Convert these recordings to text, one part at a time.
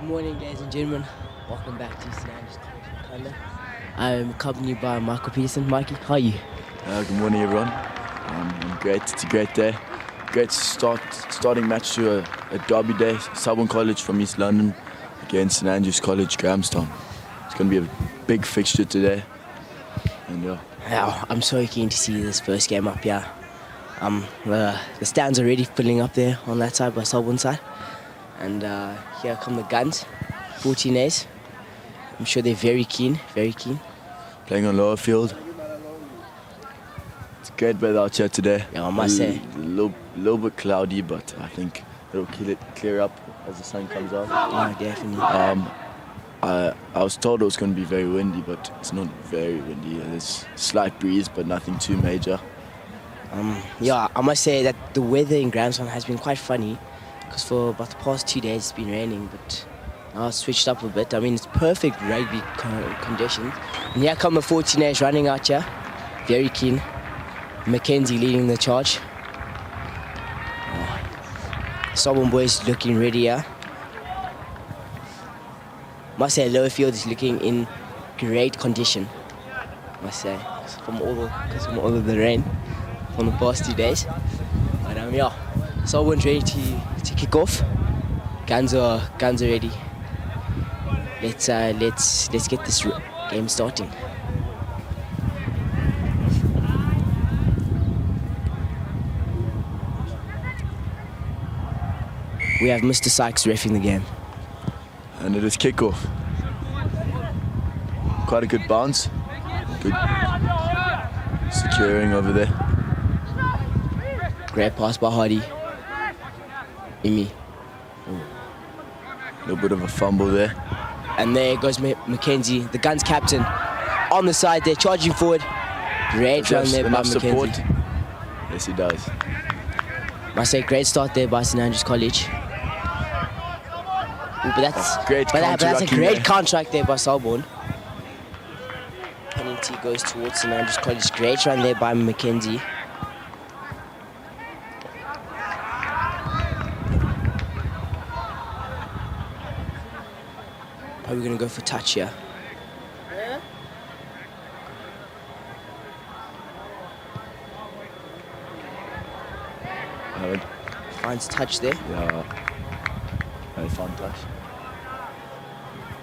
morning, ladies and gentlemen. Welcome back to St. Andrews College. I'm accompanied by Michael Peterson. Mikey, how are you? Good morning, everyone. I'm great. It's a great day. Great starting match to a derby day. Selborne College from East London against St. Andrews College, Grahamstown. It's going to be a big fixture today. And Yeah, I'm so keen to see this first game up here. The stands are already filling up there on that side by Selborne side. And here come the guns, 14As. I'm sure they're very keen, very keen. Playing on lower field. It's great weather out here today. Yeah, I must say. A little bit cloudy, but I think it'll clear up as the sun comes out. Yeah, definitely. I was told it was going to be very windy, but it's not very windy. There's a slight breeze, but nothing too major. Yeah, I must say that the weather in Grahamstown has been quite funny, because for about the past 2 days it's been raining, but now it's switched up a bit. I mean, it's perfect rugby conditions. And here come the 14As running out here, very keen. Mackenzie leading the charge. Selborne boys looking ready here. Must say, lower field is looking in great condition. Must say, from all of the rain from the past 2 days. But yeah, Selborne's ready to kick off. Guns are ready. Let's get this game starting. We have Mr. Sykes reffing the game. And it is kickoff. Quite a good bounce. Good securing over there. Great pass by Hardy. Imi. A little bit of a fumble there. And there goes Mackenzie, the Guns captain, on the side there, charging forward. Great run there by Mackenzie. Support. Yes, he does. Must say, great start there by St. Andrews College. Ooh, but that's a great contract there by Selborne. Penalty goes towards St. Andrews College. Great run there by Mackenzie. Probably going to go for touch here. Finds touch there. Yeah, I found touch.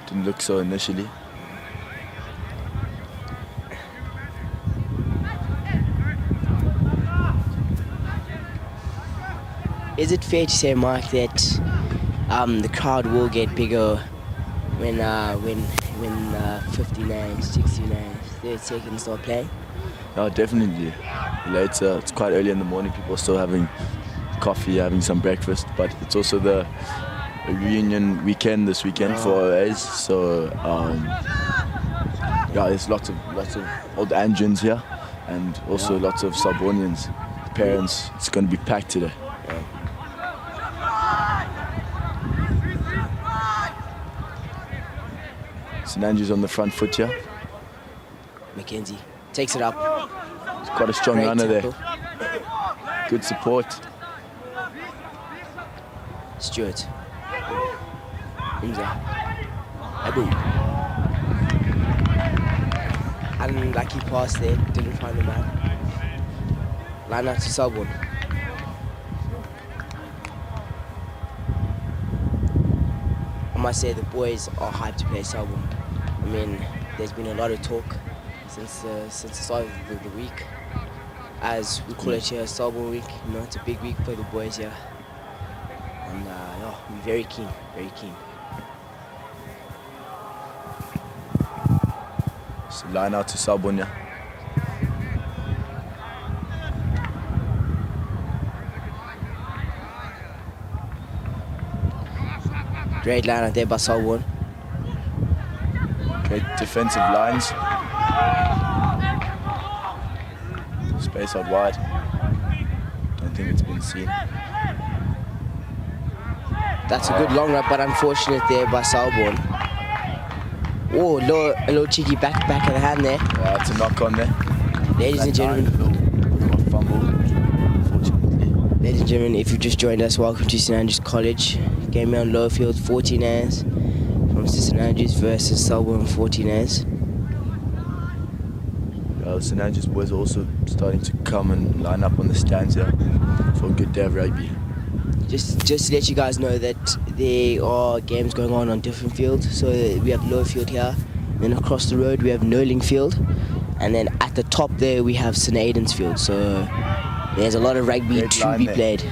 Didn't look so initially. Is it fair to say, Mike, that the crowd will get bigger when 59, 69, 30 seconds start playing? No, definitely. Later, it's quite early in the morning. People are still having coffee, having some breakfast, but it's also the reunion weekend this weekend for OAs. So yeah, there's lots of old Andrians here, and also lots of Selbornians, parents. It's going to be packed today. St. Andrews on the front foot here. Mackenzie takes it up. It's quite a strong runner there. Good support. Stewart. Abu. Unlucky pass there, didn't find the man. Line out to Selborne. I must say the boys are hyped to play Selborne. I mean, there's been a lot of talk since the start of the week. As we call it here, Selborne week. You know, it's a big week for the boys here. And yeah, we're very keen, very keen. So line out to Selborne, yeah. Great line out there by Selborne. Great defensive lines. Space out wide. Don't think it's been seen. That's a good long run, but unfortunate there by Selborne. Oh, a little cheeky back of the hand there. Yeah, it's a knock on there. Ladies and gentlemen. A fumble, unfortunately. Ladies and gentlemen, if you've just joined us, welcome to St. Andrews College. Game on lower field, 14As. from St Andrews versus Selborne 14As. St Andrews boys are also starting to come and line up on the stands here for a good day of rugby. Just to let you guys know that there are games going on different fields. So we have Lower Field here, then across the road we have Knowling Field, and then at the top there we have St Aidan's Field. So there's a lot of rugby to be played.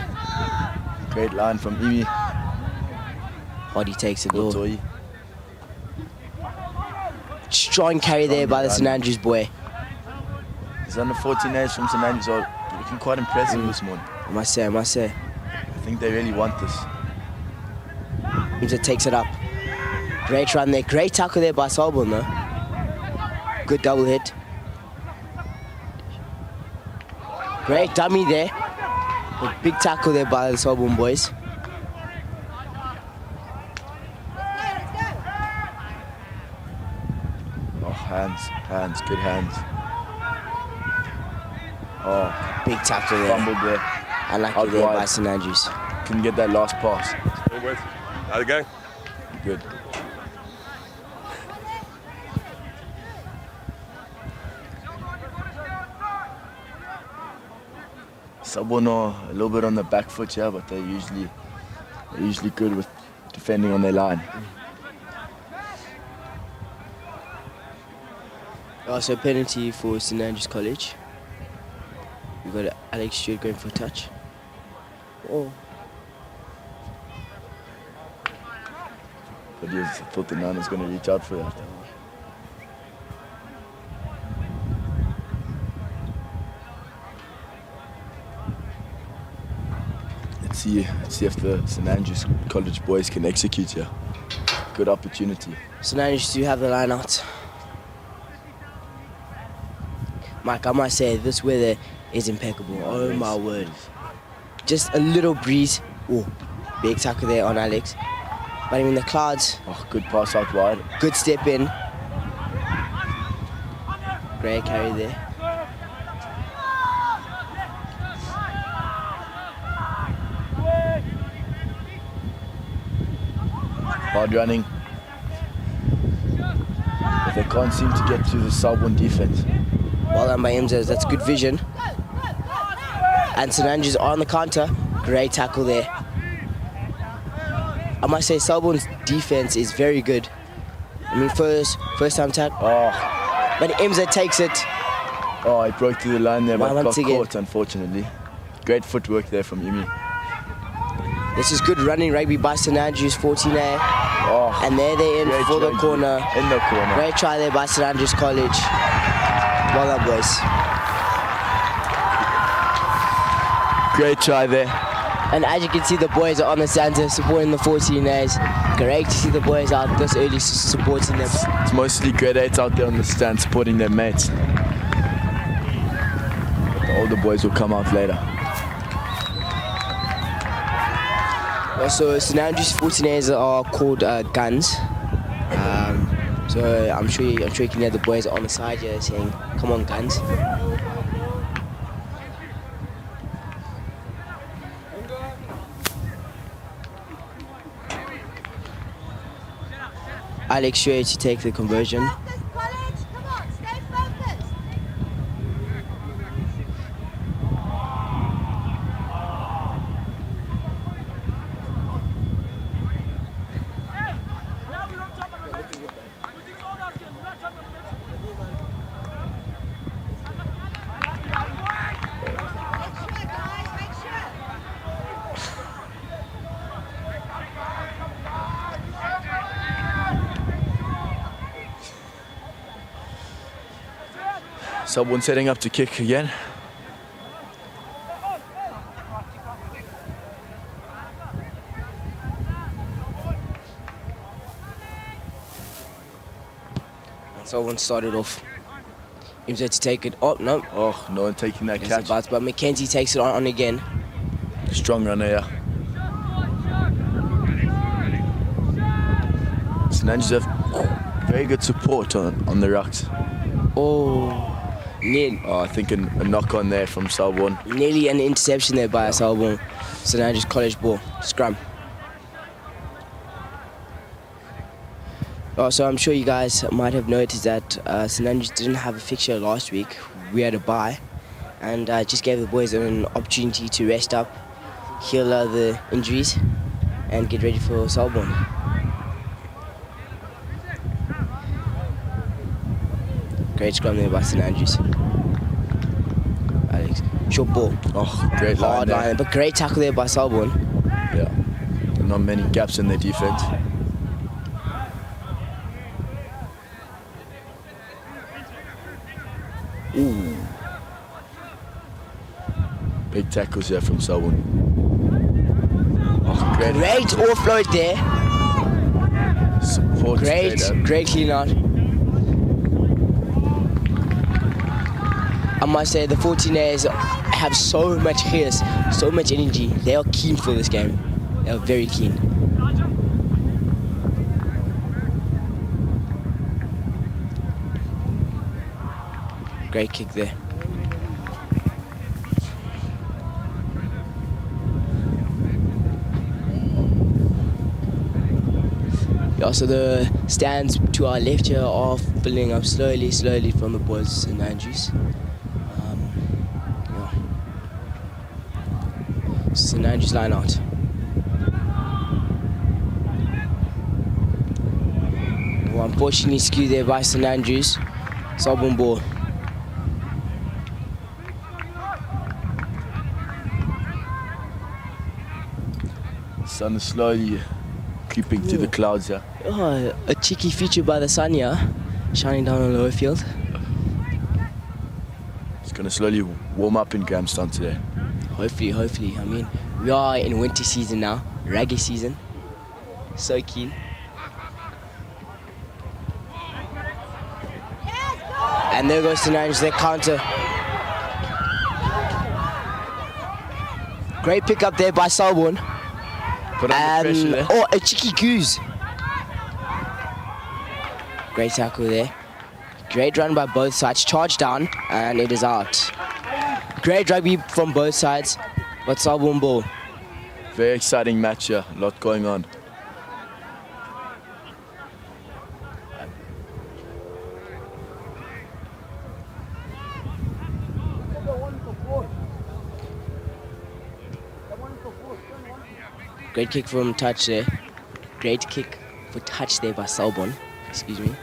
Great line from Imi. Hardy takes it all. Strong carry there by the St Andrews boy. His under 14As from St Andrews are looking quite impressive this morning. I must say. I think they really want this. Imsa takes it up. Great run there. Great tackle there by Selborne though. Good double hit. Great dummy there. A big tackle there by the Selborne boys. Oh, hands, good hands. Oh, big tackle there. Fumbled there. Unlucky there by St Andrews. Couldn't get that last pass. How'd it go? Good. Selborne are a little bit on the back foot here, but they're usually good with defending on their line. Also penalty for St Andrews College. We've got Alex Stewart going for a touch. Oh. But I thought the man was going to reach out for that. Let's see if the St Andrews College boys can execute here. Good opportunity. St Andrews do have the line out. Mike, I must say this weather is impeccable. Oh my word. Just a little breeze. Oh, big tackle there on Alex. But I mean the clouds. Oh, good pass out wide. Good step in. Great carry there. Hard running. But they can't seem to get to the Selborne defense. Well done by Imsa, that's good vision. And St Andrews are on the counter. Great tackle there. I must say Selborne's defense is very good. I mean first time tackle. Oh. But Imsa takes it. Oh, he broke through the line there, but got again. caught unfortunately. Great footwork there from Imi. This is good running rugby by St Andrews 14A. Oh, and there they're in for the corner. In the corner. Great try there by St Andrews College. Well done, boys. Great try there. And as you can see, the boys are on the stands supporting the 14As. Great to see the boys out this early supporting them. It's mostly grade 8s out there on the stand supporting their mates. But the older boys will come out later. Also, St Andrews 14As are called guns. So I'm sure you can hear the boys on the side here saying, "Come on, guns." Alex Stewart to take the conversion. Someone setting up to kick again. Someone started off. Imsa to take it. Oh, no. Oh, no one taking that catch. But Mackenzie takes it on again. Strong runner, yeah. St Andrews have very good support on the rucks. Oh, I think a knock on there from Selborne. Nearly an interception there by Selborne. St Andrews College ball. Scrum. So I'm sure you guys might have noticed that St Andrews didn't have a fixture last week. We had a bye, and just gave the boys an opportunity to rest up, heal the injuries, and get ready for Selborne. Great scrum there by St Andrews. Alex, short ball. Oh, great line Hard there. line, but great tackle there by Selborne. Yeah, not many gaps in their defense. Ooh. Big tackles here from Selborne. Oh, great. Great offload there. Support Great, straight up. great clean out. I must say the 14ers have so much hits, so much energy. They are keen for this game. They are very keen. Great kick there. Yeah, so the stands to our left here are filling up slowly from the boys in Andrews. St Andrews line out. Well, unfortunately skewed there by St Andrews. Selborne ball. Sun is slowly creeping to the clouds here. Oh, a cheeky feature by the sun here, shining down on lower field. It's going to slowly warm up in Grahamstown today. Hopefully. I mean, we are in winter season now, rugby season. So keen. And there goes St Andrews, their counter. Great pick up there by Selborne. Put under pressure there. Oh, a cheeky goose. Great tackle there. Great run by both sides. Charge down, and it is out. Great rugby from both sides, but Selborne ball. Very exciting match here. A lot going on. Great kick from touch there. Great kick for touch there by Selborne. Excuse me.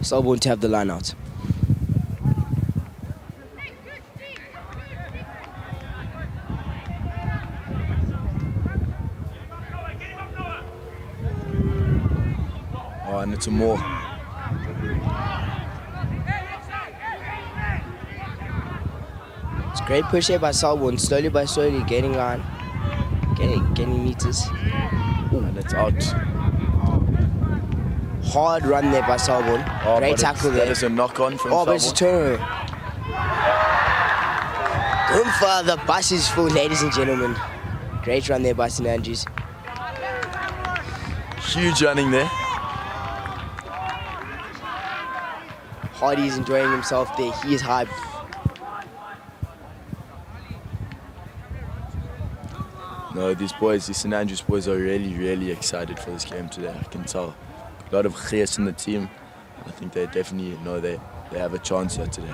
Selborne to have the line out. Oh, and it's a more. It's great push here by Selborne, slowly by slowly gaining line, gaining meters. And it's out. Hard run there by Selborne. Oh, Great but tackle there. That is a knock-on from Oh, but it's a Selborne. turnover. Goomfa, the bus is full, ladies and gentlemen. Great run there by St Andrews. Huge running there. Hardy's enjoying himself there. He is hyped. No, these St Andrews boys are really excited for this game today. I can tell. A lot of gears in the team. I think they definitely know they have a chance here today.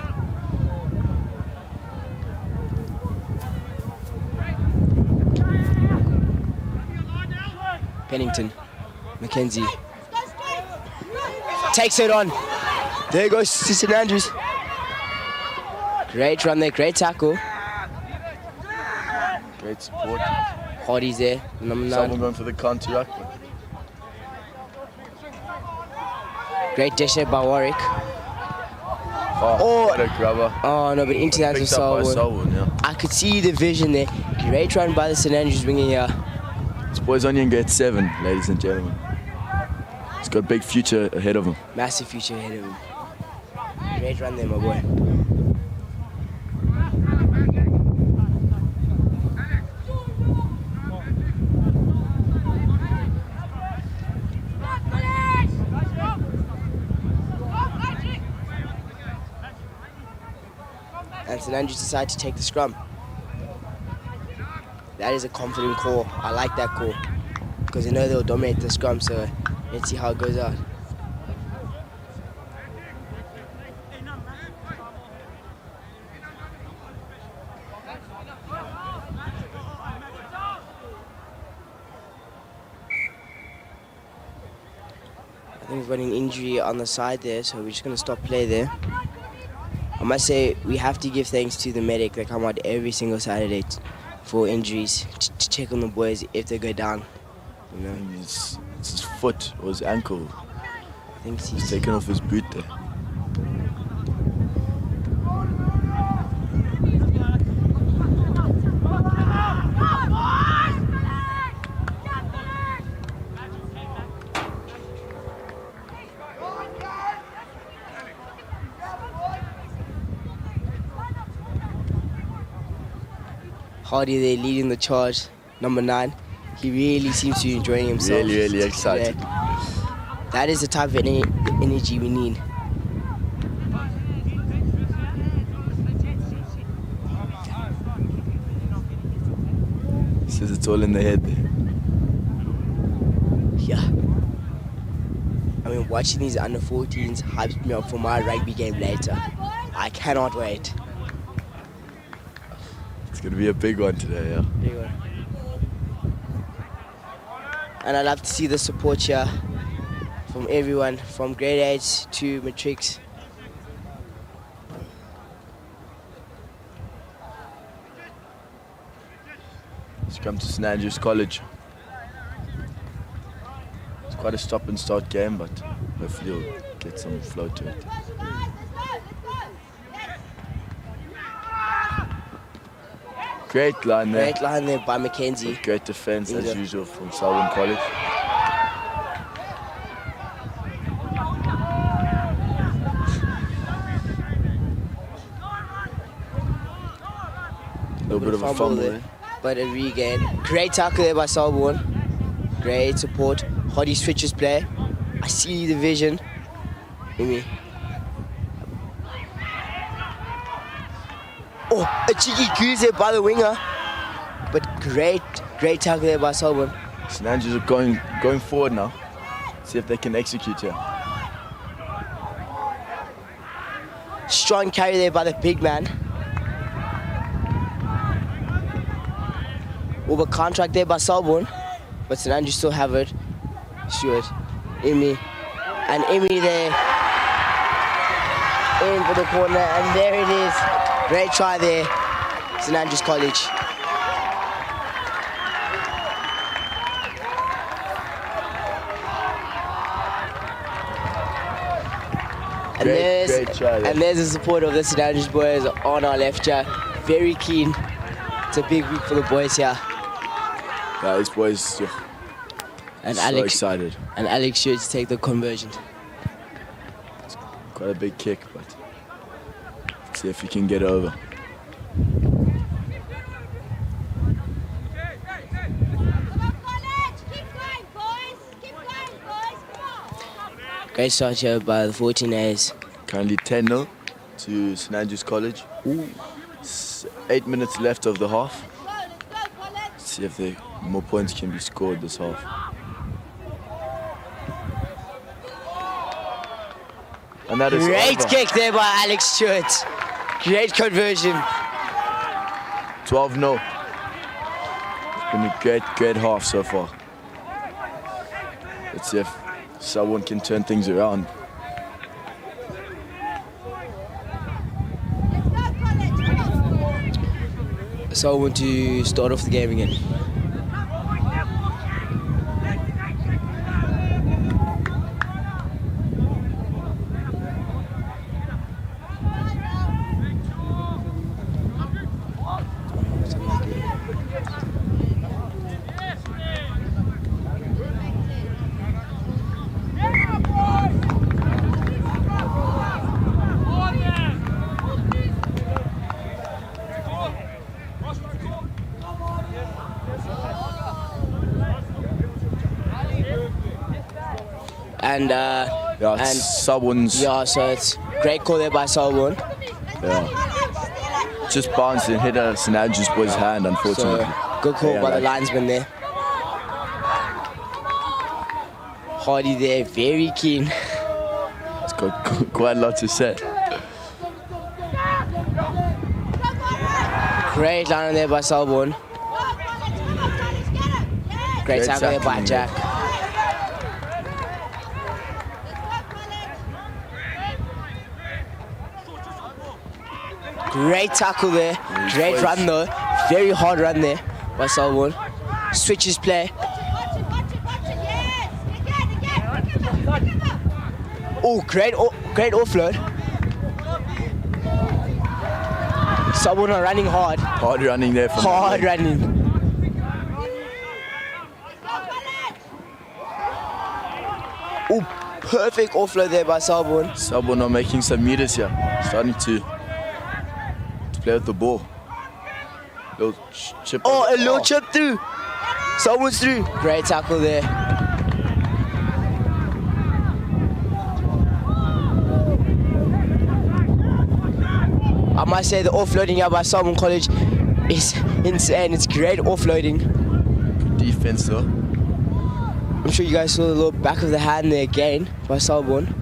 Pennington, Mackenzie. Takes it on. There goes St Andrews. Great run there, great tackle. Great support. Hardy's there, number 9. Someone going for the counter ruck. Great dish there by Warwick. Oh, what a grubber. Oh no, but into the hands of Picked up by Selborne. Selborne, yeah. I could see the vision there. Great run by the St Andrews winger here. This boy's only in grade 7, ladies and gentlemen. He's got a big future ahead of him. Massive future ahead of him. Great run there, my boy. St Andrews decide to take the scrum. That is a confident call. I like that call because they know they'll dominate the scrum. So let's see how it goes out. I think we've got an injury on the side there, so we're just going to stop play there. I must say, we have to give thanks to the medic that come out every single Saturday for injuries, to check on the boys if they go down. You know? It's his foot or his ankle. I think He's taken off his boot there. Hardy there leading the charge, number 9. He really seems to be enjoying himself. Really excited. That is the type of energy we need. Says it's all in the head there. Yeah. I mean, watching these under 14s hypes me up for my rugby game later. I cannot wait. It's going to be a big one today, yeah. Big one. And I love to see the support here from everyone, from grade 8 to matrics. Let's come to St Andrews College. It's quite a stop and start game, but hopefully you'll get some flow to it. Great line there. Great line there by Mackenzie. Great defense as Yeah. usual from Selborne College. A little bit of a fumble there. But a regain. Great tackle there by Selborne. Great support. Hardy switches play. I see the vision. Maybe. Oh, a cheeky goose there by the winger. But great tackle there by Selborne. St Andrews are going forward now. See if they can execute here. Strong carry there by the big man. Over contract there by Selborne. But St Andrews still have it. Stewart, Emi, and Emi there. In for the corner, and there it is. Great try there, St Andrews College. And Great try there. And there's the support of the St Andrews boys on our left here. Very keen. It's a big week for the boys here. Yeah, these boys And so Alex excited. And Alex should take the conversion. Quite a big kick, but let's see if he can get over. Great start here by the 14As. Currently 10-0 to St Andrews College. 8 minutes left of the half. Let's see if more points can be scored this half. And that is Great over. kick there by Alex Stewart. Great conversion. 12-0. It's been a great half so far. Let's see if someone can turn things around. So I want to start off the game again. And Yeah, it's Selborne's. yeah, so it's great call there by Selborne. Yeah. just bounced and hit a St Andrews boy's hand, unfortunately. So, good call by the linesman there. Hardy there, very keen. It's got quite a lot to say. Great line there by Selborne. Great tackle there by Jack. Great tackle there. Great run though. Very hard run there by Selborne. Switches play. Oh, great offload. Selborne are running hard. Hard running there. Hard running. Oh, perfect offload there by Selborne. Selborne are making some meters here. Starting to play with the ball. Little chip. Oh, a little chip through. Selborne's through. Great tackle there. I must say the offloading here by Selborne College is insane. It's great offloading. Good defense though. I'm sure you guys saw the little back of the hand there again by Selborne.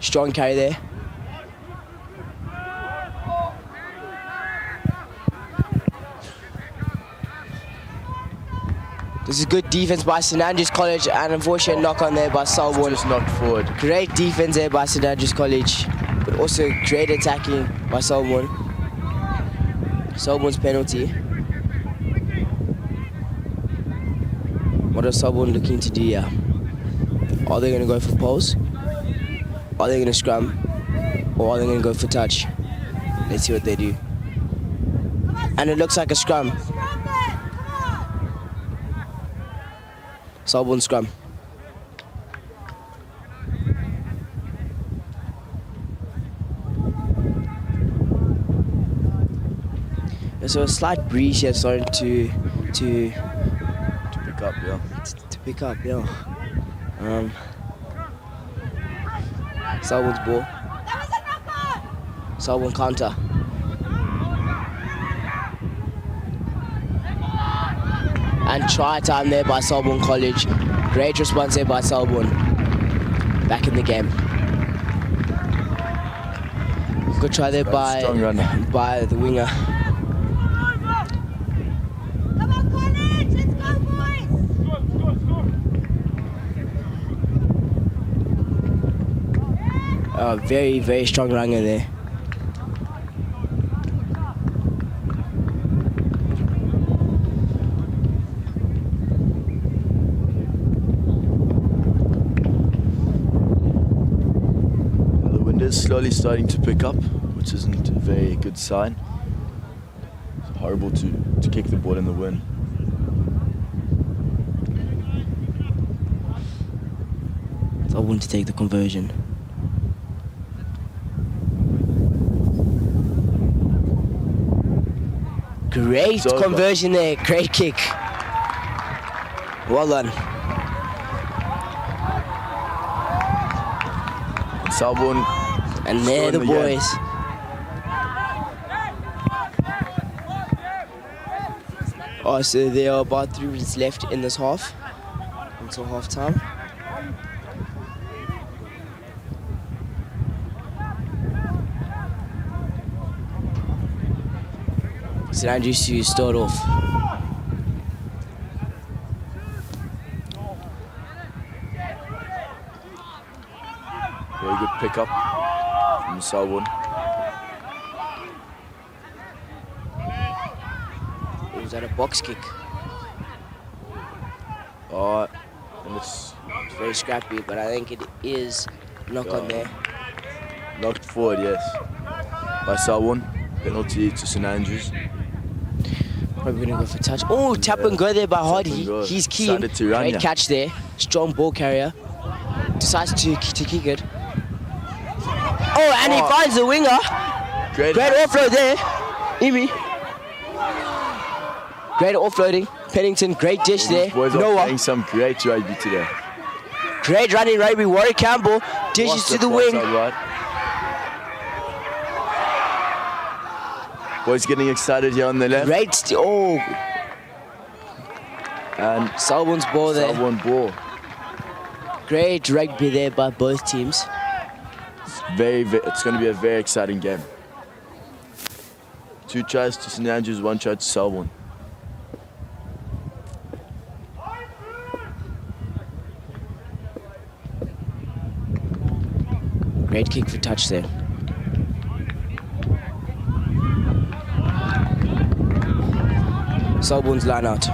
Strong carry there. This is good defense by St Andrews College, and unfortunate knock on there by Selborne. Just knocked forward. Great defense there by St Andrews College, but also great attacking by Selborne. Selborne's penalty. What are Selborne looking to do here? Are they going to go for poles? Are they going to scrum? Or are they going to go for touch? Let's see what they do. And it looks like a scrum. Selborne scrum. So a slight breeze here starting to pick up, yeah. To pick up, yeah. Selborne's ball. Selborne counter. And try time there by Selborne College. Great response there by Selborne. Back in the game. Good try there by the winger. Come on, College! Let's go, boys! Very, very strong runner there. Slowly starting to pick up, which isn't a very good sign. It's horrible to kick the ball in the wind. I want to take the conversion. Great conversion there, great kick. Well done. Selborne. And there the boys. Oh, so there are about 3 minutes left in this half until half time. St Andrews to start off. Very good pickup from Selborne. Was that a box kick? And it's very scrappy, but I think it is knock on there. Knocked forward, yes. By Selborne. Penalty to St Andrews. Probably gonna go for touch. Oh, tap and go there by Hardy. He's keen. Great catch there. Strong ball carrier. Decides to kick it. Oh, and he finds the winger. Great offload there. Emi. Great offloading. Pennington, great dish there. Boys are playing some great rugby today. Great running rugby. Warwick Campbell dishes to the wing. Right. Boys getting excited here on the left. Great. Oh, And Selborne's ball there. Selborne ball. Great rugby there by both teams. It's going to be a very exciting game. 2 tries to St Andrews, 1 try to Selborne. Great kick for touch there. Selborne's line out.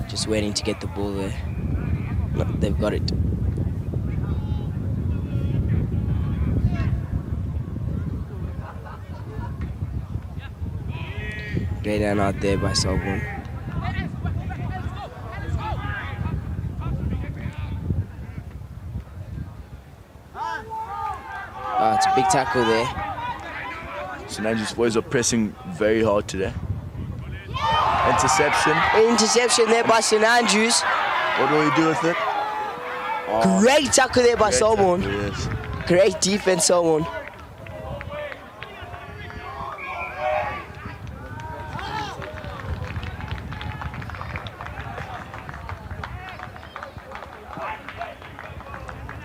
Just waiting to get the ball there. No, they've got it. Great down out there by Selborne. It's a big tackle there. St Andrews boys are pressing very hard today. Interception. Interception there by St Andrews. What do we do with it? Oh, Great tackle there by great Selborne. tackle, yes. Great defense, Selborne.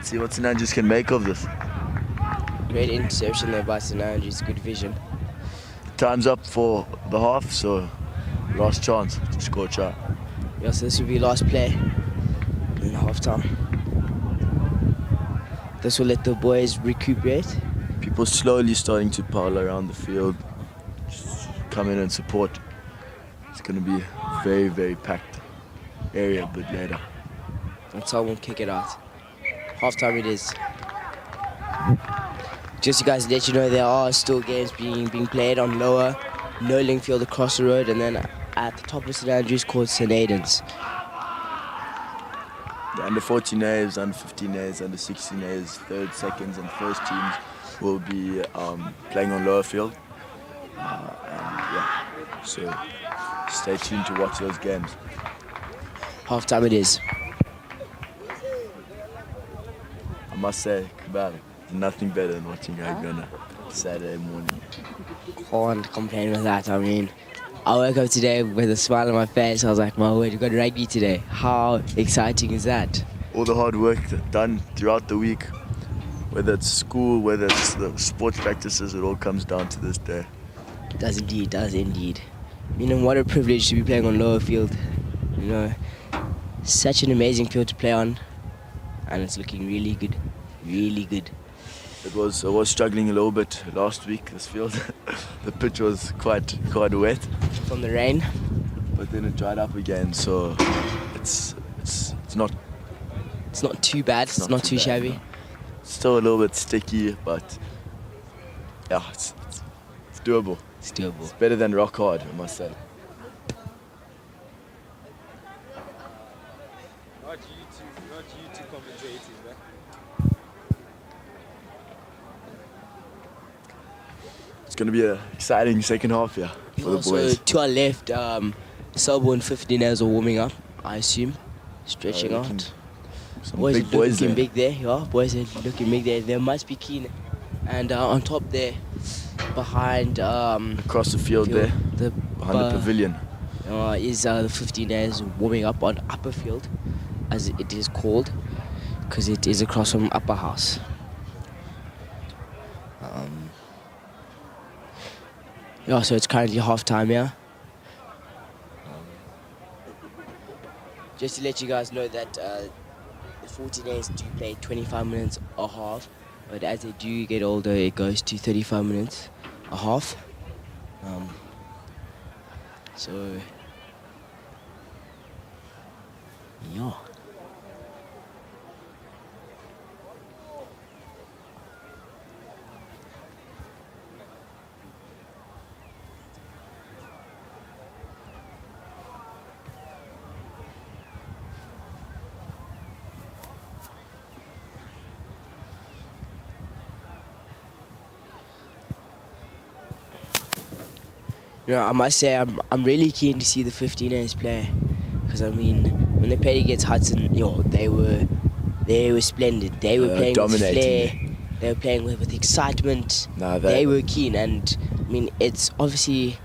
See what St Andrews can make of this. Great interception there by St Andrews. Good vision. Time's up for the half, so last chance to score a try. Yeah, so this will be last play in half time. This will let the boys recuperate. People slowly starting to pile around the field, just come in and support. It's going to be a very, very packed area a bit later. And someone kick it out. Half time it is. Just to guys let you know, there are still games being played on lower Knowling Field across the road, and then at the top of St Andrews called St Aidan's. The under 14As, under 15As, under 16As, third, seconds, and first teams will be playing on lower field. So stay tuned to watch those games. Half time it is. I must say, Kabal, nothing better than watching rugby on a Saturday morning. Can't complain with that. I mean, I woke up today with a smile on my face. I was like, my word, we've got rugby today. How exciting is that? All the hard work done throughout the week, whether it's school, whether it's the sports practices, it all comes down to this day. It does indeed, does indeed. You know, what a privilege to be playing on lower field. You know, such an amazing field to play on, and it's looking really good, really good. I was struggling a little bit last week, this field. The pitch was quite wet. From the rain. But then it dried up again, so it's not too bad, it's not too bad, shabby. no. It's still a little bit sticky, but yeah, it's doable. It's doable. It's better than rock hard, I must say. Not you two commentating, man. It's going to be an exciting second half here for the boys. So to our left, Selborne 15ers are warming up, I assume, stretching out. Some Boys big are boys looking there. big there, yeah. Boys are looking big there. They must be keen. And on top there, behind Across the field there, behind the pavilion. is the 15ers warming up on upper field, as it is called, because it is across from upper house. Yeah, so it's currently half time here. Just to let you guys know that the 14As do play 25 minutes a half, but as they do get older, it goes to 35 minutes a half. So, yeah. I must say I'm really keen to see the 15ers play, because I mean when they played against Hudson, they were splendid. They were playing with dominating flair. They were playing with excitement. Nah, they were keen, and I mean it's obviously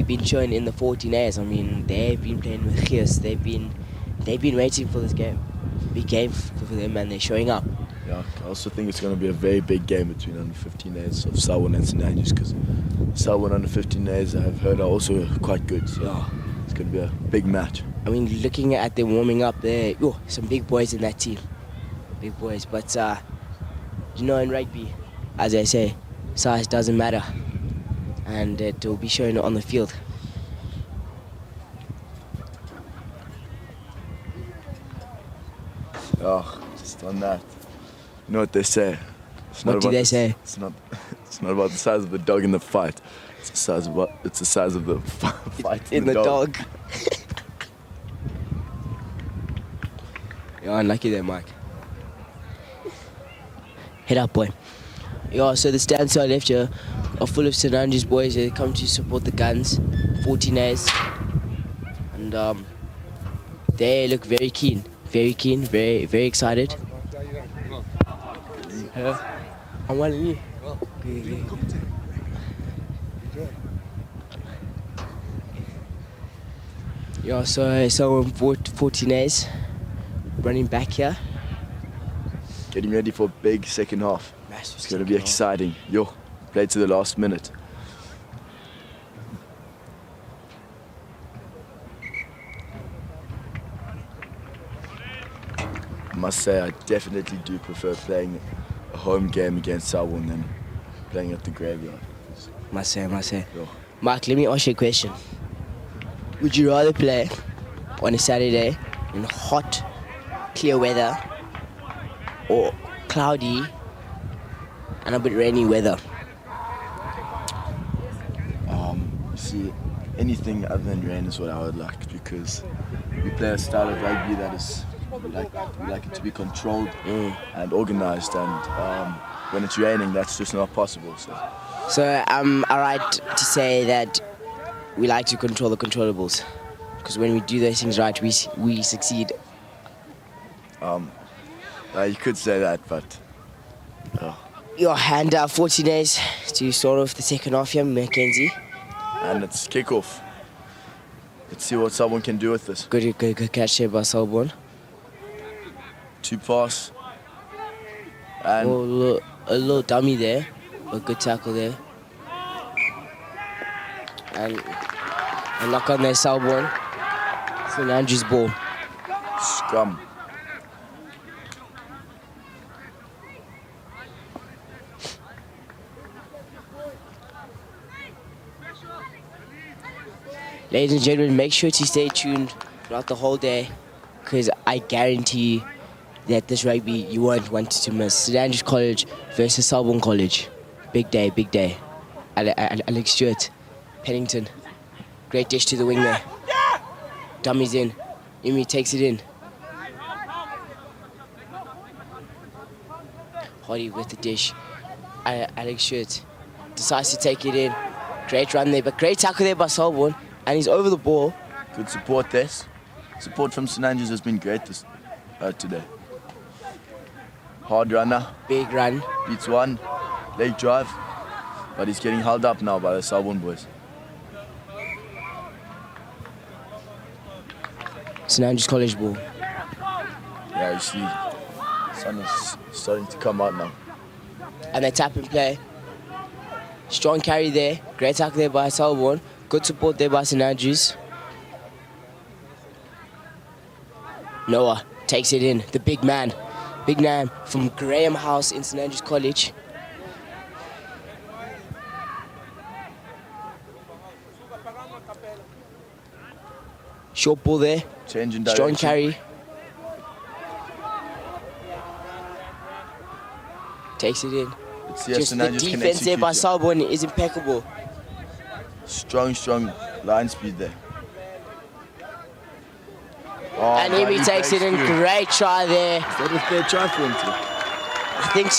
been shown in the 14As. I mean they've been playing with gears. They've been waiting for this game, big game for them, and they're showing up. Yeah, I also think it's going to be a very big game between under 15As of Selborne and St Andrews, because Selborne under 15As I've heard are also quite good. So it's going to be a big match. I mean, looking at them warming up, there, some big boys in that team, big boys. But in rugby, as I say, size doesn't matter, and it will be shown on the field. Just on that. You know what they say? What do they say? It's not about the size of the dog in the fight. It's the size of the fight in the dog. Unlucky there, Mike. Head up, boy. So the stands to our left here are full of St Andrews boys. They come to support the Guns, 14As, and they look very keen, very, very excited. I'm one of you. So 14As running back here. Getting ready for a big second half. It's going to be exciting. Play to the last minute. I must say, I definitely do prefer playing a home game against Selborne than playing at the graveyard. Must say. Mark, let me ask you a question. Would you rather play on a Saturday in hot, clear weather, or cloudy and a bit rainy weather? You see, anything other than rain is what I would like, because we play a style of rugby that is we like it to be controlled and organized, and when it's raining, that's just not possible. So I'm alright to say that we like to control the controllables, because when we do those things right, we succeed. You could say that, but Your hand 14As to start off the second half here, Mackenzie. And it's kickoff. Let's see what Selborne can do with this. Good catch here by Selborne. 2 pass. And a little dummy there. A good tackle there. And a knock on there, Selborne. St Andrews ball. Scrum. Ladies and gentlemen, make sure to stay tuned throughout the whole day, because I guarantee that this rugby you won't want to miss. St Andrews College versus Selborne College. Big day, big day. Alex Stewart, Pennington. Great dish to the wing there. Dummies in. Imi takes it in. Hardy with the dish. Alex Stewart decides to take it in. Great run there, but great tackle there by Selborne. And he's over the ball. Good support there. Support from St Andrews has been great today. Hard runner. Big run. Beats one. Leg drive. But he's getting held up now by the Selborne boys. St Andrews College ball. Yeah, you see, the sun is starting to come out now. And they tap and play. Strong carry there. Great tackle there by Selborne. Good support there by St Andrews. Noah takes it in. The big man. Big man from Graham House in St Andrews College. Short ball there. Change in direction. Strong carry. Takes it in. Just the defense there by Selborne is impeccable. Strong line speed there. And Imi takes it in. Great try there. Is that a third try for him too?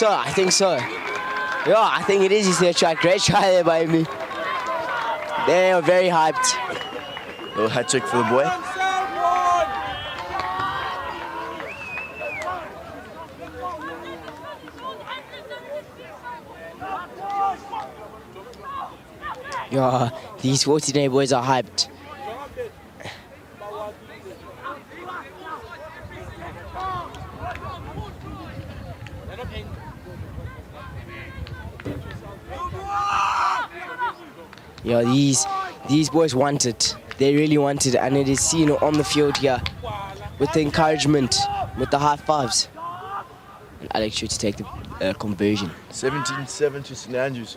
I think so. Yeah, I think it is his third try. Great try there by Imi. They are very hyped. Little hat trick for the boy. Yeah, these 14A boys are hyped. Yeah, these boys want it. They really want it, and it is seen on the field here with the encouragement, with the high fives. And Alex should take the conversion. 17-7 to St Andrews.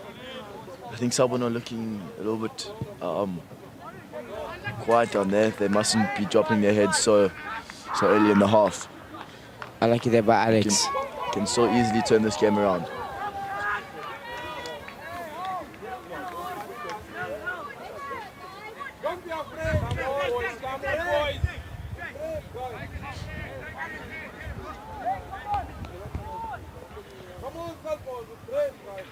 I think Selborne are looking a little bit quiet down there. They mustn't be dropping their heads so early in the half. Unlucky there by Alex. Can so easily turn this game around. Don't be afraid. Come on, boys. Come on, boys. Come on, Selborne. Brave, guys.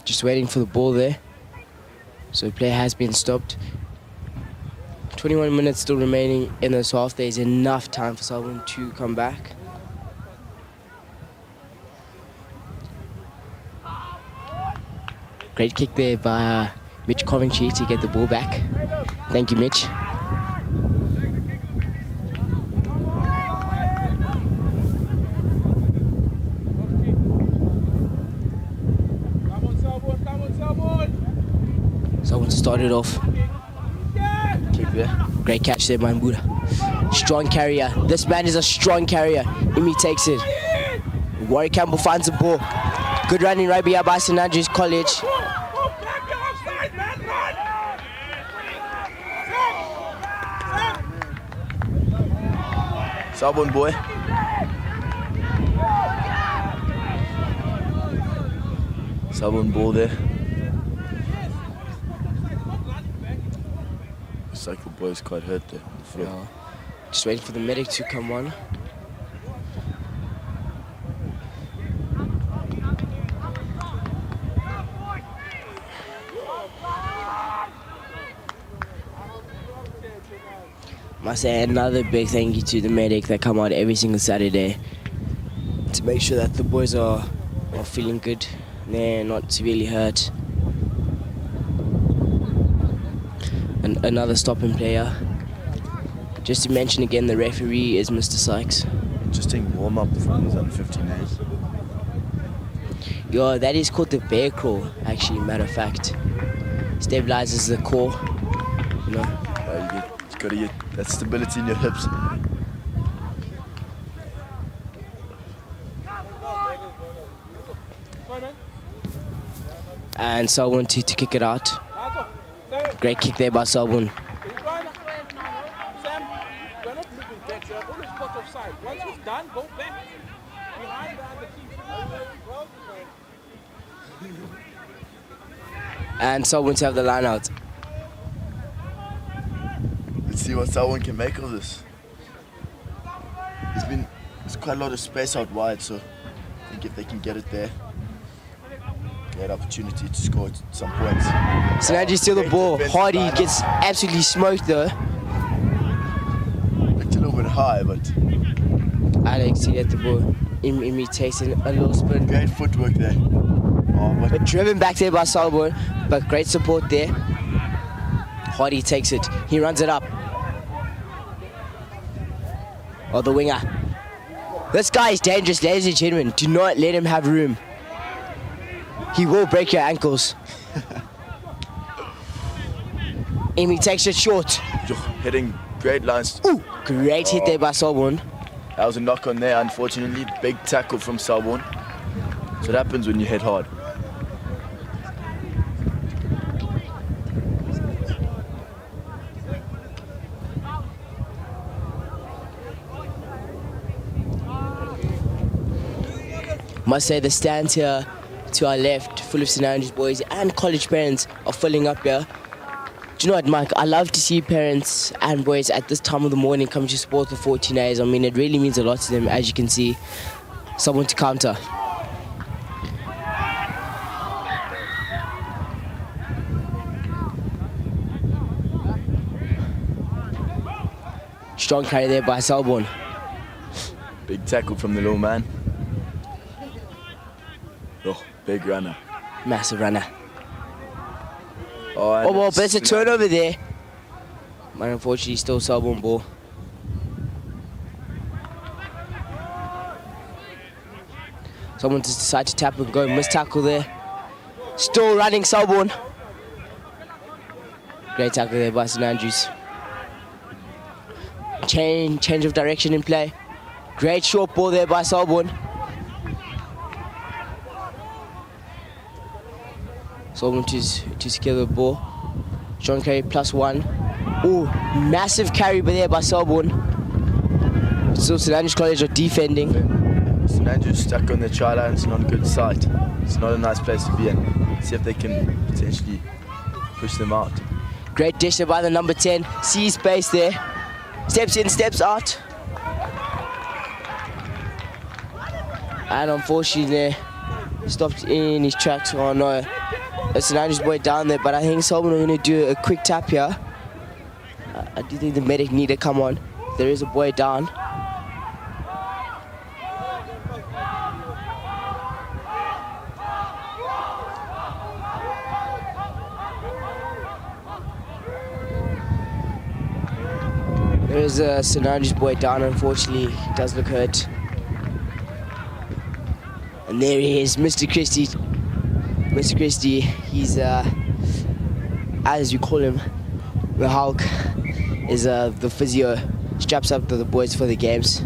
Just waiting for the ball there. So play has been stopped. 21 minutes still remaining in this half. There's enough time for Selborne to come back. Great kick there by Mitch Coventry to get the ball back. Thank you, Mitch. Someone started off. Kick there. Great catch there by Mbuda. Strong carrier. This man is a strong carrier. Imi takes it. Warren Campbell finds the ball. Good running rugby by St Andrews College. Selborne boy. Selborne ball there. Looks like the boy's quite hurt there on the floor. Yeah. Just waiting for the medic to come on. Must say another big thank you to the medic that come out every single Saturday to make sure that the boys are feeling good. They're not severely hurt. And another stopping player. Just to mention again, the referee is Mr. Sykes. Interesting warm up from his under 15As. Yeah, that is called the bear crawl, actually, matter of fact. Stabilizes the core, you know. You gotta get that stability in your hips. And Selborne to kick it out. Great kick there by Selborne. Sam, we're not moving back. You're always caught offside. Once it's done, go back behind the other team. And Selborne to have the line out. Let's see what Selborne can make of this. There's quite a lot of space out wide, so I think if they can get it there, great opportunity to score at some points. So now just steal the ball. Hardy gets absolutely smoked though. Looked a little bit high, but Alex to get the ball. Imi takes in a little spin. great footwork there. Oh, But driven back there by Selborne, but great support there. Hardy takes it. He runs it up. Oh, the winger. This guy is dangerous, ladies and gentlemen. Do not let him have room. He will break your ankles. Amy takes it short. hitting great lines. Ooh, great hit there by Selborne. That was a knock on there, unfortunately. Big tackle from Selborne. So it happens when you hit hard. Must say the stands here to our left, full of St Andrews boys and college parents are filling up here. Do you know what, Mike? I love to see parents and boys at this time of the morning come to support the 14As. I mean, it really means a lot to them, as you can see. Someone to counter. Strong carry there by Selborne. Big tackle from the little man. Oh, big runner. Massive runner. Oh, Oh, well, but it's a turnover there. But unfortunately, still Selborne ball. Someone just decided to tap and go. Missed tackle there. Still running Selborne. Great tackle there by St Andrews. Change of direction in play. Great short ball there by Selborne. Selborne to secure the ball. Strong carry +1. Oh, massive carry there by Selborne. Still St Andrews College are defending. St Andrews stuck on the try line. It's not a good sight. It's not a nice place to be in. See if they can potentially push them out. Great dish there by the number 10. Sees space there. Steps in, steps out. And unfortunately, stopped in his tracks. Oh no, it's St Andrews boy down there, but I think someone are going to do a quick tap here. I do think the medic need to come on. There is a boy down. There is a St Andrews boy down, unfortunately. He does look hurt. And there he is, Mr. Christie. Mr. Christie, he's, as you call him, the Hulk, is the physio. Straps up the boys for the games.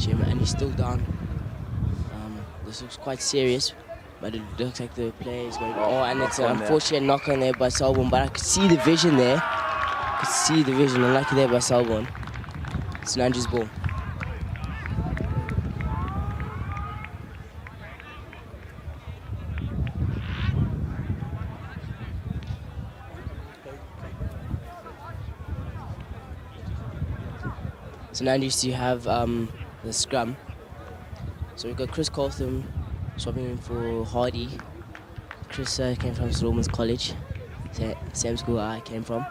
And he's still down. This looks quite serious, but it looks like the play is going. Oh, and it's an unfortunate knock on there by Selborne, but I could see the vision there. Could see the vision. Unlucky there by Selborne. St Andrews ball. St Andrews to have the scrum. So we've got Chris Coltham swapping in for Hardy. Chris came from Selborne College, same school I came from.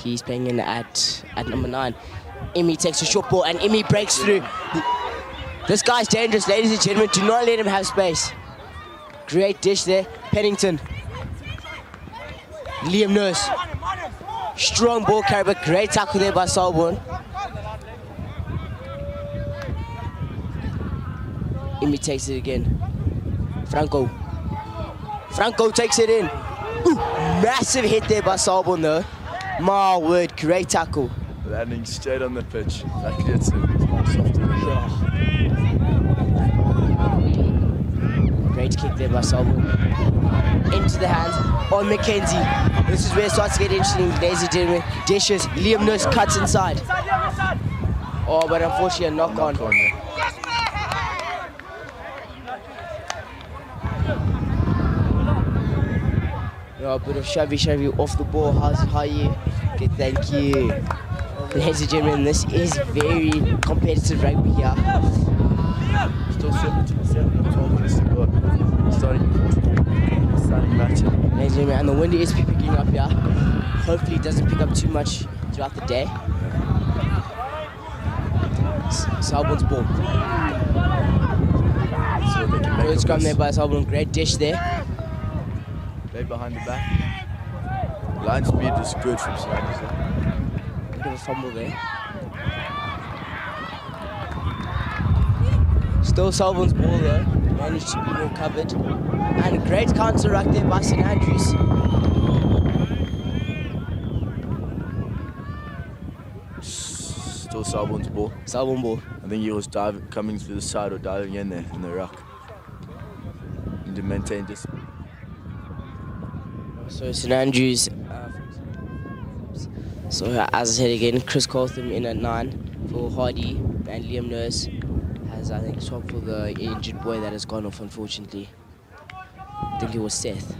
He's playing in at number 9. Imi takes a short ball and Imi breaks through. This guy's dangerous, ladies and gentlemen. Do not let him have space. Great dish there, Pennington. Liam Nurse. Strong ball carry, but great tackle there by Selborne. Imi takes it again. Franco takes it in. Ooh, massive hit there by Selborne though. My word, great tackle. Landing straight on the pitch. Luckily it's a softer. Yeah. Great kick there by Selborne. Into the hands on Mackenzie. This is where it starts to get interesting, ladies and gentlemen. Dishes, Liam Nurse cuts inside. Oh, but unfortunately a knock on. Yeah, a bit of shovey off the ball. How you? Okay, thank you. Ladies and gentlemen, this is very competitive rugby here. Still 17, 12 minutes to go. Starting match. Ladies and gentlemen, and the wind is picking up here. Hopefully it doesn't pick up too much throughout the day. Selborne's ball. So they can make Good a scrum miss. there by Selborne. Great dish there. Play behind the back. Line speed is good from Sanders. Bit of a fumble there. Still Selborne's ball though. Managed to be more covered. And a great counter ruck there by St Andrews. Still Selborne's ball. Selborne ball. I think he was coming through the side or diving in there in the ruck. And to maintain discipline. So St Andrews, so as I said again, Chris Coltham in at 9 for Hardy, and Liam Nurse has, I think, swapped for the injured boy that has gone off, unfortunately. I think it was Seth.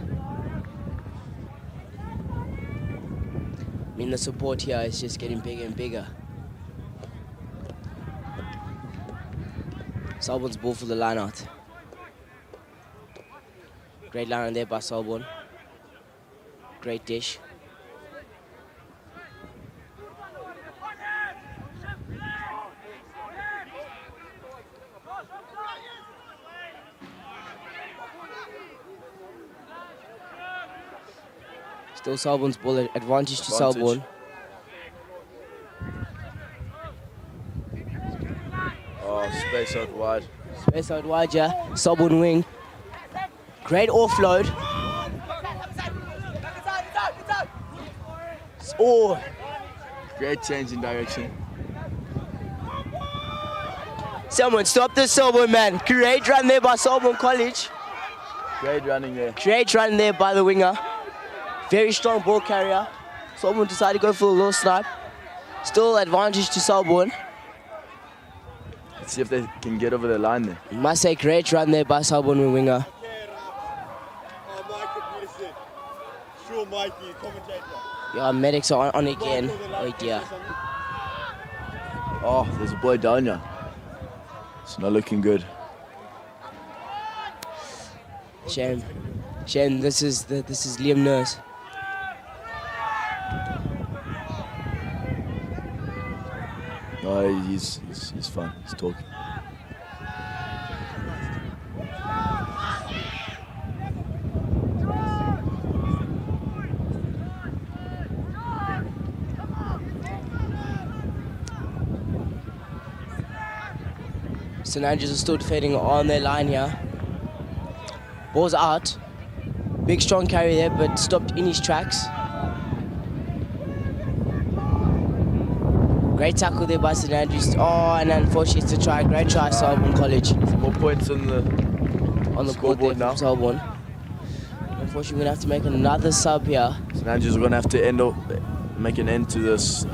I mean, the support here is just getting bigger and bigger. Selborne's ball for the line out. Great line on there by Selborne. Great dish. Still Selborne's ball, advantage to Selborne. Oh, space out wide. Space out wide, yeah. Selborne wing. Great offload. Oh, Great change in direction. someone stop this Selborne, man. Great run there by Selborne College. Great running there. Great run there by the winger. Very strong ball carrier. Selborne decided to go for a little snipe. Still advantage to Selborne. Let's see if they can get over the line there. Must say great run there by Selborne winger. Sure, Mikey, commentator. Yeah, medics are on again. Oh dear. Oh, there's a boy down here. It's not looking good. Shame. Shame, this is Liam Nurse. No, he's fine. He's talking. St Andrews are still defending on their line here. Ball's out. Big strong carry there, but stopped in his tracks. Great tackle there by St Andrews. Oh, and unfortunately it's a try. Great try, Selborne College. More points on the board there now. from Selborne. Unfortunately, we're going to have to make another sub here. St Andrews are going to have to make an end to this.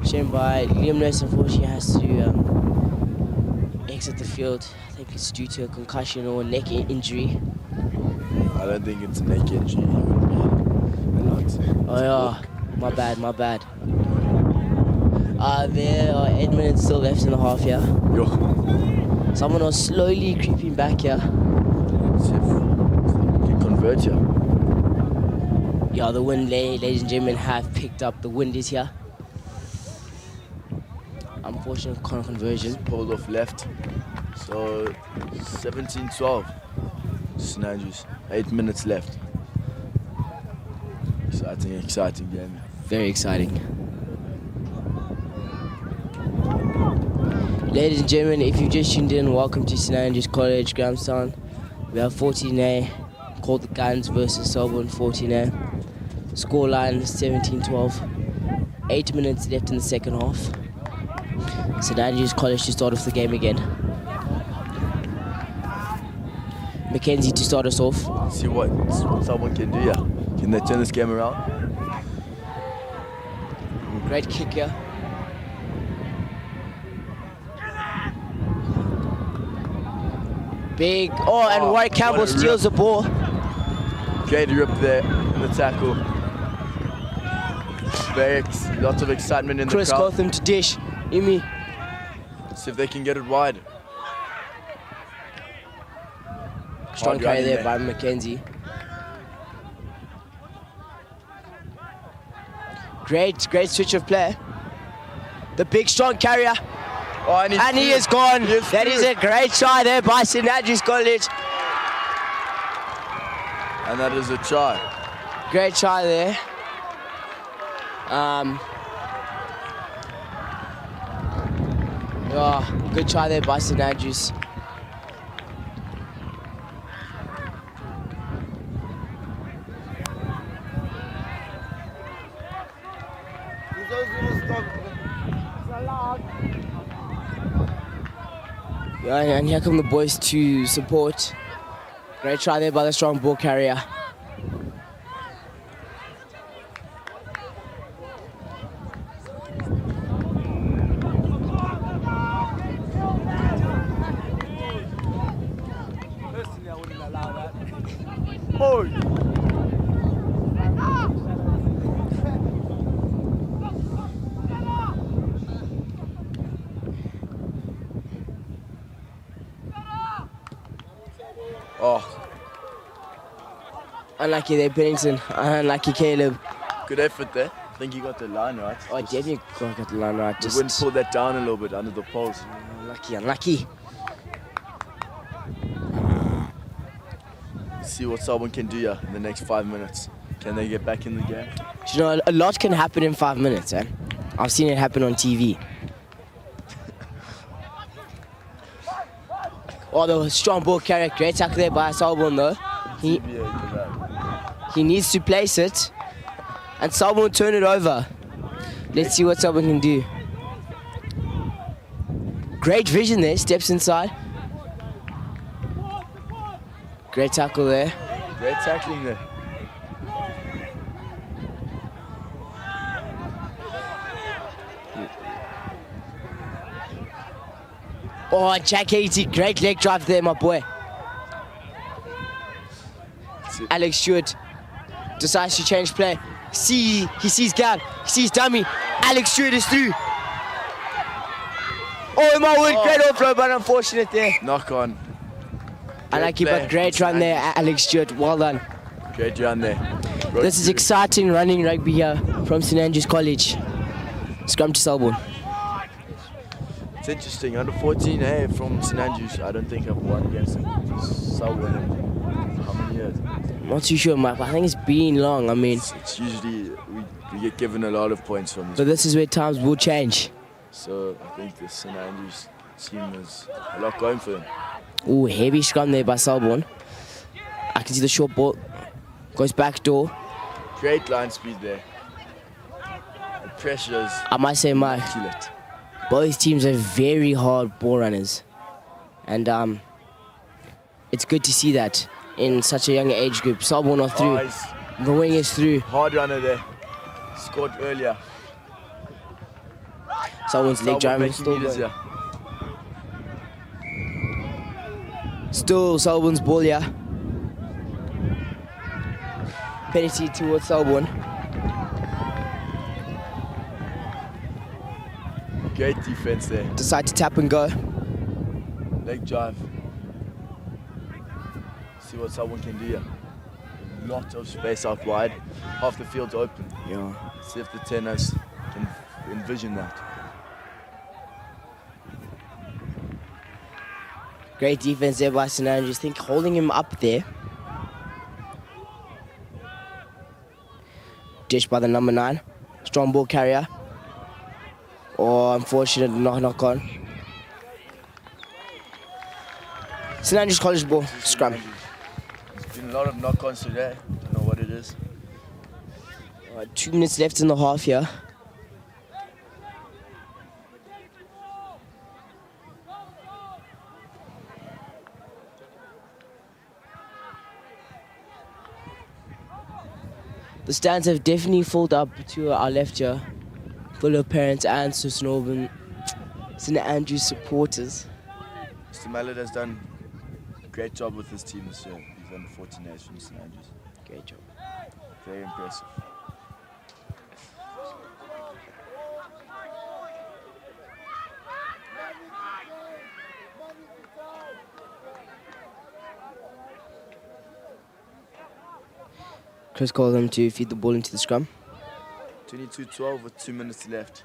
Shame by Liam Nurse, unfortunately, has to exit the field. I think it's due to a concussion or a neck injury. I don't think it's a neck injury. Oh yeah, my bad. There are 8 minutes still left in the half here. Yo. Someone was slowly creeping back here. See if we can convert here. Yeah, the wind, ladies and gentlemen, have picked up. The wind is here. Unfortunate conversion. Pulled off left. So 17-12. St Andrews. 8 minutes left. Exciting game. Very exciting. Ladies and gentlemen, if you just tuned in, welcome to St Andrews College, Grahamstown. We have 14A, called the Guns versus Selborne 14A. Scoreline 17-12. 8 minutes left in the second half. St Andrews College to start off the game again. Mackenzie to start us off. See what someone can do here. Can they turn this game around? Great kick here. Big. Oh, and Warwick Campbell what a steals the ball. Great rip there in the tackle. Lots of excitement in Chris the crowd. Gotham to dish. Imi. See if they can get it wide. Strong Hard carry running there by Mackenzie. Great switch of play. The big strong carrier. Oh, and He is gone. That is through. a great try there by St. Andrews College. And that is a try. Great try there. Good try there by St. Andrews. Yeah, and here come the boys to support. Great try there by the strong ball carrier. Personally, I wouldn't allow that. Oh, Unlucky there, Pennington. Unlucky Caleb. good effort there. I think he got the line right. Oh, definitely got the line right. The Just wind pulled that down a little bit under the poles. unlucky. See what someone can do here in the next 5 minutes. Can they get back in the game? You know, a lot can happen in 5 minutes, eh? I've seen it happen on TV. Oh, the strong ball carrier. Great tackle there by Selborne, though. He needs to place it. And Selborne turn it over. Let's see what Selborne can do. Great vision there. Steps inside. Great tackle there. Great tackling there. Oh, Jack 80. Great leg drive there, my boy. Alex Stewart decides to change play. He sees Gal. He sees Dummy. Alex Stewart is through. Oh, my word. Great offload, but unfortunate there. Knock on. Unlucky, but great run there, Alex Stewart. Well done. Great run there. This is exciting running rugby here from St. Andrews College. Scrum to Selborne. It's interesting. Under 14, hey, from St. Andrews, I don't think I've won against Selborne in how many years? Not too sure, Mike, but I think it's been long. I mean, It's usually, we get given a lot of points from but this. this is where times will change. So I think the St. Andrews team has a lot going for them. Ooh, heavy scrum there by Selborne. I can see the short ball. Goes back door. Great line speed there. The pressure is I must say, Mike, immaculate. both teams are very hard ball runners. And it's good to see that in such a young age group. Selborne are through. Nice. The wing is through. Hard runner there. Scored earlier. Selborne's leg Selborne driving making still meters going. here. Still Selborne's ball here. Penalty towards Selborne. Great defense there. Decide to tap and go. Leg drive. See what someone can do here. A lot of space out wide. Half the field's open. Yeah. See if the tenors can envision that. Great defense there by St. Andrews. Think holding him up there. Dish by the number 9. Strong ball carrier. Oh, unfortunate knock on. St. Andrews College ball. Scrum. There's been a lot of knock-ons today. Don't know what it is. 2 minutes left in the half here. The stands have definitely filled up to our left here, full of parents and St Andrews supporters. Mr. Mallett has done a great job with his team this year. He's under 14 from St. Andrews. Great job. Very impressive. Chris called them to feed the ball into the scrum. 22-12 with 2 minutes left.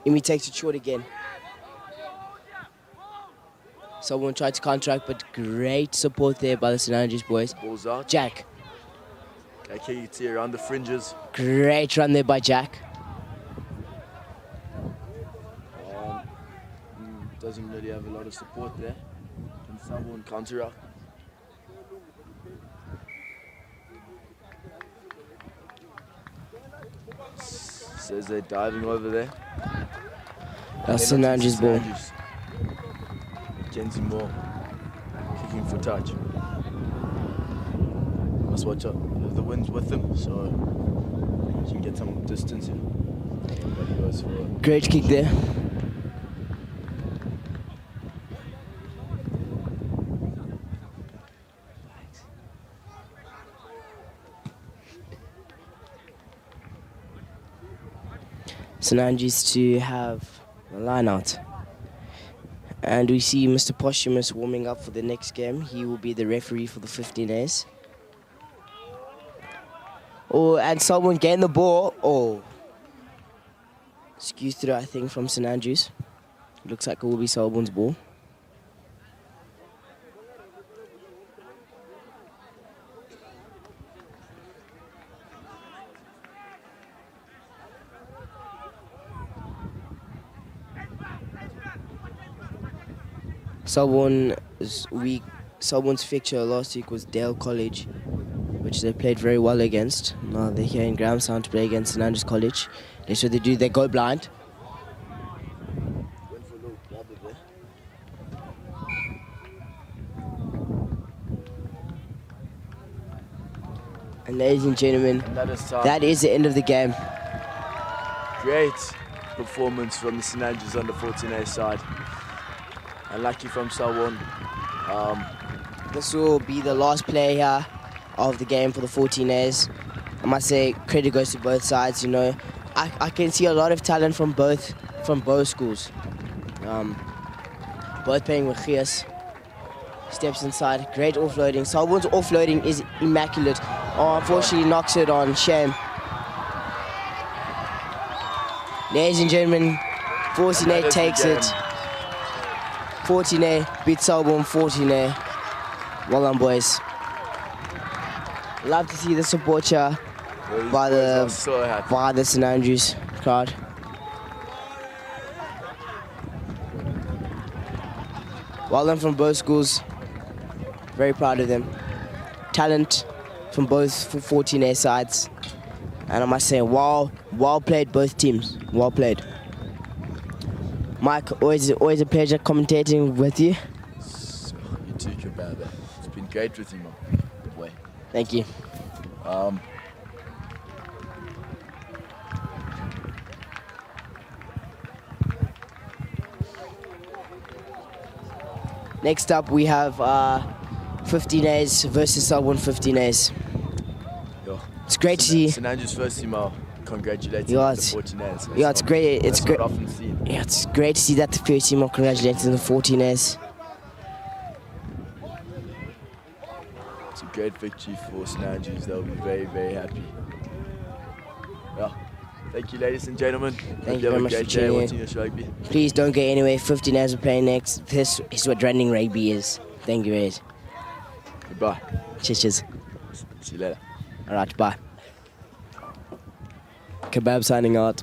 Imi takes it short again. Someone tried to counteract, but great support there by the St Andrews boys. Ball's out. Jack. KKT around the fringes. Great run there by Jack. Doesn't really have a lot of support there. Can Selborne counteract? Says they're diving over there. That's St Andrews ball. Mackenzie Moore kicking for touch. Must watch out. The wind's with him, so he can get some distance here. But he goes for it. Great kick there. St Andrews to have a line out. And we see Mr. Posthumous warming up for the next game. He will be the referee for the 15As. Oh, and someone gained the ball. Oh. Skew through, I think, from St Andrews. Looks like it will be Selborne's ball. Selborne's fixture last week was Dale College, which they played very well against. Now they're here in Grahamstown to play against St Andrews College. That's what they do, they go blind. Went for a little bobble there. And ladies and gentlemen, And that is time. that is the end of the game. Great performance from the St Andrews under 14A side. Unlucky from Selborne. This will be the last play here of the game for the 14As. I must say, credit goes to both sides. You know, I can see a lot of talent from both schools. Both playing with Gies. Steps inside, great offloading. Selborne's offloading is immaculate. Oh, unfortunately knocks it on. Shame. Ladies and gentlemen, 14A takes it. 14A beats Selborne 14A. Well done, boys. Love to see the support here by the St Andrews crowd. Well done from both schools. Very proud of them. Talent from both 14A sides. And I must say, well played both teams. Well played. Mike, always a pleasure commentating with you. You too, Kababa. It's been great with you, man. Good way. Thank you. Next up, we have 15As versus Selborne 15As. Yo. It's great to see. St Andrews first team, congratulating Yeah, the 14As. Yeah, it's great. It's great. Often seen. Yeah, it's great to see that the first team are congratulating the 14As. It's a great victory for St Andrews. They'll be very, very happy. Yeah. Thank you, ladies and gentlemen. Thank you very much for tuning in. Watching this rugby. Please don't go anywhere. 15As are playing next. This is what running rugby is. Thank you, guys. Goodbye. Cheers. See you later. All right, bye. Kebab signing out.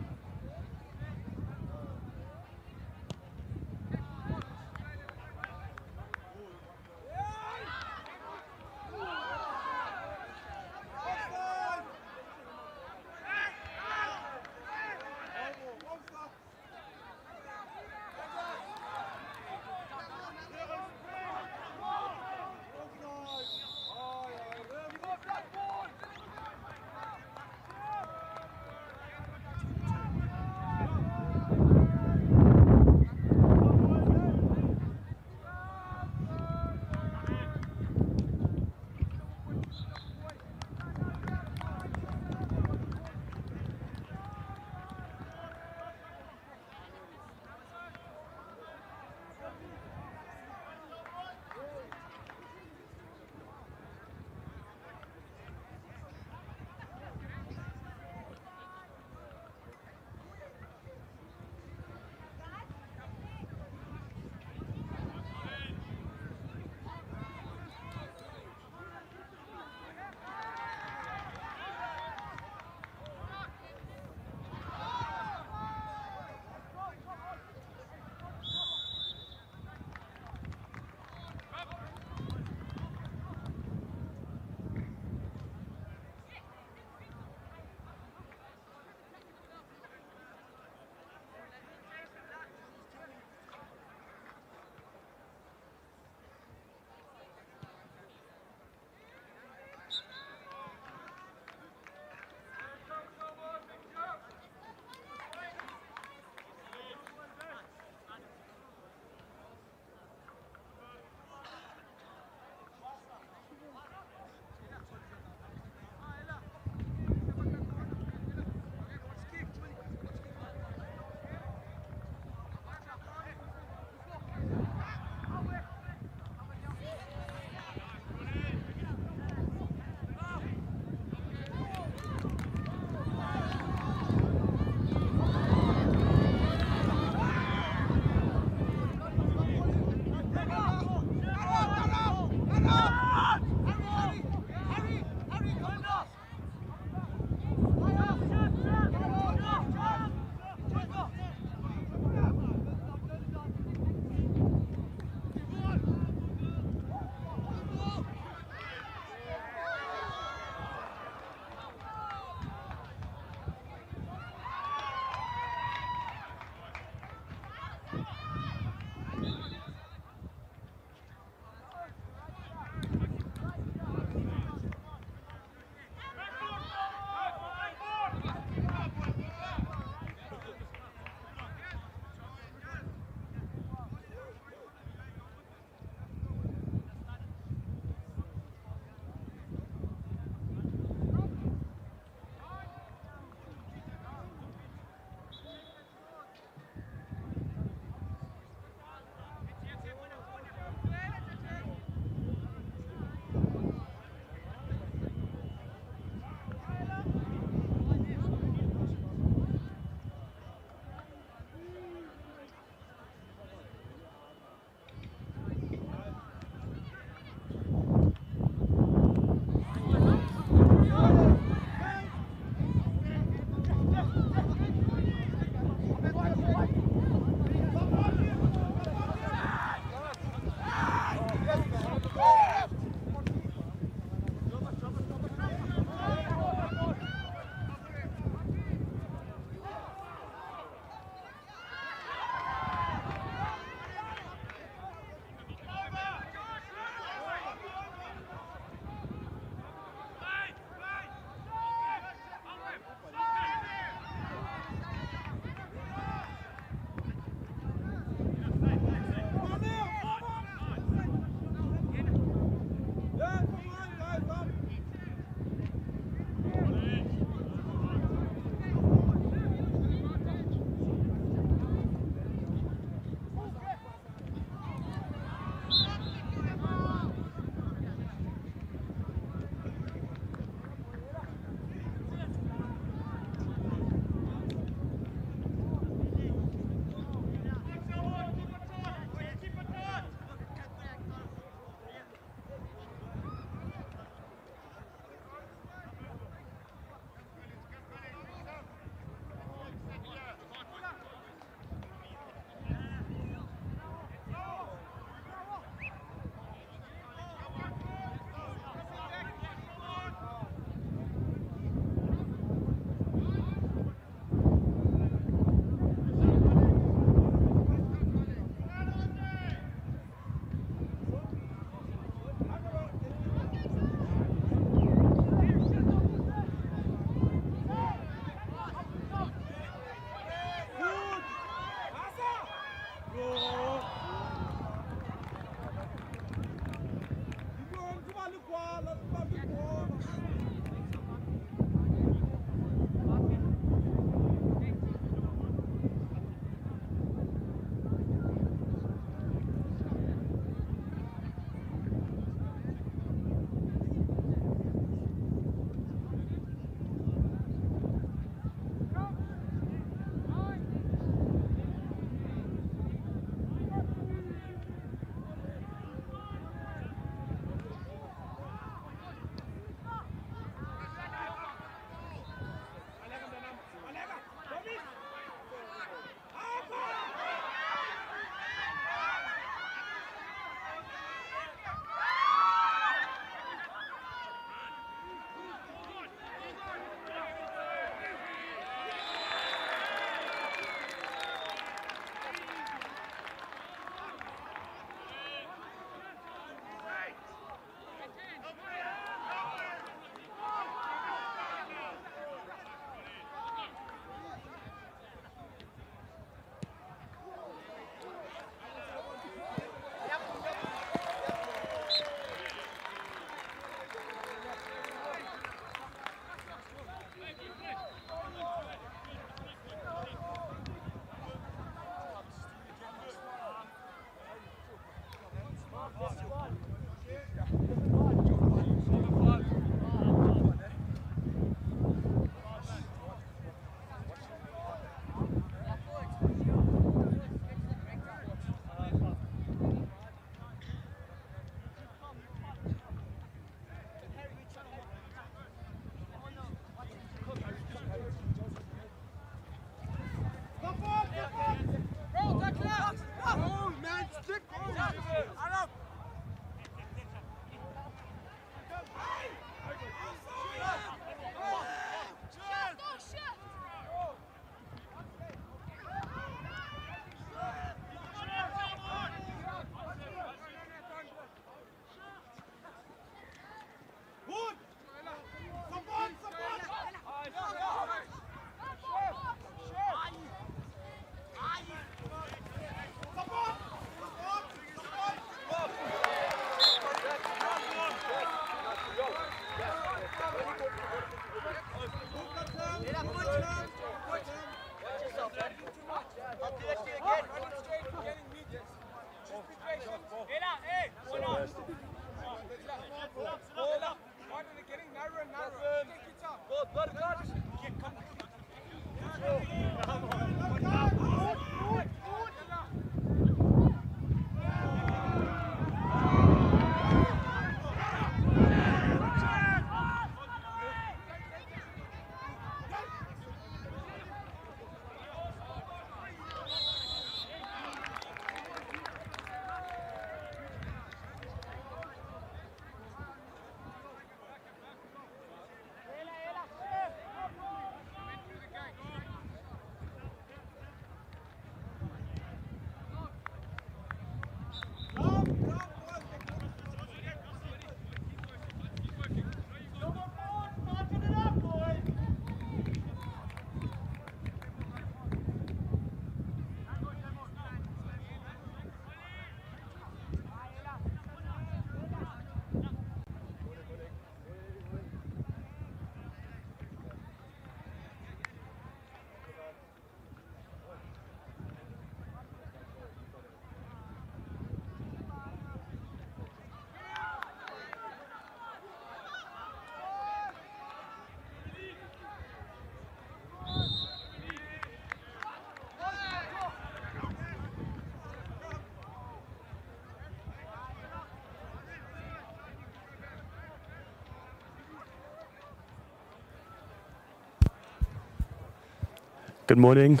Good morning.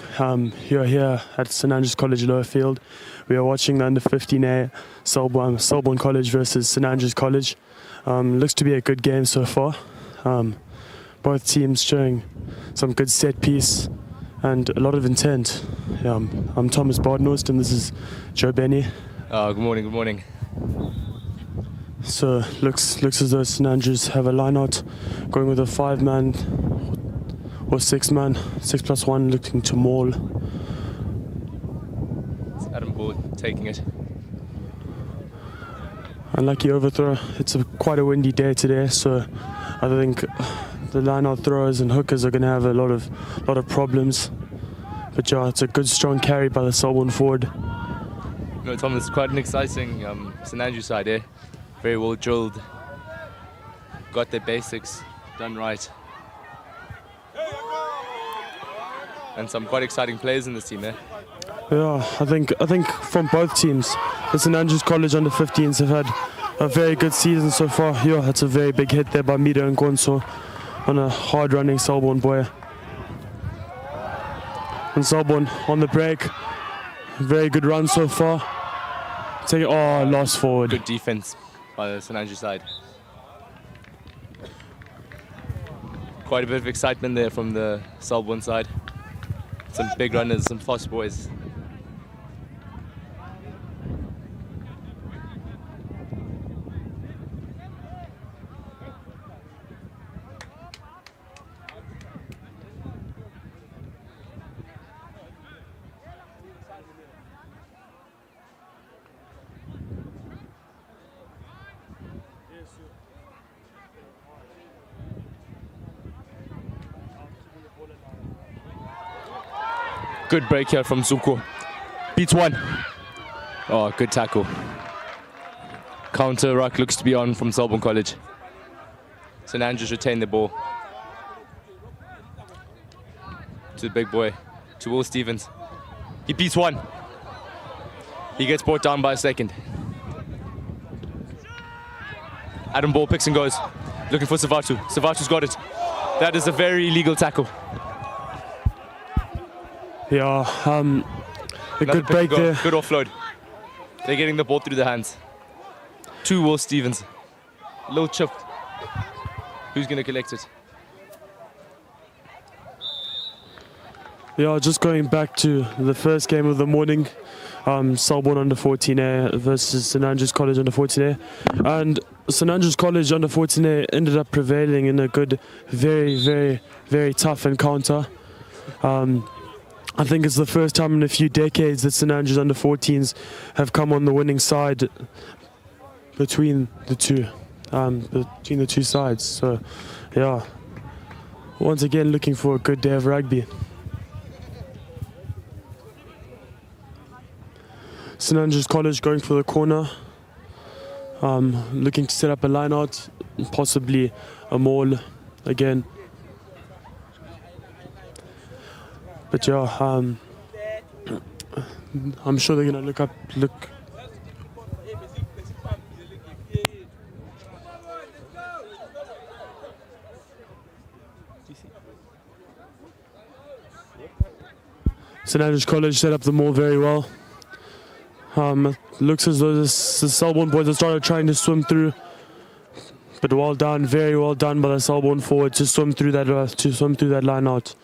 You're here at St Andrews College Lower Field. We are watching the under 15A Selborne College versus St Andrews College. Looks to be a good game so far. Both teams showing some good set piece and a lot of intent. I'm Thomas Bardnost and this is Joe Benny. Good morning, good morning. So looks as though St Andrews have a line-out going with a 5-man or 6-man, 6+1 looking to maul. It's Adam Ball taking it. Unlucky overthrow. It's quite a windy day today, so I think the line-out throwers and hookers are going to have a lot of problems. But yeah, it's a good strong carry by the Selborne forward. No, Tom, it's quite an exciting St Andrews side here. Very well drilled. Got their basics done right. And some quite exciting players in this team, eh? Yeah, I think from both teams, the St Andrews College under 15s have had a very good season so far. Yeah, that's a very big hit there by Mido and Gonzo on a hard-running Selborne boy. And Selborne on the break, very good run so far. Lost forward. Good defense by the St Andrews side. Quite a bit of excitement there from the Selborne side. Some big runners, some fast boys. Good break here from Zuko. Beats one. Oh, good tackle. Counter ruck looks to be on from Selborne College. St Andrews retain the ball. To the big boy, to Will Stevens. He beats one. He gets brought down by a second. Adam Ball picks and goes. Looking for Savatu. Savatu's got it. That is a very illegal tackle. Yeah, a Another good break there. Good offload. They're getting the ball through the hands. To Will Stevens. Little chip. Who's going to collect it? Yeah, just going back to the first game of the morning, Selborne under 14A versus St Andrews College under 14A. And St Andrews College under 14A ended up prevailing in a good, very, very, very tough encounter. I think it's the first time in a few decades that St Andrews under 14s have come on the winning side between the two sides. So, yeah, once again looking for a good day of rugby. St Andrews College going for the corner, looking to set up a line-out, possibly a maul again. But yeah, I'm sure they're gonna look. St Andrews College set up the maul very well. Looks as though the Selborne boys have started trying to swim through, but well done, very well done by the Selborne forward to swim through that line out.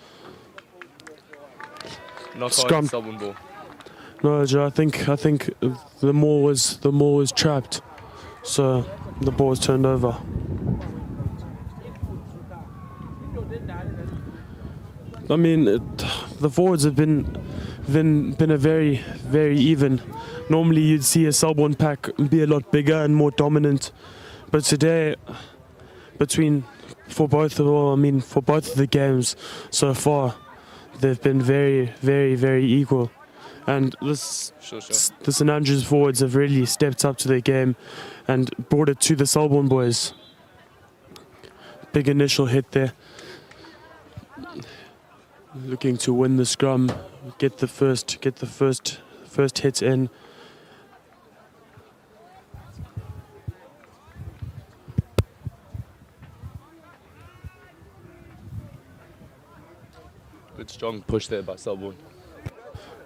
Not Scrum. Selborne ball. No, Joe, I think the maul was trapped, so the ball was turned over. I mean, the forwards have been a very, very even. Normally, you'd see a Selborne pack be a lot bigger and more dominant, but today, for both of the games so far, they've been very, very, very equal. And the St Andrews forwards have really stepped up to their game and brought it to the Selborne boys. Big initial hit there. Looking to win the scrum, get the first hits in. Good strong push there by Selborne.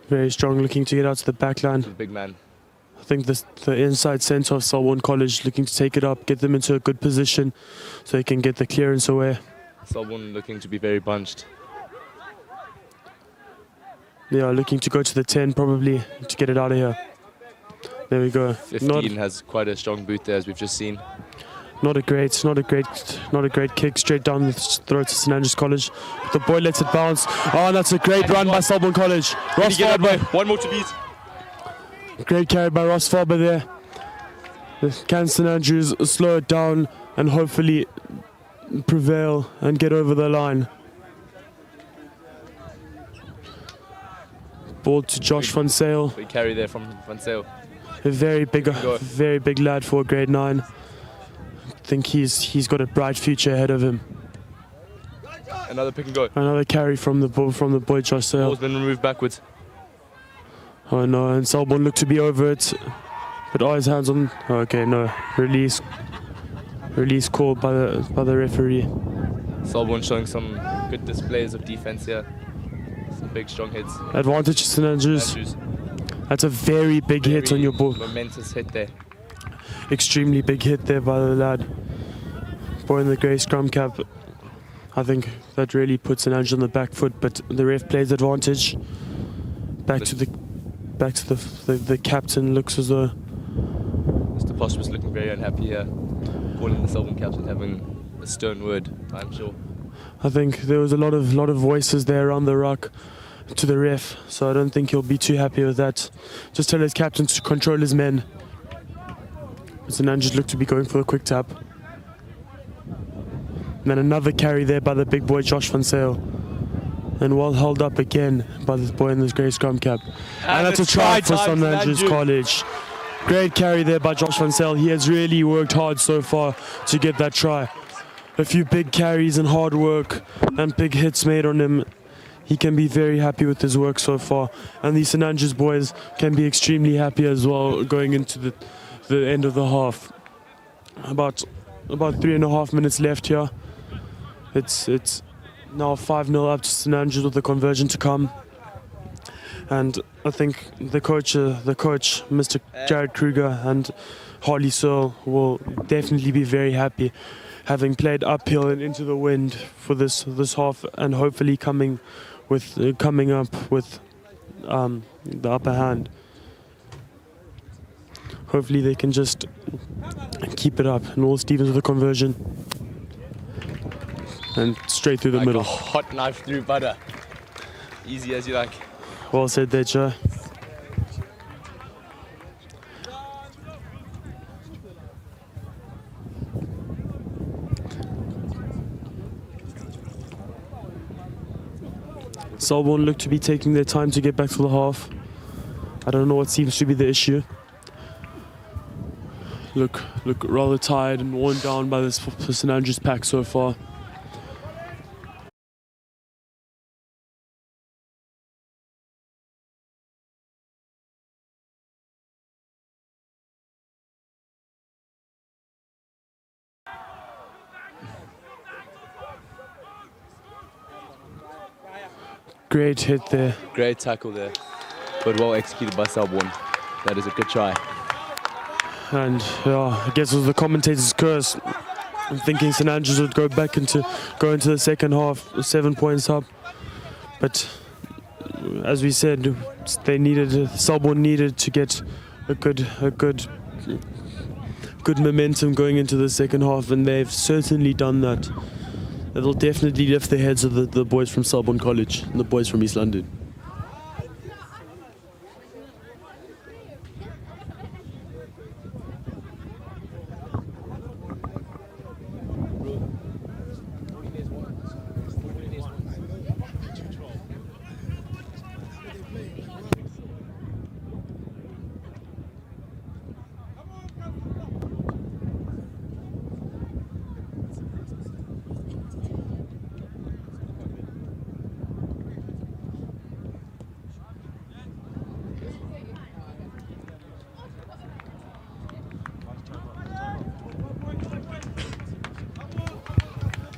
Very strong, looking to get out to the back line. The big man. I think the inside centre of Selborne College looking to take it up, get them into a good position so they can get the clearance away. Selborne looking to be very bunched. Yeah, looking to go to the 10 probably to get it out of here. There we go. 15 has quite a strong boot there, as we've just seen. Not a great kick straight down the throat to St Andrews College. The boy lets it bounce. Oh, that's a great run by Selborne College. Ross Farber. One more to beat. Great carry by Ross Farber there. Can St Andrews slow it down and hopefully prevail and get over the line? Ball to Josh Van Sale. Big carry there from Van Sale. A very big lad for grade 9. I think he's got a bright future ahead of him. Another pick and go. Another carry from the boy Josh Sale. Ball's been removed backwards. Oh no, and Selborne looked to be over it, but his hands on. Okay, no, release called by the referee. Selborne showing some good displays of defense here. Some big strong hits. Advantage to St Andrews. That's a very big hit on your ball. Momentous hit there. Extremely big hit there by the lad. Boy in the grey scrum cap. I think that really puts St Andrews on the back foot, but the ref plays advantage. Back to the captain. Looks as though Mr. Posh was looking very unhappy here, calling the Selborne captain having a stern word, I'm sure. I think there was a lot of voices there around the ruck to the ref, so I don't think he'll be too happy with that. Just tell his captain to control his men. St Andrews looked to be going for a quick tap. And then another carry there by the big boy Josh Van Sale. And well held up again by this boy in this grey scrum cap. And that's a try for St Andrews College. Great carry there by Josh Van Sale. He has really worked hard so far to get that try. A few big carries and hard work and big hits made on him. He can be very happy with his work so far. And these St Andrews boys can be extremely happy as well going into the end of the half. About 3.5 minutes left here. It's now 5-0 up to St Andrews with the conversion to come. And I think the coach, Mr. Jared Kruger and Harley Searle will definitely be very happy, having played uphill and into the wind for this half, and hopefully coming up with the upper hand. Hopefully they can just keep it up. And Will Stevens with a conversion. And straight through the middle. A hot knife through butter. Easy as you like. Well said there, Joe. Selborne look to be taking their time to get back to the half. I don't know what seems to be the issue. Look rather tired and worn down by this St Andrews pack so far. Great hit there. Great tackle there, but well executed by Selborne. That is a good try. And I guess it was the commentator's curse. I'm thinking St Andrews would go into the second half 7 points up, but as we said, Selborne needed to get a good momentum going into the second half, and they've certainly done that. It'll definitely lift the heads of the boys from Selborne College and the boys from East London.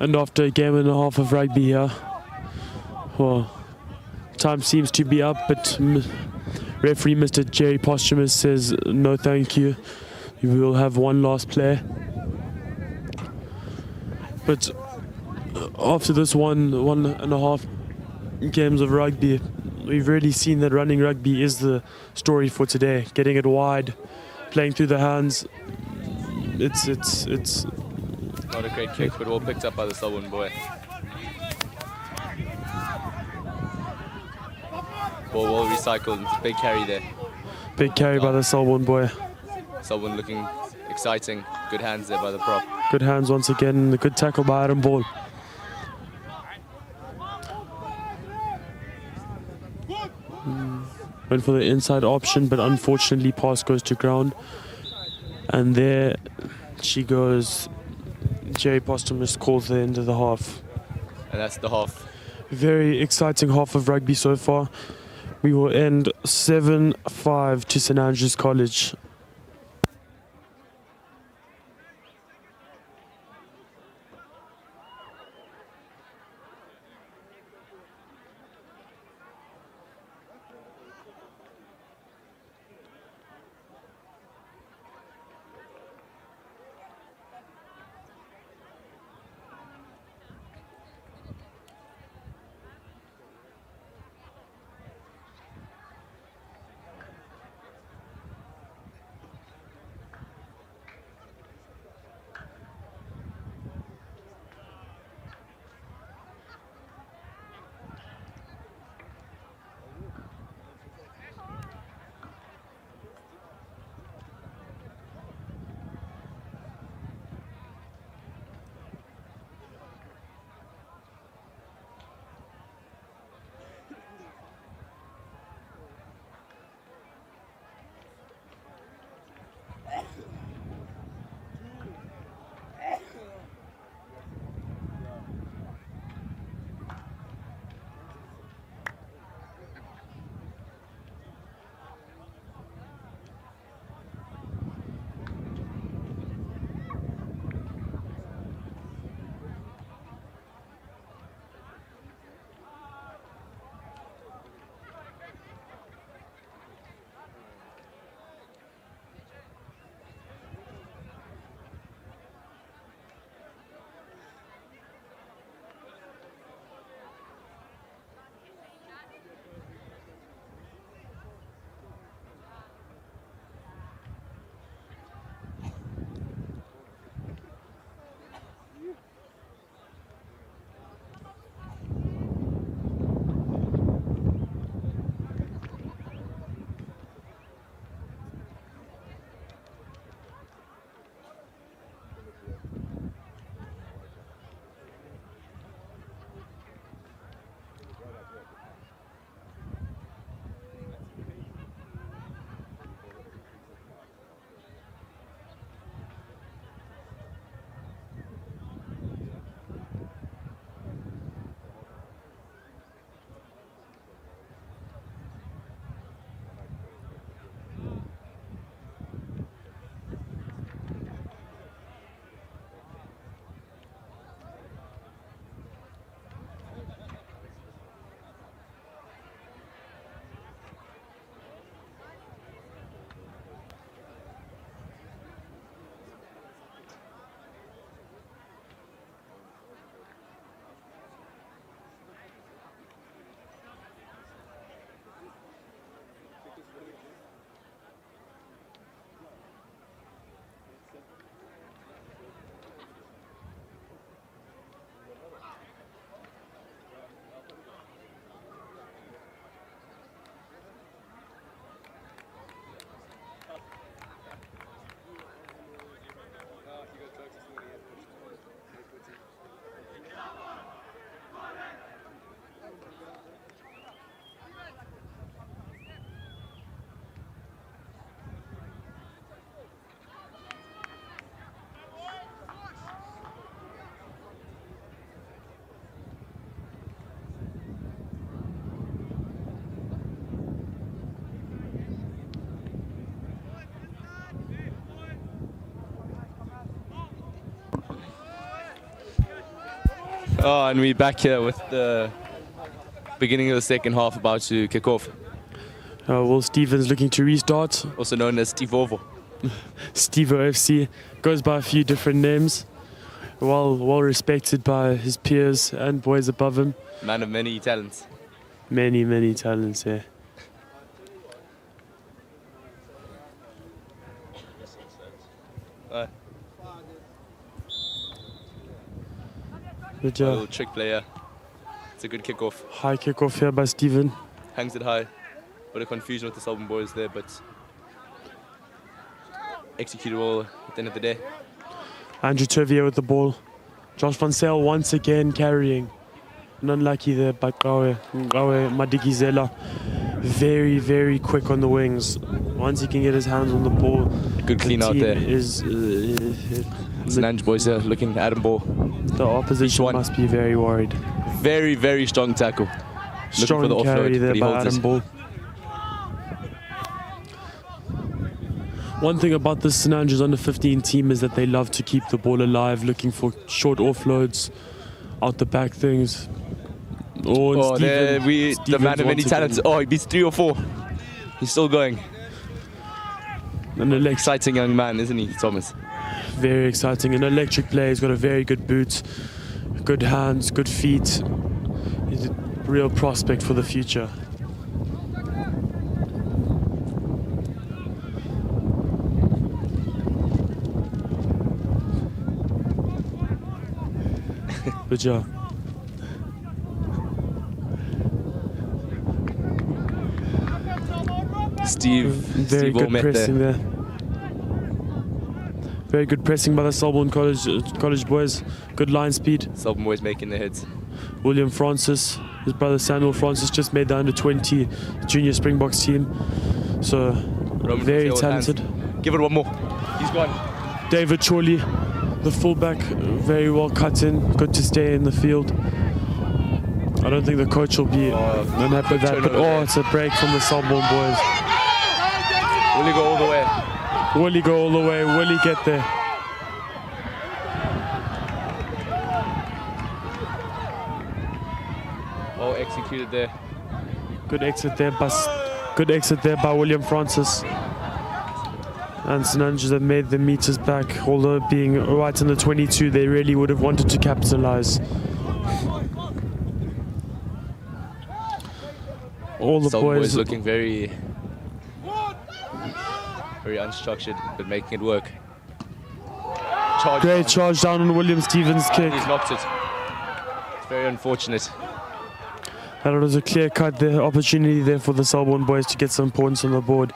And after a game and a half of rugby here, well, time seems to be up, but referee Mr. Jerry Posthumous says no thank you. We will have one last play. But after this one and a half games of rugby, we've really seen that running rugby is the story for today. Getting it wide, playing through the hands. It's Not a great kick, but well picked up by the Selborne boy. Ball well recycled. It's a big carry there. big carry by the Selborne boy. Selborne looking exciting. Good hands there by the prop. Good hands once again. The good tackle by Adam Ball. Went for the inside option, but unfortunately pass goes to ground. And there she goes. Jerry Posthumous calls the end of the half. And that's the half. Very exciting half of rugby so far. We will end 7-5 to St Andrews College. Oh, and we're back here with the Beginning of the second half about to kick off. Will Stevens looking to restart. Also known as Steve Ovo. Steve FC goes by a few different names. Well respected by his peers and boys above him. Man of many talents. Many talents, yeah. Good A job. little trick player. It's a good kick-off. High kick-off here by Steven. Hangs it high. Bit of confusion with the Selborne boys there, but executed well at the end of the day. Andrew Tervier with the ball. Josh Van Sale once again carrying. And unlucky there by Kawe Madigizela. Very quick on the wings. Once he can get his hands on the ball, Good clean out there. The Nanj boys are looking at him ball. opposition one. must be very worried. Very strong tackle. Strong looking for the carry offload, there but he by holds Adam it. Ball. One thing about this St Andrews under-15 team is that they love to keep the ball alive, looking for short offloads, out the back things. Oh, there the Stevens man of many once again. talents. Oh, he beats 3 or 4. He's still going. An Exciting young man, isn't he, Thomas? very exciting. An electric player. He's got a very good boot, good hands, good feet. He's a real prospect for the future. Good job. Very good pressing there. Very good pressing by the Selborne College boys. Good line speed. Selborne boys making their heads. William Francis, his brother Samuel Francis, just made the under-20 junior Springboks team. So Roman very with talented. hands. Give it one more. He's gone. David Chorley, the fullback, very well cut in. Good to stay in the field. I don't think the coach will be unhappy with that, but it's a break from the Selborne boys. Will he go all the way? Will he go all the way? Will he get there? Oh, executed there. Good exit there by William Francis. And St Andrews have made the meters back, although being right in the 22, they really would have wanted to capitalize. All the Selborne boys looking very unstructured, but making it work. Great charge down on William Stevens' kick. He's knocked it. It's very unfortunate. And it was a clear-cut opportunity there for the Selborne boys to get some points on the board.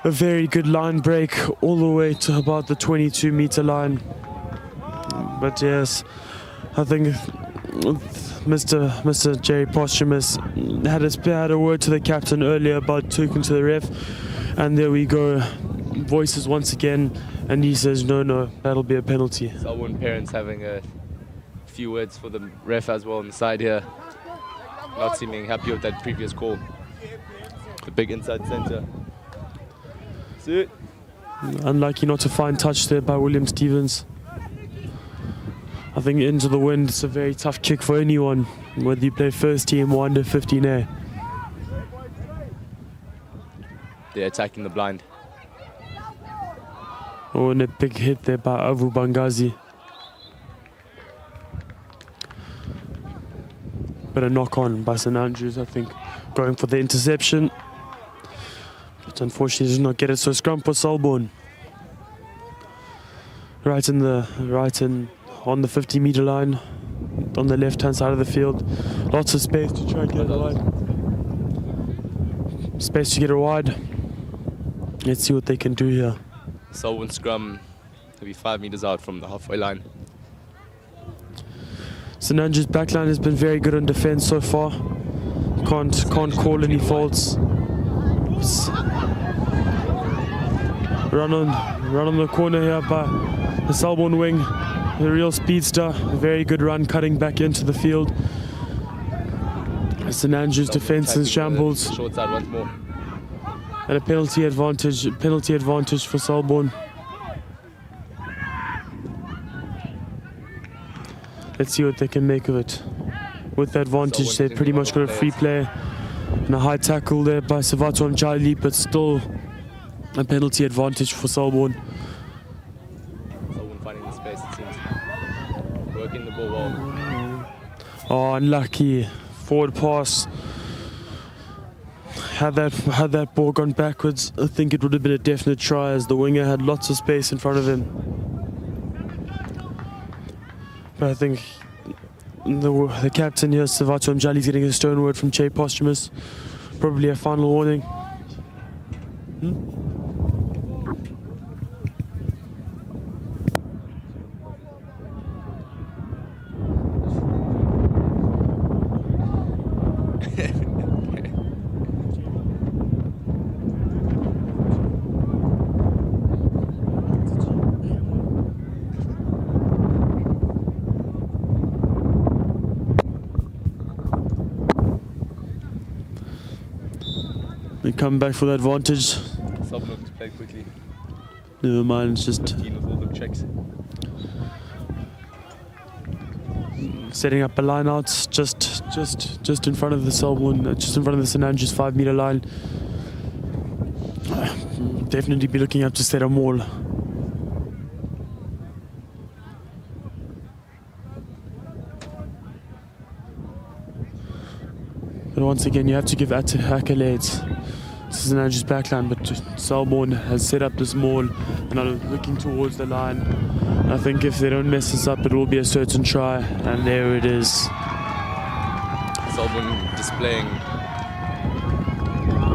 A very good line break all the way to about the 22-meter line. But yes, I think Mr. Jerry Posthumous had a word to the captain earlier about talking to the ref. And there we go, voices once again, and he says, no, that'll be a penalty. Selborne parents having a few words for the ref as well on the side here. Not seeming happy with that previous call. The big inside centre. See it? Unlucky not to find touch there by William Stevens. I think into the wind, it's a very tough kick for anyone, whether you play first team or under 15A. They're attacking the blind. Oh, and a big hit there by Avu Bangazi. But a knock on by St Andrews, I think, going for the interception. But unfortunately, did not get it. So scrum for Selborne. Right in on the 50-meter line, on the left-hand side of the field. Lots of space to try and get it wide. Space to get it wide. Let's see what they can do here. Selborne scrum will be 5 meters out from the halfway line. St Andrews' backline has been very good on defence so far. Can't call any faults. Run on the corner here by the Selborne wing. The real speedster. A very good run cutting back into the field. St Andrews' defence in shambles. Short side once more. And a penalty advantage for Selborne. Let's see what they can make of it. with the advantage. They pretty much got a free play and a high tackle there by Selborne Charlie, but still a penalty advantage for Selborne. Selborne finding the space, it seems. Working the ball well. Oh, unlucky. Forward pass. Had that ball gone backwards, I think it would have been a definite try, as the winger had lots of space in front of him. But I think the captain here, Selborne Charlie, is getting a stern word from Che Posthumous. Probably a final warning. They come back for the advantage. Selborne looking to play quickly. Never mind, it's just Keen with all the checks. setting up a line out just in front of the Selborne, just in front of the St Andrews 5 meter line. Definitely be looking up to set a maul. But once again, you have to give accolades to St Andrews backline, but Selborne has set up this maul and are looking towards the line. I think if they don't mess this up, it will be a certain try, and there it is. Selborne displaying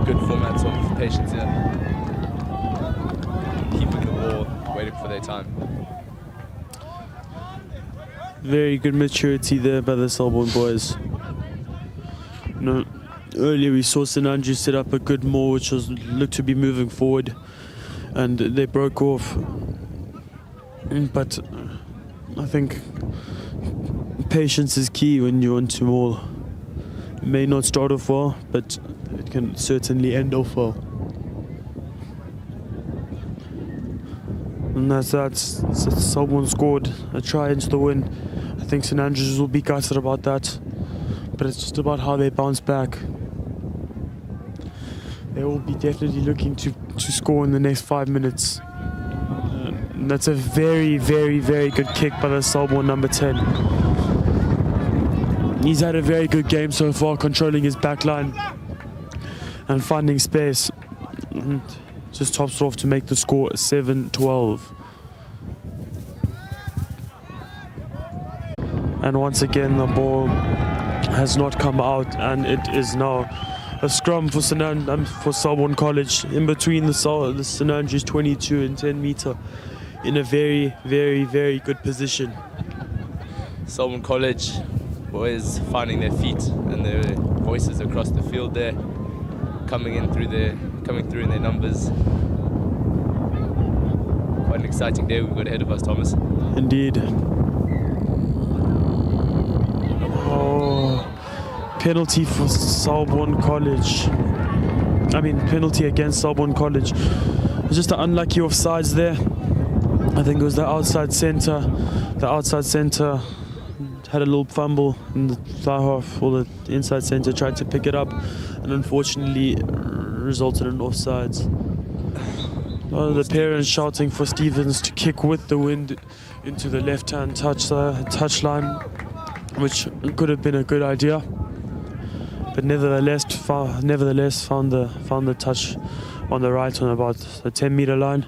good formats of patience here. Keeping the ball, waiting for their time. Very good maturity there by the Selborne boys. No, earlier we saw St Andrews set up a good maul, which looked to be moving forward, and they broke off. But I think patience is key when you want to maul. It may not start off well, but it can certainly end off well. And that's that. Selborne scored a try into the win. I think St Andrews will be gutted about that, but it's just about how they bounce back. They will be definitely looking to score in the next 5 minutes. And that's a very, very, very good kick by the Selborne number 10. He's had a very good game so far, controlling his back line and finding space. And just tops off to make the score 7-12. And once again, the ball has not come out, and it is now a scrum for Selborne College in between the St Andrews 22 and 10 meter, in a very, very, very good position. Selborne College boys finding their feet and their voices across the field there, coming through in their numbers. Quite an exciting day we've got ahead of us, Thomas. Indeed. Oh, penalty for Selborne College. Penalty against Selborne College. Just an unlucky offsides there. I think it was the outside centre. The outside centre had a little fumble in the fly half, or the inside centre tried to pick it up, and unfortunately resulted in offsides. The parents shouting for Stevens to kick with the wind into the left-hand touch line, which could have been a good idea, but nevertheless found the touch on the right on about the 10 meter line.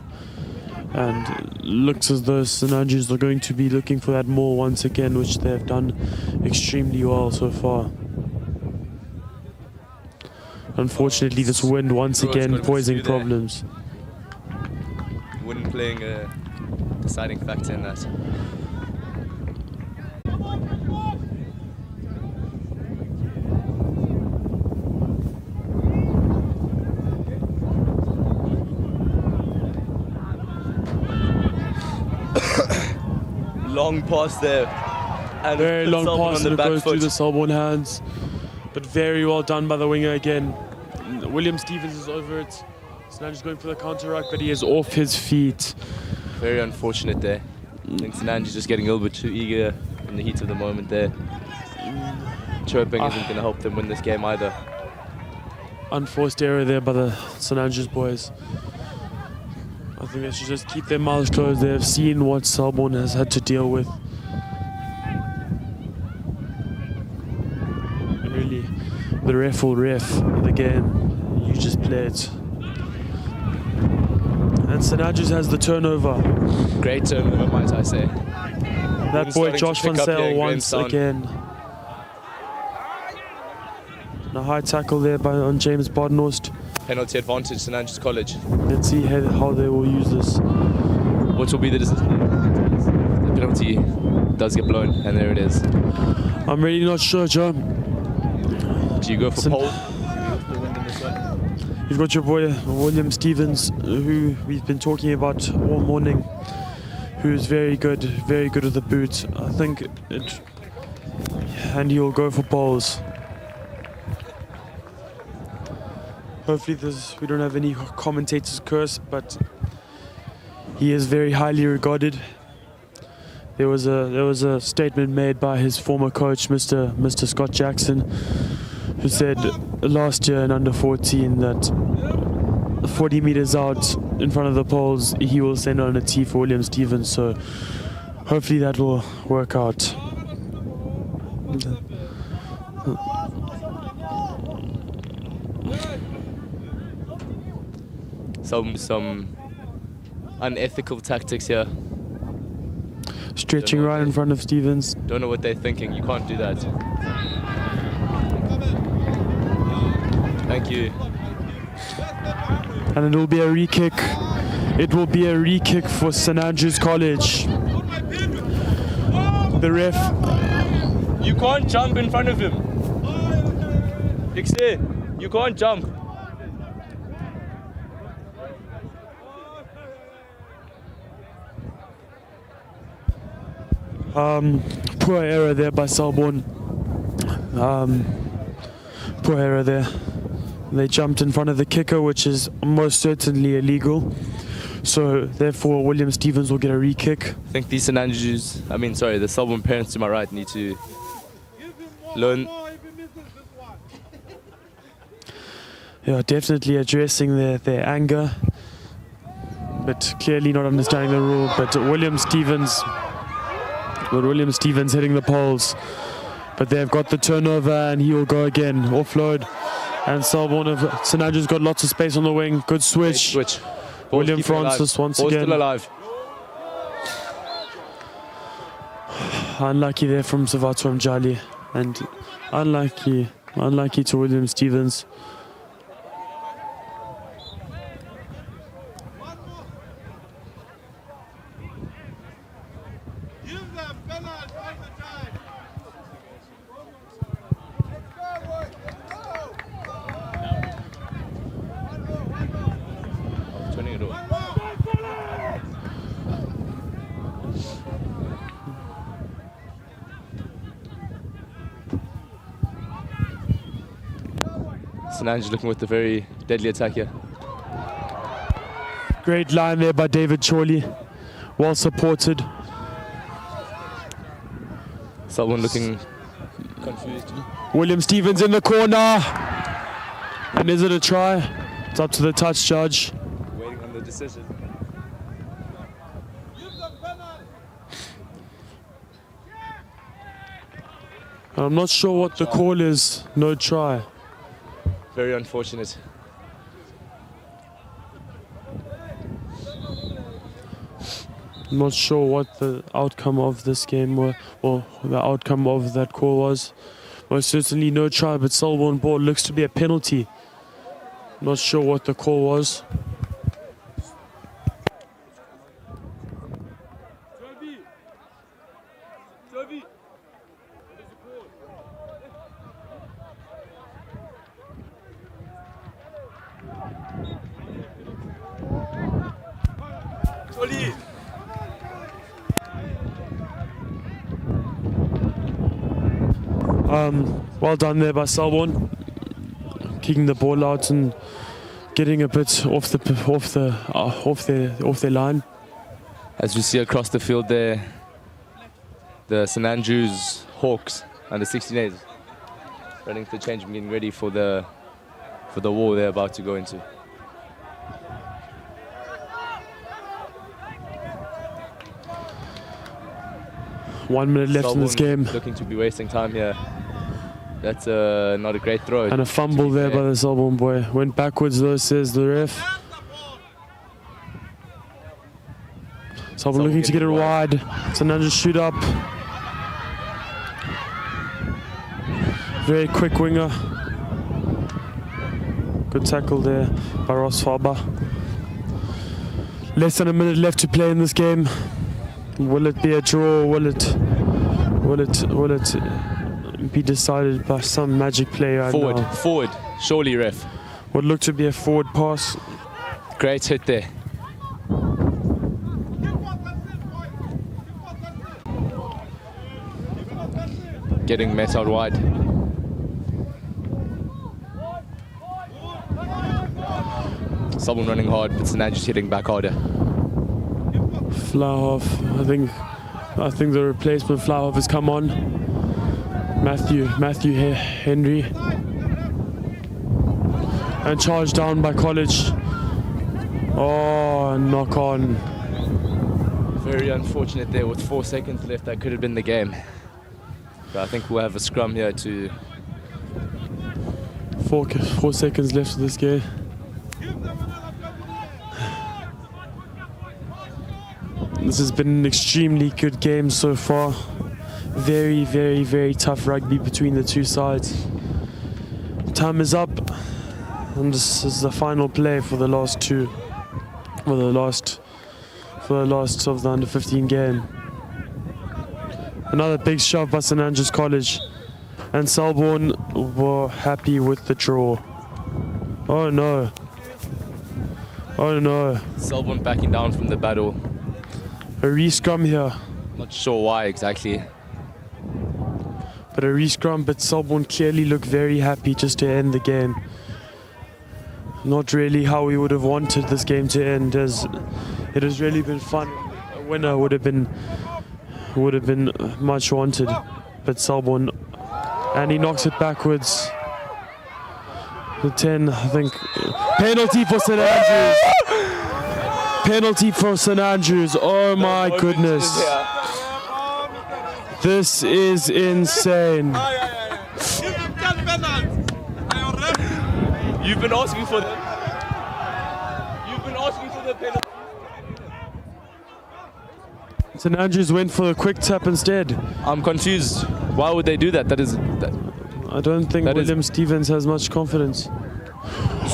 And looks as though St Andrews are going to be looking for that maul once again, which they have done extremely well so far. Unfortunately, this wind once again posing problems. Wind playing a deciding factor in that. Long pass there. And very long Selborne pass, and it goes through the Selborne hands. But very well done by the winger again. William Stevens is over it. St Andrews going for the counter-ruck, but he is off his feet. Very unfortunate there. I think St Andrews just getting a little bit too eager in the heat of the moment there. chirping isn't going to help them win this game either. Unforced error there by the St Andrews boys. I think they should just keep their mouths closed. They have seen what Selborne has had to deal with. And really, the ref will ref the game. You just play it. And St Andrews has the turnover. Great turnover, might I say. That boy Josh Van Sale once again. And a high tackle there on James Badenhorst. Penalty advantage, St Andrews College. Let's see how they will use this. What will be the decision? The penalty does get blown, and there it is. I'm really not sure, Joe. Do you go for pole? You've got your boy William Stevens, who we've been talking about all morning, who's very good with the boot. I think and he'll go for poles. Hopefully we don't have any commentators curse, but he is very highly regarded. There was a statement made by his former coach, Mr. Scott Jackson, who said last year in under 14 that 40 meters out in front of the poles he will send on a tee for William Stevens. So hopefully that will work out. Some unethical tactics here. Stretching right in front of Stevens. Don't know what they're thinking. You can't do that. Thank you. And it will be a re-kick. It will be a re-kick for St Andrews College. The ref. You can't jump in front of him. Dixie, you can't jump. Poor error there by Selborne. Poor error there. They jumped in front of the kicker, which is most certainly illegal. So therefore, William Stevens will get a re-kick. I think the Selborne parents to my right need to learn. Yeah, definitely addressing their anger, but clearly not understanding the rule. But William Stevens hitting the poles. But they've got the turnover and he'll go again. Offload. And Selborne of St Andrews got lots of space on the wing. Good switch. William Francis once again. Still alive. Unlucky there from Savato Mjali. And unlucky to William Stevens. St Andrews looking with a very deadly attack here. Great line there by David Chorley. Well supported. Someone looking confused. William Stevens in the corner. And is it a try? It's up to the touch judge. Waiting on the decision. I'm not sure what the call is. No try. Very unfortunate. I'm not sure what the outcome of this game were, or the outcome of that call was. Most certainly no try, but Selborne ball looks to be a penalty. Not sure what the call was. Well done there by Selborne, kicking the ball out and getting a bit off their line. As we see across the field there, the St Andrews Hawks under 16s running to the change and getting ready for the war they're about to go into. One minute left in this game. Looking to be wasting time here. That's not a great throw. And a fumble there by the Selborne boy. Went backwards though, says the ref. Selborne looking to get it wide. St Andrews shoot up. Very quick winger. Good tackle there by Ross Faber. Less than a minute left to play in this game. Will it be a draw? Will it be decided by some magic play right now? Forward, surely ref. What looked to be a forward pass. Great hit there. Getting met out wide. Someone running hard, but St Andrews hitting back harder. Flauhoff, I think the replacement Flauhoff has come on. Matthew Henry. And charged down by College. Oh, knock on. Very unfortunate there with 4 seconds left. That could have been the game. But I think we'll have a scrum here to... 4 seconds left of this game. This has been an extremely good game so far. Very, very, very tough rugby between the two sides. Time is up, and this is the final play for the last two. For the last of the under-15 game. Another big shove by St Andrews College, and Selborne were happy with the draw. Oh no! Oh no! Selborne backing down from the battle. A re-scrum here. Not sure why exactly. But a re-scrum, but Selborne clearly look very happy just to end the game. Not really how we would have wanted this game to end, as it has really been fun. A winner would have been much wanted, but Selborne, and he knocks it backwards. The 10, I think. Penalty for St Andrews. Penalty for St Andrews. Oh my goodness. This is insane. You've been asking for the penalty. St Andrews went for a quick tap instead. I'm confused. Why would they do that? I don't think William Stevens has much confidence.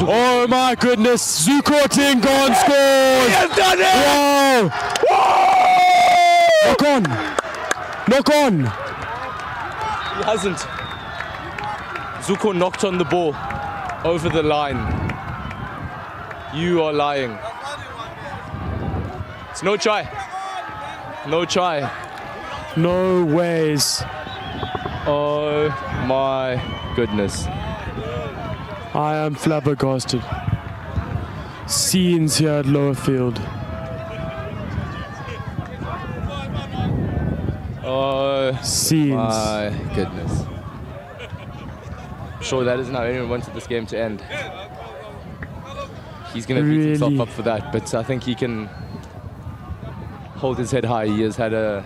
Oh my goodness, Zuko Tingon scores! He has done it! Wow! Knock on! Knock on! He hasn't. Zuko knocked on the ball over the line. You are lying. It's no try. No try. No ways. Oh my goodness. I am flabbergasted. Scenes here at Lowerfield. Oh Scenes. my goodness. I'm sure that isn't how anyone wanted this game to end. He's going to beat himself up for that, but I think he can hold his head high. He has had a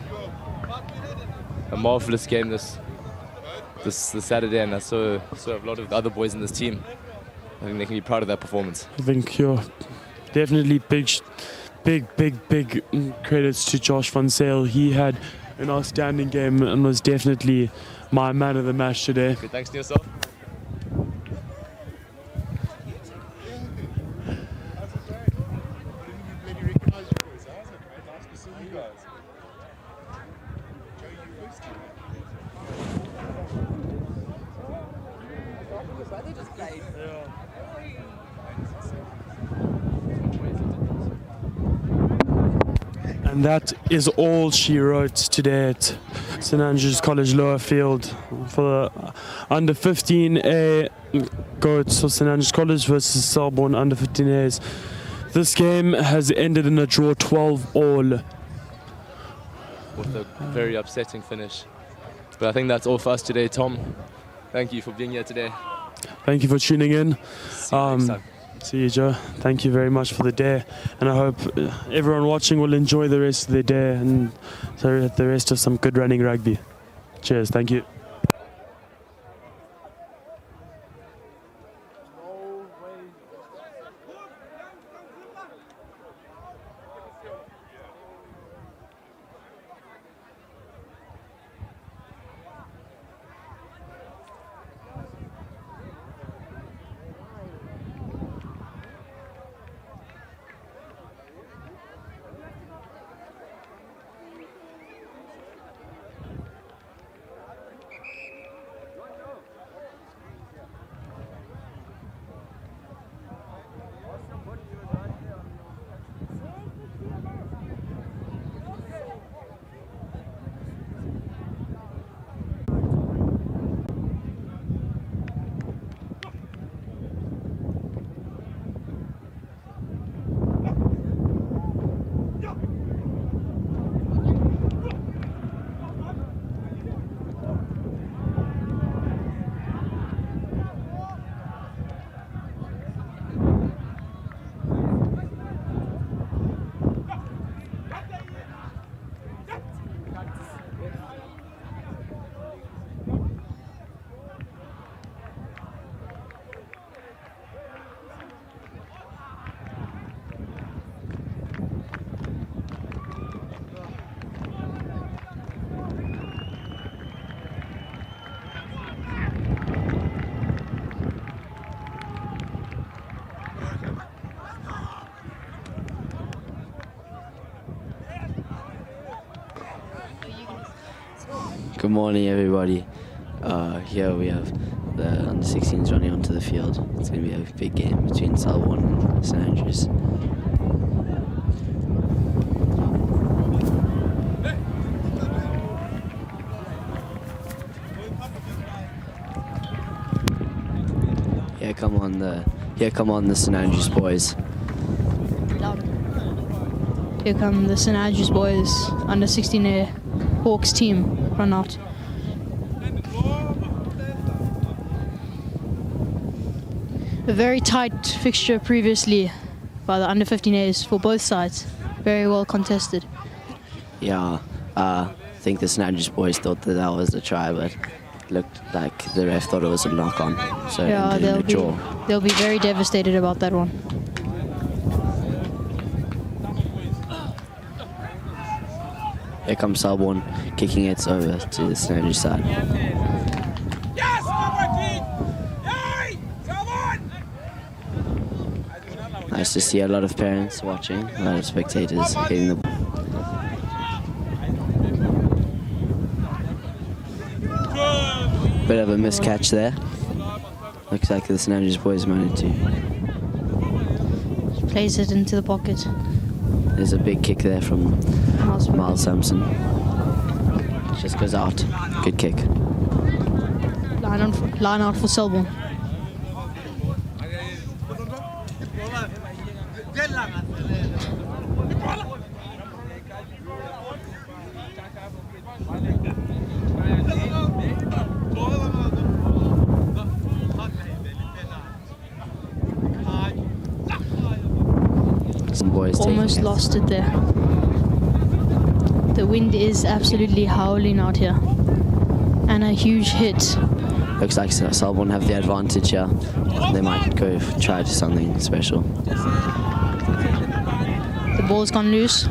marvelous game this Saturday, and I saw a lot of the other boys in this team. I think they can be proud of that performance. I think you're definitely big credits to Josh Van Sale. He had an outstanding game and was definitely my man of the match today. Okay, thanks to yourself. And that is all she wrote today at St Andrews College Lowerfield for the under 15A goats of St Andrews College versus Selborne under 15As. This game has ended in a draw 12-all. With a very upsetting finish. But I think that's all for us today, Tom. Thank you for being here today. Thank you for tuning in. See you next time. See you, Joe. Thank you very much for the day, and I hope everyone watching will enjoy the rest of their day and the rest of some good running rugby. Cheers. Thank you. Good morning, everybody. Here we have the under-16s running onto the field. It's going to be a big game between Selborne and St Andrews. Here come on the St Andrews boys. Here come the St Andrews boys, under 16A Hawks team, run out. A very tight fixture previously by the under 15As for both sides. Very well contested. Yeah, I think the St Andrews boys thought that was a try, but it looked like the ref thought it was a knock-on. So Yeah, they'll be very devastated about that one. Here comes Selborne, kicking it over to the St Andrews side. Yes, Yay! Selborne! Nice to see a lot of parents watching, a lot of spectators hitting the ball. Bit of a miscatch there. Looks like the St Andrews boys managed to. Plays it into the pocket. There's a big kick there from Miles Sampson. Just goes out. Good kick. Line out for Selborne. Some boys Almost taking it. lost it there. The wind is absolutely howling out here. And a huge hit. Looks like Selborne have the advantage here. They might go try to something special. The ball's gone loose.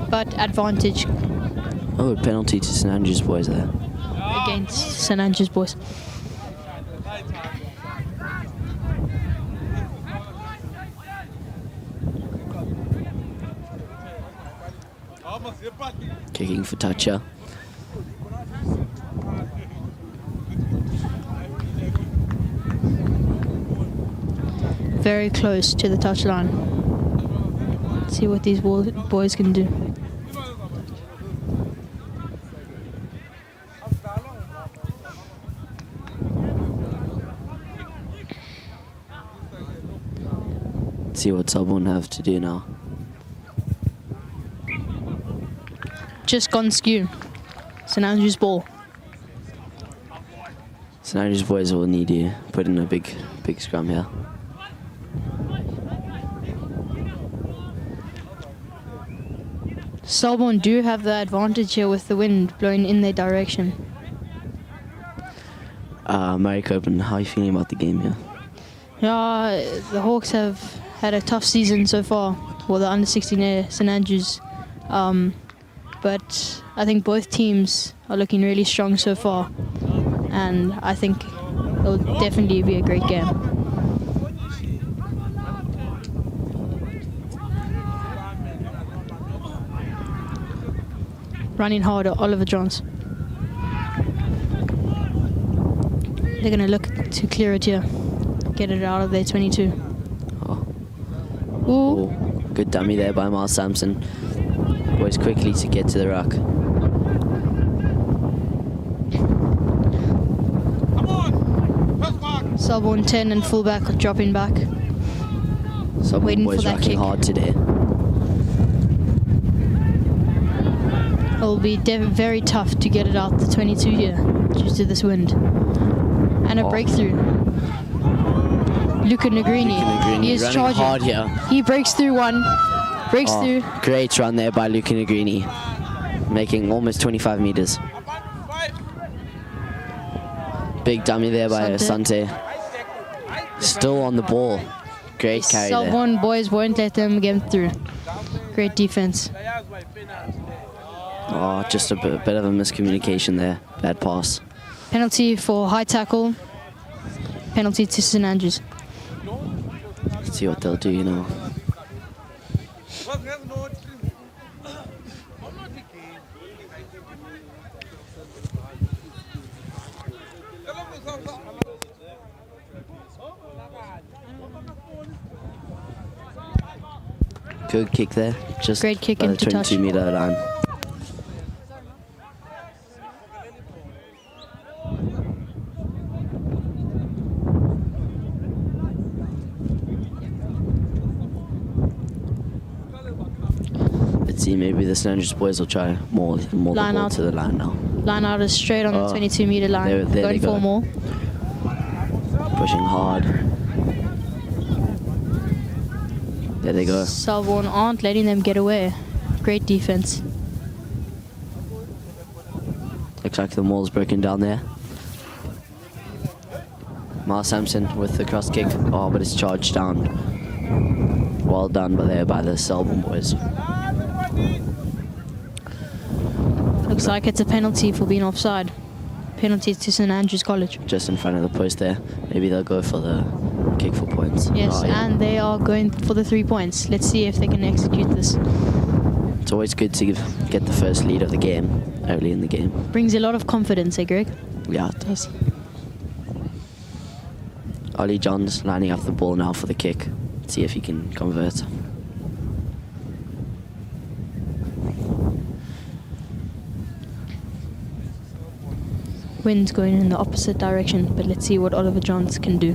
But advantage Oh, a penalty to St Andrews boys there. against St Andrews boys. Kicking for touch here. Very close to the touchline. See what these boys can do. See what Selborne have to do now. Just gone skew. St Andrews ball. St Andrews boys will need to put in a big scrum here. Selborne do have the advantage here with the wind blowing in their direction. Murray Copen, how are you feeling about the game here? Yeah, the Hawks have had a tough season so far. Well, the under-16 St Andrews. But I think both teams are looking really strong so far. And I think it'll definitely be a great game. Running hard at Oliver Johns. They're going to look to clear it here. Get it out of their 22. Oh. Ooh. Good dummy there by Miles Sampson. Boys quickly to get to the ruck. Selborne 10 and fullback dropping back. Some Waiting boys for that rucking kick. hard today. It'll be very tough to get it out the 22 here due to this wind. And a breakthrough. Luca Negrini. He is running charging. hard here. He breaks through one. Breaks through. Great run there by Luca Negrini. Making almost 25 meters. Big dummy there by Asante. Still on the ball. Great carry there. Selborne boys won't let them get through. Great defense. Oh, just a bit of a miscommunication there. Bad pass. Penalty for high tackle. Penalty to St Andrews. Let's see what they'll do, you know. Good kick there. Just great kick by the into touch. 22-meter line. Let's see, maybe the St Andrews boys will try more the ball out. to the line now. Line out is straight on the 22-meter line. There Going they go. for more. Pushing hard. There they go. Selborne aren't letting them get away. Great defense. Looks like the maul's broken down there. Miles Sampson with the cross kick. Oh, but it's charged down. Well done by the Selborne boys. Looks like it's a penalty for being offside. Penalty to St Andrews College. Just in front of the post there. Maybe they'll go for the kick for points. Yes, Oh, yeah. and they are going for the 3 points. Let's see if they can execute this. It's always good to get the first lead of the game early in the game. Brings a lot of confidence, eh, Greg? Yeah, it does. Ollie Johns lining up the ball now for the kick. See if he can convert. Wind's going in the opposite direction, but let's see what Oliver Johns can do.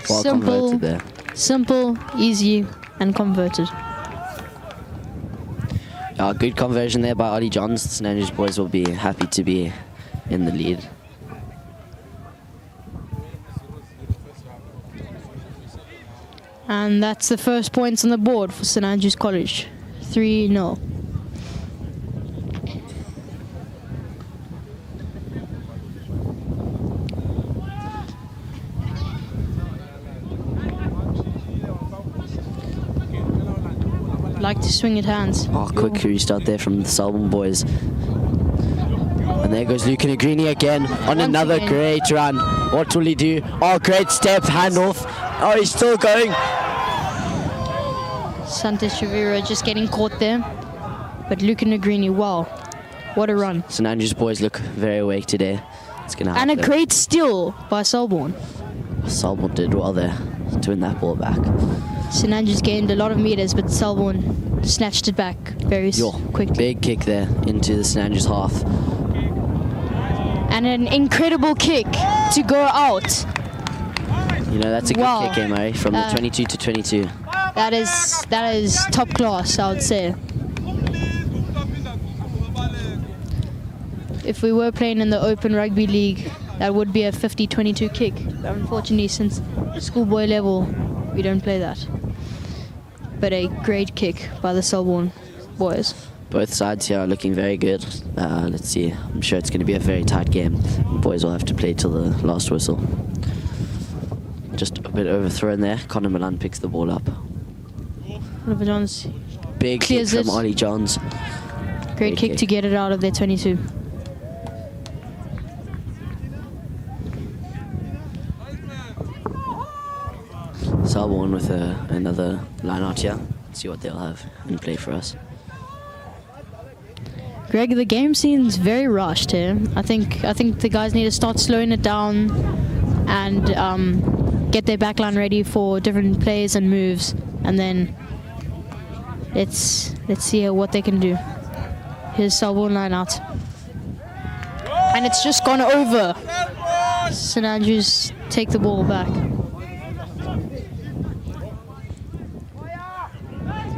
Well converted there. Simple, easy, and converted. Good conversion there by Ollie Johns. The St Andrews boys will be happy to be in the lead. And that's the first points on the board for St Andrews College. 3-0. Like to swing it hands. Oh, quick restart there from the Selborne boys. And there goes Luca Negrini again on another again. great run. What will he do? Oh, great step, handoff. Oh, he's still going. Santos Chavira just getting caught there. But Luca Negrini, wow. What a run. St Andrews boys look very awake today. It's gonna And a happen. great steal by Selborne. Selborne did well there to win that ball back. St Andrews gained a lot of meters, but Selborne snatched it back very quickly. Big kick there into the St Andrews half. And an incredible kick to go out. You know, that's a good Wow. kick, Murray, from the 22 to 22. That is top class, I would say. If we were playing in the Open Rugby League, that would be a 50-22 kick. But unfortunately, since schoolboy level, we don't play that. But a great kick by the Selborne boys. Both sides here are looking very good. Let's see. I'm sure it's going to be a very tight game. The boys will have to play till the last whistle. Just a bit overthrown there. Connor Milan picks the ball up. Oliver Johns Big kick clears from it. Ollie Johns. Great kick to get it out of their 22. Selborne with another line out here. Let's see what they'll have in play for us. Greg, the game seems very rushed here. I think the guys need to start slowing it down and get their backline ready for different plays and moves, and then let's see what they can do. Here's Selborne line out, and it's just gone over. St Andrews take the ball back.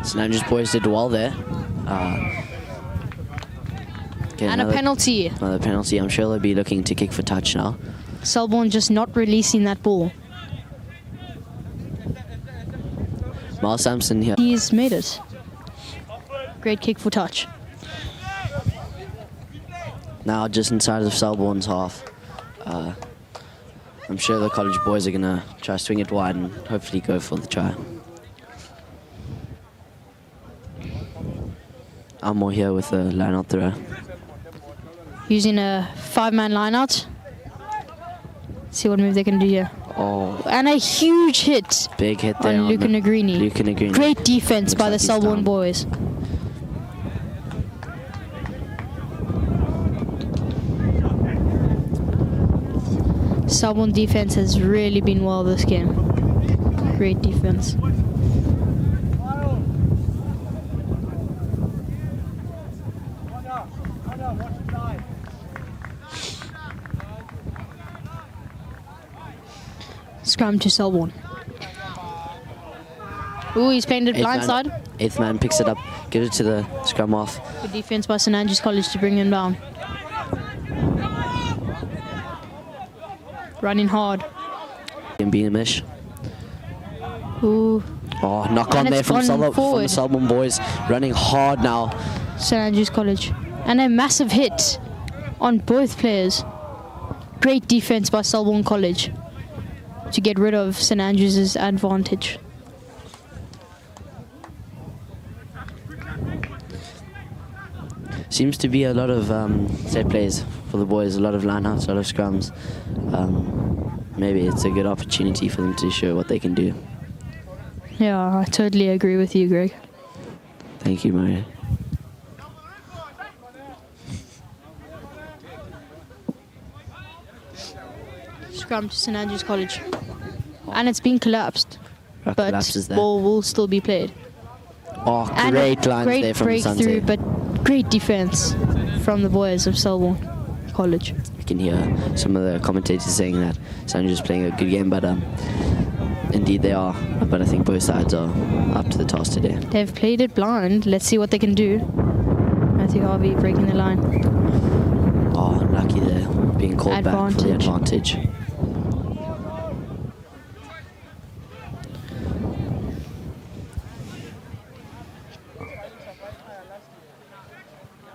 St Andrews boys did well there. And a penalty. Another penalty. I'm sure they'll be looking to kick for touch now. Selborne just not releasing that ball. Miles Sampson here. He's made it. Great kick for touch. Now just inside of Selborne's half. I'm sure the college boys are going to try to swing it wide and hopefully go for the try. Elmore here with a line-out throw. Using a 5-man line-out. See what move they can do here. Oh, And a huge hit big hit there on Luca Negrini. Luca Negrini. Great defense Looks by the like he's Selborne down. boys. Selborne defense has really been well this game. Great defense. Scrum to Selborne. Ooh, he's playing it blindside. Eighth man picks it up, gives it to the scrum half. Good defense by St Andrews College to bring him down. Running hard. And Beamish. Ooh, Oh, knock And on there it's from gone the forward. Selborne boys. Running hard now. St Andrews College. And a massive hit on both players. Great defense by Selborne College to get rid of St Andrews' advantage. Seems to be a lot of set plays for the boys, a lot of lineouts, a lot of scrums. Maybe it's a good opportunity for them to show what they can do. Yeah, I totally agree with you, Greg. Thank you, Mario. Scrum to St Andrews College. And it's been collapsed, Rock but collapses there. ball will still be played. Oh, And great a lines great there from breakthrough, Sunset. but great defense from the boys of Selborne College. You can hear some of the commentators saying that Sanders is playing a good game, but indeed they are. But I think both sides are up to the task today. They've played it blind. Let's see what they can do. Matthew Harvey breaking the line. Oh, unlucky there, being called back for the advantage.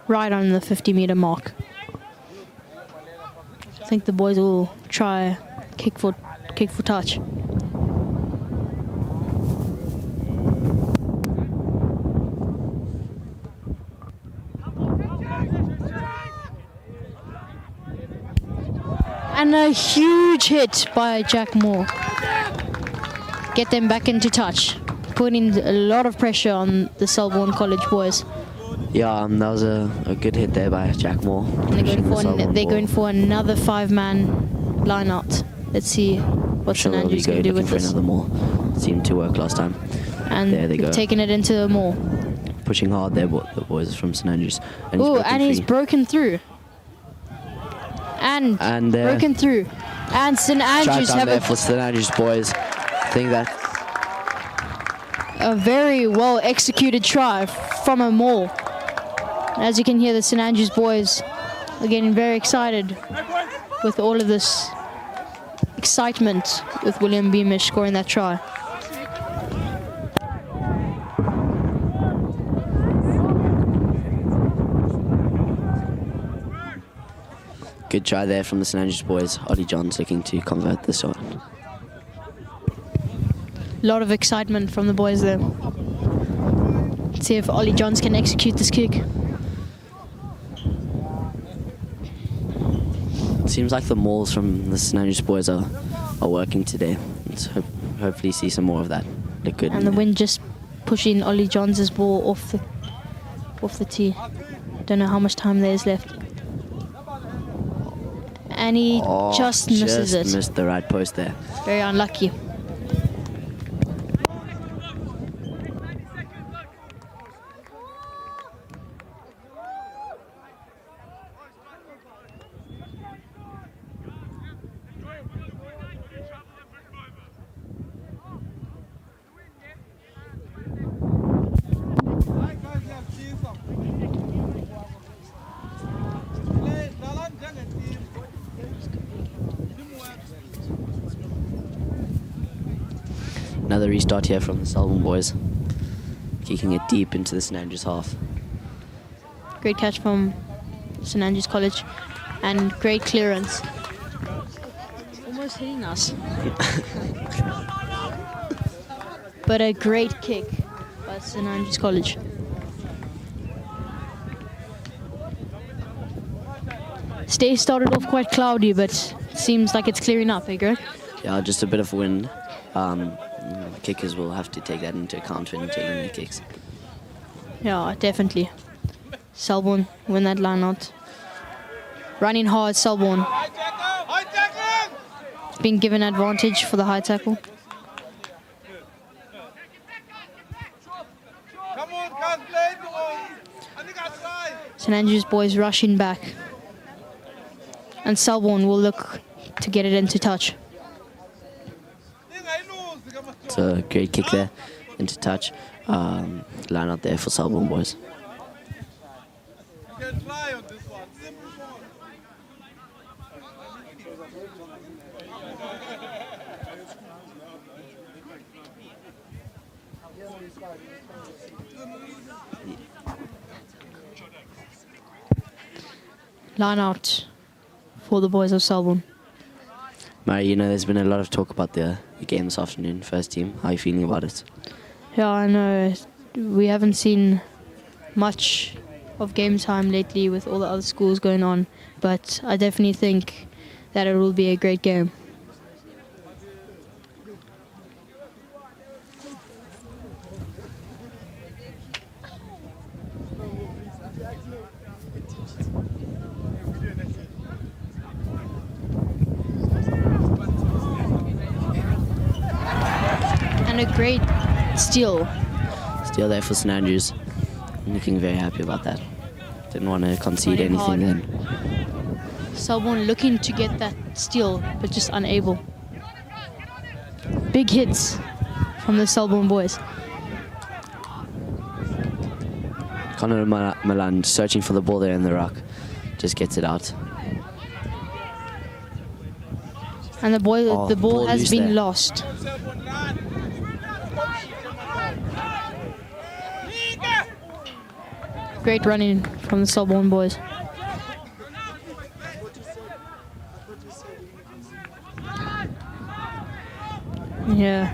Right on the 50-meter mark. I think the boys will try kick for touch. And a huge hit by Jack Moore. Get them back into touch. Putting a lot of pressure on the Selborne College boys. Yeah, that was a good hit there by Jack Moore. And they're going for another 5-man line out. Let's see what St Andrews going to do with this. Another more. Seemed to work last time. And there they go. taking it into the Moore. Pushing hard there, the boys from St Andrews. Ooh, and he's broken through. And broken through. And St Andrews have have there for St Andrews boys. I think that A very well executed try from a maul. As you can hear, the St Andrews boys are getting very excited with all of this excitement with William Beamish scoring that try. Good try there from the St Andrews boys. Ollie Johns looking to convert this one. A lot of excitement from the boys there. Let's see if Ollie Johns can execute this kick. Seems like the mauls from the St Andrews boys are working today. Let's hopefully see some more of that. Look good. And the wind just pushing Ollie Johns' ball off the tee. Don't know how much time there is left. And he just misses it. Missed the right post there. Very unlucky. Another restart here from the Selborne boys. Kicking it deep into the St Andrews half. Great catch from St Andrews College and great clearance. Almost hitting us. But a great kick by St Andrews College. Day started off quite cloudy, but it seems like it's clearing up, eh, Greg? Yeah, just a bit of wind. The kickers will have to take that into account when taking their kicks. Yeah, definitely. Selborne win that line out. Running hard, Selborne. Being given advantage for the high tackle. St Andrews boys rushing back. And Selborne will look to get it into touch. It's a great kick there into touch. Line out there for Selborne boys. Line out for the boys of Selborne. Mary, you know, there's been a lot of talk about the game this afternoon, first team. How are you feeling about it? Yeah, I know. We haven't seen much of game time lately with all the other schools going on, but I definitely think that it will be a great game. And a great steal. Steal there for St Andrews. I'm looking very happy about that. Didn't want to concede Running anything hard. then. Selborne looking to get that steal, but just unable. Big hits from the Selborne boys. Conor Milan searching for the ball there in the ruck. Just gets it out. And the ball ball has loose been there. lost. Great running from the Selborne boys. Yeah,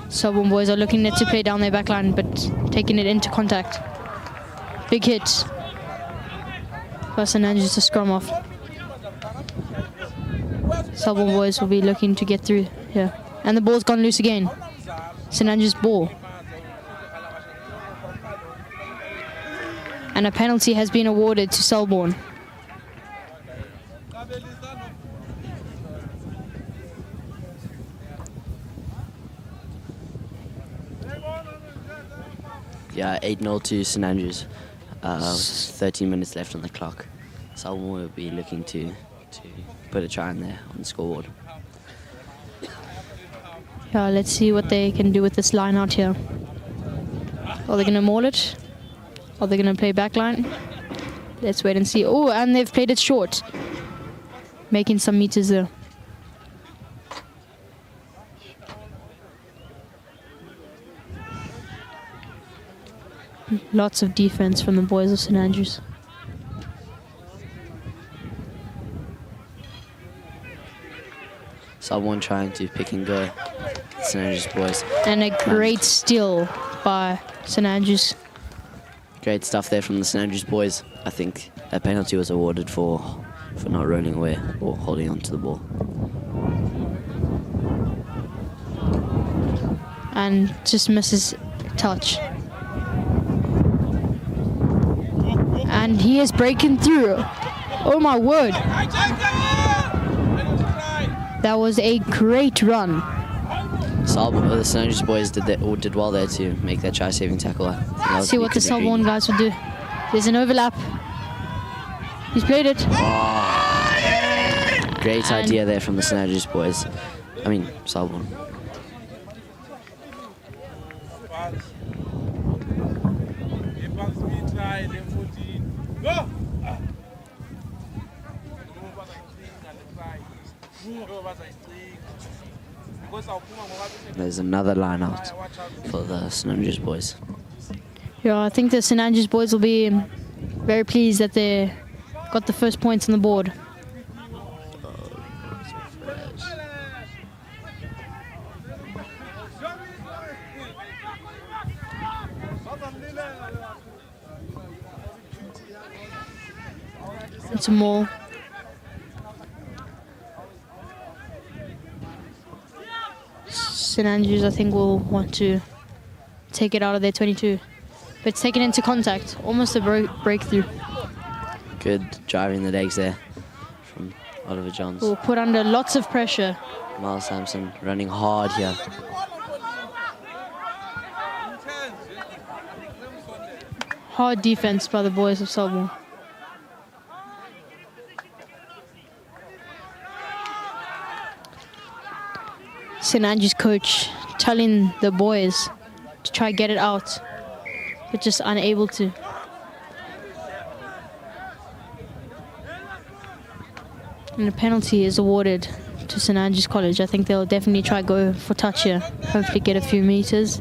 Selborne boys are looking to play down their back line, but taking it into contact. Big hit. But St Andrews to scrum off. Selborne boys will be looking to get through here. And the ball's gone loose again. St Andrews ball. And a penalty has been awarded to Selborne. Yeah, 8-0 to St Andrews. 13 minutes left on the clock. Selborne will be looking to put a try in there on the scoreboard. Yeah, let's see what they can do with this line out here. Are they going to maul it? Are they going to play backline? Let's wait and see. Oh, and they've played it short. Making some meters there. Lots of defense from the boys of St Andrews. Someone trying to pick and go. St Andrews boys. And a great steal by St Andrews. Great stuff there from the St Andrews boys. I think that penalty was awarded for not running away or holding on to the ball. And just misses touch. And he is breaking through. Oh my word. That was a great run. The St Andrews boys did well there to make that try-saving tackle. Let's see what the Selborne guys will do. There's an overlap. He's played it. Great idea there from the St Andrews boys. I mean, Selborne. There's another line out for the St Andrews boys. Yeah, I think the St Andrews boys will be very pleased that they got the first points on the board. It's a maul. St Andrews, I think, will want to take it out of their 22. But it's taken into contact. Almost a breakthrough. Good driving the legs there from Oliver Johns. Will put under lots of pressure. Miles Sampson running hard here. Hard defense by the boys of Selborne. St Andrews coach telling the boys to try get it out, but just unable to. And a penalty is awarded to St Andrews College. I think they'll definitely try go for touch here. Hopefully get a few meters.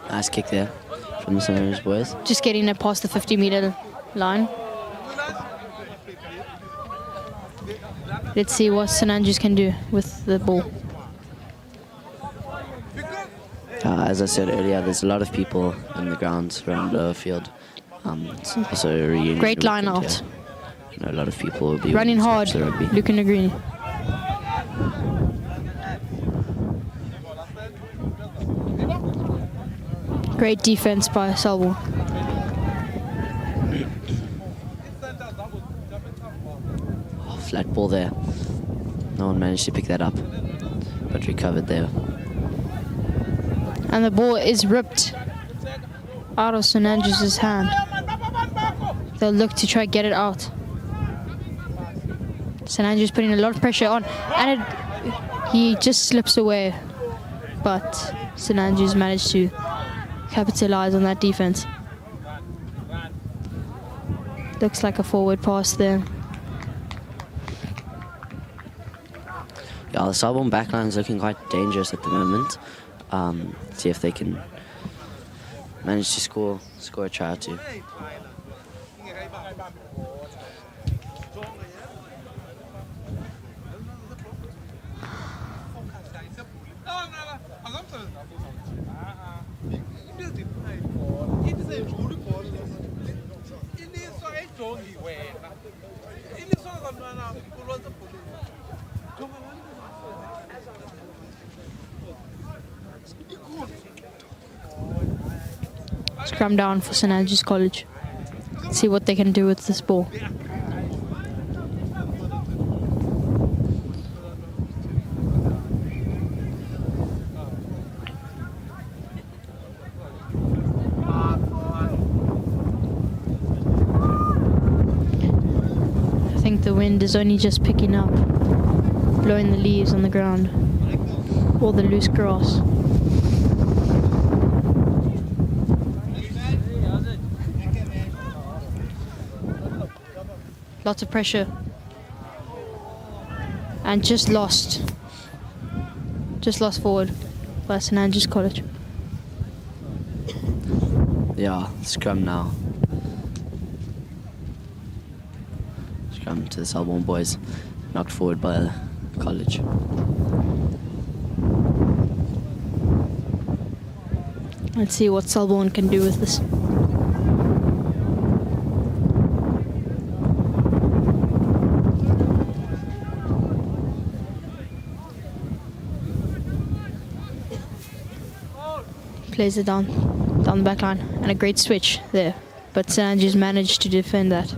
Nice kick there from the St Andrews boys. Just getting it past the 50-meter line. Let's see what St Andrews can do with the ball. As I said earlier, there's a lot of people in the grounds around the field. It's also a reunion. Great line out. A lot of people will be running hard. Luke Negrini. Great defense by Selborne. Flat ball there. No one managed to pick that up, but recovered there. And the ball is ripped out of St Andrews' hand. They'll look to try get it out. St Andrews putting a lot of pressure on, and he just slips away. But St Andrews managed to capitalize on that defense. Looks like a forward pass there. Yeah, the Selborne backline is looking quite dangerous at the moment. See if they can manage to score a try or two. Scrum down for St Andrews College. See what they can do with this ball. I think the wind is only just picking up. blowing the leaves on the ground or the loose grass. Lots of pressure. And just lost forward by St Andrews College. Yeah, scrum now. Scrum to the Selborne boys, knocked forward by the college. Let's see what Selborne can do with this. Plays it down the back line, and a great switch there, but St Andrews managed to defend that.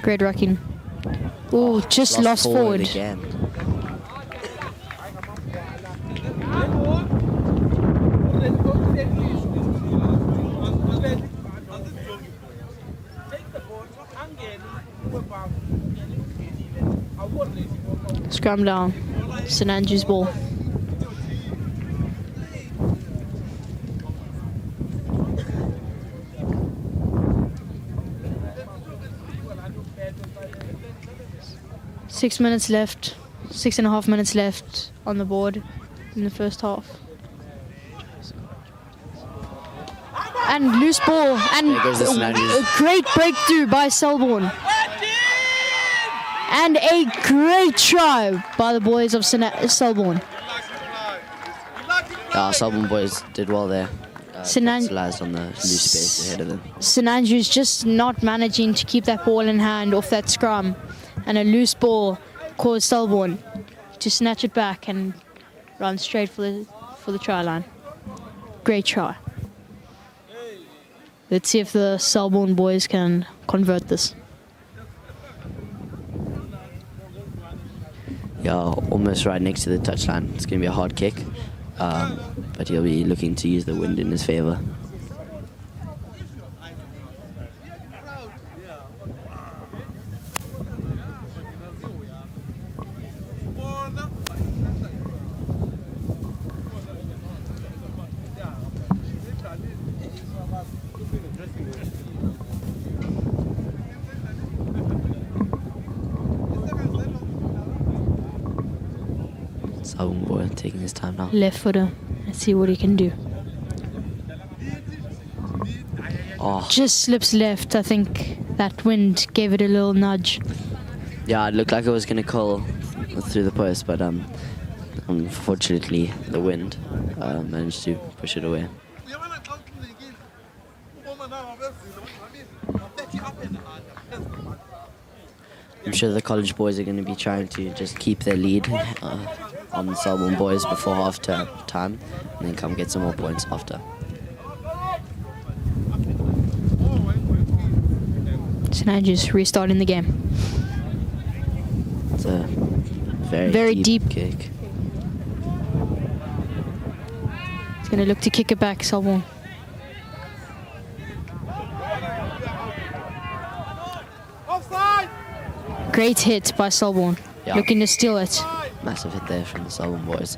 Great rucking. Ooh, just lost forward. Again. Scrum down. St Andrews ball. Six minutes left, 6.5 minutes left on the board in the first half. And loose ball, and There goes the St Andrews. a great breakthrough by Selborne. And a great try by the boys of Selborne. Selborne boys did well there. St. An- Capitalized on the loose space ahead of them. St Andrews just not managing to keep that ball in hand off that scrum, and a loose ball caused Selborne to snatch it back and run straight for the try line. Great try. Let's see if the Selborne boys can convert this. Yeah, almost right next to the touchline. It's going to be a hard kick, but he'll be looking to use the wind in his favour. Selborne boy taking his time now. Left footer. Let's see what he can do. Oh, Just slips left. I think that wind gave it a little nudge. yeah, it looked like it was going to curl through the post, but unfortunately the wind managed to push it away. I'm sure the college boys are going to be trying to just keep their lead on the Selborne boys before half time, and then come get some more points after. St Andrews restarting the game. It's a very deep. kick. He's going to look to kick it back, Selborne. Great hit by Selborne. Yeah. Looking to steal it. Massive hit there from the Selborne boys.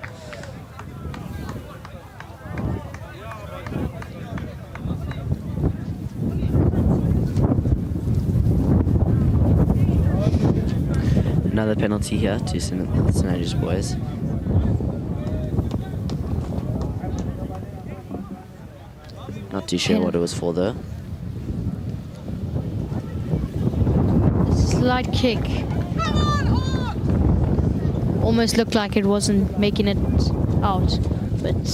Another penalty here to St Andrews boys. Not too sure what it was for though. Slight kick. Almost looked like it wasn't making it out, but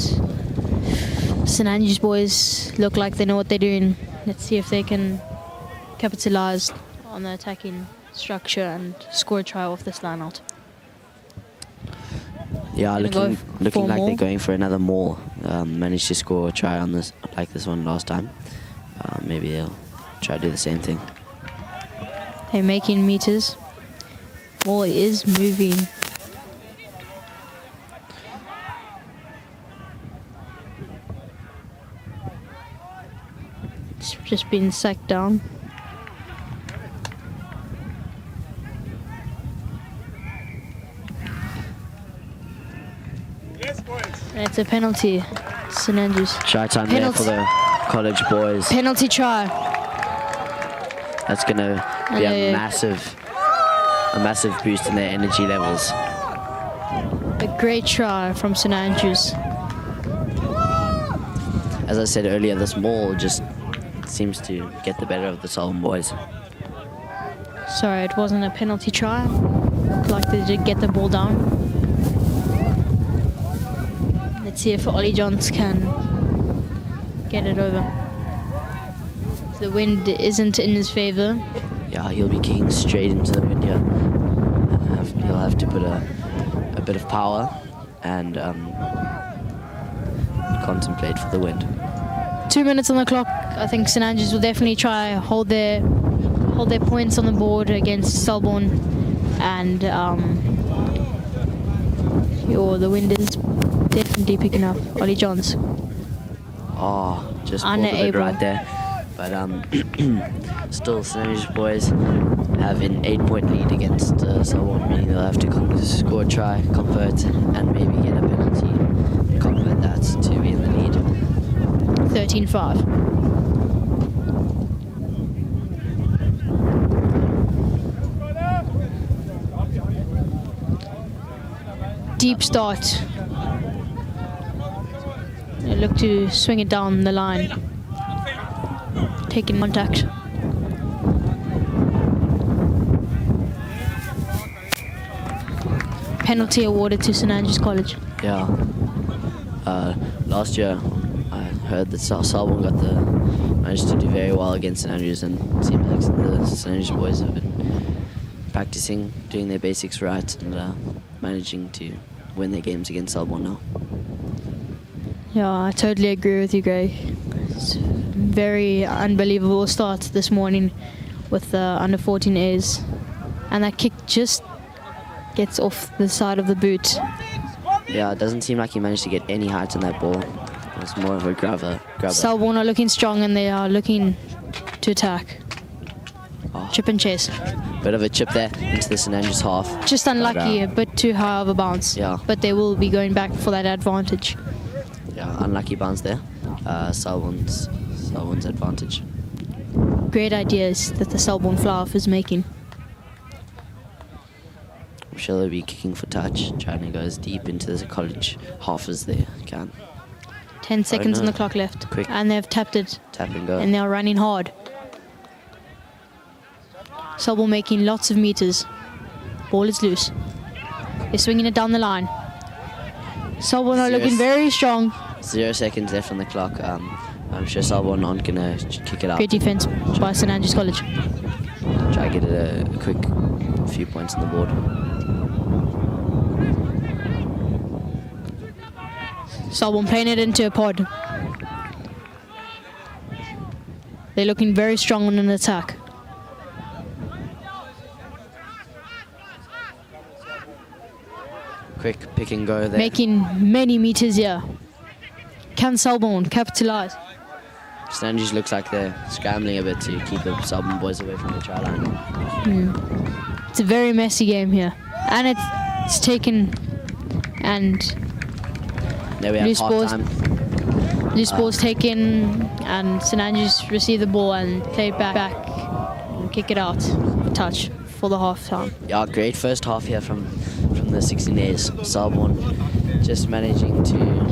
St Andrews boys look like they know what they're doing. Let's see if they can capitalize on the attacking structure and score a try off this line out. Yeah, Gonna looking for like more. they're going for another maul. Managed to score a try on this like this one last time. Maybe they'll try to do the same thing. They're making meters. Ball is moving. It's just been sacked down. And it's a penalty. St Andrews. Try time there for the college boys. Penalty try. That's going to be a massive boost in their energy levels. A great try from St Andrews. As I said earlier, this maul just seems to get the better of the Selborne boys. Sorry, it wasn't a penalty try. Looked like they did get the ball down. Let's see if Ollie Johns can get it over. The wind isn't in his favor. Yeah, he'll be kicking straight into the wind here. He'll have to put a bit of power and contemplate for the wind. 2 minutes on the clock. I think St Andrews will definitely try hold their points on the board against Selborne, and the wind is definitely picking up. Ollie Johns. Oh, just pulled the bit right there. But still, St Andrews boys have an 8-point lead against Selborne, meaning they'll have to score a try, convert, and maybe get a penalty, convert that to be in the lead. 13-5. Deep start. They look to swing it down the line. Taking contact. Penalty awarded to St Andrews College. Yeah. Last year, I heard that Selborne managed to do very well against St Andrews, and it seems like the St Andrews boys have been practicing, doing their basics right, and managing to win their games against Selborne now. Yeah, I totally agree with you, Greg. It's a very unbelievable start this morning with the under 14As, and that kick just gets off the side of the boot. Yeah, it doesn't seem like he managed to get any height on that ball. It was more of a grabber. Selborne are looking strong, and they are looking to attack. Oh. Chip and chase. Bit of a chip there into the St Andrews half. Just unlucky, a bit too high of a bounce. Yeah. But they will be going back for that advantage. Yeah, unlucky bounce there. Selborne's advantage. Great ideas that the Selborne Fly-Off is making. I'm sure they'll be kicking for touch, trying to go as deep into the college half as they can. 10 seconds on the clock left. Quick. And they've tapped it. Tap and go. And they're running hard. Selborne making lots of meters. Ball is loose. They're swinging it down the line. Selborne are looking very strong. 0 seconds left on the clock. I'm sure Selborne aren't going to kick it out. Great defense by St Andrews College. Try to get a quick few points on the board. Selborne playing it into a pod. They're looking very strong on an attack. Quick pick and go there. Making many meters here. Can Selborne capitalize? St Andrews looks like they're scrambling a bit to keep the Selborne boys away from the try line. It's a very messy game here. And it's taken, and there we have half-time. Loose ball's taken, and St Andrews receive the ball and play it back and kick it out for touch for the half-time. Yeah, great first half here from the 16As. Selborne just managing to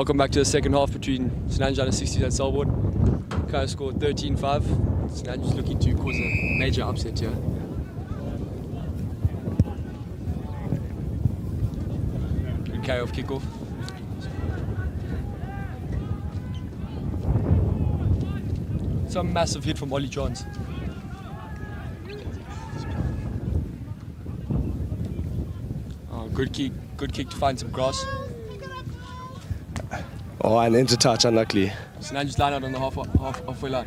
Welcome back to the second half between St Andrews under 16s and Selborne. Kaya scored 13-5. St Andrews looking to cause a major upset here. Good carry off kickoff. Some massive hit from Ollie Johns. Oh, good kick to find some grass. Oh, and into touch, unluckily. St Andrews line out on the halfway line.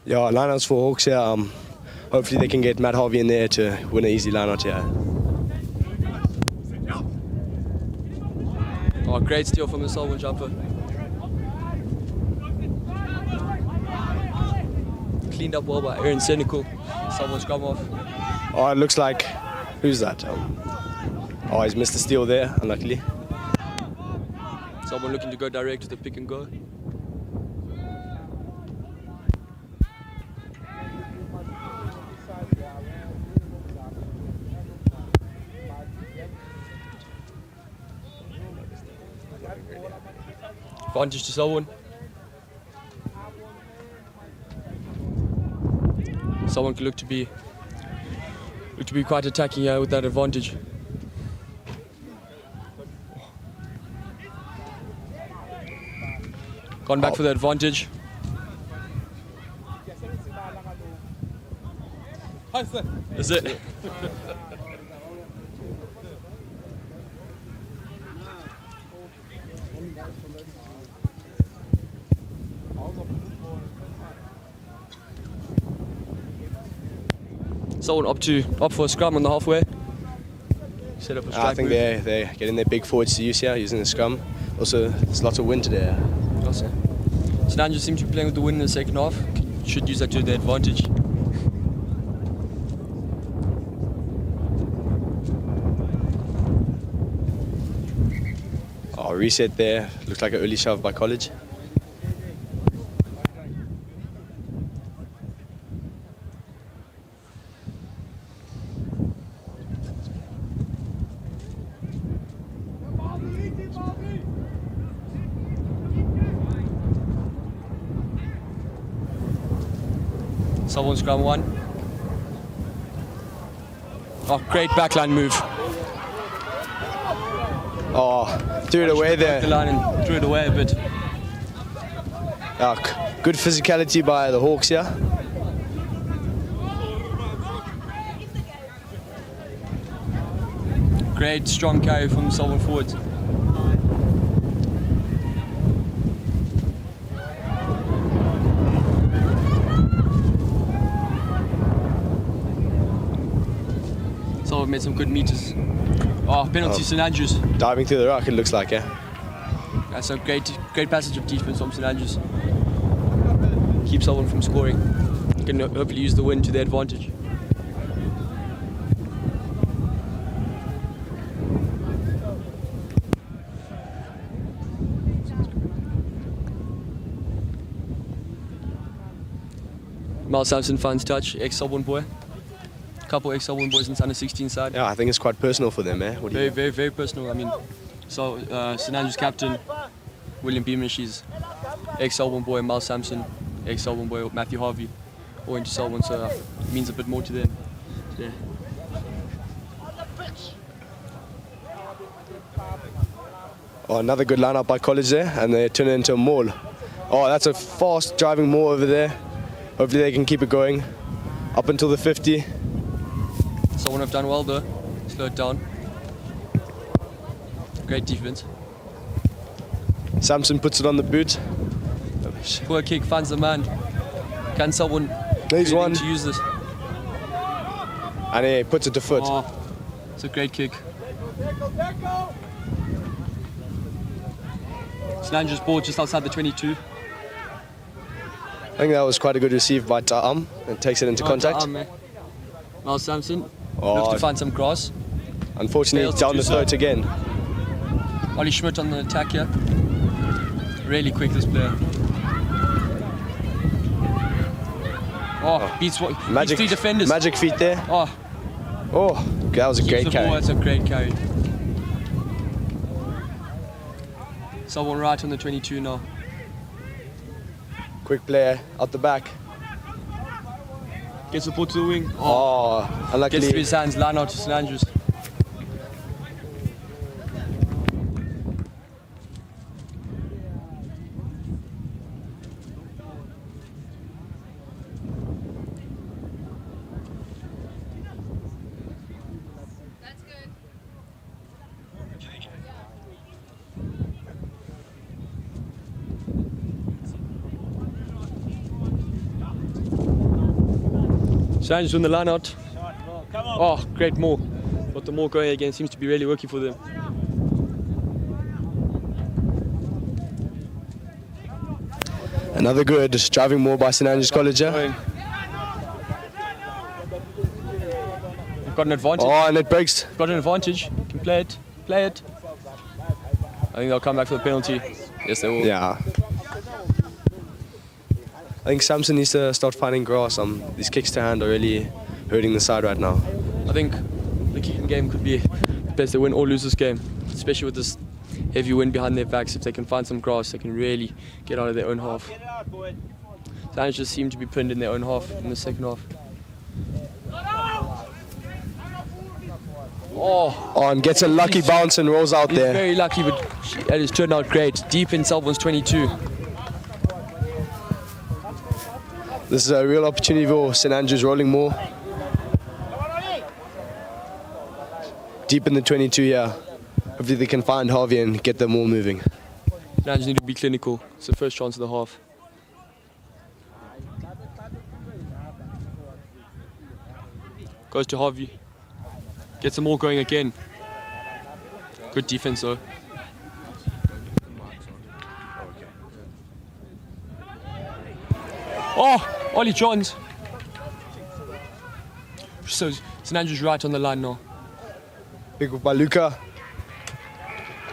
Yeah, lineouts for Hawks here. Hopefully they can get Matt Harvey in there to win an easy lineout here. Oh, great steal from the Selborne jumper. Cleaned up well by Aaron Senecal. Selborne's come off. Oh, it looks like... Who's that? Oh, he's missed the steal there, unluckily. Selborne looking to go direct to the pick and go. Advantage to Selborne. Selborne can look to be quite attacking here with that advantage. Gone back for the advantage. That's it. Someone up for a scrum on the halfway. Set up a strike I think move. they're getting their big forwards to use here, using the scrum. Also, there's lots of wind today. Awesome. St Andrews seem to be playing with the wind in the second half. Should use that to their advantage. Oh, reset there. Looks like an early shove by College. Someone scrum one. Oh, great backline move. Oh, threw it away there. The line and threw it away a bit. Good physicality by the Hawks here. Great strong carry from Selborne forwards. Selborne made some good meters. Oh, penalty St Andrews. Diving through the ruck, it looks like, yeah. That's a great passage of defense from St Andrews. Keeps Selborne from scoring. Can hopefully use the win to their advantage. Miles Sampson finds touch, ex-Selborne boy. Couple ex-Selborne boys in the under 16 side. Yeah, I think it's quite personal for them, eh? Very personal. I mean, so St Andrews captain William Beamish, he's ex-Selborne boy Miles Sampson, ex-Selborne boy Matthew Harvey, all into Selborne, so it means a bit more to them today. Oh, another good lineup by College there, and they turn it into a maul. Oh, that's a fast driving maul over there. Hopefully they can keep it going up until the 50. Someone have done well though. Slow it down. Great defense. Sampson puts it on the boot. Poor kick finds the man. Can someone There's one. to use this? And he puts it to foot. Oh, it's a great kick. St Andrews ball just outside the 22. I think that was quite a good receive by Ta'am, and takes it into contact. Miles Sampson Oh. looks to find some grass. Unfortunately, Fails to down do the so. throat again. Ollie Schmidt on the attack here. Really quick, this player. Oh, beats what? Magic, beats 3 defenders. magic feet there. Oh, Oh, that was a great the carry. ball, that's a great carry. Someone right on the 22 now. Quick player out the back. Gets the ball to the wing. Oh, Gets unluckily. through his hands, line out to St Andrews. St Andrews win the line out. Oh, great maul. Got the maul going again, seems to be really working for them. Another good driving more by St Andrews College. Yeah? Going. We've got an advantage. Oh, and it breaks. Got an advantage. Can play it. Play it. I think they'll come back for the penalty. Yes, they will. Yeah. I think Samson needs to start finding grass. These kicks to hand are really hurting the side right now. I think the kicking game could be the best. They win or lose this game, especially with this heavy wind behind their backs. If they can find some grass, they can really get out of their own half. Saints just seem to be pinned in their own half in the second half. Oh, and gets a lucky bounce and rolls out He's there. very lucky, but that has turned out great. Deep in Selborne's 22. This is a real opportunity for St Andrews rolling more. Deep in the 22, yeah. Hopefully they can find Harvey and get them all moving. Now just need to be clinical. It's the first chance of the half. Goes to Harvey. Gets them all going again. Good defense though. Oh, Ollie Johns. So St Andrews right on the line now. Big up by Luca.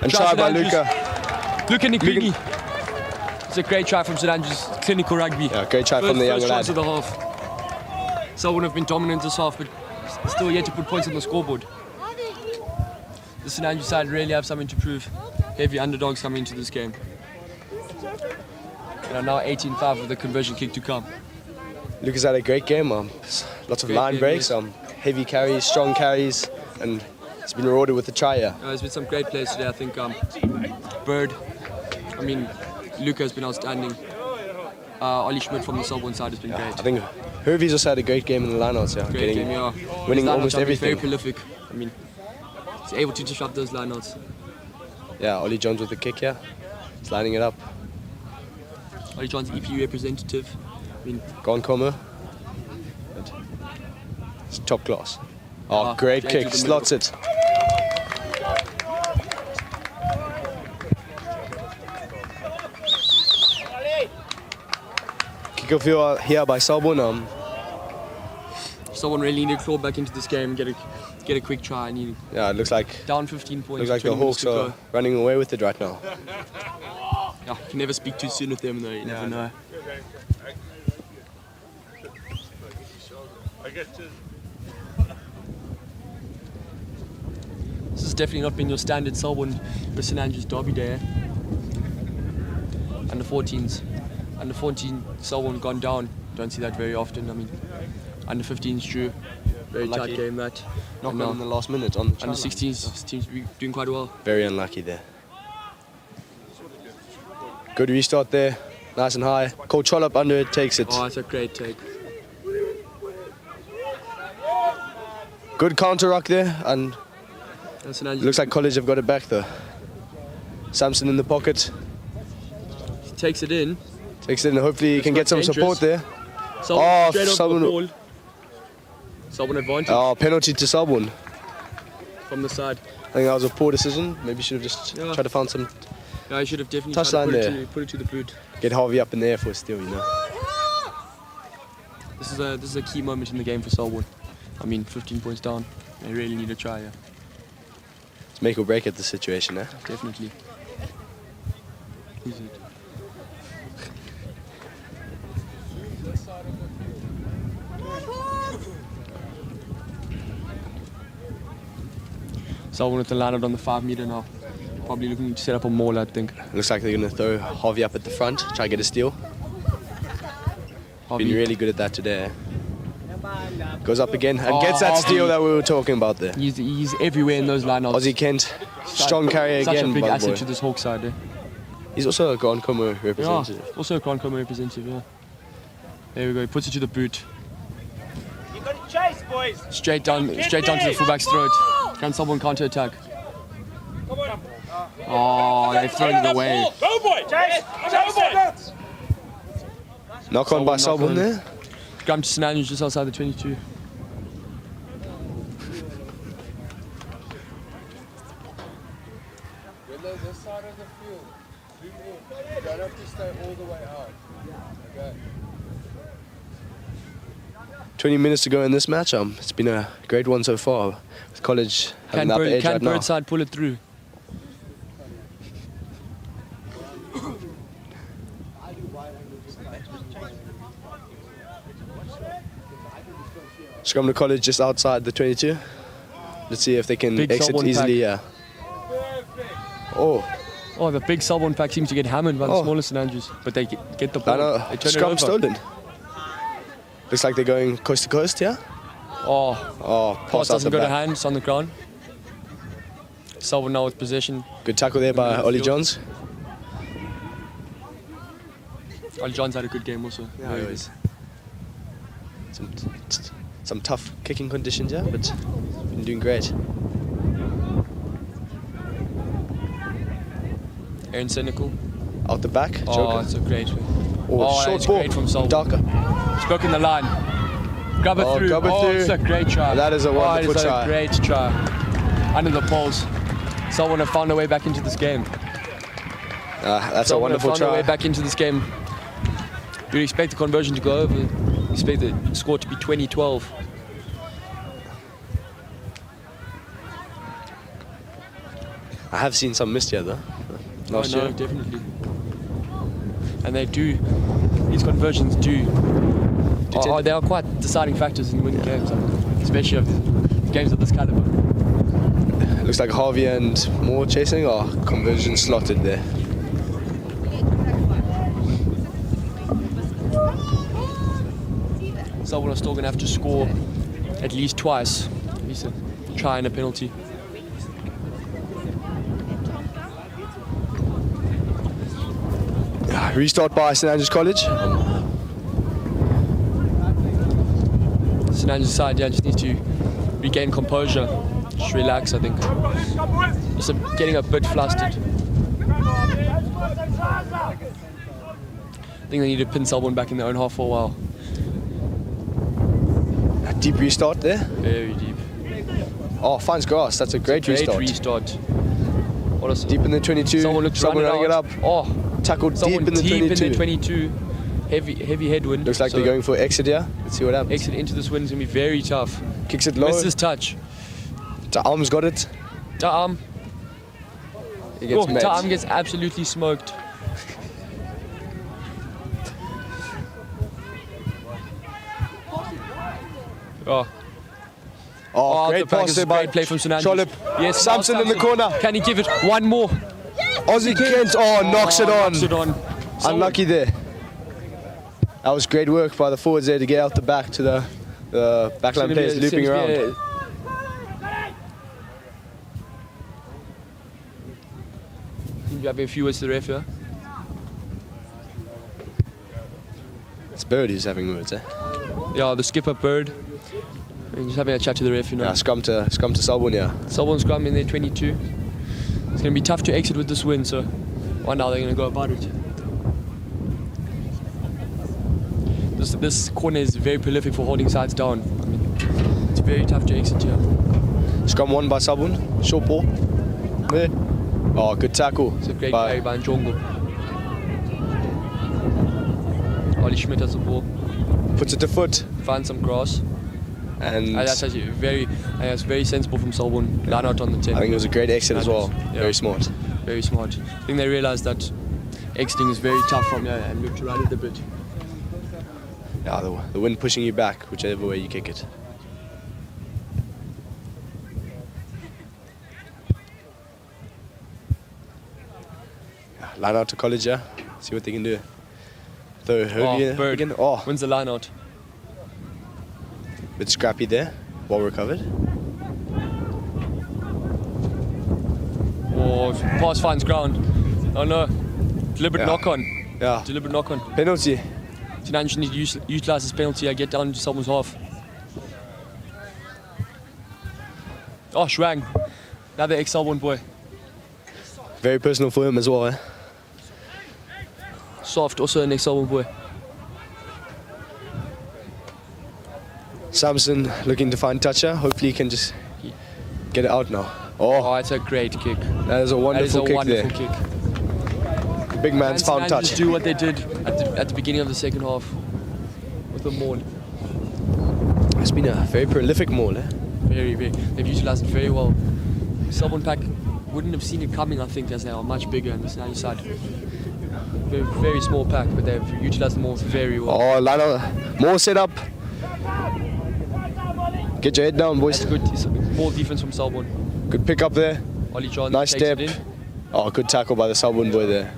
And Try try St by Andrews. Luca. Luca Niklini. It's a great try from St Andrews. Clinical rugby. Yeah, great try from the young First lad. chance of the half. Selborne have been dominant this half, but still yet to put points on the scoreboard. The St Andrews side really have something to prove. Heavy underdogs coming into this game. They are now 18-5 with the conversion kick to come. Luca's had a great game. Lots of Great line game, breaks, yes. heavy carries, strong carries, and he's been rewarded with a try here. There's been some great players today. I think Bird, Luca has been outstanding. Ollie Schmidt from the Selborne side has been great. I think Hervey's also had a great game in the lineouts. Yeah, Great game, yeah. winning His lineouts almost have been everything. Very prolific. He's able to disrupt those lineouts. Yeah, Ollie Jones with the kick here. He's lining it up. Ollie John's EPU representative. Gone Como. It's top class. Oh, great straight kick. to the Slots it. Kick off here by Selborne. Someone really needed to claw back into this game and get a quick try. Yeah, it looks like Down 15 points. looks like the 20 minutes Hawks to are go. running away with it right now. Yeah, you can never speak too soon with them though. You never know. This has definitely not been your standard Selborne or St Andrews derby day. Under 14s. Under 14 Selborne gone down. Don't see that very often. Under 15s drew. Very Unlucky. tight game that. Knock And on in the last minute on the Under try line. 16s seems to be doing quite well. Very unlucky there. Good restart there. Nice and high. Cole Trollope under it, takes it. Oh, that's a great take. Good counter ruck there, and And St Andrews looks like College have got it back though. Samson in the pocket, takes it in. takes it in. Hopefully he It's can not get some dangerous. support there. Selborne Oh, straight off the Selborne- ball. Selborne advantage Oh, penalty to Selborne. from the side. I think that was a poor decision. Maybe should have just Yeah. tried to find some, Yeah, I should have definitely Touchline tried to there. put it to the boot. get Harvey up in the air for a steal, you know. This is a key moment in the game for Selborne. 15 points down. They really need a try. Yeah, It's make or break at the situation, eh? definitely. Who's it? Selborne with the line out on the 5 meter now. Probably looking to set up a maul, I think. Looks like they're going to throw Harvey up at the front, try to get a steal. Harvey. Been really good at that today. Goes up again and gets that steal that we were talking about there. He's everywhere in those lineouts. Ozzy Kent, strong carrier Such again. a big by the asset boy. to this Hawk side. Eh? He's also a Grand Como representative. Yeah, also a Grand Como representative, yeah. There we go, he puts it to the boot. You got to chase, boys. Straight down to the fullback's throat. Can someone counter attack? Come on. Oh, they've thrown it away. Go, boy. Chase. Chase. Knock on by Selborne there. Scrum to St Andrews just outside the 22. This side of the field, zoom in. You don't have to stay all the way out. Okay. 20 minutes to go in this match. It's been a great one so far. With College having the upper edge right now. Birdside pull it through? Scrum to College just outside the 22. Let's see if they can Big exit Selborne easily. Yeah. Oh, the big Selborne pack seems to get hammered by the smaller St Andrews, but they get the ball. They turn Scrum it over. stolen. Looks like they're going coast to coast here. Pass Pass out the doesn't go to back. hand, it's on the ground. Selborne now with possession. Good tackle there by Ollie Johns. Ollie Johns had a good game also. Yeah, he was. Some tough kicking conditions, yeah, but been doing great. Aaron Cynical. Out the back, Oh, Joker. it's a great one. Short that's ball. great from Selborne. Darker. Spoke in the line. Grab it through. grab it through. It's a great try. That is a wonderful it's try. a great try. Under the poles. Selborne have found a way back into this game. That's a Selborne wonderful have found a way try. back into this game. You'd expect the conversion to go over. You expect the score to be 20-12. I have seen some missed here though. Last no, year. definitely. And they do. These conversions do. They are quite deciding factors in winning games, especially of games of this caliber. Looks like Harvey and Moore chasing. Conversion slotted there. Selborne are still going to have to score at least twice. At least a try and a penalty. Restart by St Andrews College. St Andrews side, just needs to regain composure. Just relax, I think. Just getting a bit flustered. I think they need to pin Selborne back in their own half for a while. A deep restart there. Very deep. Finds grass. That's a great restart. What else? Deep in the 22. Someone looks running running it up. Someone Tackled deep in the 22. in the 22. Heavy headwind. Looks like they're going for exit here. Let's see what happens. Exit into this wind is going to be very tough. Kicks it low. Misses touch. Ta'am's got it. Ta'am. He gets met. Ta'am gets absolutely smoked. Great pass there by great play from St Andrews. Yes, Samson in the corner. Can he give it one more? Ozzy Kent. Knocks it on. Knocks it on. Unlucky there. That was great work by the forwards there to get out the back to the backline players looping around. You have a few words to the ref here. It's Bird who's having words, eh? Yeah, the skipper Bird. And just having a chat to the ref, you know. Yeah, scrum to Selborne, yeah. Selborne scrum in their 22. It's going to be tough to exit with this win, so wonder how they're going to go about it. This corner is very prolific for holding sides down. I mean, it's very tough to exit here. Scrum won by Selborne. Short ball. There. Good tackle. It's a great play by Njongo. Ollie Schmidt has the ball. Puts it to foot. Finds some grass. And that's actually that's very sensible from Selborne. Line out on the 10. I think it was a great exit as well. Yeah. Very smart. Very smart. I think they realised that exiting is very tough from here and looked to run it a bit. Yeah, the wind pushing you back, whichever way you kick it. Line out to college, yeah. See what they can do. So Herbie Bird again. Oh, wins the line out. bit scrappy there. Well recovered. Oh, pass finds ground. Oh no. Deliberate knock on. Yeah. Deliberate knock on. Penalty. So now you need to utilise this penalty and get down to someone's half. Oh, Schwang. Another ex-Selborne boy. Very personal for him as well, eh? Soft, also an ex-Selborne boy. Samson looking to find toucher. Hopefully he can just get it out now. Oh, it's a great kick. That is a wonderful kick there. Kick. The big man's found touch. Just do what they did at the beginning of the second half with the maul. It's been a very prolific maul, eh? Very, very. They've utilised it very well. Selborne pack wouldn't have seen it coming, I think, as they are much bigger on the Sinanju side. Very, very small pack, but they've utilised the maul very well. Oh, Lana, more set up. Get your head down, boys. That's good. It's more defence from Selborne. Good pick up there. Ollie John nice takes step. it in. Oh, good tackle by the Selborne boy there.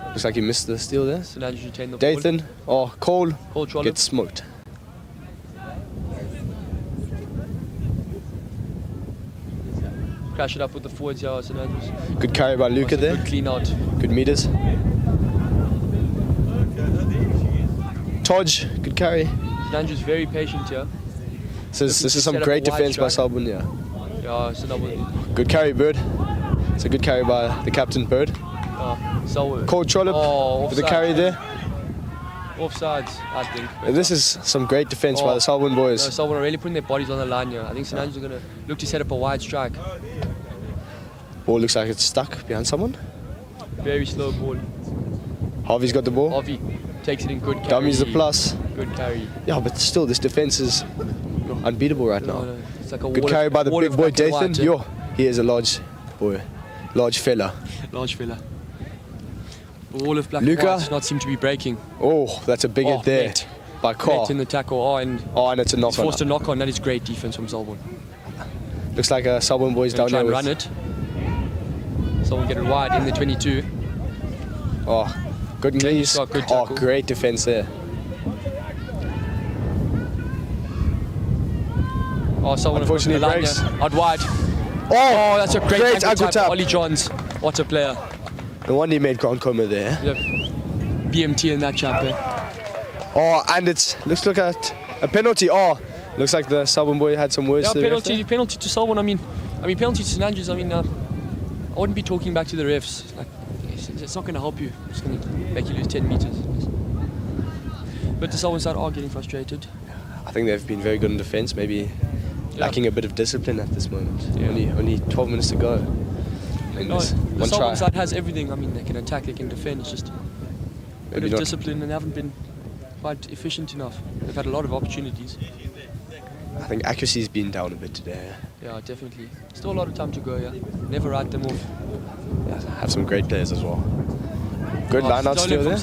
Looks like he missed the steal there. Sinanju retain the Dathan. Oh, Cole Trollop. gets smoked. Crash it up with the forwards, yeah, Sinanju's. Good carry by Luca there. Good clean out. Good meters. Todge, good carry. Sinanju's very patient here. This is some great defense by Selborne, yeah. Yeah, Sinanju. Good carry, Bird. It's a good carry by the captain, Bird. Called Trollop with the carry there. Offsides, I think. This is some great defense by the Selborne boys. No, Selborne are really putting their bodies on the line here. I think Sinanju's going to look to set up a wide strike. Ball looks like it's stuck behind someone. Very slow ball. Harvey's got the ball. Harvey takes it in good carry. Dummy's the plus. Good carry. Yeah, but still, this defense is unbeatable right now. No. It's like a good carry by the big boy Dathan. White, Yo, he is a large boy. Large fella. Large fella. All of black Luca. and white does not seem to be breaking. Oh, that's a big hit there net. by Carr. Net in the tackle. And it's a knock he's on. forced a knock on. That is great defense from Selborne. Looks like a Selborne boys down there. Run it. Someone get it wide in the 22. Oh, good knees. Good oh, great defense there. Oh, someone unfortunately breaks. Out wide. Oh, that's a great ankle tap. Ollie Johns. What a player. No wonder he made Concoma there. Yep. BMT in that chapter. Oh, and it looks like a penalty. Oh, looks like the Selborne boy had some words to the penalty to Selborne. I mean penalty to Sinanju's. I wouldn't be talking back to the refs. Like, it's not going to help you. It's going to make you lose 10 meters. But the Selborne side are getting frustrated. I think they've been very good in defence. Maybe lacking a bit of discipline at this moment. Yeah. Only 12 minutes to go. No, the Selborne side has everything. I mean, they can attack, they can defend. It's just a bit of discipline, and they haven't been quite efficient enough. They've had a lot of opportunities. I think accuracy's been down a bit today. Yeah, definitely. Still a lot of time to go, yeah. Never write them off. Yeah, have some great players as well. Good line-out still there.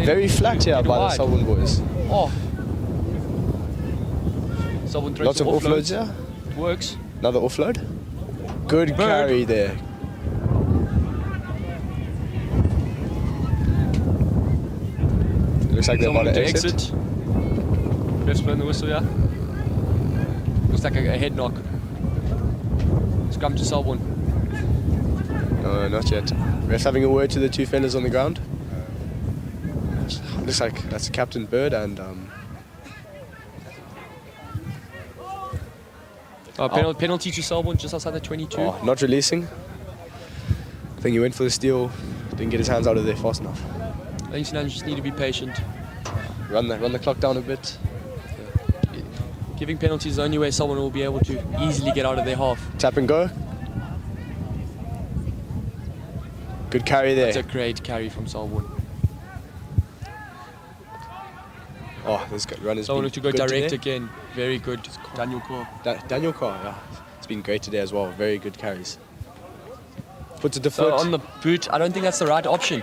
Very flat here by the Selborne boys. Oh. Selborne lots of offloads here. It works. Another offload. Good carry there. Looks like they're about to exit. Ref's blowing the whistle, yeah. Looks like a head knock. Scrum to Selborne. No, not yet. Ref's having a word to the two fellas on the ground. Looks like that's Captain Bird and penalty to Selborne just outside the 22. Oh, not releasing. I think he went for the steal, didn't get his hands out of there fast enough. I think Sinanju just need to be patient. Run the clock down a bit. Yeah. Giving penalties is the only way someone will be able to easily get out of their half. Tap and go. Good carry there. That's a great carry from Selborne. Oh, this run has Someone been to go good direct today. again. Very good. Daniel Carr. Daniel Carr, yeah. It's been great today as well. Very good carries. Puts it to So foot. on the boot, I don't think that's the right option.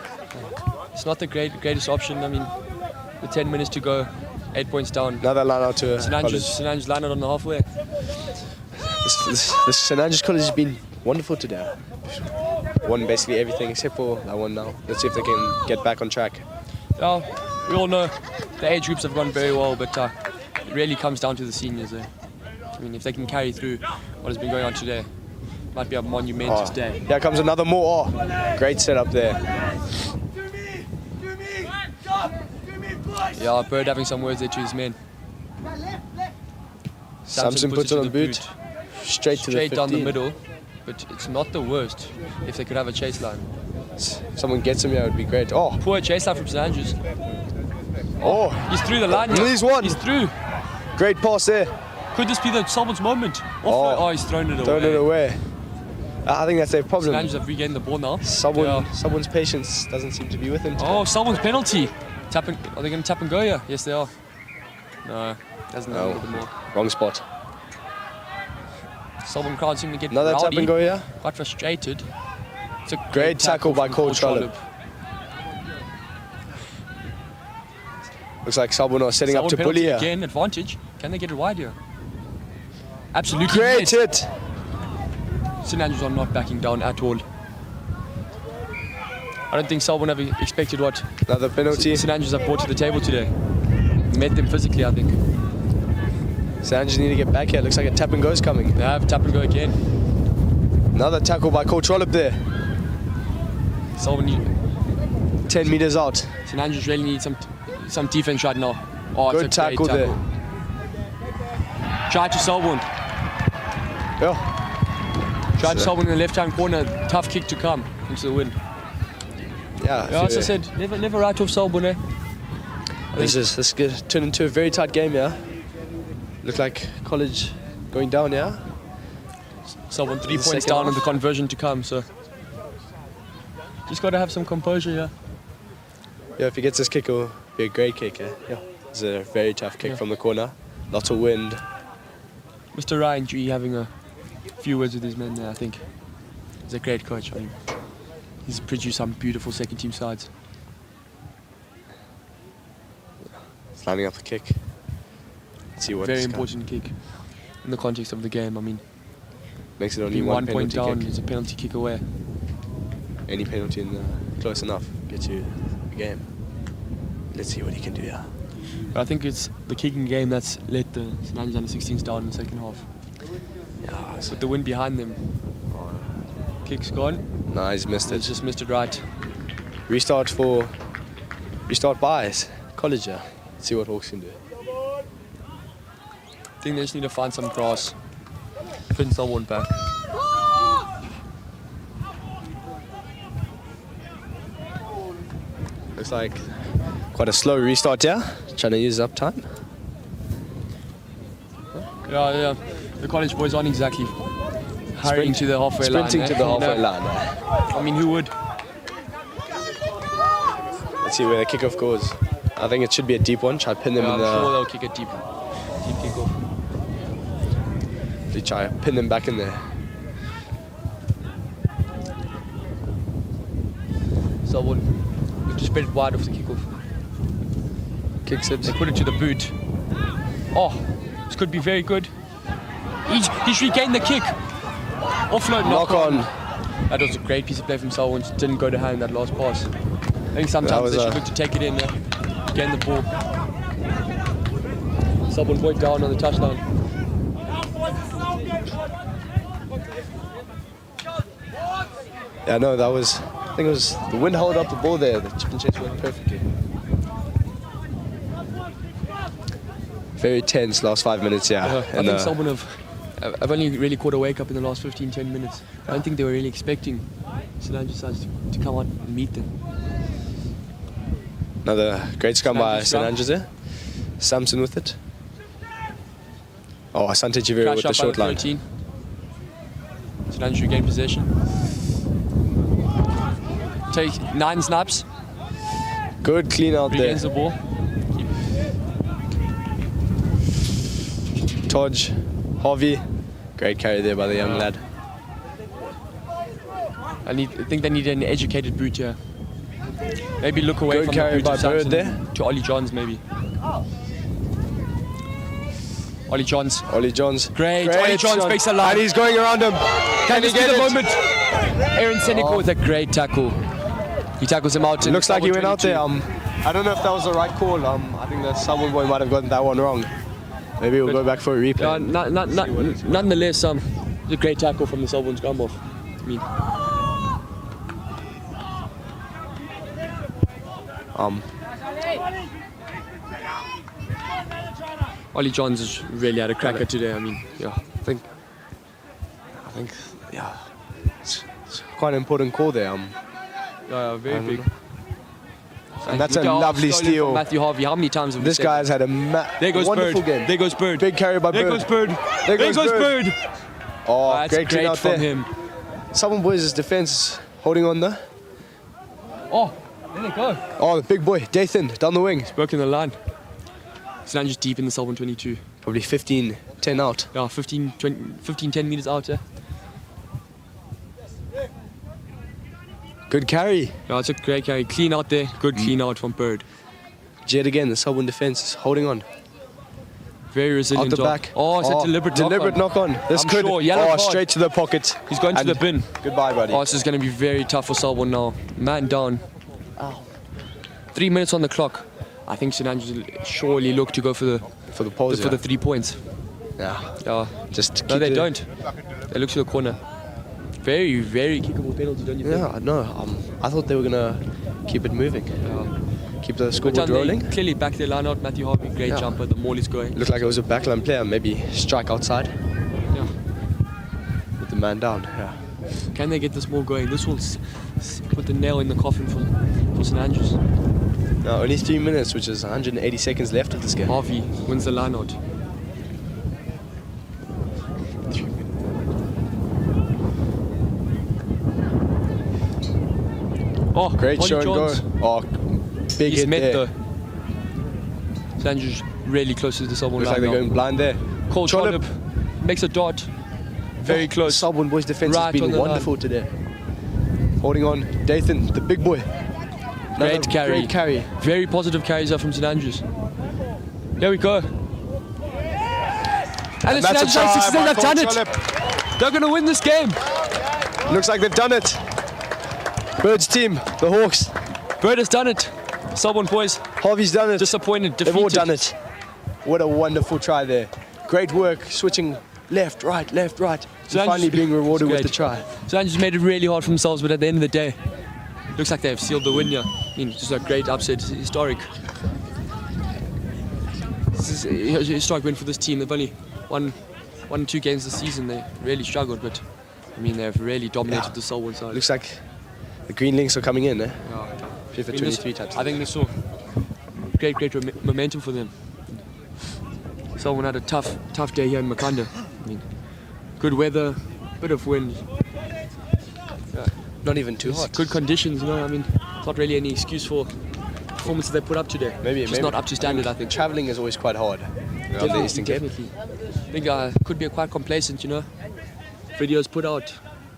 It's not the greatest option. I mean, with 10 minutes to go, 8 points down. Another line out to St Andrews landed on the halfway. This St Andrews College has been wonderful today. Won basically everything except for that one now. Let's see if they can get back on track. Yeah, we all know the age groups have gone very well, but it really comes down to the seniors there. I mean, if they can carry through what has been going on today, it might be a monumentous day. Here comes another more. Oh, great setup there. Yeah, Bird having some words there to his men. Samson puts it on the boot. Straight to the 15. Down the middle, but it's not the worst if they could have a chase line. Someone gets him here, it would be great. Oh, poor chase line from St Andrews. Oh, he's through the line. He's won. He's through. Great pass there. Could this be the Selborne's moment? He's thrown it away. Thrown it away. I think that's their problem. St Andrews have regained the ball now. Someone's patience doesn't seem to be with him today. Oh, Selborne's penalty. Are they going to tap and go here? Yes, they are. No, doesn't matter with the more. Wrong spot. Selborne crowd seem to get another rowdy, tap and go here. Quite frustrated. It's a great tackle by Cole Trollop. Looks like Selborne are setting up to bully here. Again, advantage. Can they get it wide here? Absolutely. Great hit. St Andrews are not backing down at all. I don't think Selborne have expected what another penalty St Andrews have brought to the table today. Met them physically, I think. St Andrews need to get back here. Looks like a tap and go is coming. They have tap and go again. Another tackle by Cole Trollop there. Selborne 10 meters out. St Andrews really need some defense right now. Oh, good it's a tackle great there. Try to Selborne. Yeah. Try to Selborne in the left-hand corner. Tough kick to come into the wind. Yeah, as I said, never right off Selborne. This could turn into a very tight game, yeah. Look like College going down, yeah. Selborne 3 points down and the conversion to come, so just got to have some composure, yeah. Yeah, if he gets this kick, it'll be a great kick, yeah. It's a very tough kick from the corner. Lots of wind. Mr. Ryan G having a few words with his men there, I think. He's a great coach. I mean, he's produced some beautiful second-team sides. It's lining up the kick. Let's see what very important kick in the context of the game. I mean, makes it only one point penalty down. kick. It's a penalty kick away. Any penalty in close enough gets you the game. Let's see what he can do here. But I think it's the kicking game that's let the St Andrews under-16s down in the second half. Yeah, with the wind behind them. Kick's gone. No, he's missed it. He's just missed it right. Restart bias. College, yeah. Let's see what Hawks can do. I think they just need to find some grass. Pin someone back. Looks like quite a slow restart here. Trying to use up time. Yeah. The college boys aren't exactly hurrying to the halfway line. Sprinting to the halfway line. I mean, who would? Let's see where the kickoff goes. I think it should be a deep one. Try to pin them in the... I'm sure they'll kick a deep kickoff. They try to pin them back in there. Selborne just spread it wide off the kickoff. Kicks it. They put it to the boot. Oh, this could be very good. He's regained the kick. Offload, knock on. That was a great piece of play from Selborne. Just didn't go to hand that last pass. I think sometimes they should look to take it in there. Gain the ball. Selborne point down on the touchline. Yeah, no, that was... I think it was the wind held up the ball there. The chip and chase worked perfectly. Very tense last 5 minutes, yeah. I think Selborne have only really caught a wake up in the last 15-10 minutes. I don't think they were really expecting St Andrews to come out and meet them. Another great scrum by St Andrews there. Samson with it. Oh, Asante Chivero with the short line. 13. St Andrews regain possession. Take 9 snaps. Good clean out there. Regains the ball. Todge, Harvey. Great carry there by the young lad. I think they need an educated boot here. Maybe look away Good from the carry boot by of Bird Samson there. to Ollie Johns maybe. Ollie Johns. Ollie Johns. Great. Ollie Johns shot. fakes a line. And he's going around him. Can he get it? the moment? Aaron Seneca with a great tackle. He tackles him out. It looks like he went out 22. there. I don't know if that was the right call. I think the Selborne boy might have gotten that one wrong. Maybe we'll go back for a replay. Nonetheless, it's a great tackle from the Selborne scrum off. I mean, Ollie Johns has really had a cracker today. I mean, yeah, I think, yeah, it's quite an important call there. yeah, very big. And that's a Look how lovely stolen from steal. Matthew Harvey. How many times have we This said guy that? has had a There goes wonderful Bird. game. There goes Bird. Big carry by There Bird. goes Bird. There goes Bird. Oh, That's great clean great out from there. him. Selborne boys' defense holding on there. Oh, there they go. Oh, the big boy, Dathan, down the wing. Broken the line. It's now just deep in the Selborne 22. Probably 15, 10 out. Yeah, 15, 10 meters out there. Good carry. Yeah, it's a great carry. Clean out there. Good clean out from Bird. Yet again, the Selborne defense is holding on. Very resilient. Out the job. back. Oh, it's a deliberate knock on. This I'm could. sure. Yellow oh, card. straight to the pocket. He's going to And the bin. Goodbye, buddy. Oh, this is going to be very tough for Selborne now. Man down. 3 minutes on the clock. I think St Andrews will surely look to go for the pause, for the 3 points. Yeah. Yeah. Just No, keep they it- don't. They look to the corner. Very, very kickable penalty, don't you think? Yeah, no. I thought they were gonna keep it moving. Keep the scoreboard rolling. Clearly back their line out. Matthew Harvey, great Yeah. jumper. The maul is going. Looked like it was a backline player. Maybe strike outside. Yeah. With the man down. Yeah. Can they get this ball going? This will put the nail in the coffin for St Andrews. Now only 3 minutes, which is 180 seconds left of this game. Harvey wins the line out. Oh, Great Ollie show and go. Johns. Oh, big He's hit met there. though. St Andrews really close to the Selborne Looks line like they're now. going blind there. Cole Trollop. Trollop makes a dot. Very close. Selborne boys' defense Right has on been the wonderful today. Holding on, Dathan, the big boy. Another Great carry. Great carry. Very positive carries are from St Andrews. Here we go. And it's that's St a Andrews try by have done Cole it. Trollop. They're going to win this game. Looks like they've done it. Birds team, the Hawks. Bird has done it. Selborne boys. Harvey's done it. Disappointed, They've all defeated. done it. What a wonderful try there. Great work, switching left, right, left, right. St. And finally Andrews- being rewarded with Great. the try. St Andrews made it really hard for themselves, but at the end of the day, looks like they've sealed the win here. I mean, just a great upset, historic. This is a historic win for this team. They've only won 2 games this season. They really struggled, but I mean, they've really dominated the Selborne side. Looks like the Green Links are coming in, eh? Yeah. FIFA I mean, this- 23 types. I think they saw great momentum for them. Selborne had a tough day here in Makanda. I mean, good weather, bit of wind. Not even too hot. Good conditions, you know. I mean, it's not really any excuse for performances they put up today. Maybe Just not up to standard, I think. Traveling is always quite hard. On the Eastern Cape. Definitely. I think could be quite complacent, you know. Videos put out.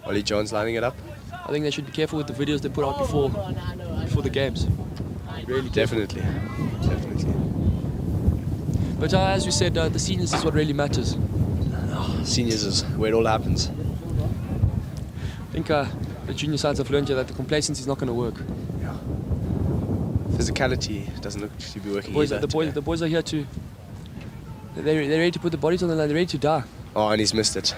Ollie Johns lining it up. I think they should be careful with the videos they put out before the games. Really careful. Definitely. Definitely. But as we said, the seniors is what really matters. Seniors is where it all happens. I think the junior sides have learned here that the complacency is not going to work. Physicality doesn't look to be working Boys, either. the boys are here to. They're ready to put the bodies on the line. They're ready to die. Oh, and he's missed it.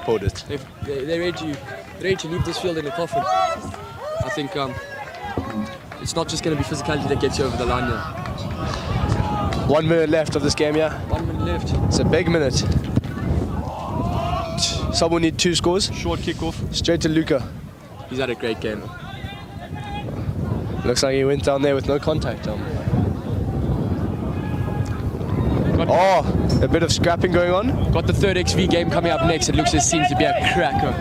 Pulled it. They're ready to leave this field in a coffin. I think it's not just going to be physicality that gets you over the line here. 1 minute left of this game, yeah. 1 minute left. It's a big minute. Someone need 2 scores. Short kickoff. Straight to Luca. He's had a great game. Looks like he went down there with no contact. Oh, a bit of scrapping going on. Got the third XV game coming up next. It seems to be a cracker.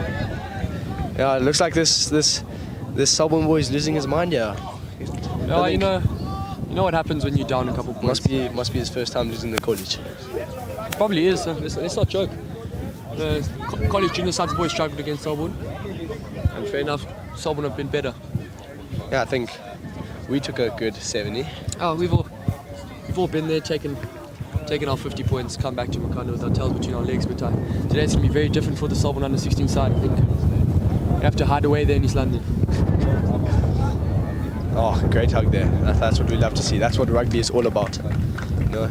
Yeah, it looks like this Selborne boy is losing his mind, yeah. Yeah, you know what happens when you're down a couple points. Must be his first time losing the college. Probably is. Let's not joke. The college junior sides boys struggled against Selborne, and fair enough. Selborne have been better? Yeah, I think we took a good 70. Oh, we've all been there, taken our 50 points, come back to Makanda with our tails between our legs. But today it's going to be very different for the Selborne under 16 side. I think we have to hide away there in East London. Oh, great hug there. That's what we love to see. That's what rugby is all about. You know?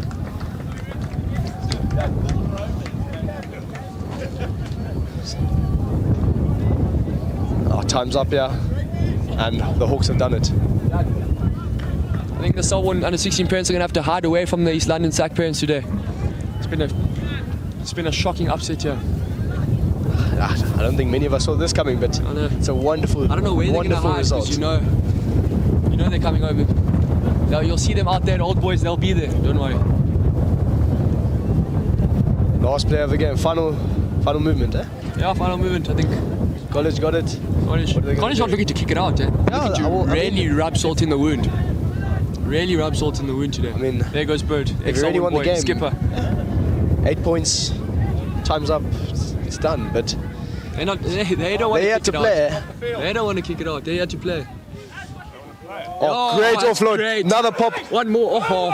Oh, time's up here, and the Hawks have done it. I think the Selborne under 16 parents are going to have to hide away from the East London SAC parents today. It's been a shocking upset here. I don't think many of us saw this coming, but it's a wonderful, I don't know where they're going to hide, result. because you know they're coming over. You'll see them out there, Old Boys. They'll be there. Don't worry. Last play of the game. Final movement, eh? Yeah, final movement. I think College got it. College not looking to kick it out, eh? Looking to really rub salt in the wound. Really rub salt in the wound today. I mean, there goes Bird. They've already won the game. Skipper. 8 points. Time's up. It's done. But they don't want to kick it play. out. They don't want to kick it out. They had to play. Oh, great offload. Great. Another pop. One more. Oh.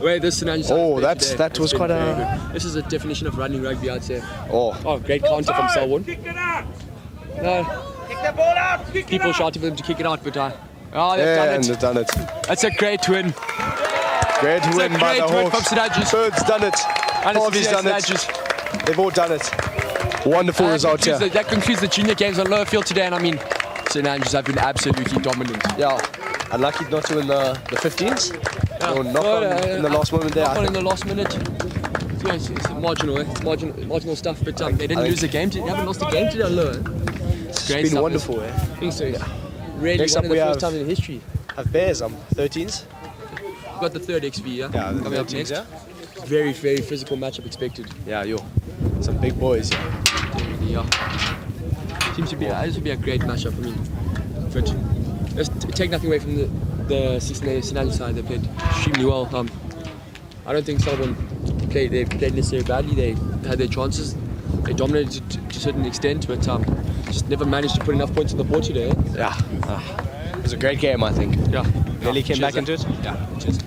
Wait, this is that was quite a. This is a definition of running rugby, I'd say. Oh, great counter from Selborne. No. Kick the ball out. People shouting for them to kick it out, but they've done it. That's a great win. Great win by the Hawks. From St Andrews. Bird's done it. Harvey's done it. They've all done it. Wonderful result here. That concludes the junior games on lower field today, and I mean, St Andrews have been absolutely dominant. Yeah, unlucky not to win the 15s. Yeah. Knock on in the last moment there. Knock on in the last minute. Yeah, it's marginal, eh? It's marginal stuff, but they didn't lose a game. They haven't lost a game today on lower. It's been stuff, wonderful, eh? I think so. Yeah. Really, next one up of the first time in history. Have Bears 13s. We've got the third XV, yeah? Yeah, coming up next. Yeah? Very, very physical matchup expected. Yeah, some big boys. Yeah. Seems to be this would be a great matchup. I mean, but let's take nothing away from the 16A St Andrews side. They played extremely well. I don't think Selborne played necessarily badly. They had their chances. They dominated to a certain extent, but just never managed to put enough points on the board today. Yeah. It was a great game, I think. Yeah. Really came back into it. Yeah. Cheers.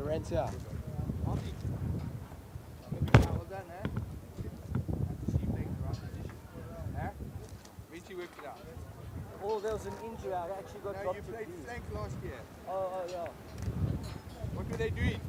rent here. Well done, eh? When she worked it out. Oh, there was an injury. I actually got No, dropped you to played B. flank last year. Oh, yeah. What were they doing?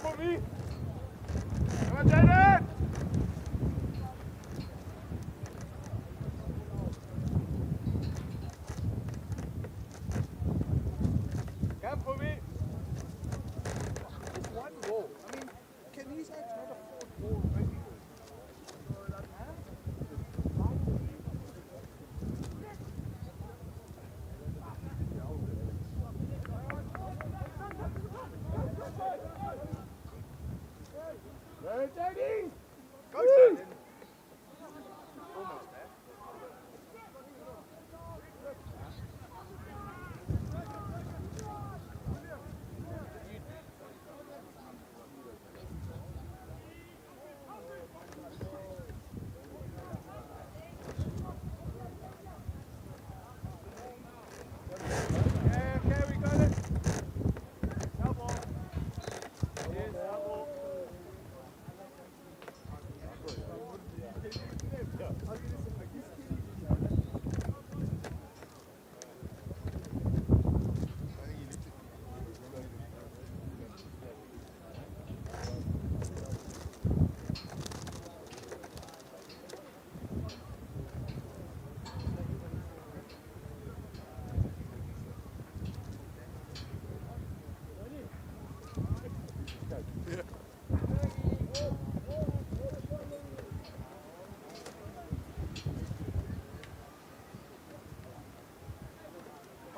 for me. Come on, Jaden. Come for me. Just one goal. I mean, can these guys not afford more? Rotating! Go, Jaden! Almost there. Okay, we got it. Elbow. Yes, elbow.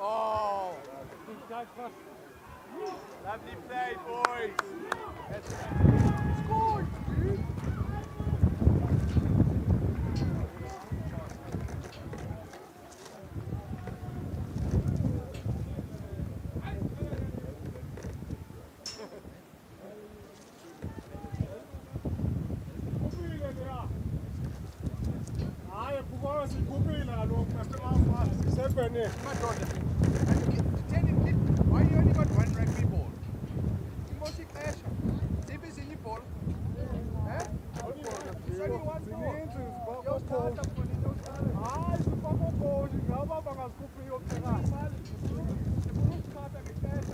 Oh! Lovely play, boys! Scored, dude! Why you only got one rugby ball? You must be clash. Zip is in your ball. Eh? It's only one ball. Your start up when you start. It's a proper ball. You know what I'm going to do. The ball start up with clash.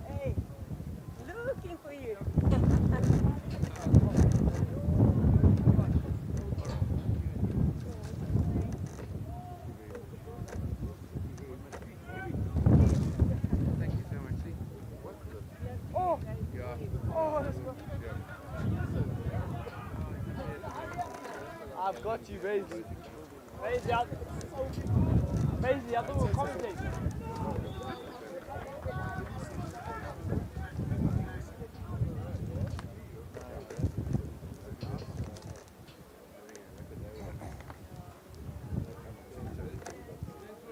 Hey, looking for you. Oh! Yeah. Oh, let's go. I've got you, Maisie. Maisie, I thought we were commentating.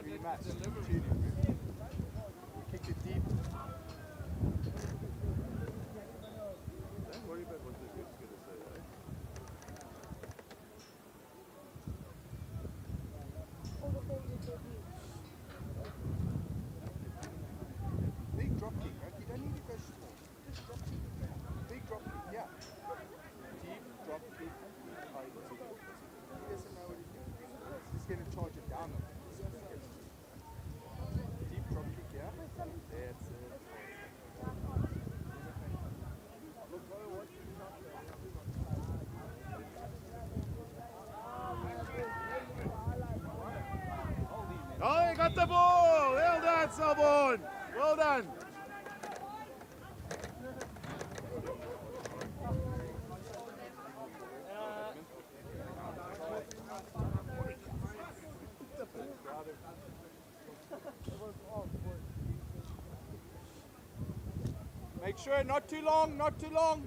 Rematch. We kicked it deep. Don't worry about what the ref's going to say, right? Big drop kick, right? You don't need to go small. Just drop kick. Big drop kick, yeah. Deep drop kick. Oh, he doesn't know what he's going to do. He's going to charge it down. Deep drop kick, yeah. That's it. Oh, you got the ball! Well done, Selborne! Well done! Make sure not too long, not too long.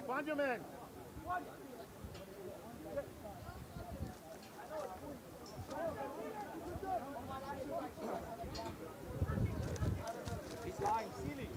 Find your man. He's lying, ceiling.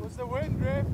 What's the wind, Griff?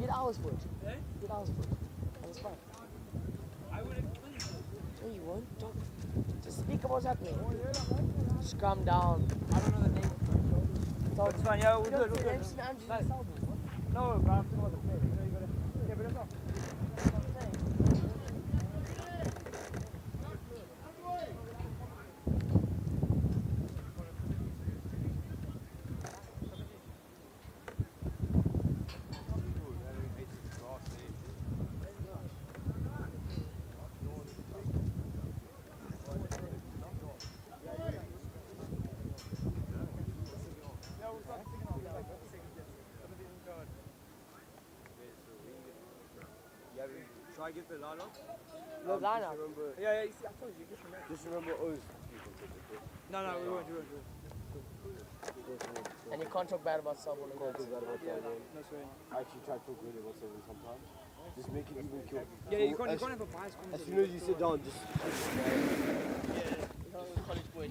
Get ours for it. Get ours for it. That's fine. I would have. No, you won't. Don't. Just speak about what's happening. Scrum down. I don't know the name. So it's fine. Yeah, we'll do it. We'll do it. No, but I'm talking about the play. You know, you gotta. Yeah, but that's not. That's what I'm saying. Try to get the line up. The line up? Yeah, you see, I told you, just remember O's. No, we won't. And you can't talk bad about someone. I actually try to talk really about someone sometimes. Just make it even kill. Yeah, you can't have a bias. As soon as you sit down, just. College boys.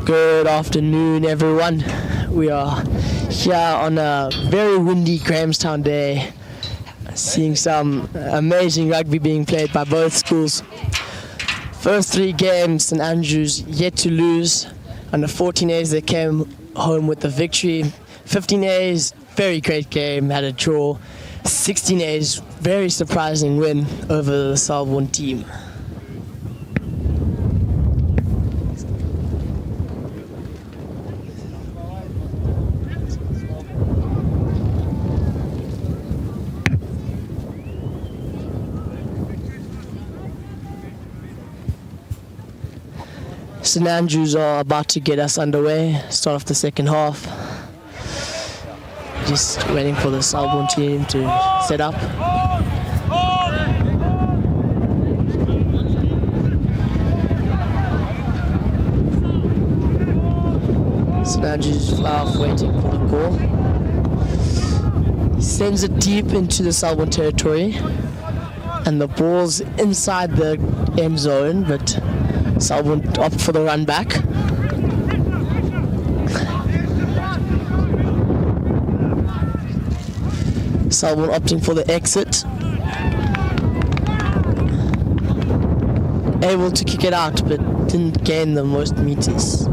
Good afternoon, everyone. We are here on a very windy Grahamstown day, seeing some amazing rugby being played by both schools. First 3 games, St Andrews yet to lose. Under 14As, they came home with the victory. 15As, very great game, had a draw. 16As, very surprising win over the Selborne team. St Andrews are about to get us underway, start off the second half. Just waiting for the Selborne team to set up. St Andrews fly off waiting for the call. He sends it deep into the Selborne territory, and the ball's inside the end zone, but Selborne opt for the run back. Selborne opting for the exit. Able to kick it out, but didn't gain the most meters.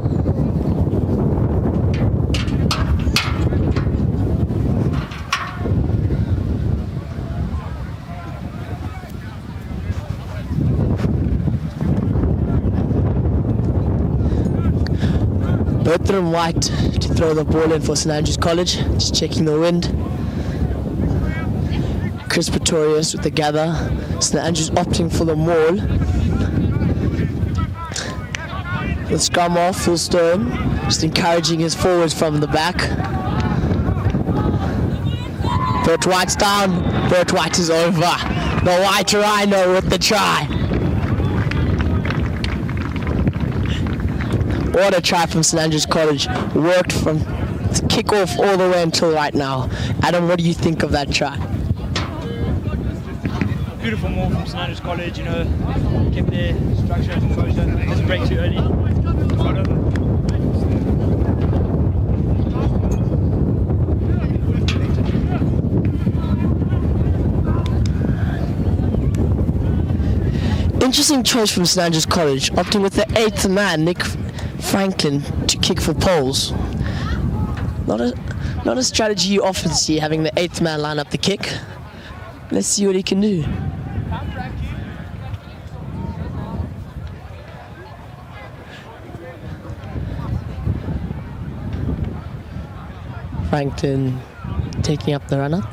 Bertram White to throw the ball in for St Andrews College, just checking the wind. Chris Pretorius with the gather. St Andrews opting for the maul. The scrum off, full stone, just encouraging his forwards from the back. Bert White's down. Bert White is over. The White Rhino with the try. What a try from St Andrews College. Worked from kick-off all the way until right now. Adam, what do you think of that try? Beautiful move from St Andrews College, kept their structure and composure. Doesn't break too early. Got over. Interesting choice from St Andrews College, opting with the 8th man, Nick Franklin, to kick for poles. Not a strategy you often see, having the 8th man line up the kick. Let's see what he can do. Franklin taking up the run-up.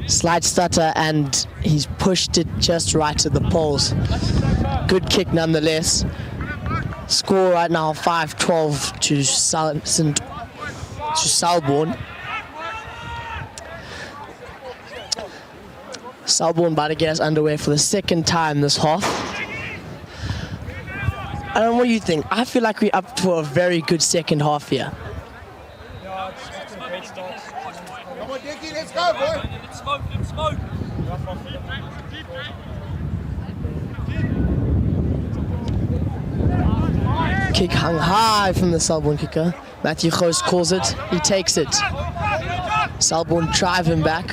Slight stutter, and he's pushed it just right to the poles. Good kick nonetheless. Score right now 5-12 to Selborne. Selborne about to get us underway for the second time this half. I don't know what you think. I feel like we're up for a very good second half here. Yeah, it's a great start. Come on, Dickie, let's go, boy. Let's smoke. Kick hung high from the Selborne kicker. Matthew Goos calls it. He takes it. Selborne drive him back.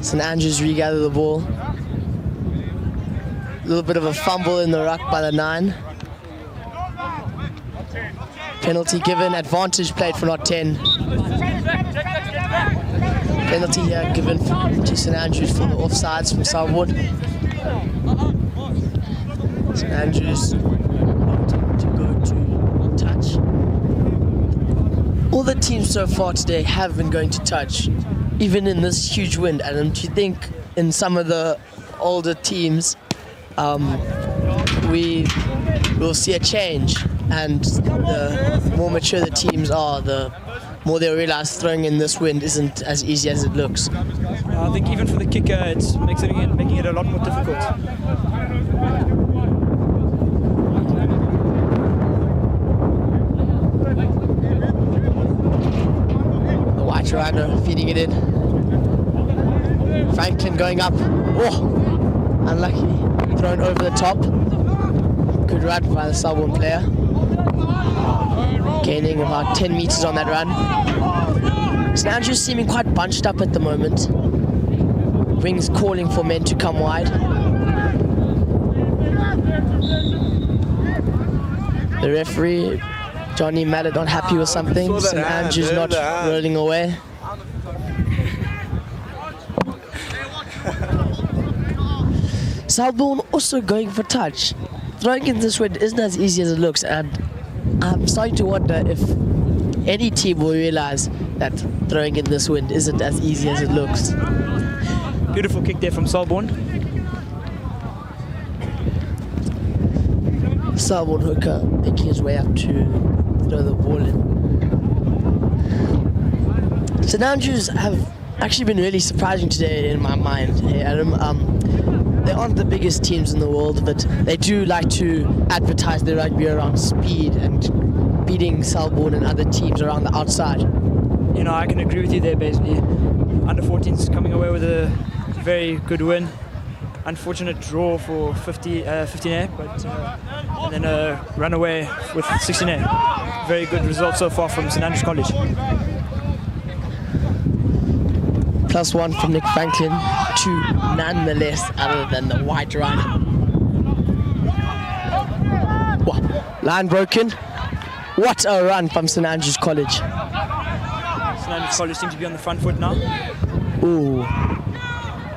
St Andrews regather the ball. A little bit of a fumble in the ruck by the 9. Penalty given, advantage played for not 10. Penalty here given to St Andrews for the offsides from Selborne. St Andrews to go to touch. All the teams so far today have been going to touch, even in this huge wind. And do you think in some of the older teams we will see a change, and the more mature the teams are, the more they'll realize throwing in this wind isn't as easy as it looks? I think even for the kicker, it's making it a lot more difficult. Toronto feeding it in. Franklin going up. Oh, unlucky. Thrown over the top. Good run by the Selborne player. Gaining about 10 meters on that run. St Andrews seeming quite bunched up at the moment. Wings calling for men to come wide. The referee, Johnny Mallet, not happy with something. St Andrews not rolling away. Selborne also going for touch. Throwing in this wind isn't as easy as it looks, and I'm starting to wonder if any team will realize that throwing in this wind isn't as easy as it looks. Beautiful kick there from Selborne. Selborne hooker making his way up to throw the ball in. St Andrews have actually been really surprising today in my mind. Hey Adam, they aren't the biggest teams in the world, but they do like to advertise their rugby around speed and beating Selborne and other teams around the outside. You know, I can agree with you there, basically. Under 14s coming away with a very good win. Unfortunate draw for 15A, but and then a run away with 16A. Very good result so far from St Andrews College. +1 from Nick Franklin, 2 nonetheless, other than the white run. Wow. Line broken. What a run from St Andrews College. St Andrews College seem to be on the front foot now. Ooh.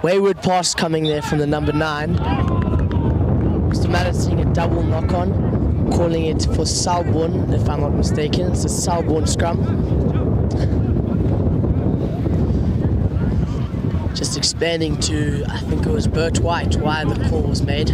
Wayward pass coming there from the number 9. Mr. Mallet seeing a double knock-on, calling it for Selborne, if I'm not mistaken. It's a Selborne scrum. Just explaining to, I think it was Bert White, why the call was made.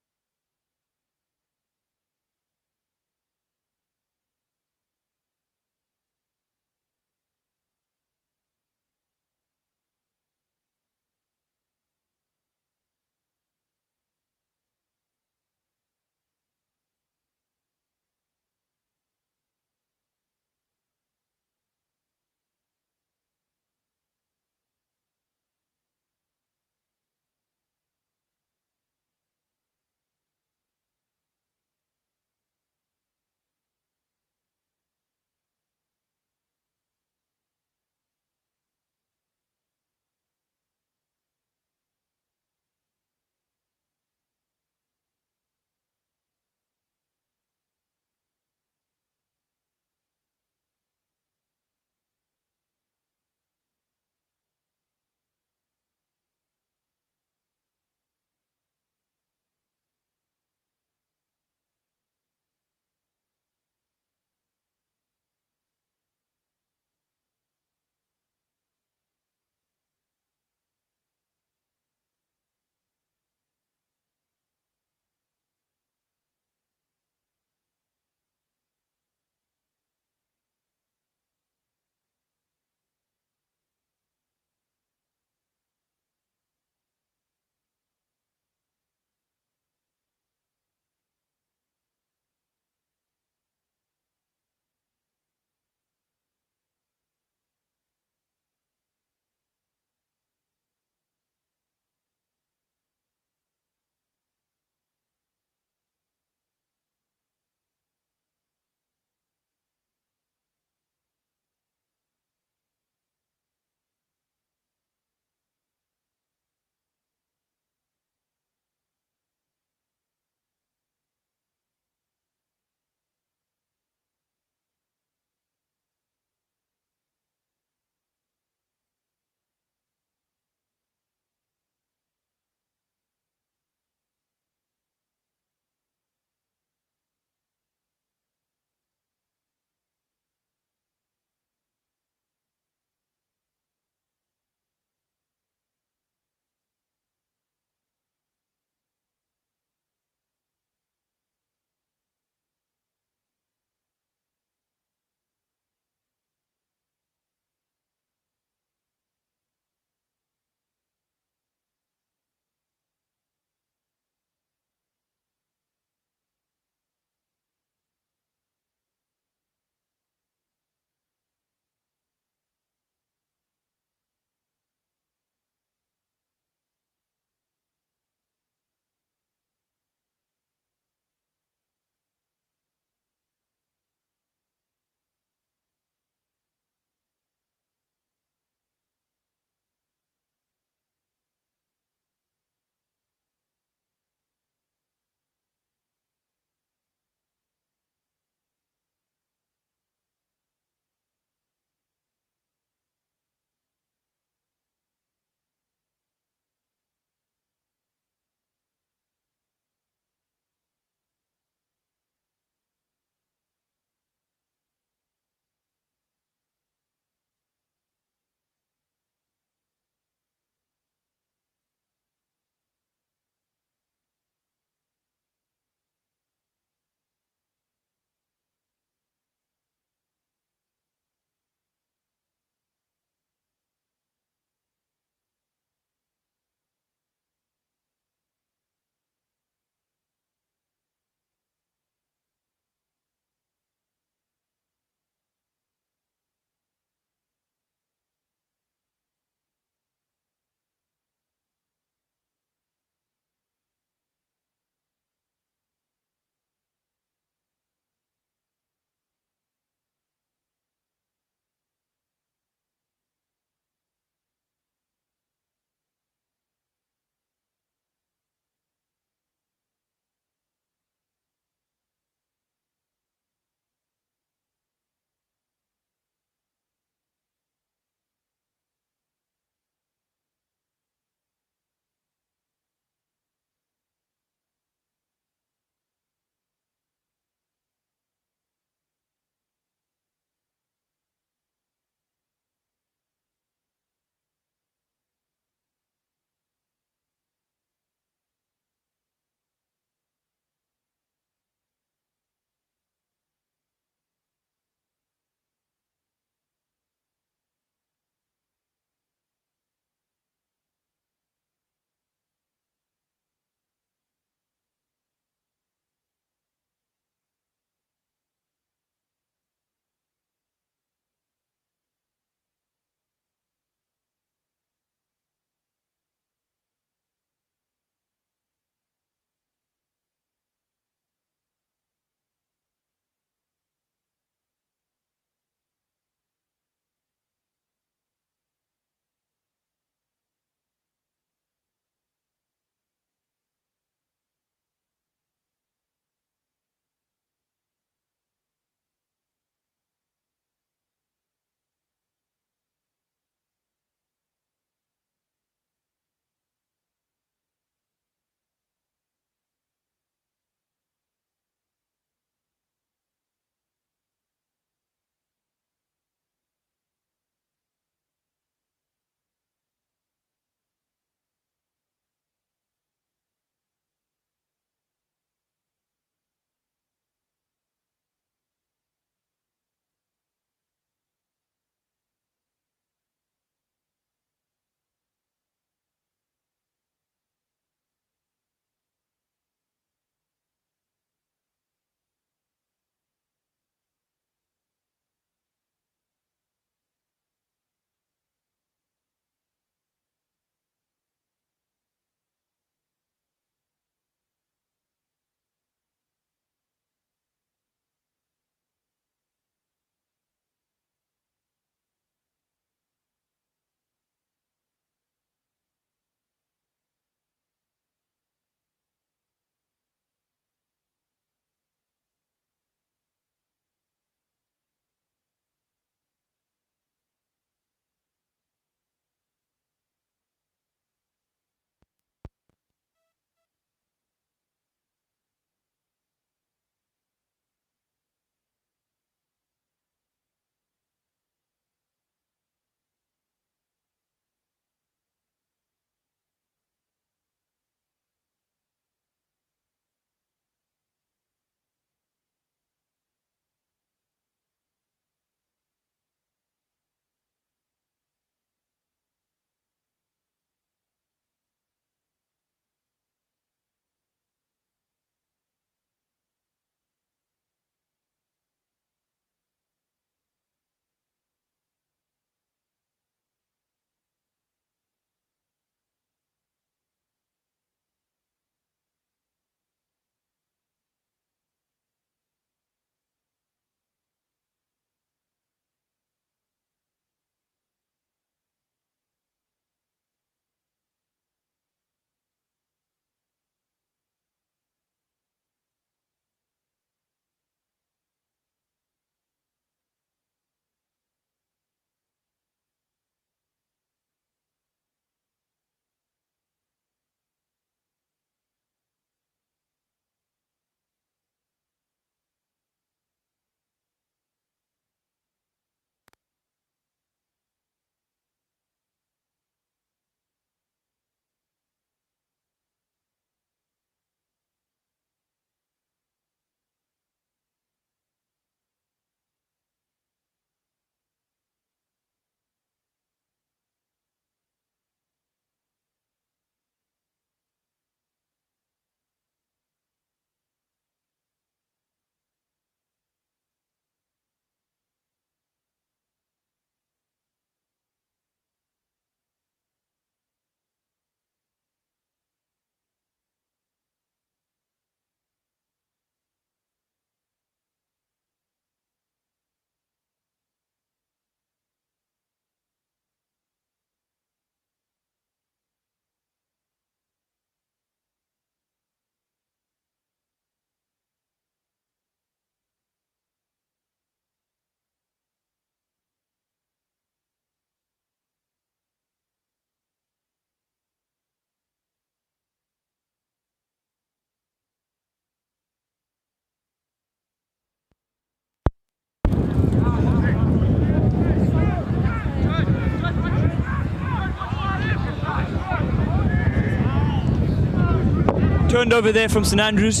turned over there from St Andrews.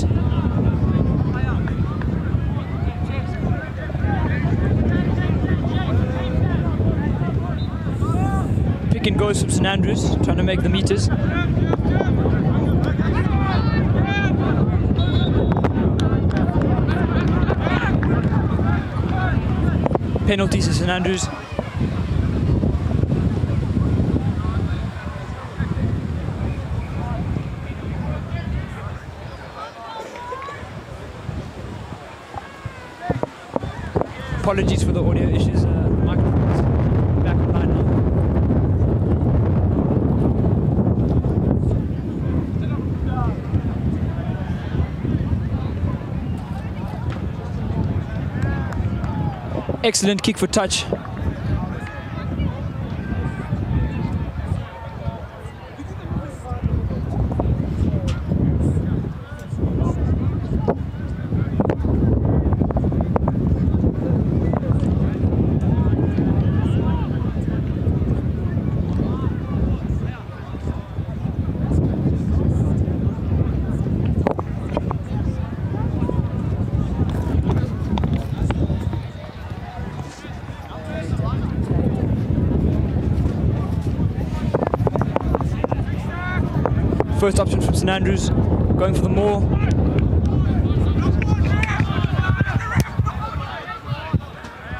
Pick and goes from St Andrews, trying to make the meters. Penalties to St Andrews. Apologies for the audio issues. Microphone's back online now. Excellent kick for touch. First option from St Andrews, going for the maul.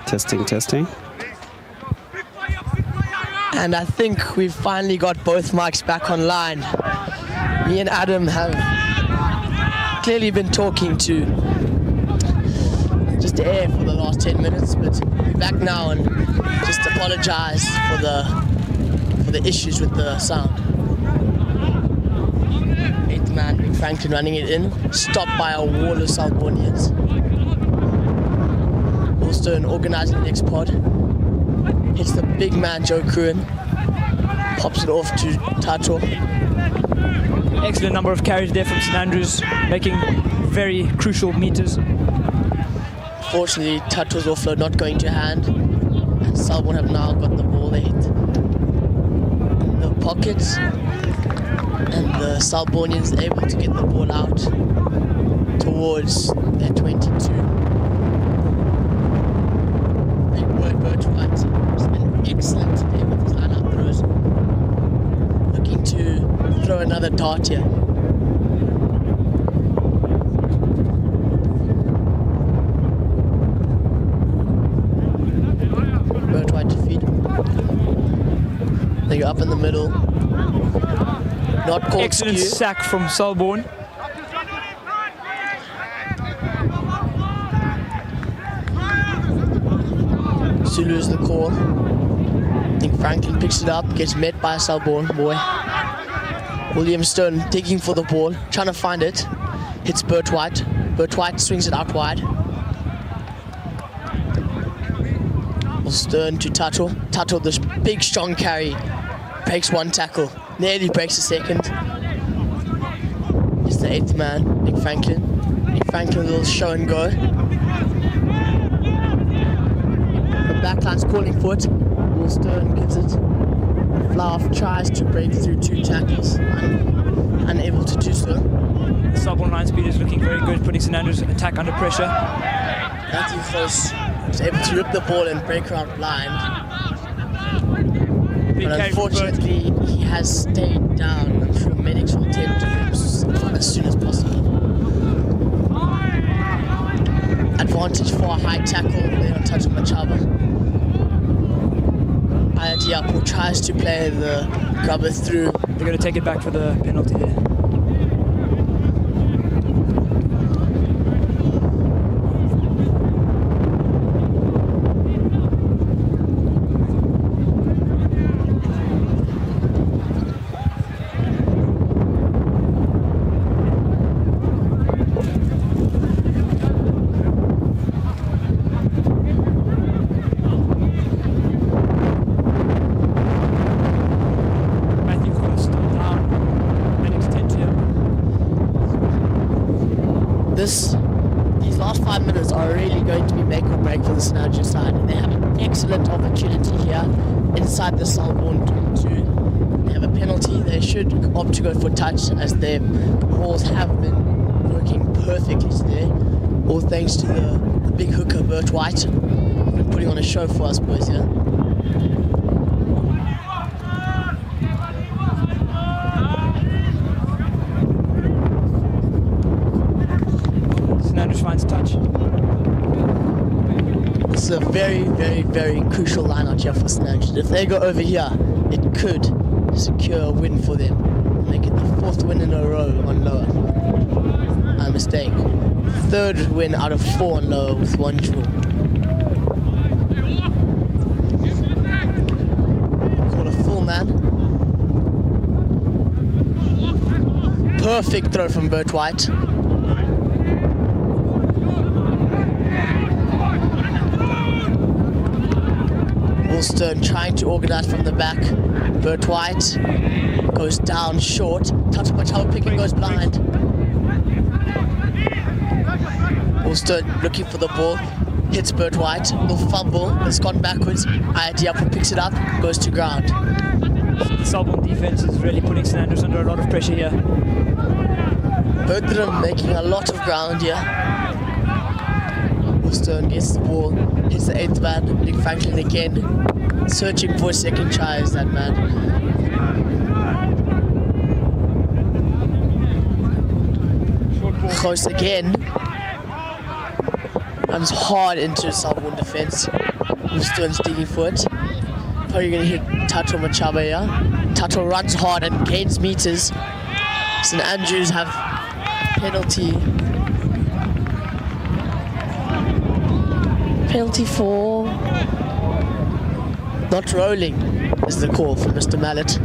Testing, testing. And I think we've finally got both mics back online. Me and Adam have clearly been talking to just air for the last 10 minutes, but we're back now and just apologize for the issues with the sound. Eighth man, Big Franklin running it in, stopped by a wall of Selbornians. Woolstone organising the next pod. Hits the big man Joe Cruin. Pops it off to Tato. Excellent number of carries there from St Andrews, making very crucial meters. Fortunately, Tato's offload not going to hand. And Selborne have now got the ball. They hit in the pockets. And the Selbornians able to get the ball out towards their 22. Big boy Birchwhite has been excellent today with his line-out throws. Looking to throw another dart here. Birchwhite to feed. They go up in the middle. Not called excellent skew. sack from Selborne. Zulu's the call. I think Franklin picks it up, gets met by a Selborne boy. Williamstone digging for the ball, trying to find it. Hits Birchwhite. Birchwhite swings it out wide. Stern to Tato. Tato, this big strong carry, breaks one tackle. Nearly breaks a second. It's the eighth man, Nick Franklin. Nick Franklin will show and go. The backline's calling for it. Woolstone gives it. Flauf tries to break through two tackles. Unable to do so. The Selborne line speed is looking very good, putting St Andrews' attack under pressure. Matthew Close was able to rip the ball and break her out blind. But unfortunately, he has stayed down. I'm sure medics will tend to him as soon as possible. Advantage for a high tackle there on touch of Machaba. Ayatiapo tries to play the grubber through. They're going to take it back for the penalty there. These last 5 minutes are really going to be make or break for the St Andrews side. They have an excellent opportunity here inside the Selborne 22. They have have a penalty. They should opt to go for touch as their balls have been working perfectly today. All thanks to the big hooker Bert White. Been putting on a show for us boys here. St Andrews finds touch. This is a very, very, very crucial line out here for St Andrews. If they go over here, it could secure a win for them. Make it the 4th win in a row on lower. My mistake. 3rd win out of 4 on lower with 1 draw. Call a full man. Perfect throw from Bert White. Woolstone trying to organise from the back. Bert White goes down short. Touch of Machado pick and goes blind. Woolstone looking for the ball. Hits Bert White. The fumble has gone backwards. Diapo picks it up. Goes to ground. The Selborne defense is really putting St Andrews under a lot of pressure here. Both of them making a lot of ground here. Woolstone gets the ball. Hits the 8th man. Nick Franklin again. Searching for a second try is that man. Close again. Runs hard into the Selborne defense. Woolstone's digging for it. Probably going to hit Tato Machaba here. Tato runs hard and gains meters. St Andrews have penalty. Penalty for not rolling is the call from Mr. Mallet.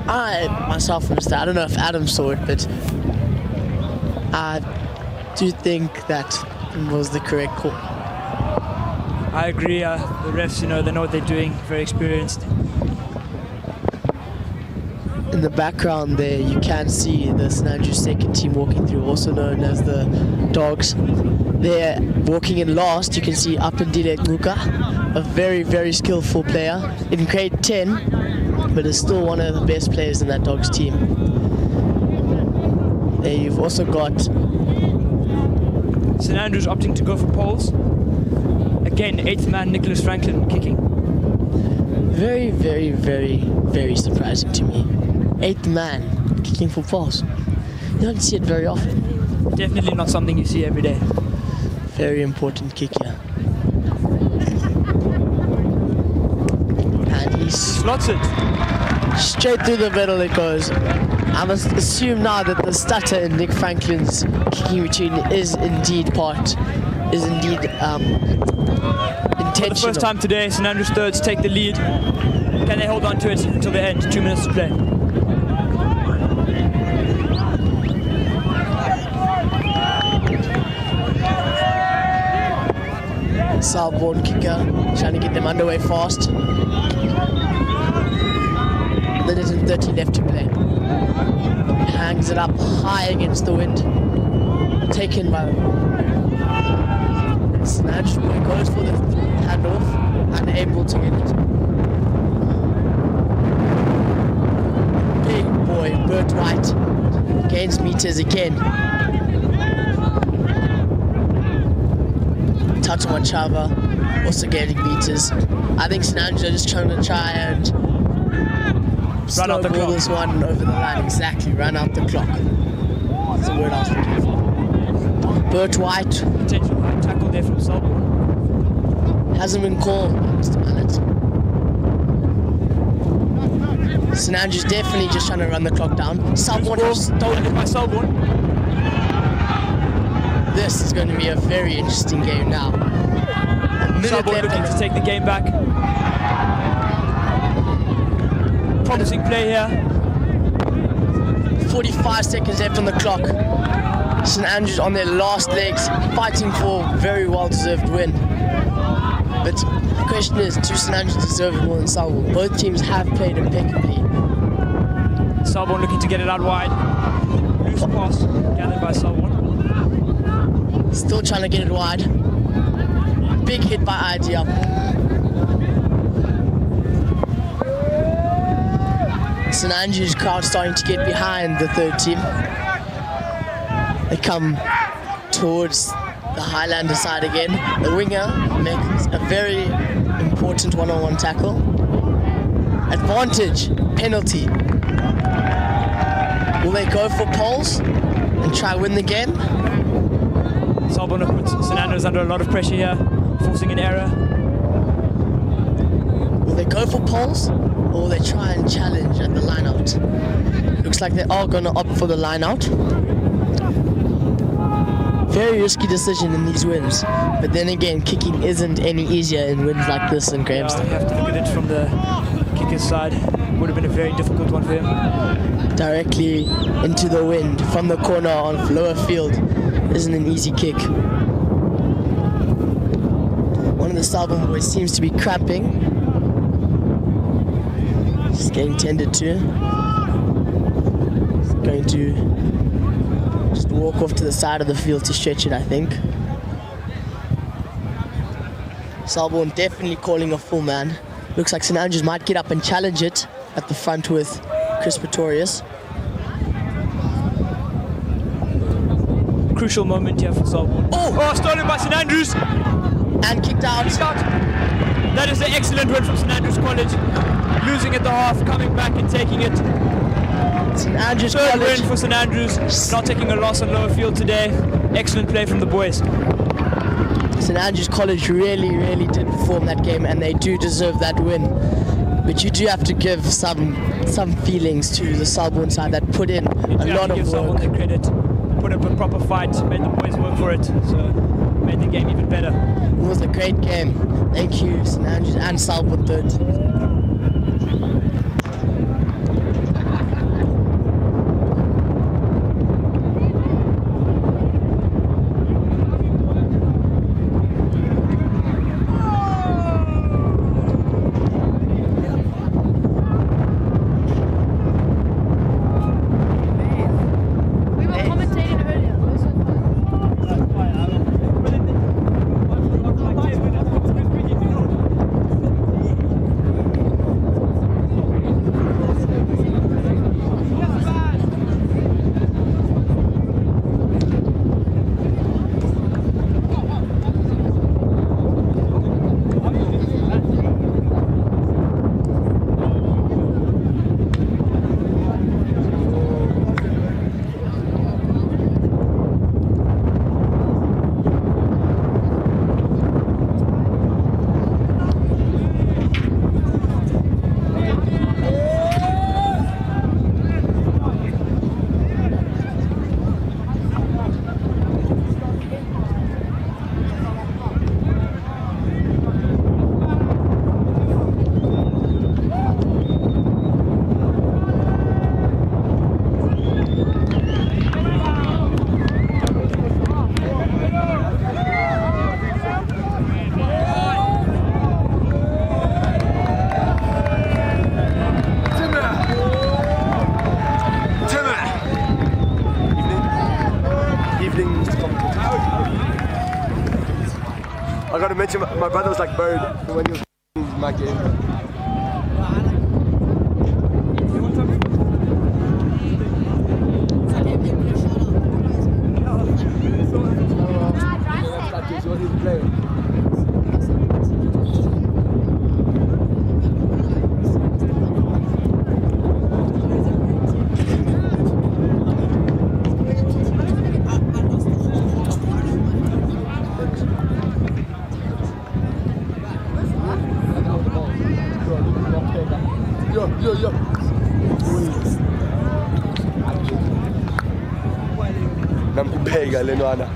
I myself, Mr. I don't know if Adam saw it, but I do think that was the correct call. I agree. The refs, they know what they're doing. Very experienced. In the background there, you can see the St Andrews second team walking through, also known as the Dogs. They're walking in last. You can see Apandile Nguka, a very, very skillful player in grade 10, but is still one of the best players in that Dogs team. There you've also got St Andrews opting to go for poles. Again, 8th man Nicholas Franklin kicking. Very, very, very, very surprising to me. 8th man kicking for poles. You don't see it very often. Definitely not something you see every day. Very important kick here. And he slots it. Straight through the middle it goes. I must assume now that the stutter in Nick Franklin's kicking routine is indeed intentional. For the first time today, St Andrews Thirds take the lead. Can they hold on to it until the end? 2 minutes to play. Selborne kicker, trying to get them underway fast. Minute and 30 left to play. Hangs it up high against the wind. Taken by Snatch, boy goes for the handoff, unable to get it. Big boy, Bert White, gains meters again. Tato Machava, also gaining meters. I think St Andrews are just trying to try and run out the clock. This one over the line, exactly, run out the clock. That's the word I was looking for. Bert White. Potential high tackle there from Selborne. Hasn't been called, Mr. Mallet. St Andrews definitely just trying to run the clock down. Selborne has stolen it by Selborne. This is going to be a very interesting game now. Selborne looking to take the game back. Promising play here. 45 seconds left on the clock. St Andrews on their last legs, fighting for a very well-deserved win. But the question is, do St Andrews deserve it more than Selborne? Both teams have played impeccably. Selborne looking to get it out wide. Loose pass gathered by Selborne. Still trying to get it wide. Big hit by Idea. St Andrews crowd starting to get behind the third team. They come towards the Highlander side again. The winger makes a very important one-on-one tackle. Advantage, penalty. Will they go for poles and try win the game? Selborne have put St Andrews under a lot of pressure here, forcing an error. Will they go for poles or will they try and challenge at the line out? Looks like they are going to opt for the line out. Very risky decision in these wins, but then again, kicking isn't any easier in wins like this in Grahamstown. You have to look at it from the kicker's side. Would have been a very difficult one for him. Directly into the wind from the corner on lower field isn't an easy kick. One of the Selborne boys seems to be cramping. Just getting tended to. He's going to just walk off to the side of the field to stretch it, I think. Selborne definitely calling a full man. Looks like St Andrews might get up and challenge it at the front with Chris Pretorius. Crucial moment here for Selborne. Oh, stolen by St Andrews! And kicked out. That is an excellent win from St Andrews College. Losing at the half, coming back and taking it. St Andrews Third College. win for St Andrews. Not taking a loss on lower field today. Excellent play from the boys. St Andrews College really did perform that game, and they do deserve that win. But you do have to give some feelings to the Selborne side that put in a lot of work. Selborne the credit. Put up a proper fight, made the boys work for it. So made the game even better. It was a great game. Thank you, St Andrews and Selborne third. I gotta mention my brother was like buried when he was in my game. Yo. Nampega Lenwana.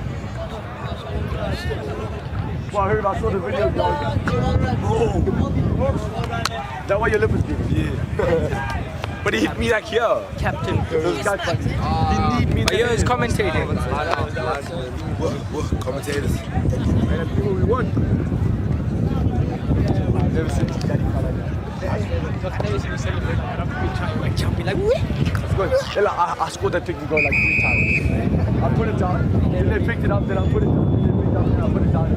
Well, I heard I saw the video, dog. Is that why your lip is big? Yeah. But he hit me like here. Captain. He need me. Yo, he's commentating. What commentators? Man, people we won. Never seen daddy call like that. Like jumping, like whee! It's good. I scored that pick and go like 3 times. I put it down, then they picked it up, then I put it down, then they picked it up, then I put it down.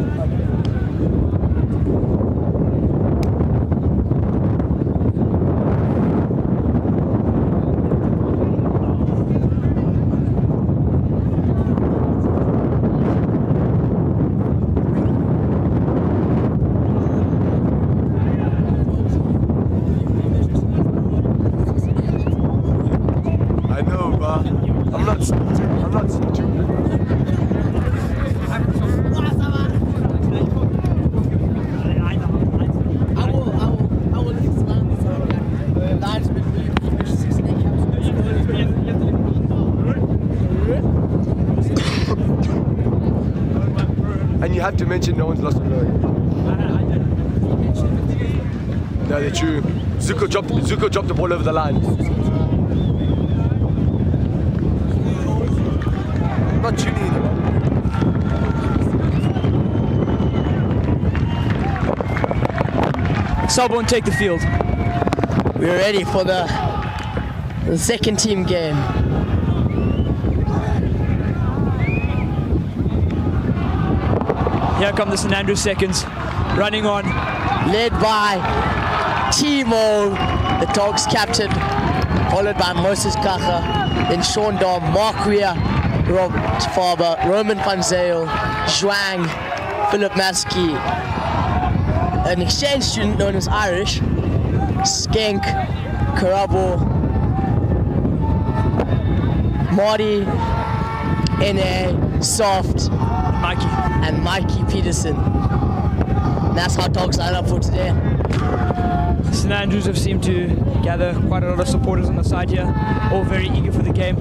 not stupid. And you have to mention no one's lost a leg. No, they're true. Zuko dropped the ball over the line. Not tuning either. Selborne take the field. We're ready for the second team game. Here come the St Andrews seconds, running on. Led by Timo, the Dogs captain, followed by Moses Kacha, then Sean Dom, Mark Weir, Rob Faber, Roman van Zyl, Zhuang, Philip Maskey, an exchange student known as Irish, Skank, Karabo, Marty, N.A., Soft, and Mikey Peterson. That's how Dogs line up for today. St Andrews have seemed to gather quite a lot of supporters on the side here, all very eager for the game.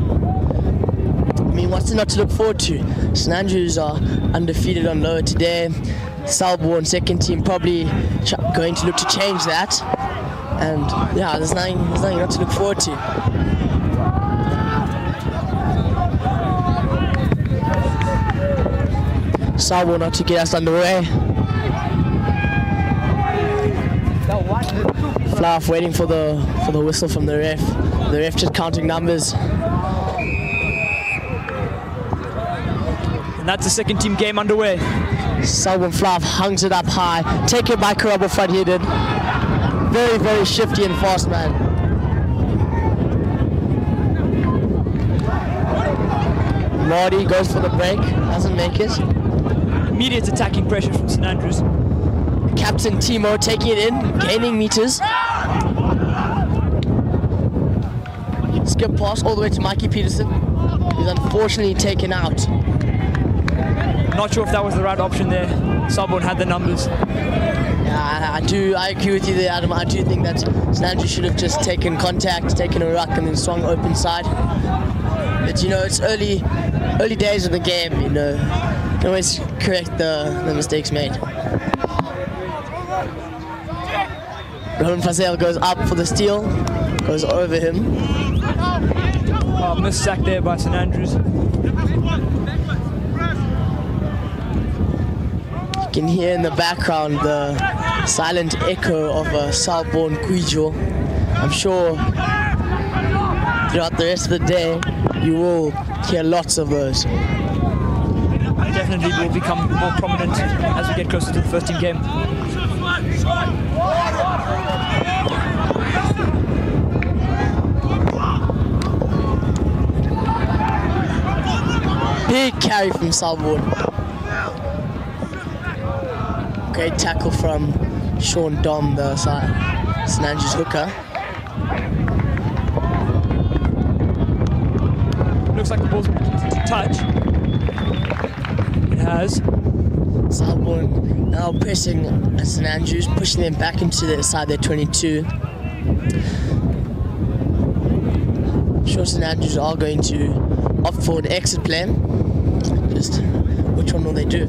I mean, what's there not to look forward to? St Andrews are undefeated on lower today. Selborne, second team, probably going to look to change that. And yeah, there's nothing not to look forward to. Selborne not to get us underway. Fluff waiting for the whistle from the ref. The ref just counting numbers. And that's the second team game underway. Selborne Fluff hungs it up high. Taken by Karabo front-headed. Very, very shifty and fast man. Marty goes for the break, doesn't make it. Immediate attacking pressure from St Andrews. Captain Timo taking it in, gaining meters. Skip pass all the way to Mikey Peterson. He's unfortunately taken out. Not sure if that was the right option there. Selborne had the numbers. Yeah, I agree with you there, Adam. I do think that St Andrews should have just taken contact, taken a ruck, and then swung open side. But you know, it's early days of the game. You know, you can always correct the mistakes made. Roman Fazel goes up for the steal, goes over him. Missed sack there by St Andrews. You can hear in the background the silent echo of a Selborne Guijo. I'm sure throughout the rest of the day you will hear lots of those. Definitely will become more prominent as we get closer to the first team game. Big carry from Selborne. Great tackle from Sean Dom, the St Andrews hooker. Looks like the ball's to touch. It has. Selborne now pressing St Andrews, pushing them back into their side, their 22. I'm sure St Andrews are going to opt for an exit plan. Just which one will they do?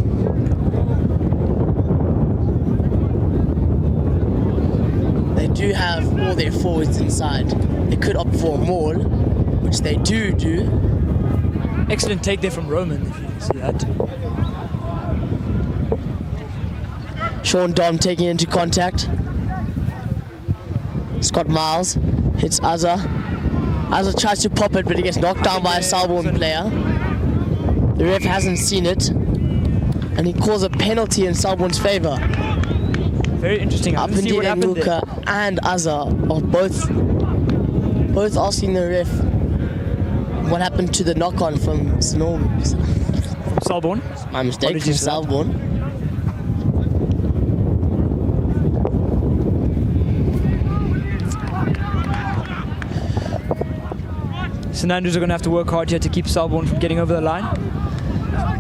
They do have all their forwards inside. They could opt for a maul, which they do. Excellent take there from Roman, if you see that. Sean Dom taking into contact. Scott Miles hits Azza. Azza tries to pop it, but he gets knocked down by a Selborne player. The ref hasn't seen it, and he calls a penalty in Selborne's favour. Very interesting. I didn't see what happened there. Luka and Azza are both asking the ref what happened to the knock-on from Selborne. My mistake, from Selborne. St Andrews are going to have to work hard here to keep Selborne from getting over the line.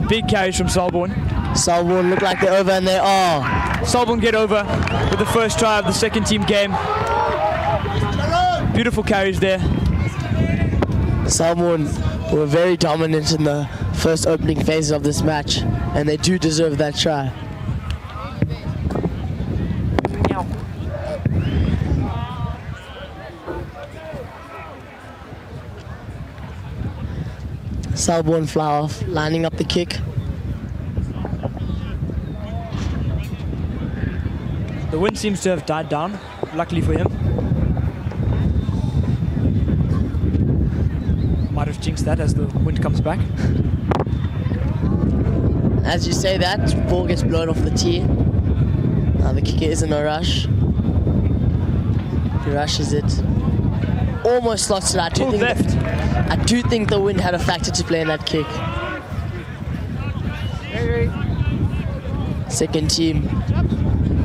Big carries from Selborne. Selborne look like they're over, and they are. Selborne get over with the first try of the second team game. Beautiful carries there. Selborne were very dominant in the first opening phases of this match, and they do deserve that try. Selborne fly off, lining up the kick. The wind seems to have died down, luckily for him. Might have jinxed that as the wind comes back. As you say that, ball gets blown off the tee. Now the kicker is in a rush. He rushes it. Almost slots it out. I do think the wind had a factor to play in that kick. Second team,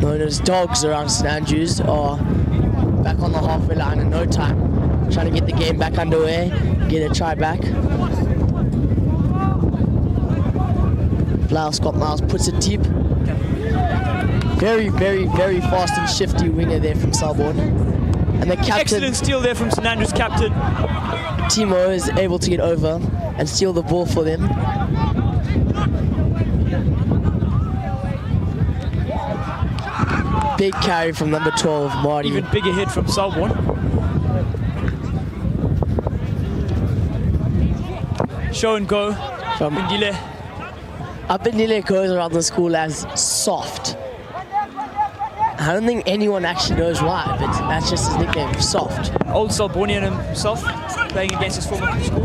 known as dogs around St Andrews, are back on the halfway line in no time, trying to get the game back underway, get a try back. Scott Miles puts it deep. Very, very, very fast and shifty winger there from Selborne. And the captain, excellent steal there from St Andrews captain. Timo is able to get over and steal the ball for them. Big carry from number 12, Marty. Even bigger hit from Selborne. Show and go from Indile. Indile goes around the school as soft. I don't think anyone actually knows why, but that's just his nickname, soft. Old Selbornian himself, playing against his former school.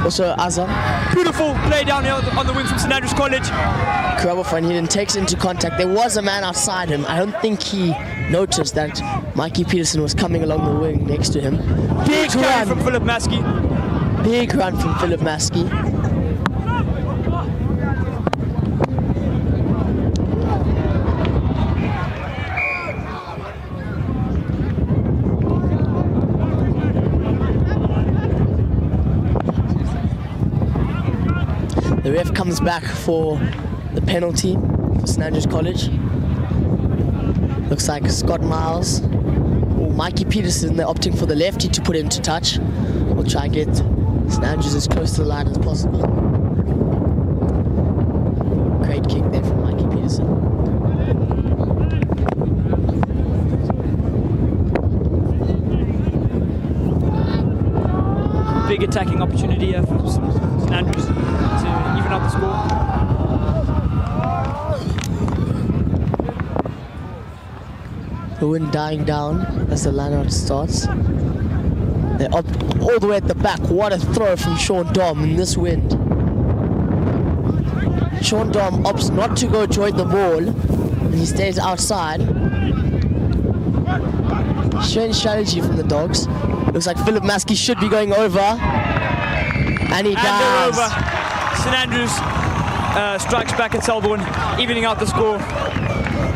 Also Azam. Beautiful play down here on the wing from St Andrews College. Krabbe takes into contact. There was a man outside him. I don't think he noticed that Mikey Peterson was coming along the wing next to him. Big run from Philip Maskey. Big run from Philip Maskey. The ref comes back for the penalty for St Andrews College. Looks like Scott Miles or Mikey Peterson, they're opting for the lefty to put into touch. We'll try and get St Andrews as close to the line as possible. Great kick there from Mikey Peterson. Big attacking opportunity here for St Andrews to even up the score. The wind dying down as the line-out starts. They're up all the way at the back. What a throw from Sean Dom in this wind. Sean Dom opts not to go join the ball, and he stays outside. Strange strategy from the dogs. Looks like Philip Maskey should be going over. And he does. Over. St Andrews strikes back at Selborne, evening out the score.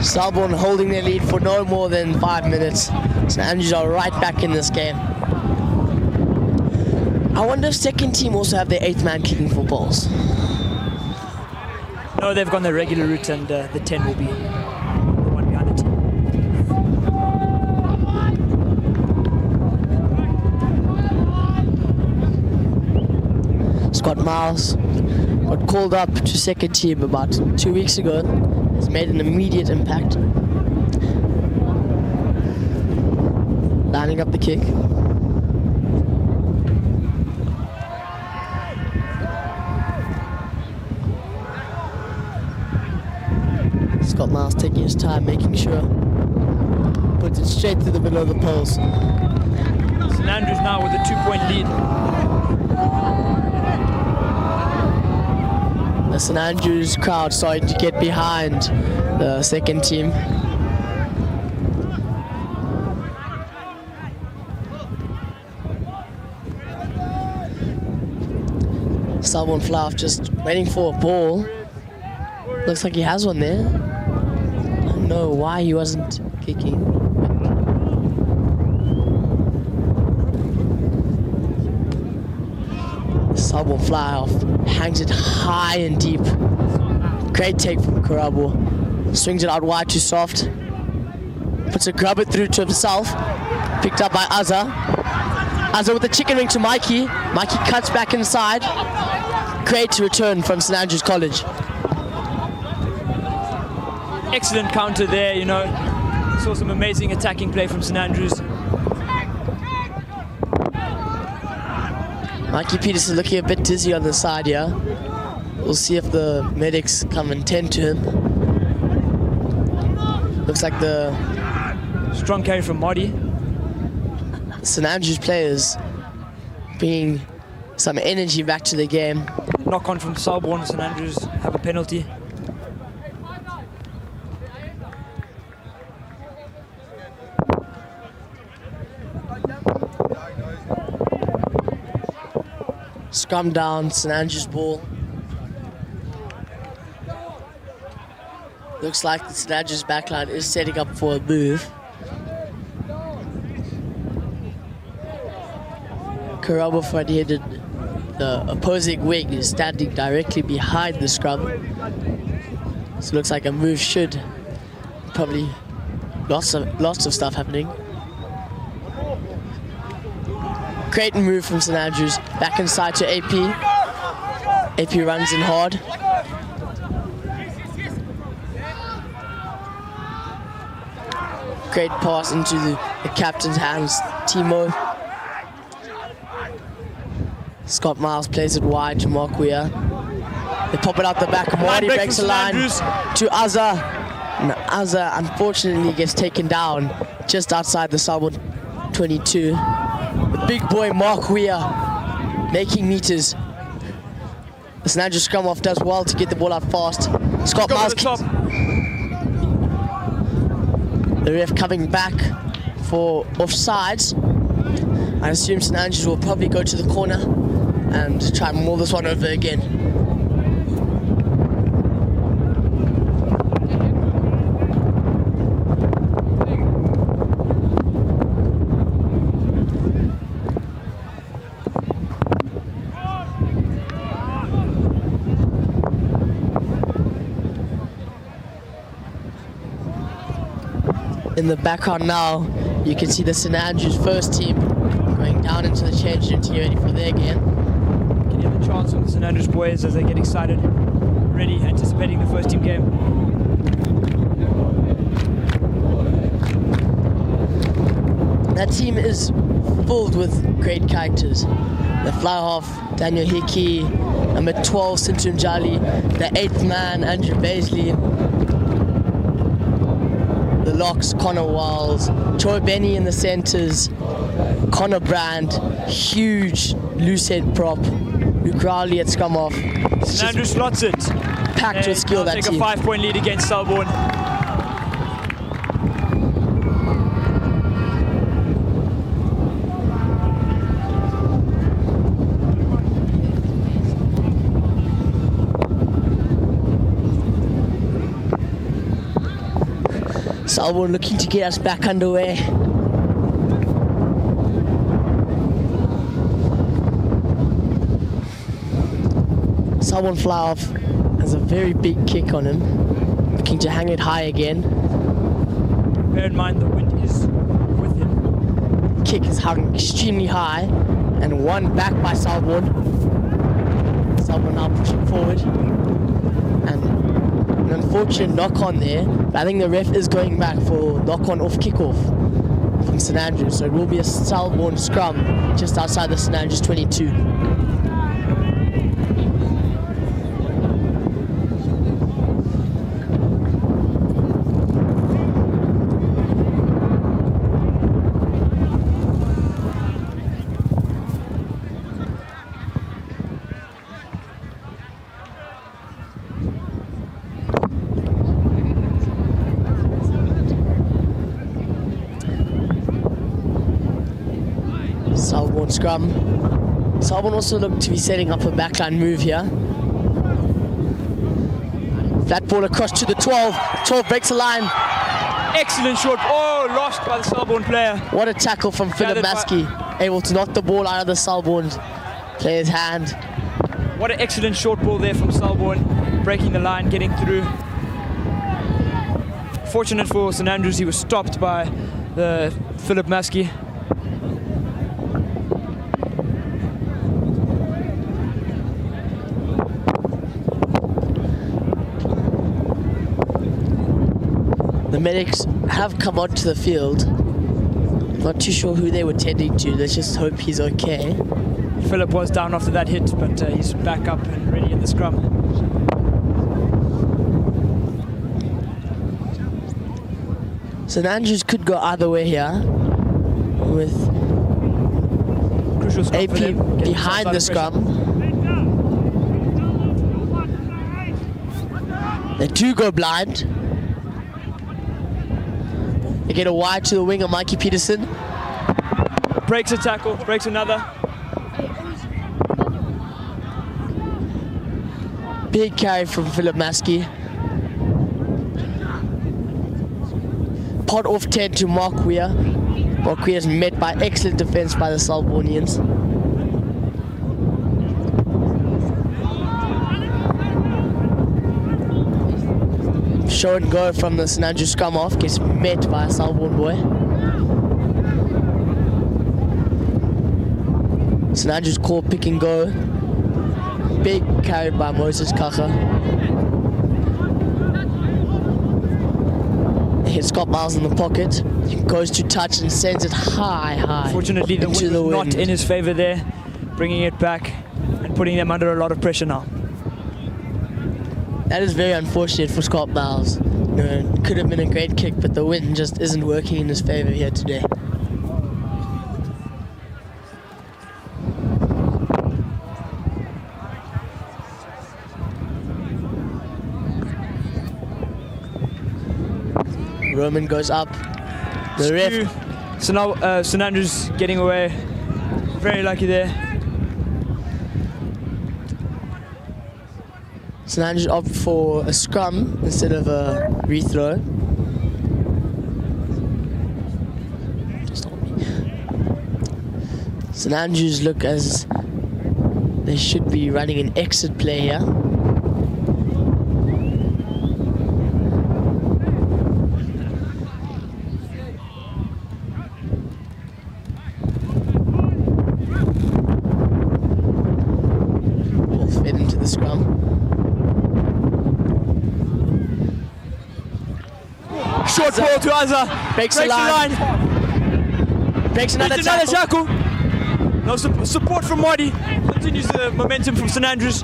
Selborne holding their lead for no more than 5 minutes. St Andrews are right back in this game. I wonder if second team also have their 8th man kicking for balls. No, they've gone the regular route, and the 10 will be the one behind the team. Scott Miles got called up to second team about 2 weeks ago. Has made an immediate impact. Lining up the kick. Scott Miles taking his time, making sure. Puts it straight to the middle of the post. St Andrews now with a 2-point lead. The St Andrews crowd starting to get behind the second team. Selborne Fluff just waiting for a ball. Looks like he has one there. I don't know why he wasn't kicking. Selborne fly off, hangs it high and deep. Great take from Karabo. Swings it out wide to Soft. Puts a grab it through to himself. Picked up by Azza. Azza with the chicken wing to Mikey. Mikey cuts back inside. Great return from St Andrews College. Excellent counter there, you know. Saw some amazing attacking play from St Andrews. Mikey Peters is looking a bit dizzy on the side here. We'll see if the medics come and tend to him. Looks like the strong carry from Marty. St Andrews players bringing some energy back to the game. Knock on from Selborne. St Andrews have a penalty. Scrum down, St Andrews ball. Looks like the St Andrews backline is setting up for a move. Karabo front-headed, the opposing wing is standing directly behind the scrum. So it looks like a move should probably lots of stuff happening. Great move from St Andrews, back inside to AP. AP runs in hard. Great pass into the captain's hands, Timo. Scott Miles plays it wide to Mark Weir. They pop it out the back. Marty breaks the line to Azza. And Azza unfortunately gets taken down just outside the Selborne 22. The big boy Mark Weir making meters. The St Andrews scrum off does well to get the ball out fast. Scott Miles. The ref coming back for offsides. I assume St Andrews will probably go to the corner and try and mull this one over again. In the background now, you can see the St Andrews first team going down into the change room to get ready for their game. Can you have a chance on the St Andrews boys as they get excited, ready, anticipating the first team game? That team is filled with great characters. The fly half, Daniel Hickey, number 12, Sintum Jali, the 8th man, Andrew Baisley, the locks, Connor Wiles, Troy Benny in the centres, Connor Brand, huge loose head prop, Luke Rowley at scrum off. St Andrews slots it. Packed with skill, that team. Take a 5-point lead against Selborne. Selborne looking to get us back underway. Selborne fly off has a very big kick on him, looking to hang it high again. Bear in mind the wind is with him. Kick is hung extremely high, and one back by Selborne. Selborne now pushing forward, and an unfortunate knock on there, but I think the ref is going back for knock on off kickoff from St Andrews, so it will be a Selborne scrum just outside the St Andrews 22. Selborne scrum. Selborne also look to be setting up a backline move here. Flat ball across to the 12. 12 breaks the line. Excellent shot. Oh, lost by the Selborne player. What a tackle from Philip Maskey. Able to knock the ball out of the Selborne player's hand. What an excellent short ball there from Selborne, breaking the line, getting through. Fortunate for St Andrews, he was stopped by the Philip Maskey. The medics have come onto the field. Not too sure who they were tending to. Let's just hope he's okay. Philip was down after that hit, but he's back up and ready in the scrum. St Andrews could go either way here, with crucial scrum AP behind the scrum. They do go blind. They get a wide to the wing of Mikey Peterson. Breaks a tackle, breaks another. Big carry from Philip Maskey. Pot off 10 to Mark Weir. Mark Weir is met by excellent defense by the Selbornians. Show and go from the St Andrews scrum off, gets met by a Selborne boy. St Andrews call pick and go. Big carry by Moses Kacha. Hits Scott Miles in the pocket. He goes to touch and sends it high. Fortunately, the wind was not in his favor there, bringing it back and putting them under a lot of pressure now. That is very unfortunate for Scott Miles. It could have been a great kick, but the wind just isn't working in his favor here today. Roman goes up. The ref. So now St Andrews getting away. Very lucky there. St Andrews opt for a scrum instead of a rethrow. St Andrews look as they should be running an exit play here. Short ball to Azza. Breaks the line. Breaks another tackle. No support from Marty. Continues the momentum from St Andrews.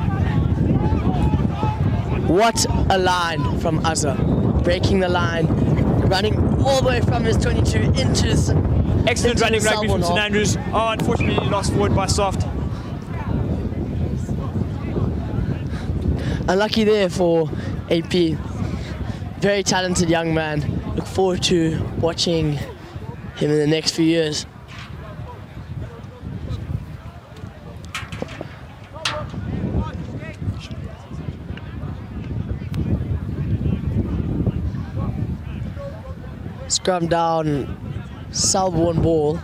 What a line from Azza. Breaking the line. Running all the way from his 22 into his... Excellent running rugby from St Andrews. Oh, unfortunately lost forward by Soft. Unlucky there for AP. Very talented young man. Look forward to watching him in the next few years. Scrum down, Selborne ball.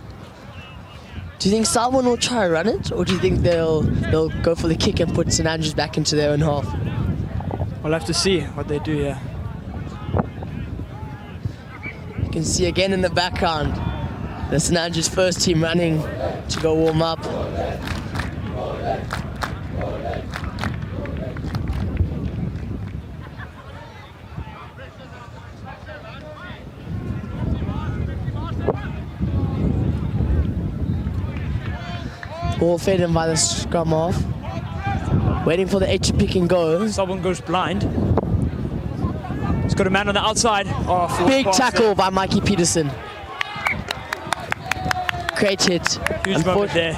Do you think Selborne will try to run it, or do you think they'll go for the kick and put St Andrews back into their own half? We'll have to see what they do here. You can see again in the background the St Andrews first team running to go warm up. Ball fed in by the scrum off. Waiting for the 8 to pick and go. Someone goes blind. He's got a man on the outside. Oh, big tackle by Mikey Peterson. Great hit. Huge moment there.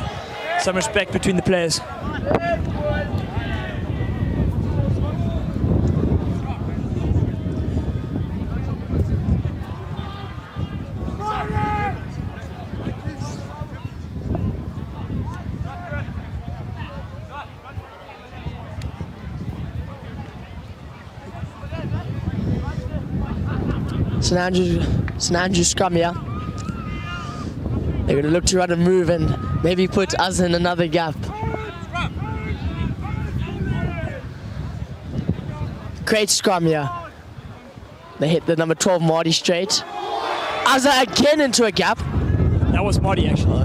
Some respect between the players. St Andrews scrum here. They're going to look to run a move and maybe put us in another gap. Great scrum here. They hit the number 12 Marty straight. Azza again into a gap. That was Marty actually.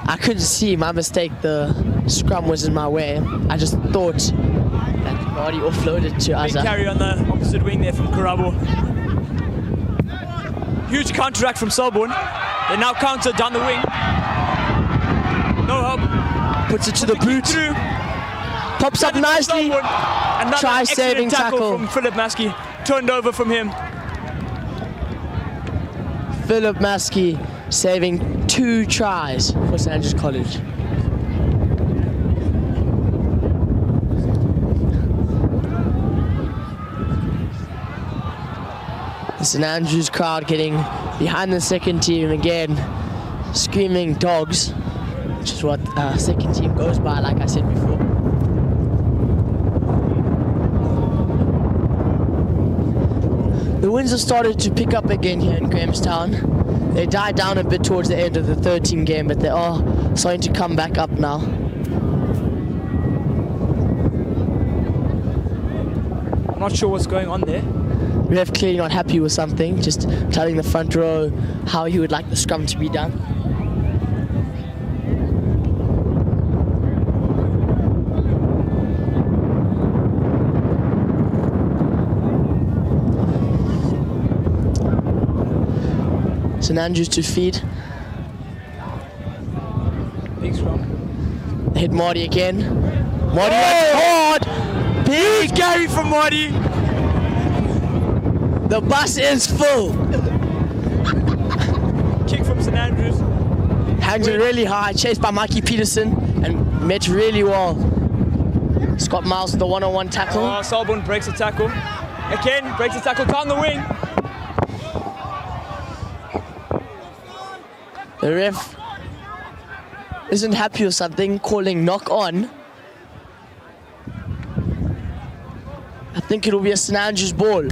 I couldn't see, my mistake. The scrum was in my way. I just thought that Marty offloaded to Big Azza. carry on the opposite wing there from Karabo. Huge counteract from Selborne. They now counter down the wing. No help. Puts it to the boot. Through. Pops up nicely. Another Try excellent saving tackle from Philip Maskey. Turned over from him. Philip Maskey saving 2 tries for St Andrews College. The St Andrews crowd getting behind the second team again, screaming dogs, which is what second team goes by, like I said before. The winds have started to pick up again here in Grahamstown. They died down a bit towards the end of the third team game, but they are starting to come back up now. I'm not sure what's going on there. Ref clearly not happy with something, just telling the front row how he would like the scrum to be done. St Andrews to feed. Big scrum. Hit Marty again. Marty hard! Big carry from Marty! The bus is full! Kick from St Andrews. Hangs it really high, chased by Mikey Peterson and met really well. Scott Miles with the one-on-one tackle. Oh, Selborne breaks a tackle. Again, breaks a tackle down the wing. The ref isn't happy with something, calling knock on. I think it'll be a St Andrews ball.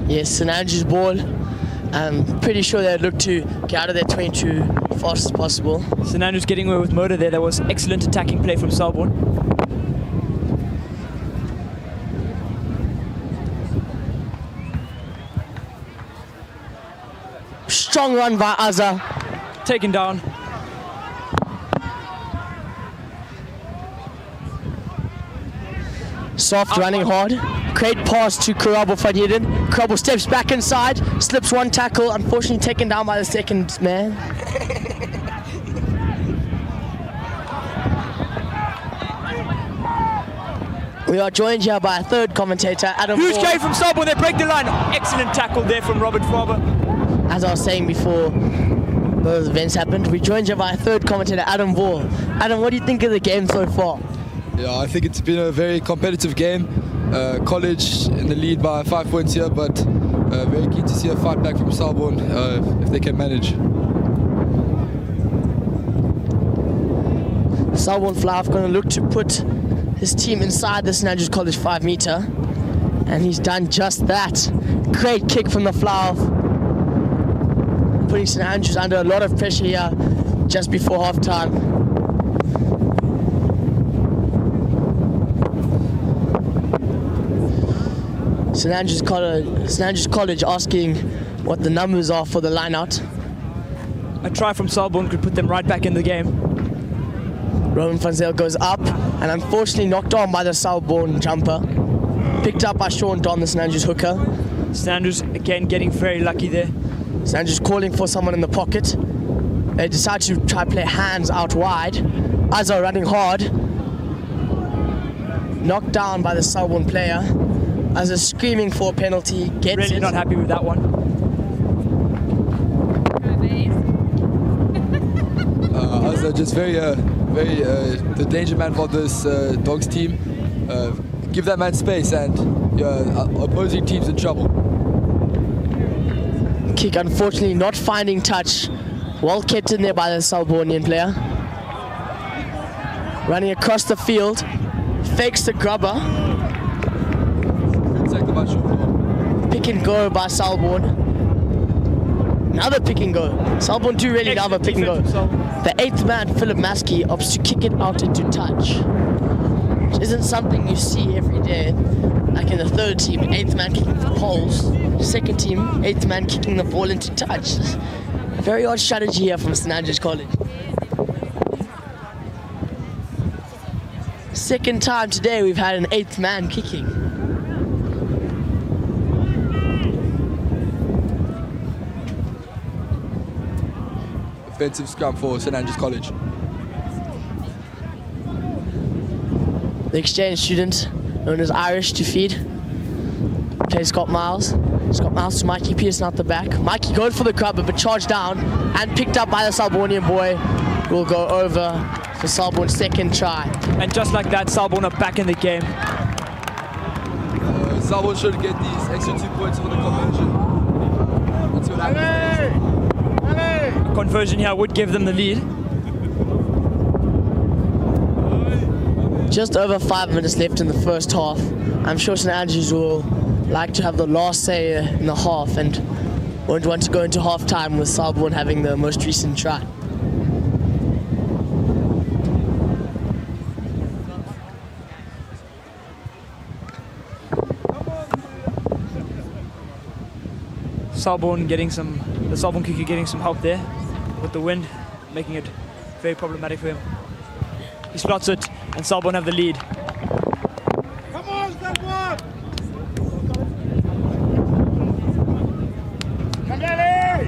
Yes, St Andrews ball. I'm pretty sure they'd look to get out of their 22 fast as possible. St Andrews getting away with murder there. That was excellent attacking play from Selborne. Strong run by Azza. Taken down. Soft running hard. Great pass to Karabo Fadhidin. Karabo steps back inside, slips one tackle, unfortunately taken down by the second man. We are joined here by a third commentator, Adam Huge Ward. carry from Selborne. They break the line. Excellent tackle there from Robert Faber. As I was saying before those events happened, we joined here by a third commentator, Adam Wall. Adam, what do you think of the game so far? Yeah, I think it's been a very competitive game. College in the lead by 5 points here, but very keen to see a fight back from Selborne if they can manage. Selborne Flav going to look to put his team inside the St Andrews College 5 meter, and he's done just that. Great kick from the Flav, putting St Andrews under a lot of pressure here just before half time. St Andrews College asking what the numbers are for the line out. A try from Selborne could put them right back in the game. Rowan van Zyl goes up and unfortunately knocked on by the Selborne jumper. Picked up by Sean Don, the St Andrews hooker. St Andrews again getting very lucky there. St Andrews calling for someone in the pocket. They decide to try play hands out wide. Azza running hard. Knocked down by the Selborne player. Azza screaming for a penalty. Gets really it. not happy with that one. Azza just very the danger man for this Dogs team. Give that man space and opposing teams in trouble. Kick unfortunately not finding touch. Well kept in there by the Selbornian player. Running across the field. Fakes the grubber. Good sector by Sean Don. pick and go by Selborne. Another pick and go. Selborne do really love a pick and go. The 8th man, Philip Maskey, opts to kick it out into touch, which isn't something you see every day. Like in the 3rd team, 8th man kicking for poles. 2nd team, 8th man kicking the ball into touch. Very odd strategy here from St Andrews College. 2nd time today we've had an 8th man kicking. Offensive scrum for St Andrews College. The exchange student, known as Irish to feed, plays Scott Miles. Scott Miles to Mikey Pearson out the back. Mikey going for the grubber, but charged down and picked up by the Selbornian boy. Will go over for Selborne's 2nd try. And just like that, Selborne are back in the game. Selborne should get these extra 2 points for the conversion. Let's see what happens. A conversion here would give them the lead. Just over 5 minutes left in the first half. I'm sure St Andrews will like to have the last say in the half and won't want to go into half time with Selborne having the most recent try. The Selborne kicker getting some help there with the wind, making it very problematic for him. He slots it, and Selborne have the lead. Come on, Selborne!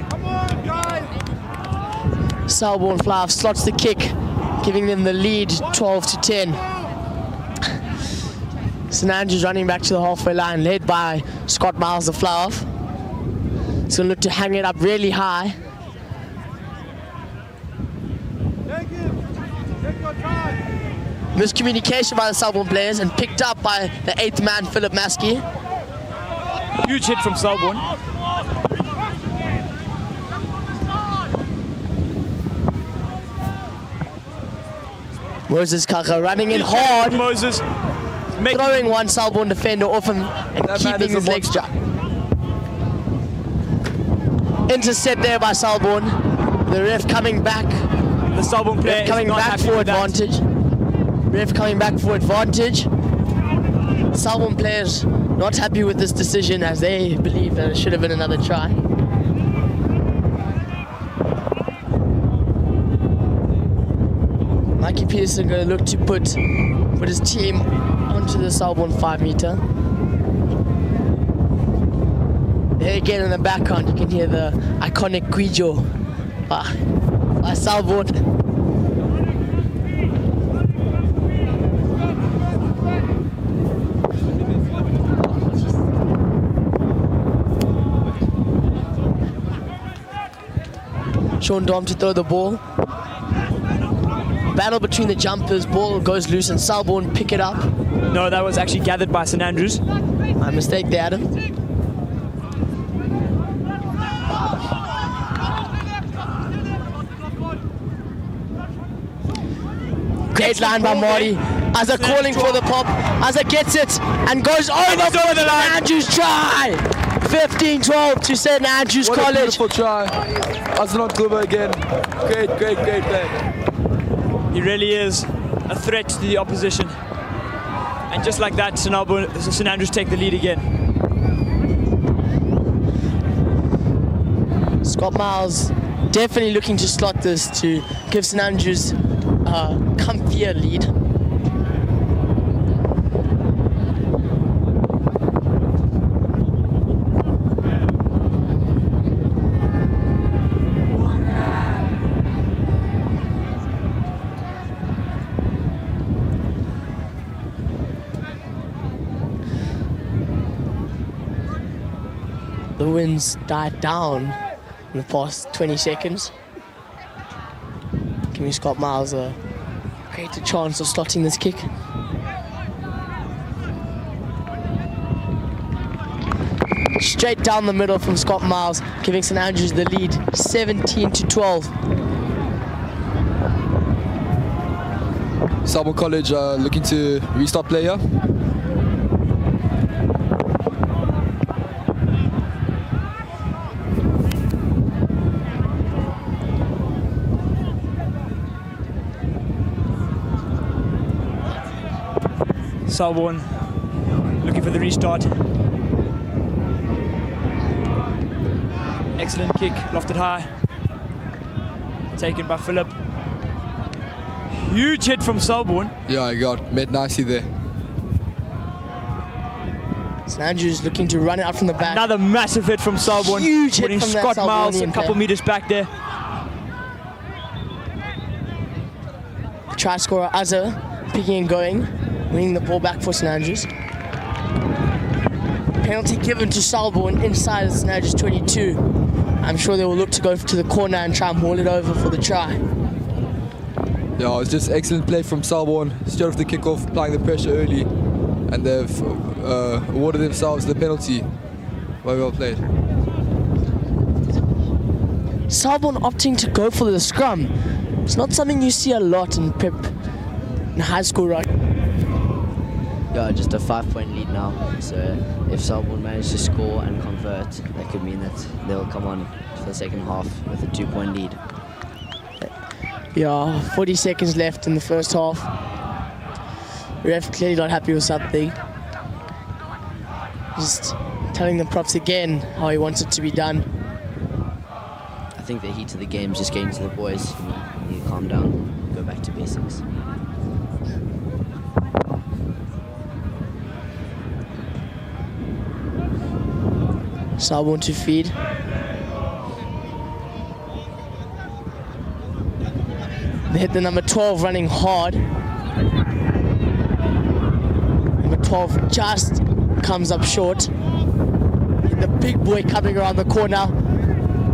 Come on, guys! Selborne Fly slots the kick, giving them the lead 12-10. St Andrews running back to the halfway line, led by Scott Miles the fly-off. He's going to look to hang it up really high. Miscommunication by the Selborne players and picked up by the 8th man, Philip Maskey. Huge hit from Selborne. Moses Kaka running in hard. Moses throwing one Selborne defender off him and keeping his legs dry. Intercept there by Selborne. The ref coming back. The Selborne player coming back for advantage. Ref coming back for advantage. Selborne players not happy with this decision as they believe that it should have been another try. Mikey Pearson going to look to put his team onto the Selborne 5-meter. There again in the background you can hear the iconic Guijo by Selborne. Sean Dom to throw the ball. Battle between the jumpers, ball goes loose and Selborne pick it up. No, that was actually gathered by St Andrews. My mistake there, Adam. Great line by Marty. Azza calling for the pop. Azza gets it and goes over for the St Andrews try. 15-12 to St Andrews What College. A beautiful try. Azza Kluber again. Great play. He really is a threat to the opposition. And just like that, St Andrews take the lead again. Scott Miles definitely looking to slot this to give St Andrews a comfier lead. The winds died down in the past 20 seconds. Giving Scott Miles a greater chance of slotting this kick. Straight down the middle from Scott Miles, giving St Andrews the lead, 17-12. Selborne College looking to restart play here. Selborne looking for the restart. Excellent kick, lofted high. Taken by Philip. Huge hit from Selborne. Yeah, he got met nicely there. St Andrews looking to run it out from the back. Another massive hit from Selborne. Huge hit putting from Scott that Miles a Selbornian couple player. meters back there. Try scorer Azza picking and going, winning the ball back for St Andrews. Penalty given to Selborne inside of St Andrews 22. I'm sure they will look to go to the corner and try and haul it over for the try. Yeah, it was just excellent play from Selborne. Straight off the kickoff, applying the pressure early, and they've awarded themselves the penalty. Very well played. Selborne opting to go for the scrum. It's not something you see a lot in prep in high school rugby. Yeah, just a 5-point lead now. So if Selborne manage to score and convert, that could mean that they'll come on for the second half with a 2-point lead. Yeah, 40 seconds left in the first half. Ref clearly not happy with something. Just telling the props again how he wants it to be done. I think the heat of the game is just getting to the boys. You need to calm down, go back to basics. Selborne to feed. They hit the number 12 running hard. Number 12 just comes up short. Hit the big boy coming around the corner.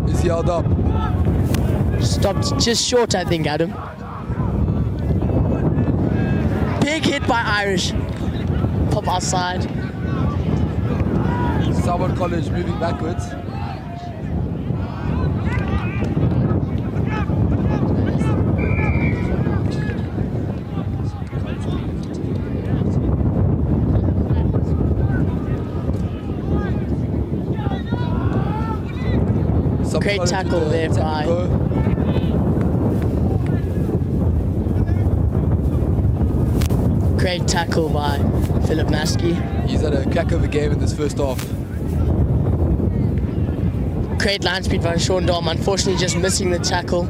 Is he held up? Stopped just short, I think, Adam. Big hit by Irish. Pop outside. Selborne College moving backwards. Great tackle there by great tackle by Philip Maskey. He's had a crack of a game in this first half. Great line speed by Sean Dom, unfortunately just missing the tackle.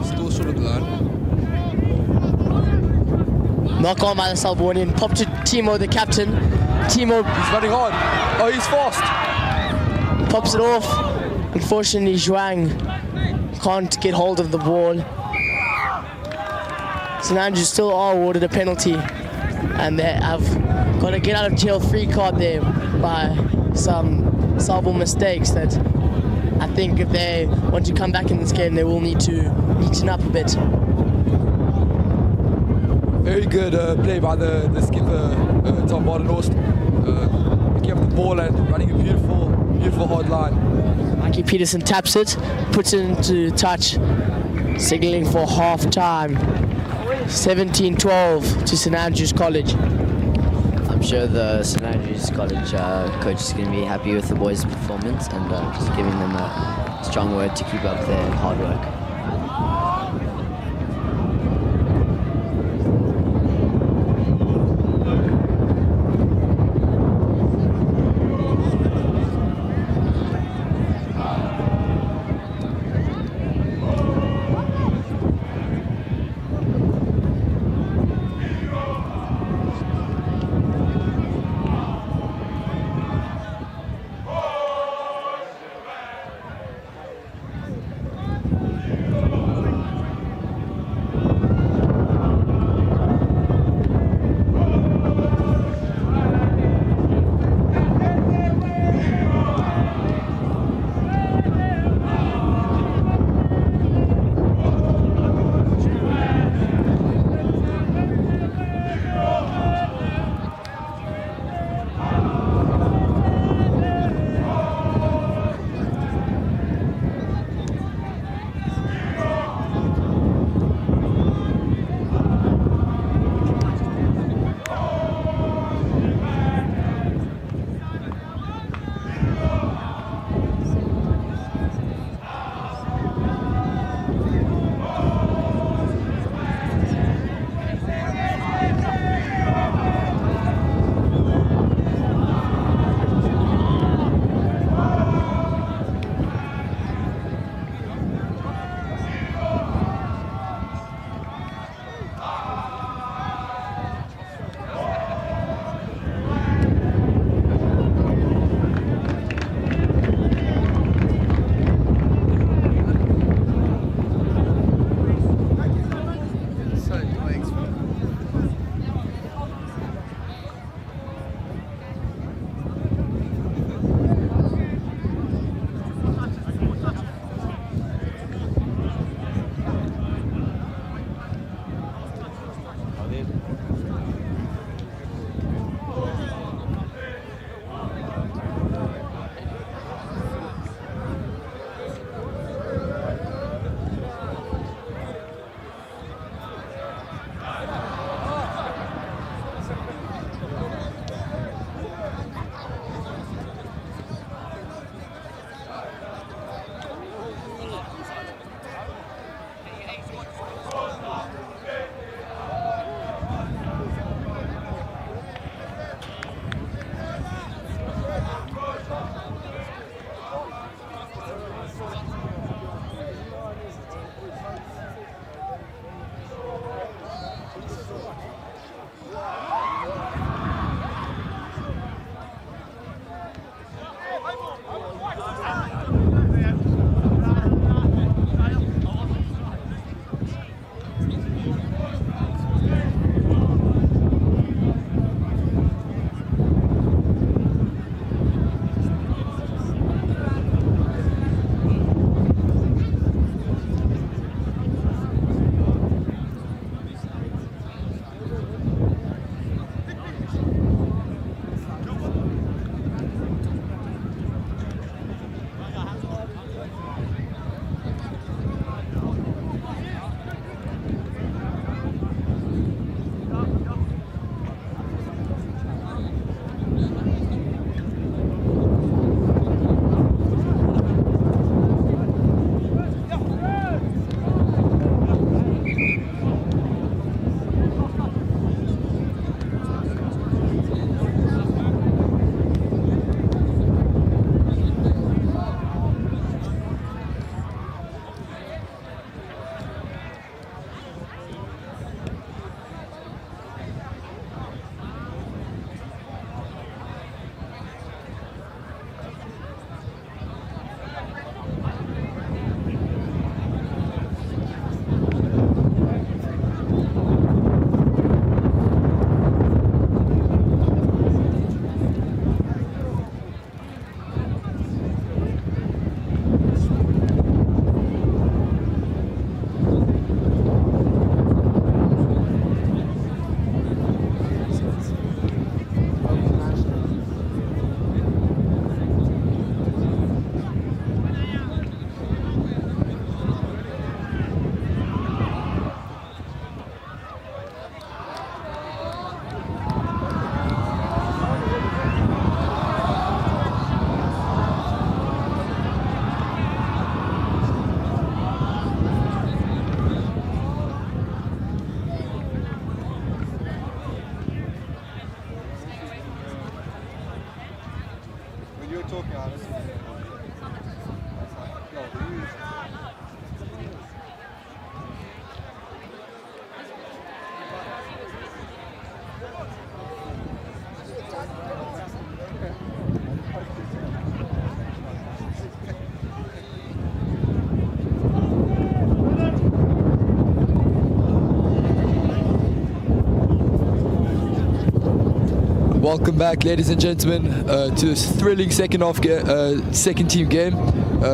Still short of the line. Knock on by the Selbornian. Pop to Timo, the captain. Timo. He's running hard. Oh, he's fast. Pops it off. Unfortunately, Zhuang can't get hold of the ball. St Andrews still are awarded a penalty, and they have got a get out of jail free card there by some Selborne mistakes that I think if they want to come back in this game, they will need to neaten up a bit. Very good play by the skipper, Tom Bardenhorst. Picking up the ball and running a beautiful hard line. Mikey Peterson taps it, puts it into touch, signaling for half time. 17-12 to St Andrews College. I'm sure the St Andrews College coach is going to be happy with the boys' performance and just giving them a strong word to keep up their hard work. Welcome back, ladies and gentlemen, to a thrilling second team game.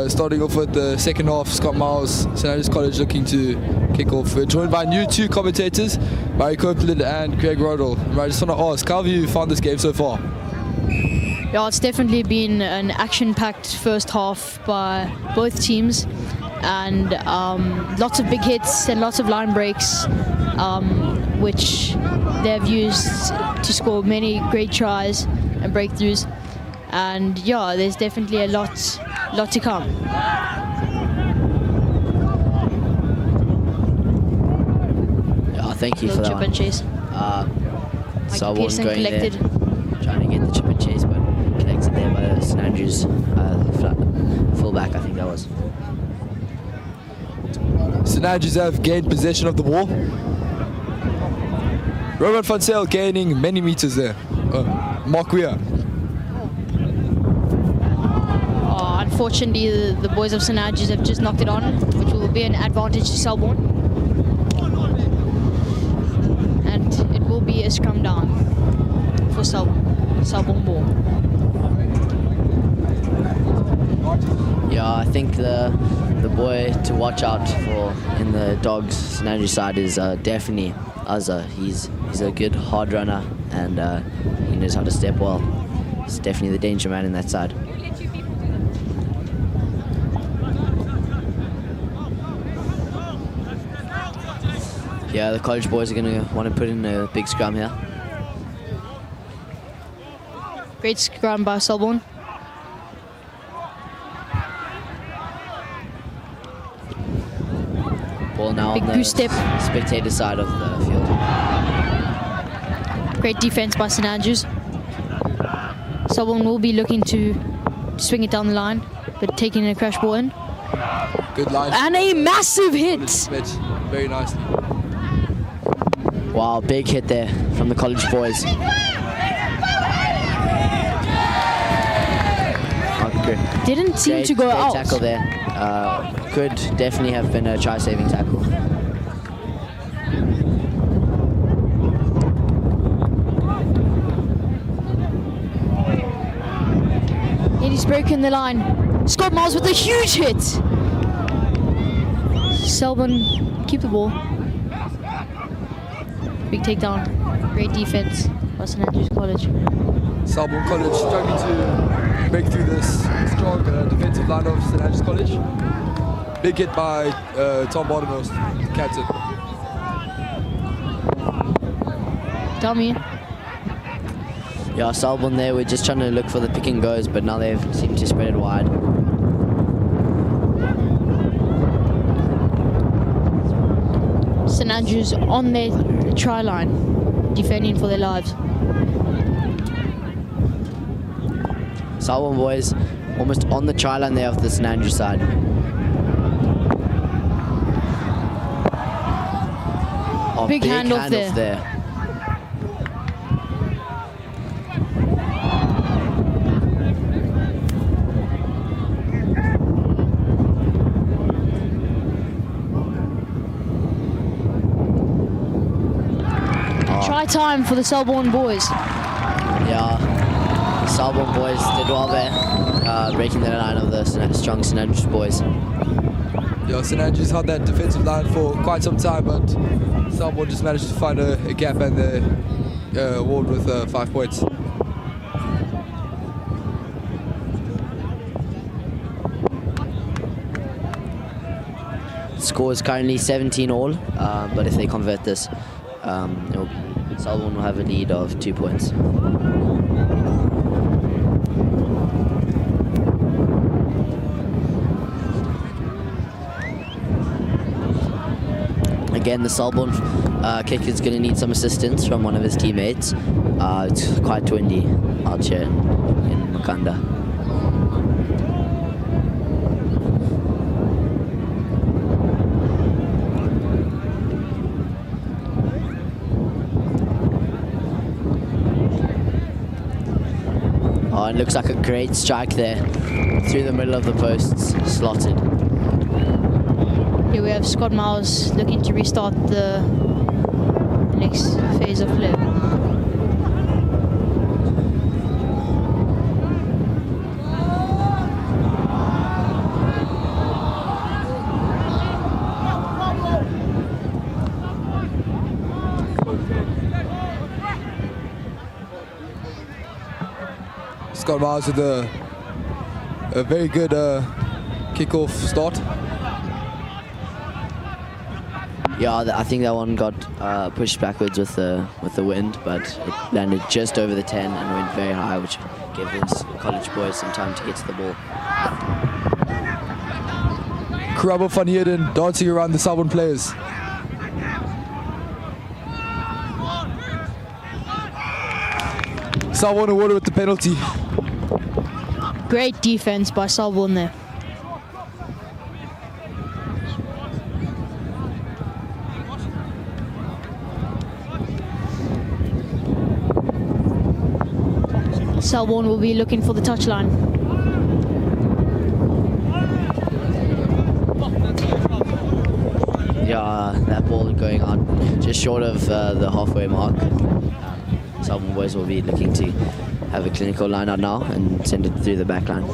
Starting off with the second half, Scott Miles, St Andrews College looking to kick off. We're joined by new two commentators, Barry Copeland and Craig Rodell. I just want to ask, how have you found this game so far? Yeah, it's definitely been an action-packed first half by both teams, and lots of big hits and lots of line breaks, which they've used to score many great tries and breakthroughs. And yeah, there's definitely a lot to come. Yeah, thank you for that Chip one. and chase. Selborne Pearson going collected. there, trying to get the chip and chase, but collected there by St Andrews fullback, I think that was. St Andrews have gained possession of the ball. Roman Fonsell gaining many meters there. Mark Weir. Unfortunately, the boys of St Andrews have just knocked it on, which will be an advantage to Selborne. And it will be a scrum down for Selborne ball. Yeah, I think the boy to watch out for in the Dogs St Andrews side is definitely Azza. He's a good hard runner, and he knows how to step well. He's definitely the danger man in that side. Yeah, the college boys are going to want to put in a big scrum here. Great scrum by Selborne. Ball now Big on the goose step. spectator side of the field. Great defense by St Andrews. Selborne will be looking to swing it down the line, but taking a crash ball in. Good line. And a massive hit. Very nicely. Wow, big hit there from the college boys. Didn't seem to go great out. Tackle there. Could definitely have been a try-saving tackle. And he's broken the line. Scott Miles with a huge hit. Selborne keep the ball. Big takedown. Great defense by St Andrews College. Selborne College struggling to break through this strong defensive line of St Andrews College. Big hit by Tom Bottomhurst, the captain. Tell me. Yeah, Selborne there, we're just trying to look for the pick and goes, but now they seem to spread it wide. St Andrews on their try line, defending for their lives. Selborne boys almost on the try line there of the St Andrews side. Oh, Big handoff there. Try time for the Selborne boys. Yeah, Selborne boys did well there, breaking the line of the strong St Andrews boys. Yeah, St Andrews held that defensive line for quite some time, but Selborne just managed to find a gap and they award with 5 points. The score is currently 17 all, but if they convert this, Selborne will have a lead of 2 points. Again, the Selborne kick is going to need some assistance from one of his teammates. It's quite windy out here in Makanda. Oh, it looks like a great strike there through the middle of the posts, slotted. Here we have Scott Miles looking to restart the next phase of play. Scott Miles with a very good kick-off start. Yeah, I think that one got pushed backwards with the wind, but it landed just over the 10 and went very high, which gave the college boys some time to get to the ball. Crabbe van Heerden dancing around the Selborne players. Selborne awarded with the penalty. Great defense by Selborne there. Selborne will be looking for the touchline. Yeah, that ball going out just short of the halfway mark. Selborne boys will be looking to have a clinical line out now and send it through the back line.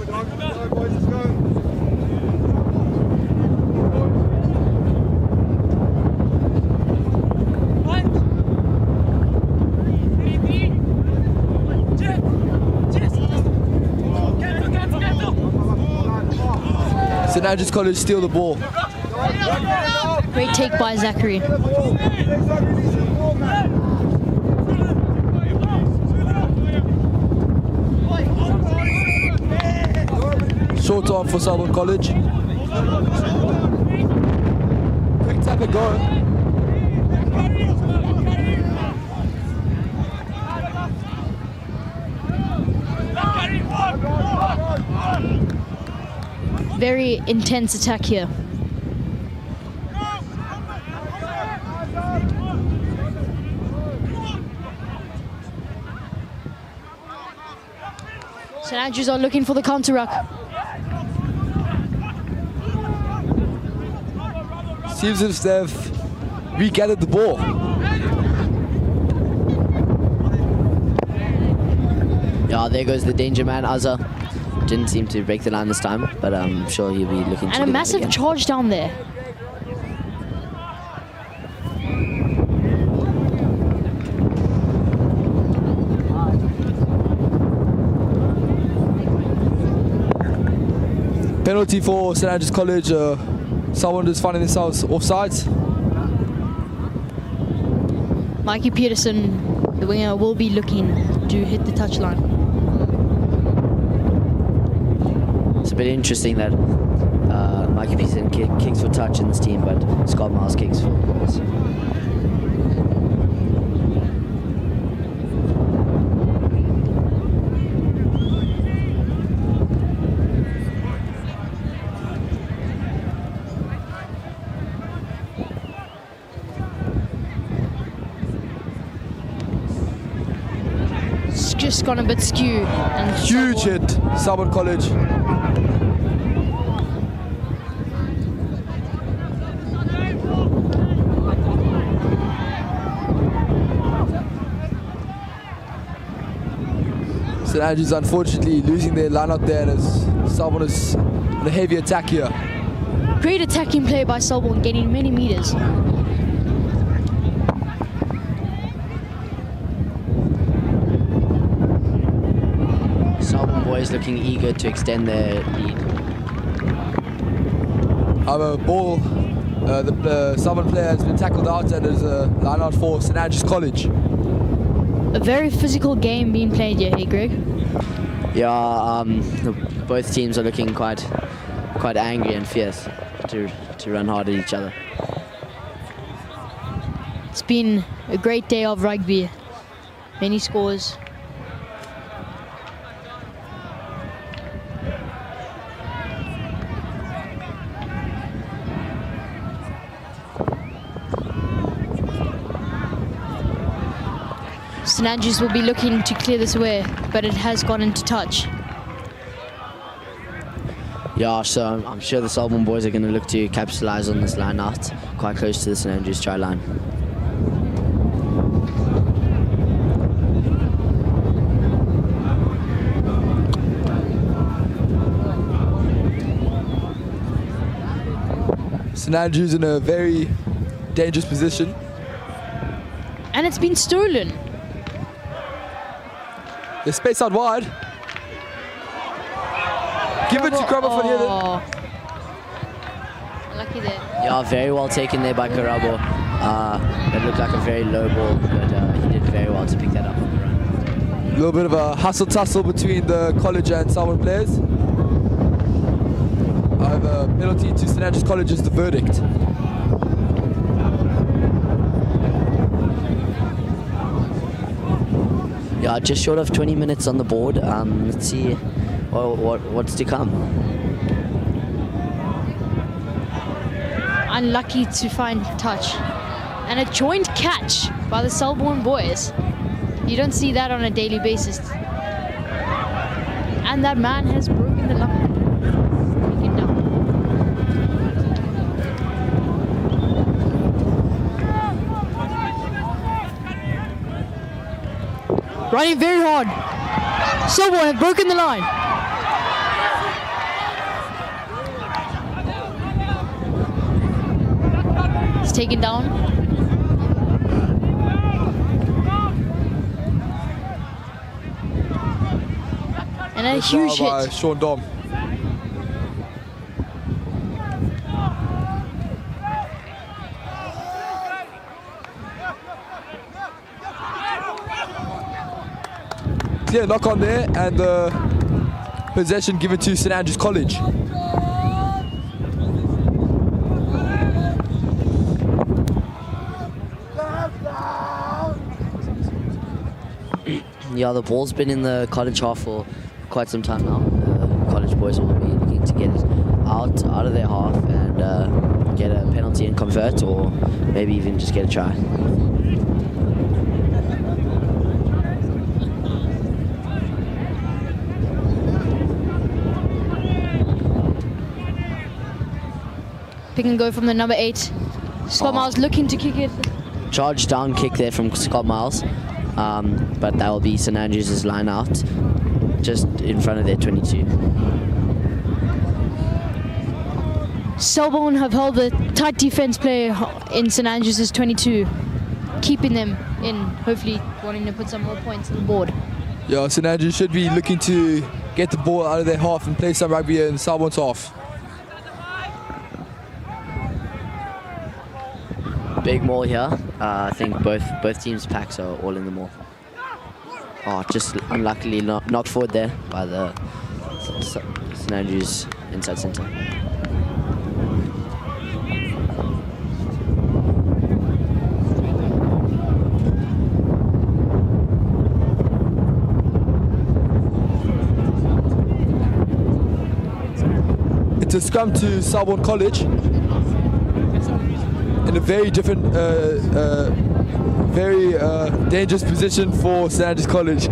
St Andrews College steal the ball. Great take by Zachary. Short arm for Selborne College. Quick tap and go. Very intense attack here. St Andrews are looking for the counter ruck. Seems as if they've regathered the ball. Yeah, there goes the danger man, Azza. Didn't seem to break the line this time, but I'm sure he'll be looking to And a do it massive again. charge down there. Penalty for St Andrews College. Someone just finding themselves offsides. Mikey Peterson, the winger, will be looking to hit the touchline. It's a bit interesting that Mikey Peterson kicks for touch in this team, but Scott Miles kicks for goals. It's just gone a bit skew. And Huge hit, Selborne College. St Andrews unfortunately losing their line out there as Selborne is on a heavy attack here. Great attacking play by Selborne, gaining many meters. Selborne boys looking eager to extend their lead. Our ball, the Selborne player has been tackled out and is a line out for St Andrews College. A very physical game being played here, hey Greg? Yeah, both teams are looking quite angry and fierce to run hard at each other. It's been a great day of rugby. Many scores. St Andrews will be looking to clear this away, but it has gone into touch. Yeah, so I'm sure the Selborne boys are going to look to capitalise on this line out, quite close to the St Andrews try line. St Andrews in a very dangerous position. And it's been stolen. There's space out wide. Give it to Karabo for here then. Lucky there. Yeah, very well taken there by Karabo. It looked like a very low ball, but he did very well to pick that up on the run. A little bit of a hustle-tussle between the college and Selborne players. I have a penalty to St Andrews College is the verdict. Yeah, just short of 20 minutes on the board. Let's see what's to come. Unlucky to find touch. And a joint catch by the Selborne boys. You don't see that on a daily basis. And that man has broken the line. Taken down. Running very hard. Selborne have broken the line. It's taken down. And a huge hit. By Sean Dom. Clear knock on there, and possession given to St Andrews College. Yeah, the ball's been in the college half for quite some time now. College boys will be looking to get it out of their half and get a penalty and convert, or maybe even just get a try. Pick and go from the number 8. Scott Miles looking to kick it. Charge down kick there from Scott Miles, but that will be St Andrews' line out, just in front of their 22. Selborne have held the tight defense play in St Andrews' 22, keeping them in, hopefully wanting to put some more points on the board. Yeah, St Andrews should be looking to get the ball out of their half and play some rugby in Selborne's half. Big maul here. I think both teams' packs are all in the maul. Oh, just unluckily knocked forward there by the St Andrews inside centre. It's a scrum to Selborne College. In a very different, very dangerous position for St Andrews College.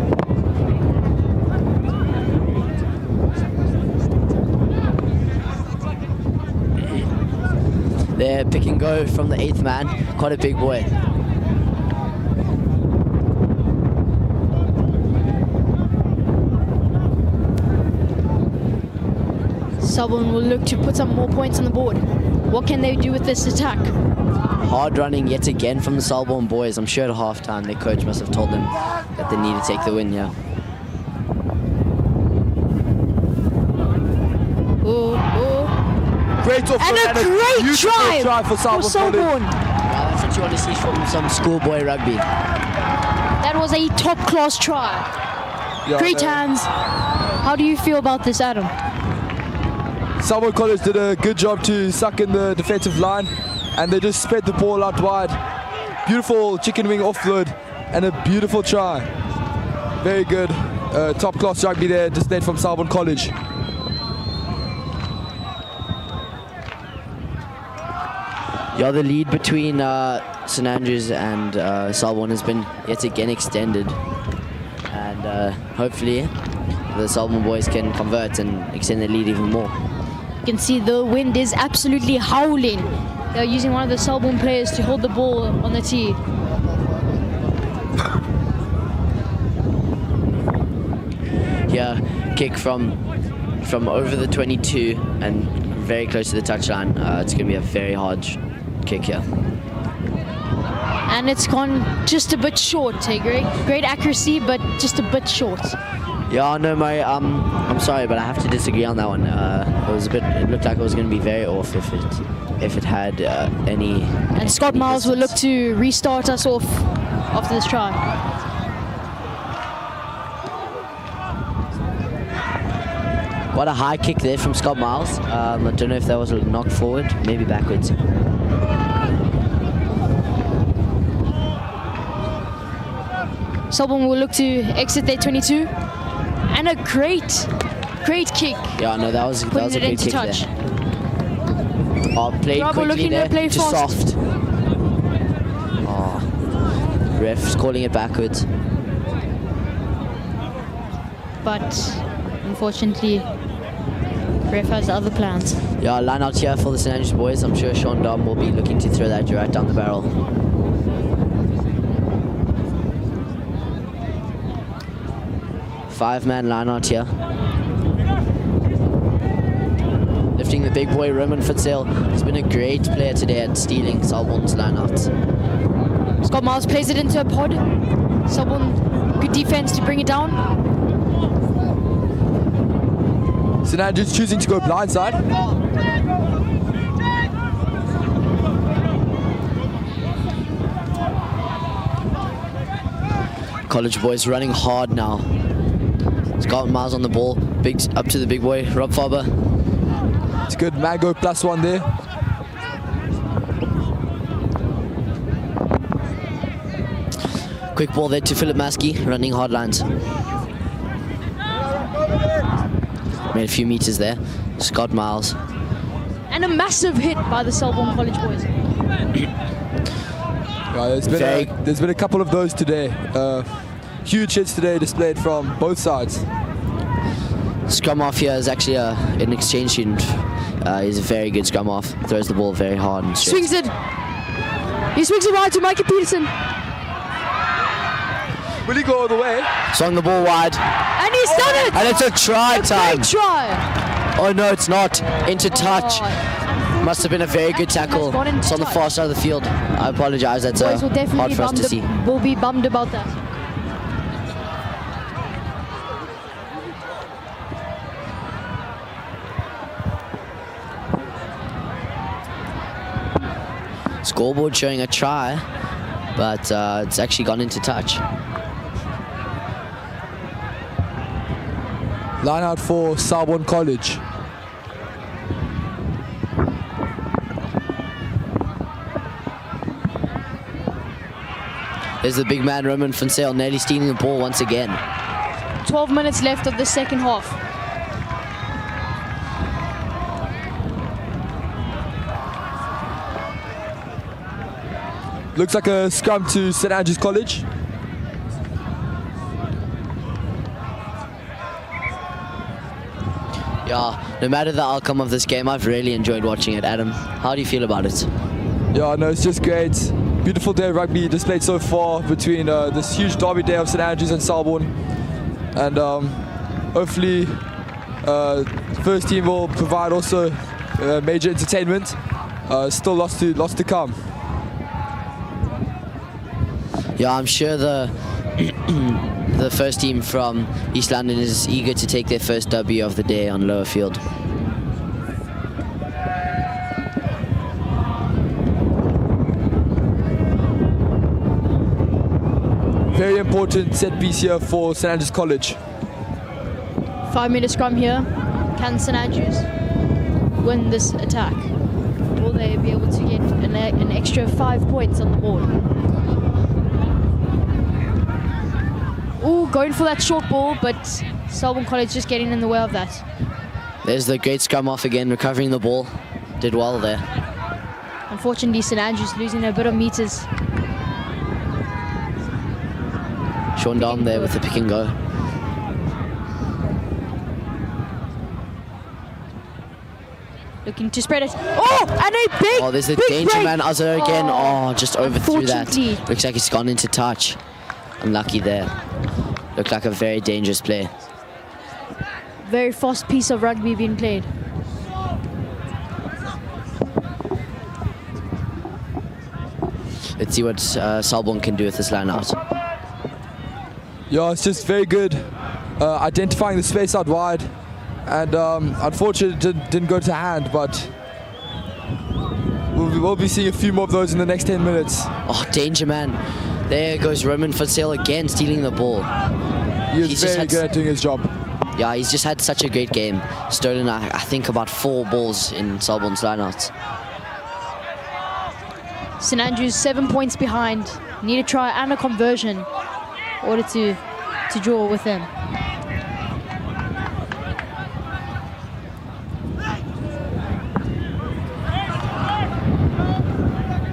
There, pick and go from the 8th man, quite a big boy. Selborne will look to put some more points on the board. What can they do with this attack? Hard running yet again from the Selborne boys. I'm sure at halftime their coach must have told them that they need to take the win here. Great off and a great try for Selborne. Wow, that's what you want to see from some schoolboy rugby. That was a top-class try. Yeah, great hands. How do you feel about this, Adam? Selborne College did a good job to suck in the defensive line, and they just spread the ball out wide. Beautiful chicken wing offload and a beautiful try. Very good. Top class rugby there, displayed from Selborne College. Yeah, the lead between St Andrews and Selborne has been yet again extended, and hopefully the Selborne boys can convert and extend their lead even more. You can see the wind is absolutely howling. They're using one of the Selborne players to hold the ball on the tee. Yeah, kick from over the 22 and very close to the touchline. It's going to be a very hard kick here. And it's gone just a bit short, hey, great accuracy, but just a bit short. Yeah, no, I'm sorry, but I have to disagree on that one. It looked like it was going to be very off if it had any. And Scott Miles will look to restart us off after this try. What a high kick there from Scott Miles. I don't know if that was a knock forward, maybe backwards. Selborne will look to exit their 22. And a great kick. Yeah, no, that was a Putting it great into kick touch. there. Oh, played Bravo quickly looking there, to play just fast. soft. Oh, ref's calling it backwards. But unfortunately, ref has other plans. Yeah, line out here for the St Andrews boys. I'm sure Sean Dom will be looking to throw that right down the barrel. Five-man line out here. Lifting the big boy, Roman Fitzgerald. He's been a great player today at stealing Selborne's line out. Scott Miles plays it into a pod. Selborne, good defense to bring it down. St Andrews choosing to go blindside. College boys running hard now. Scott Miles on the ball, up to the big boy, Rob Faber. It's good, Mango +1 there. Quick ball there to Philip Maskey, running hard lines. Made a few meters there. Scott Miles. And a massive hit by the Selborne College boys. There's been a couple of those today. Huge hits today displayed from both sides. Scrum off here is actually an exchange student. He's a very good scrum off. Throws the ball very hard and straight. Swings it. He swings it right to Mikey Peterson. Will he go all the way? Swung the ball wide. And he's done it! And it's a try time. Great try. Oh no, it's not. Into touch. Must have been a very good tackle. It's on the far side of the field. I apologize. That's Boys will hard definitely for us to see. will be bummed about that. Scoreboard showing a try, but it's actually gone into touch. Line out for Selborne College. There's the big man, Roman Fitzgerald, nearly stealing the ball once again. 12 minutes left of the second half. Looks like a scrum to St Andrews College. Yeah, no matter the outcome of this game, I've really enjoyed watching it. Adam, how do you feel about it? Yeah, no, it's just great. Beautiful day of rugby displayed so far between this huge derby day of St Andrews and Selborne. And hopefully first team will provide also major entertainment. Still lots to come. Yeah, I'm sure the the first team from East London is eager to take their first W of the day on lower field. Very important set piece here for St Andrews College. 5-minute scrum here. Can St Andrews win this attack? Will they be able to get an extra 5 points on the board? Ooh, going for that short ball, but Selborne College just getting in the way of that. There's the great scrum off again, recovering the ball. Did well there. Unfortunately, St Andrews losing a bit of meters. Sean Dom there with the pick and go. Looking to spread it. Oh, and a big, Oh, there's the big danger break. man Azar again. Oh, just overthrew that. Unfortunately. Looks like he's gone into touch. Unlucky there. Looked like a very dangerous play. Very fast piece of rugby being played. Let's see what Selborne can do with this line out. Yeah, it's just very good identifying the space out wide, and unfortunately it didn't go to hand, but we'll be seeing a few more of those in the next 10 minutes. Oh, danger man. There goes Roman Fonsale again, stealing the ball. He's very good at doing his job. Yeah, he's just had such a great game. Stolen, I think, about 4 balls in Selborne's lineouts. St Andrews 7 points behind. Need a try and a conversion in order to draw with them.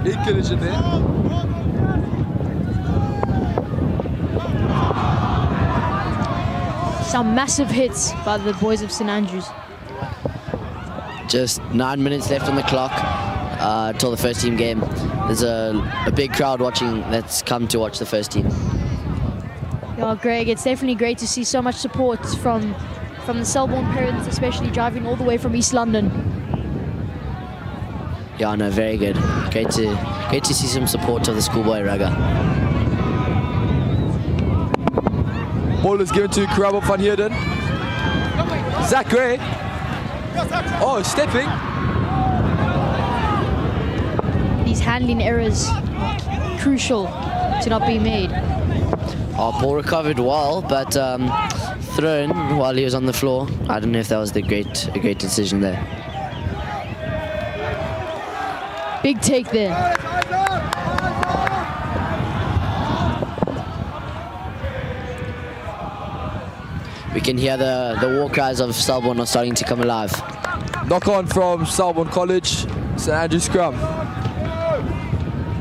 Big collision there. Some massive hits by the boys of St Andrews. Just 9 minutes left on the clock till the first team game. There's a big crowd watching that's come to watch the first team. Yeah, Greg, it's definitely great to see so much support from the Selborne parents, especially driving all the way from East London. Yeah, no, very good. Great to see some support of the schoolboy rugger. Ball is given to Karabo van Heerden. Zach Gray. Oh, stepping. These handling errors are crucial to not be made. Our ball recovered well, but thrown while he was on the floor. I don't know if that was a great decision there. Big take there. We can hear the war cries of Selborne are starting to come alive. Knock on from Selborne College, St Andrews scrum.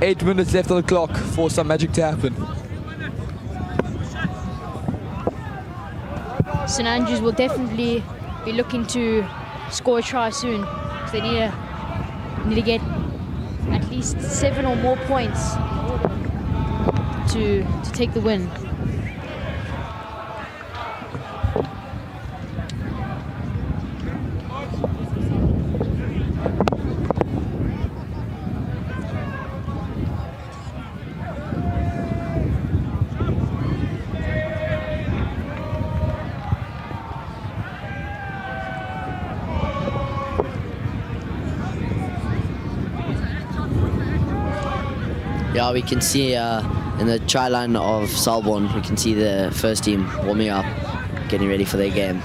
8 minutes left on the clock for some magic to happen. St Andrews will definitely be looking to score a try soon. So they need to get at least 7 or more points to take the win. Yeah, we can see in the try line of Selborne, we can see the first team warming up, getting ready for their game.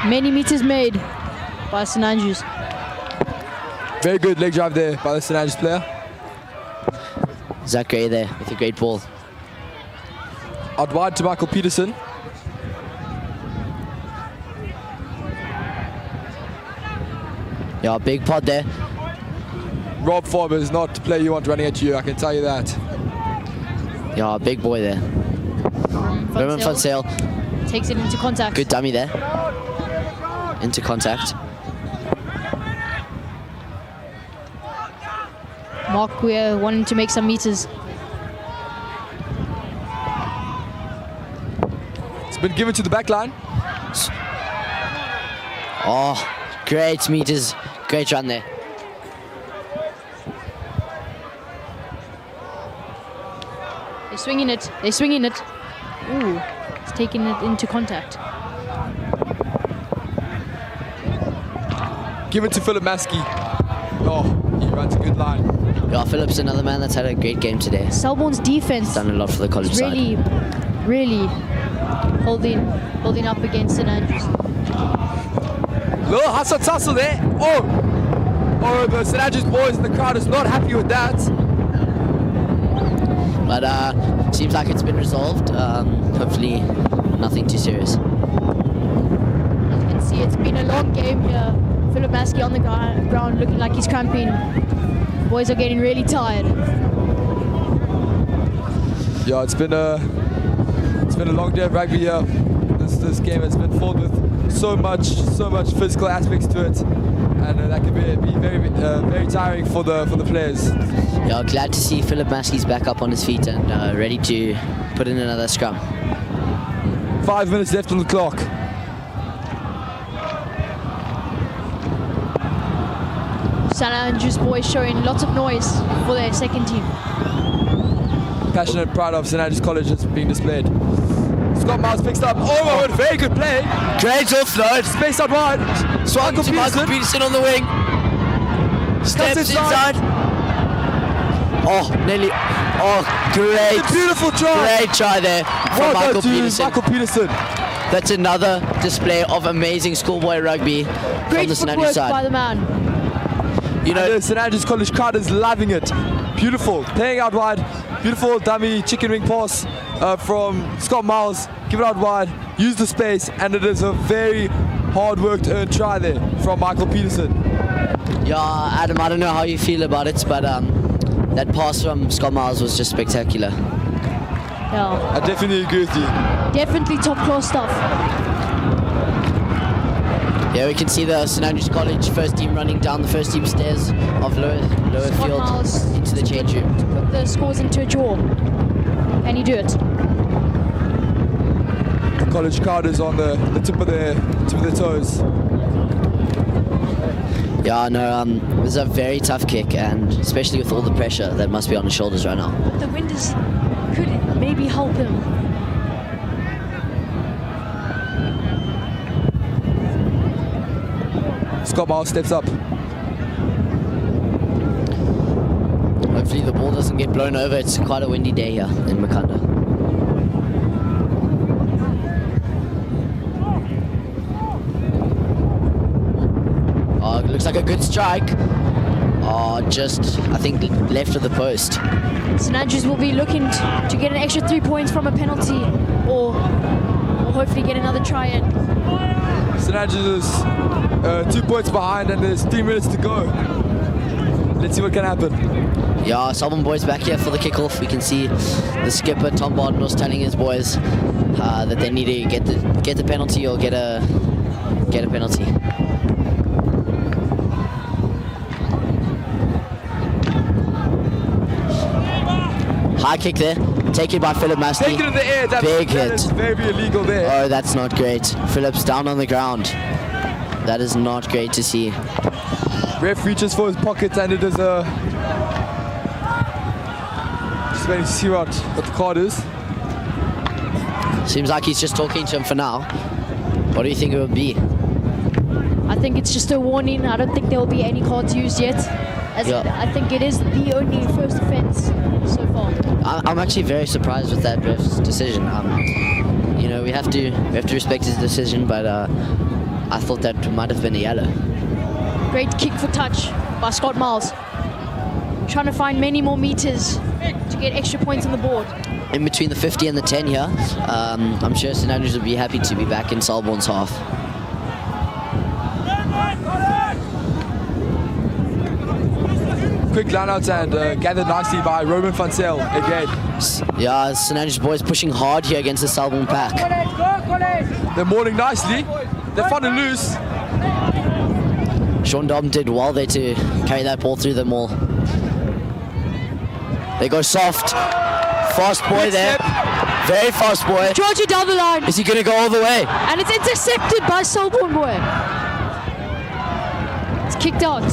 Many meters made by St Andrews. Very good leg drive there by the St Andrews player. Zach Gray there with a great ball. Out wide to Michael Peterson. Yeah, big pod there. Rob Farber is not the player you want running at you, I can tell you that. Yeah, big boy there. Roman Fonsale takes it into contact. Good dummy there. Into contact. Mark Weir wanting to make some meters. It's been given to the back line. Oh, great meters. Great run there. They're swinging it. They're swinging it. Ooh, it's taking it into contact. Give it to Philip Maskey. Oh, he runs a good line. Yeah, Philip's another man that's had a great game today. Selborne's defense done a lot for the college side. Really holding up against St Andrews. Little hustle tussle there. Oh, the St Andrews boys in the crowd is not happy with that. But seems like it's been resolved. Hopefully nothing too serious. As you can see, it's been a long game here. Philip Maskey on the ground looking like he's cramping. Boys are getting really tired. Yeah, it's been a long day of rugby here. This game has been filled with so much physical aspects to it, and that can be very tiring for the players. Yeah, glad to see Philip Maskey's back up on his feet and ready to put in another scrum. 5 minutes left on the clock. St Andrews boys showing lots of noise for their second team. Passionate pride of St Andrews College is being displayed. Scott Miles picks up. Oh my word, very good play. Great offload. Space out wide. Swung to Michael Peterson on the wing. Steps inside. Oh, nearly. Oh, great. It's a beautiful try. Great try there from Michael Peterson. Michael Peterson. That's another display of amazing schoolboy rugby Great from the St footwork Andrews side. by the man. You know, the St Andrews College crowd is loving it. Beautiful. Playing out wide. Beautiful dummy chicken wing pass from Scott Miles. Give it out wide. Use the space. And it is a very hard worked earned try there from Michael Peterson. Yeah, Adam, I don't know how you feel about it, but that pass from Scott Miles was just spectacular. Yeah. I definitely agree with you. Definitely top class stuff. Yeah, we can see the St Andrews College first team running down the first team stairs of lower Scott field Miles into the change room. Put the scores into a draw. Can you do it? The college crowd is on the tip of their toes. Yeah, no, it was a very tough kick, and especially with all the pressure that must be on his shoulders right now. The wind could maybe help him. Scott Miles steps up. Hopefully the ball doesn't get blown over. It's quite a windy day here in Makanda. Oh, it looks like a good strike. Oh, just, I think, left of the post. St Andrews will be looking to get an extra 3 points from a penalty or hopefully get another try in. St Andrews is 2 points behind and there's 3 minutes to go. Let's see what can happen. Yeah, Selborne boys back here for the kickoff. We can see the skipper Tom Barton was telling his boys that they need to get the penalty or get a penalty. High kick there, taken by Philip Maskey. Take it in the air. Big that hit. is very illegal there. Oh, that's not great. Philip's down on the ground. That is not great to see. Ref reaches for his pocket and it is a... Just waiting to see what the card is. Seems like he's just talking to him for now. What do you think it would be? I think it's just a warning. I don't think there will be any cards used yet. I think it is the only first offence so far. I'm actually very surprised with that ref's decision. You know, we have to respect his decision, but I thought that might have been a yellow. Great kick for touch by Scott Miles. Trying to find many more meters to get extra points on the board. In between the 50 and the 10 here, I'm sure St Andrews would be happy to be back in Selborne's half. Quick line out and gathered nicely by Roman van Zyl again. Yeah, St Andrews boys pushing hard here against the Selborne pack. They're mauling nicely. They're fun and loose. Sean Dom did well there to carry that ball through them all. They go soft. Fast boy there. Very fast boy. Georgia down the line. Is he going to go all the way? And it's intercepted by Selborne boy. It's kicked out.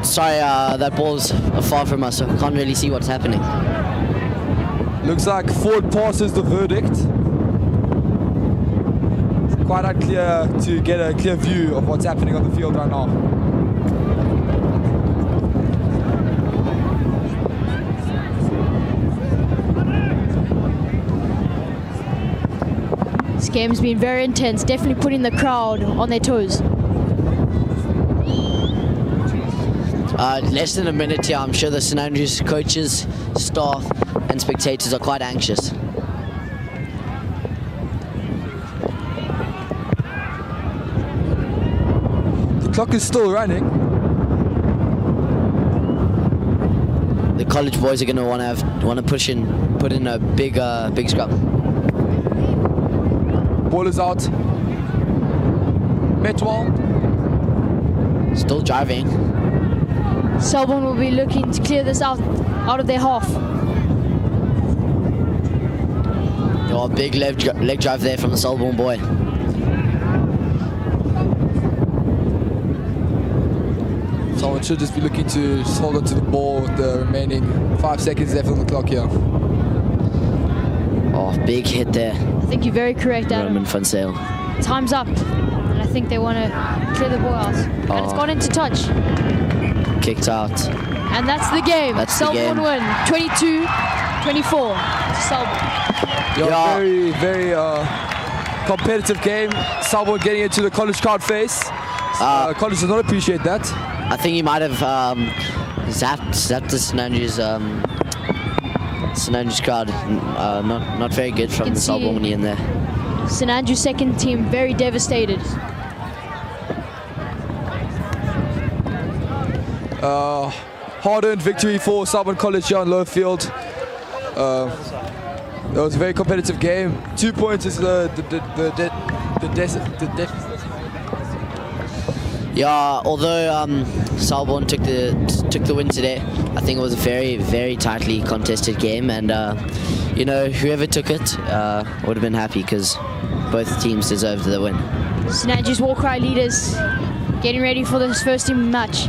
Sorry, that ball's far from us, so I can't really see what's happening. Looks like forward pass is the verdict. It's quite unclear to get a clear view of what's happening on the field right now. This game's been very intense, definitely putting the crowd on their toes. Less than a minute here. I'm sure the St Andrews coaches, staff and spectators are quite anxious. The clock is still running. The college boys are going to want to put in a big scrum. Ball is out. Metwal. Still driving. Selborne will be looking to clear this out of their half. Oh, big leg drive there from the Selborne boy. Selborne should just be looking to just hold on to the ball with the remaining 5 seconds left on the clock here. Oh, big hit there. I think you're very correct, Adam. Roman van Zyl. Time's up. And I think they want to clear the ball out. And it's gone into touch. Kicked out. And that's the game. That's the game. Selborne win. 22-24 to Selborne. Yeah, very, very competitive game. Selborne getting into the college crowd face. College does not appreciate that. I think he might have zapped the St Andrews crowd. Not very good from the Selborne in there. St Andrews second team very devastated. Hard-earned victory for Selborne College here on Lowfield. It was a very competitive game. 2 points is the deficit. Yeah, although Selborne took the win today, I think it was a very, very tightly contested game, and you know, whoever took it would have been happy because both teams deserved the win. St Andrews Warcry leaders getting ready for this first team match.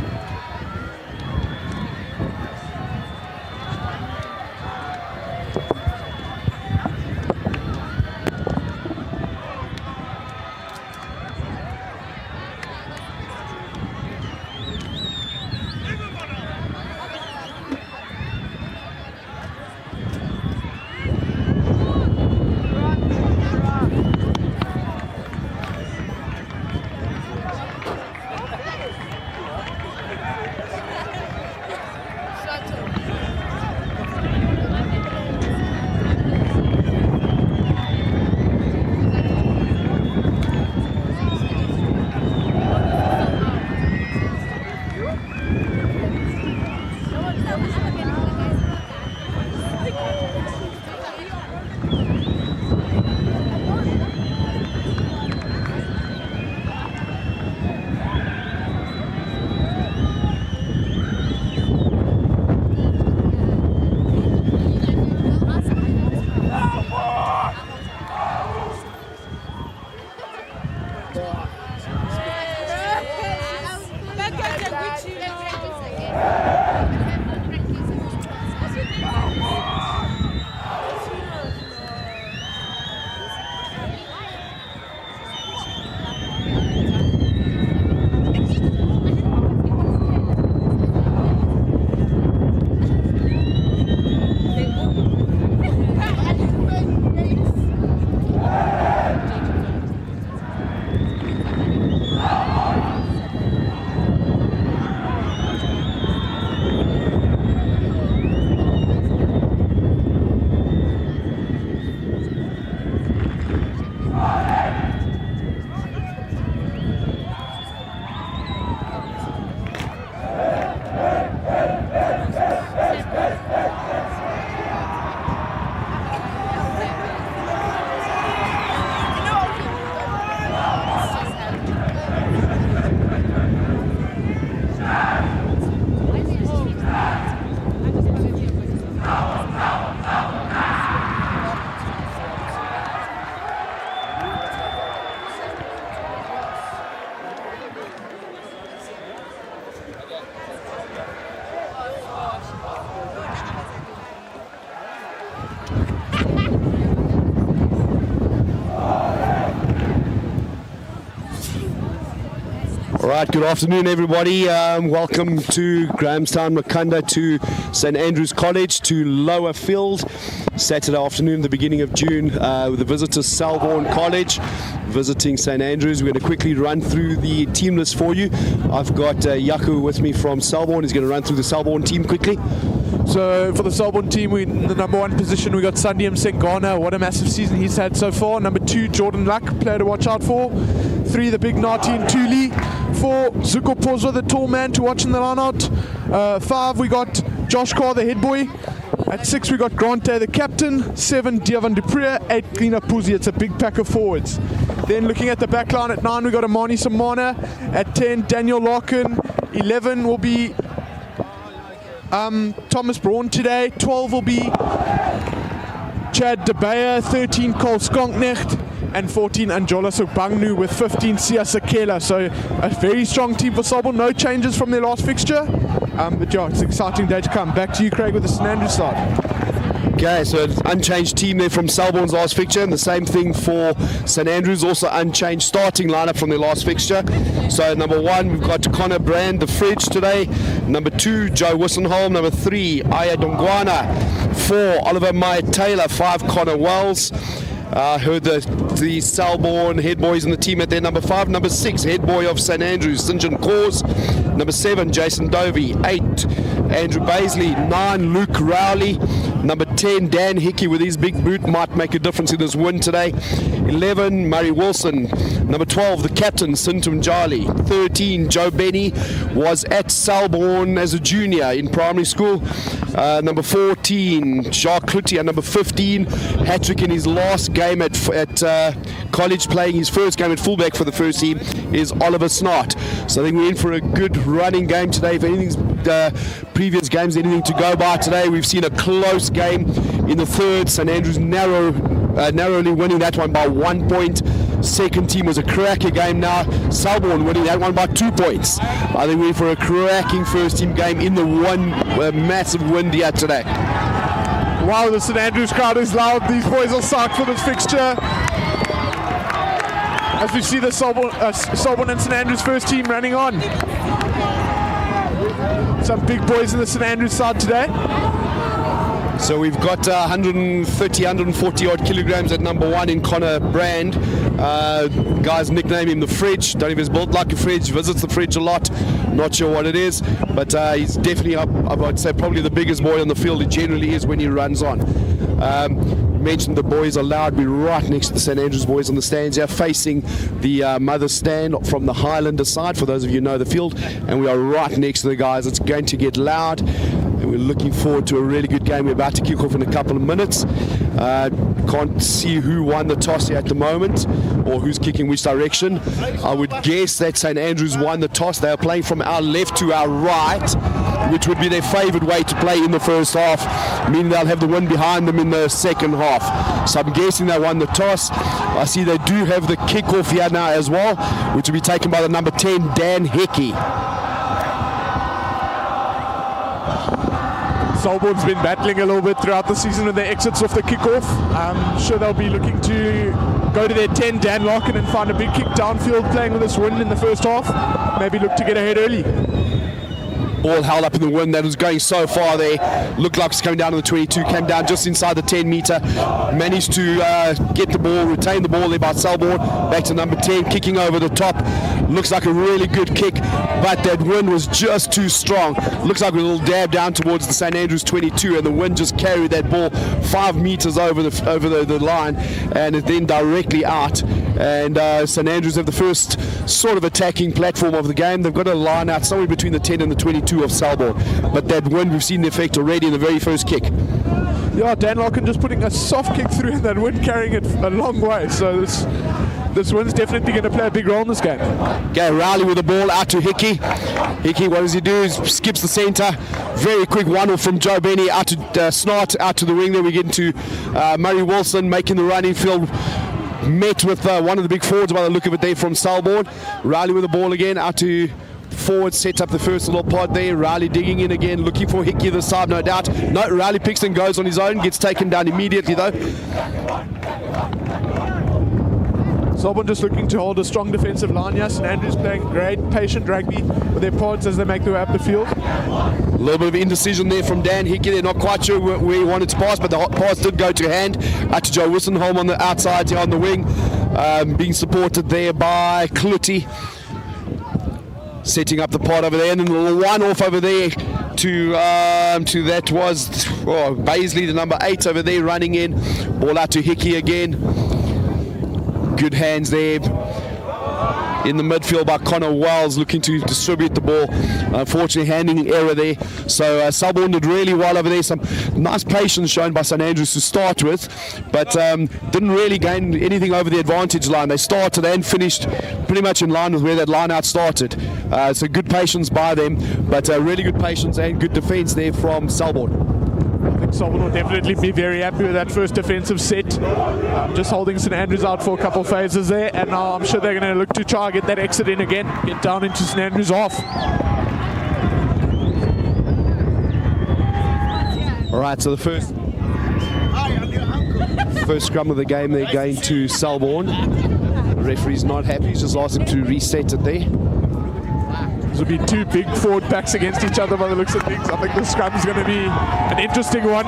All right, good afternoon, everybody. Welcome to Grahamstown, Makanda, to St Andrews College, to Lower Field. Saturday afternoon, the beginning of June, with the visitors Selborne College visiting St Andrews. We're going to quickly run through the team list for you. I've got Yaku with me from Selborne. He's going to run through the Selborne team quickly. So for the Selborne team, we in the number 1 position, we got Sandiam Sengana. What a massive season he's had so far. Number 2, Jordan Luck, player to watch out for. 3, the big Nati and Tuli. 4, Zuko Pozwa, the tall man to watch in the line out. 5, we got Josh Carr, the head boy. At 6, we got Grante, the captain. 7, Diavan Dupree. 8, Glina Puzi. It's a big pack of forwards. Then looking at the back line, at 9, we got Amani Samana. At 10, Daniel Larkin. 11 will be Thomas Braun today. 12 will be Chad De Beyer. 13, Cole Skonknecht. and 14 Anjola Sobangnu with 15 Sia Sakela. So a very strong team for Selborne. No changes from their last fixture. But yeah, it's an exciting day to come. Back to you, Craig, with the St Andrews side. Okay, so unchanged team there from Selborne's last fixture, and the same thing for St Andrews, also unchanged starting lineup from their last fixture. So number 1, we've got Connor Brand, the fridge today. Number 2, Joe Wissenholm. Number 3, Aya Dongwana. 4, Oliver Meyer Taylor. 5, Connor Wells. Heard the Selborne head boys in the team at their number 5. Number 6, head boy of St Andrews, St John Cause. Number 7, Jason Dovey. 8, Andrew Baisley. 9, Luke Rowley. Number 10, Dan Hickey with his big boot might make a difference in this win today. 11, Murray Wilson. Number 12, the captain, Sintum Jali. 13, Joe Benny was at Selborne as a junior in primary school. Number 14, Jacques Clutier. Number 15, hat-trick in his last game at college, playing his first game at fullback for the first team, is Oliver Snart. So I think we're in for a good running game today. If anything's previous games, anything to go by today, we've seen a close game in the third. St Andrews narrowly winning that one by 1 point. Second team was a cracker game now. Selborne winning that one by 2 points. I think we're in for a cracking first team game in the one massive win here today. Wow, the St Andrews crowd is loud. These boys are psyched for this fixture. As we see the Selborne and St Andrews first team running on. Some big boys in the St Andrews side today. So we've got 130, 140 odd kilograms at number 1 in Connor Brand. Guys nickname him the fridge. Don't know if he's built like a fridge, visits the fridge a lot. Not sure what it is, but he's definitely up, I'd say probably the biggest boy on the field. He generally is when he runs on. Mentioned the boys are loud. We're right next to the St Andrews boys on the stands here, facing the mother stand from the Highlander side, for those of you who know the field, and we are right next to the guys. It's going to get loud, and we're looking forward to a really good game. We're about to kick off in a couple of minutes. Can't see who won the toss here at the moment, or who's kicking which direction. I would guess that St Andrews won the toss. They are playing from our left to our right, which would be their favoured way to play in the first half, meaning they'll have the wind behind them in the second half. So I'm guessing they won the toss. I see they do have the kick-off here now as well, which will be taken by the number 10, Dan Hickey. Selborne's been battling a little bit throughout the season with their exits off the kickoff. I'm sure they'll be looking to go to their 10, Dan Larkin, and find a big kick downfield, playing with this wind in the first half. Maybe look to get ahead early. Ball held up in the wind that was going so far there. Looked like it's coming down to the 22, came down just inside the 10 metre. Managed to get the ball, retain the ball there by Selborne. Back to number 10, kicking over the top. Looks like a really good kick, but that wind was just too strong. Looks like a little dab down towards the St Andrews 22, and the wind just carried that ball 5 metres over the line, and it then directly out. And St Andrews have the first sort of attacking platform of the game. They've got a line out somewhere between the 10 and the 22 of Selborne, but that wind, we've seen the effect already in the very first kick. Yeah, Dan Larkin just putting a soft kick through, and that wind carrying it a long way. So this wind's definitely going to play a big role in this game. Okay, Rowley with the ball out to Hickey. Hickey, what does he do? He skips the centre. Very quick one-off from Joe Benny out to Snart, out to the wing. Then we get into Murray Wilson making the run in field. Met with one of the big forwards by the look of it there from Selborne. Rowley with the ball again out to forward, sets up the first little pod there. Rowley digging in again, looking for Hickey this side, no doubt. No, Rowley picks and goes on his own, gets taken down immediately though. Selborne just looking to hold a strong defensive line here. St Andrews playing great, patient rugby with their pods as they make their way up the field. A little bit of indecision there from Dan Hickey. They're not quite sure where he wanted to pass, but the pass did go to hand. Out to Joe Wissenholm on the outside here on the wing, being supported there by Cluty. Setting up the pod over there, and then the one off over there to that was Baisley, the number 8 over there running in. Ball out to Hickey again. Good hands there in the midfield by Connor Wells, looking to distribute the ball. Unfortunately, handing error there. So Selborne did really well over there. Some nice patience shown by St Andrews to start with, but didn't really gain anything over the advantage line. They started and finished pretty much in line with where that line out started. So good patience by them, but really good patience and good defence there from Selborne. Selborne will definitely be very happy with that first defensive set. Just holding St Andrews out for a couple of phases there, and now I'm sure they're going to look to try and get that exit in again, get down into St Andrews half. All right, so the first scrum of the game, they're going to Selborne. The referee's not happy, he's just asked him to reset it there. This will be two big forward packs against each other by the looks of things. I think the scrum's going to be an interesting one.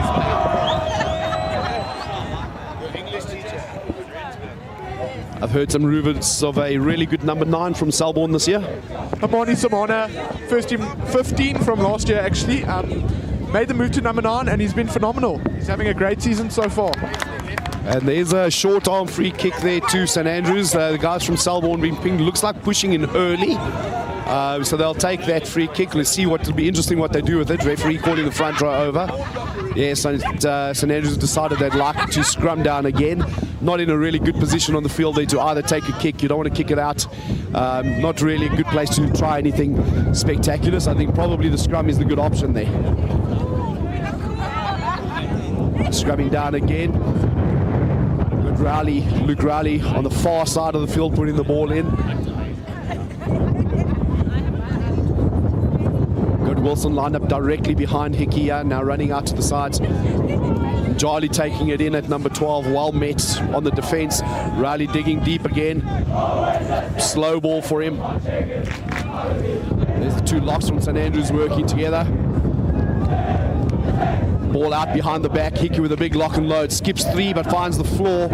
I've heard some rumours of a really good number 9 from Selborne this year. Amani Samana, first team 15 from last year actually. Made the move to number 9 and he's been phenomenal. He's having a great season so far. And there's a short arm free kick there to St Andrews. The guys from Selborne being pinged, looks like pushing in early. So they'll take that free kick. Let's see what will be interesting what they do with it. Referee calling the front row over. Yes, St Andrews decided they'd like to scrum down again. Not in a really good position on the field there to either take a kick. You don't want to kick it out. Not really a good place to try anything spectacular. So I think probably the scrum is the good option there. Scrumming down again. Luke Rowley on the far side of the field putting the ball in. Good Wilson lined up directly behind Hickey here, now running out to the sides. Charlie taking it in at number 12, well met on the defense. Rowley digging deep again. Slow ball for him. There's the two locks from St Andrews working together. Ball out behind the back. Hickey with a big lock and load. Skips 3 but finds the floor.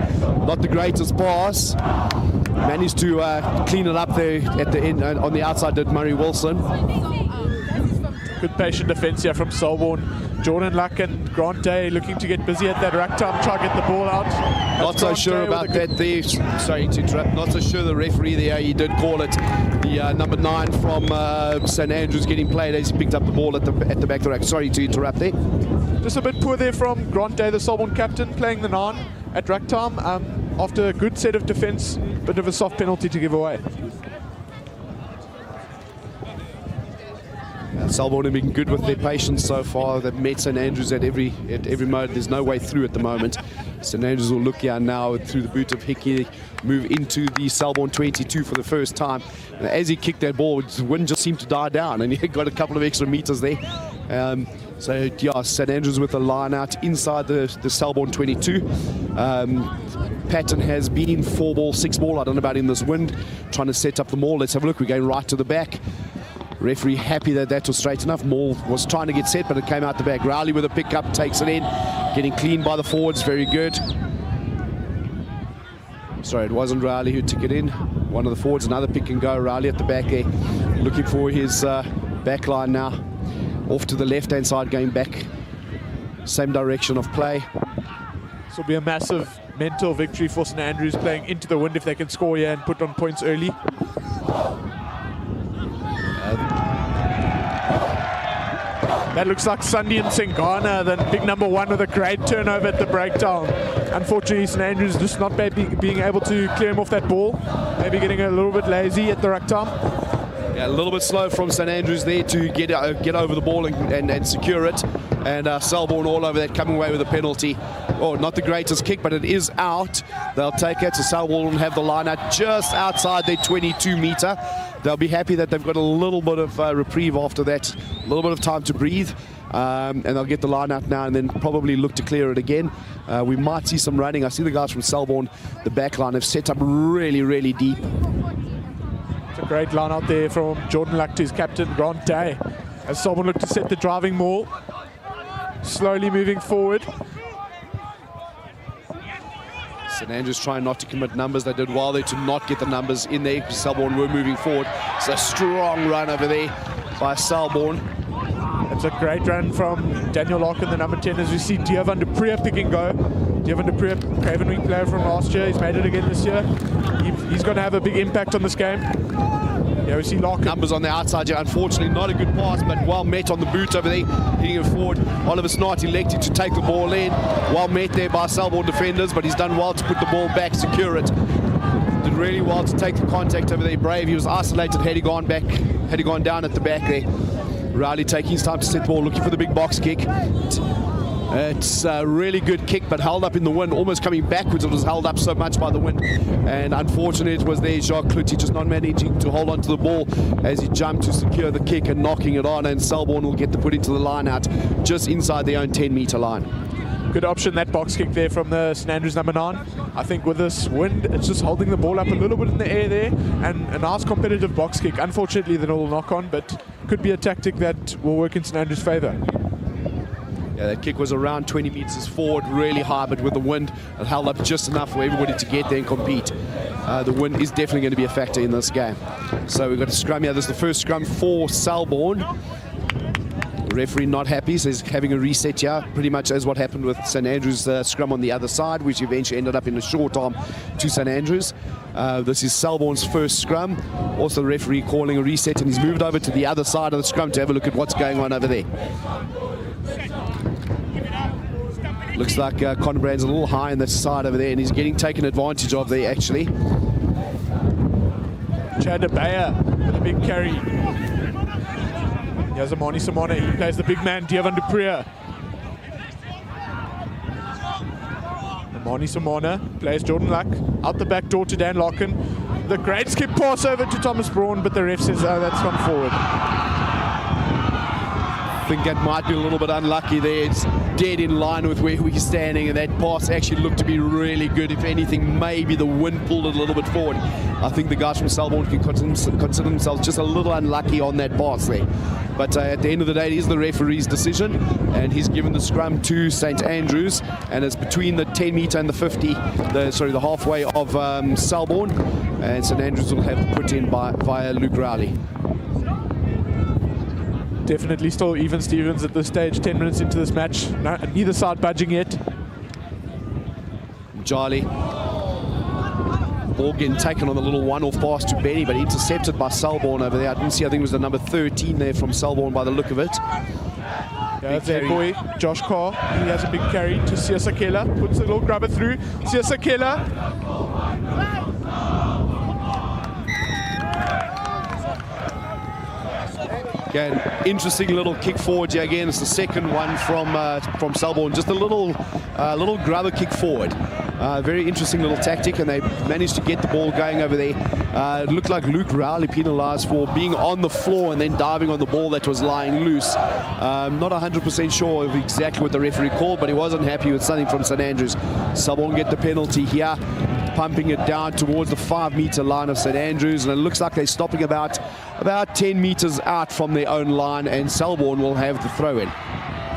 Not the greatest pass. Managed to clean it up there at the end. On the outside did Murray Wilson. Good patient defence here from Selborne. Jordan Luck and Grant Day looking to get busy at that rack time, try to get the ball out. Not so sure about that there. Sorry to interrupt. Not so sure the referee there. He did call it. The number 9 from St Andrews getting played as he picked up the ball at the back of the rack. Sorry to interrupt there. Just a bit poor there from Grant Day, the Selborne captain, playing the 9 at rack time. After a good set of defence, bit of a soft penalty to give away. Selborne have been good with their patience so far. They've met St Andrews at every mode. There's no way through at the moment. St Andrews will look here now through the boot of Hickey, move into the Selborne 22 for the first time. And as he kicked that ball, the wind just seemed to die down, and he got a couple of extra meters there. So yeah, St Andrews with a line out inside the Selborne 22. Pattern has been 4 ball, 6 ball. I don't know about in this wind, trying to set up the maul. Let's have a look. We're going right to the back. Referee happy that was straight enough. Maul was trying to get set, but it came out the back. Rowley with a pickup, takes it in. Getting clean by the forwards, very good. Sorry, it wasn't Rowley who took it in. One of the forwards, another pick and go. Rowley at the back there, looking for his back line now. Off to the left-hand side, going back. Same direction of play. This will be a massive mental victory for St Andrews, playing into the wind if they can score here and put on points early. That looks like Sunday and Singana, the big number 1 with a great turnover at the breakdown. Unfortunately, St Andrews just not being able to clear him off that ball. Maybe getting a little bit lazy at the ruck time. Yeah, a little bit slow from St Andrews there to get over the ball and secure it. And Selborne all over that, coming away with a penalty. Oh, not the greatest kick, but it is out. They'll take it, so Selborne have the line out just outside their 22 metre. They'll be happy that they've got a little bit of reprieve after that, a little bit of time to breathe. And they'll get the line out now and then probably look to clear it again. We might see some running. I see the guys from Selborne, the back line, have set up really, really deep. It's a great line out there from Jordan Luck to his captain, Grant Day. As Selborne look to set the driving maul. Slowly moving forward. St Andrews trying not to commit numbers. They did well there to not get the numbers in there because Selborne were moving forward. It's a strong run over there by Selborne. It's a great run from Daniel Larkin, the number 10, as we see Dievan de Preer pick and go. Dievan de Preer, Craven Wing player from last year. He's made it again this year. He's going to have a big impact on this game. Yeah, we see Larkin. Numbers on the outside here. Unfortunately, not a good pass, but well met on the boot over there, hitting it forward. Oliver Snart elected to take the ball in. Well met there by Selborne defenders, but he's done well to put the ball back, secure it. Did really well to take the contact over there. Brave, he was isolated, had he gone down at the back there. Rowley taking his time to set the ball, looking for the big box kick. It's a really good kick, but held up in the wind, almost coming backwards. It was held up so much by the wind. And unfortunately, it was there, Jacques Cloutier just not managing to hold on to the ball as he jumped to secure the kick and knocking it on. And Selborne will get the put into the line out just inside their own 10-metre line. Good option, that box kick there from the St Andrews number 9. I think with this wind, it's just holding the ball up a little bit in the air there, and a nice competitive box kick. Unfortunately, then it'll knock on, but could be a tactic that will work in St Andrews' favour. Yeah, that kick was around 20 metres forward, really high, but with the wind, it held up just enough for everybody to get there and compete. The wind is definitely going to be a factor in this game. So we've got a scrum here. This is the first scrum for Selborne. The referee not happy, so he's having a reset here, pretty much as what happened with St Andrews' scrum on the other side, which eventually ended up in a short arm to St Andrews. This is Selborne's first scrum. Also the referee calling a reset, and he's moved over to the other side of the scrum to have a look at what's going on over there. Looks like Conor Brand's a little high on that side over there, and he's getting taken advantage of there, actually. Chad Bayer with a big carry. Here's Amani Simona, he plays the big man, Dievan du Preez. Amani Simona plays Jordan Luck, out the back door to Dan Larkin. The great skip pass over to Thomas Braun, but the ref says, oh, that's gone forward. I think that might be a little bit unlucky there. It's dead in line with where we're standing, and that pass actually looked to be really good. If anything, maybe the wind pulled it a little bit forward. I think the guys from Selborne can consider themselves just a little unlucky on that pass there. But at the end of the day, it is the referee's decision, and he's given the scrum to St Andrews, and it's between the 10-metre and the 50, the halfway of Selborne, and St Andrews will have to put in via Luke Rowley. Definitely still even Stevens at this stage, 10 minutes into this match. Neither side budging yet. Jolly. Ball getting taken on the little one-off pass to Benny, but intercepted by Selborne over there. I didn't see, I think it was the number 13 there from Selborne by the look of it. Yeah, their boy, Josh Carr, he has a big carry to Siasakela, puts a little grabber through. Siasakela. Again, interesting little kick forward here again. It's the second one from Selborne. Just a little grabber kick forward. Very interesting little tactic, and they managed to get the ball going over there. It looked like Luke Rowley penalised for being on the floor and then diving on the ball that was lying loose. Not 100% sure of exactly what the referee called, but he wasn't happy with something from St Andrews. Selborne get the penalty here, pumping it down towards the 5-metre line of St Andrews, and it looks like they're stopping about 10 metres out from their own line, and Selborne will have the throw-in.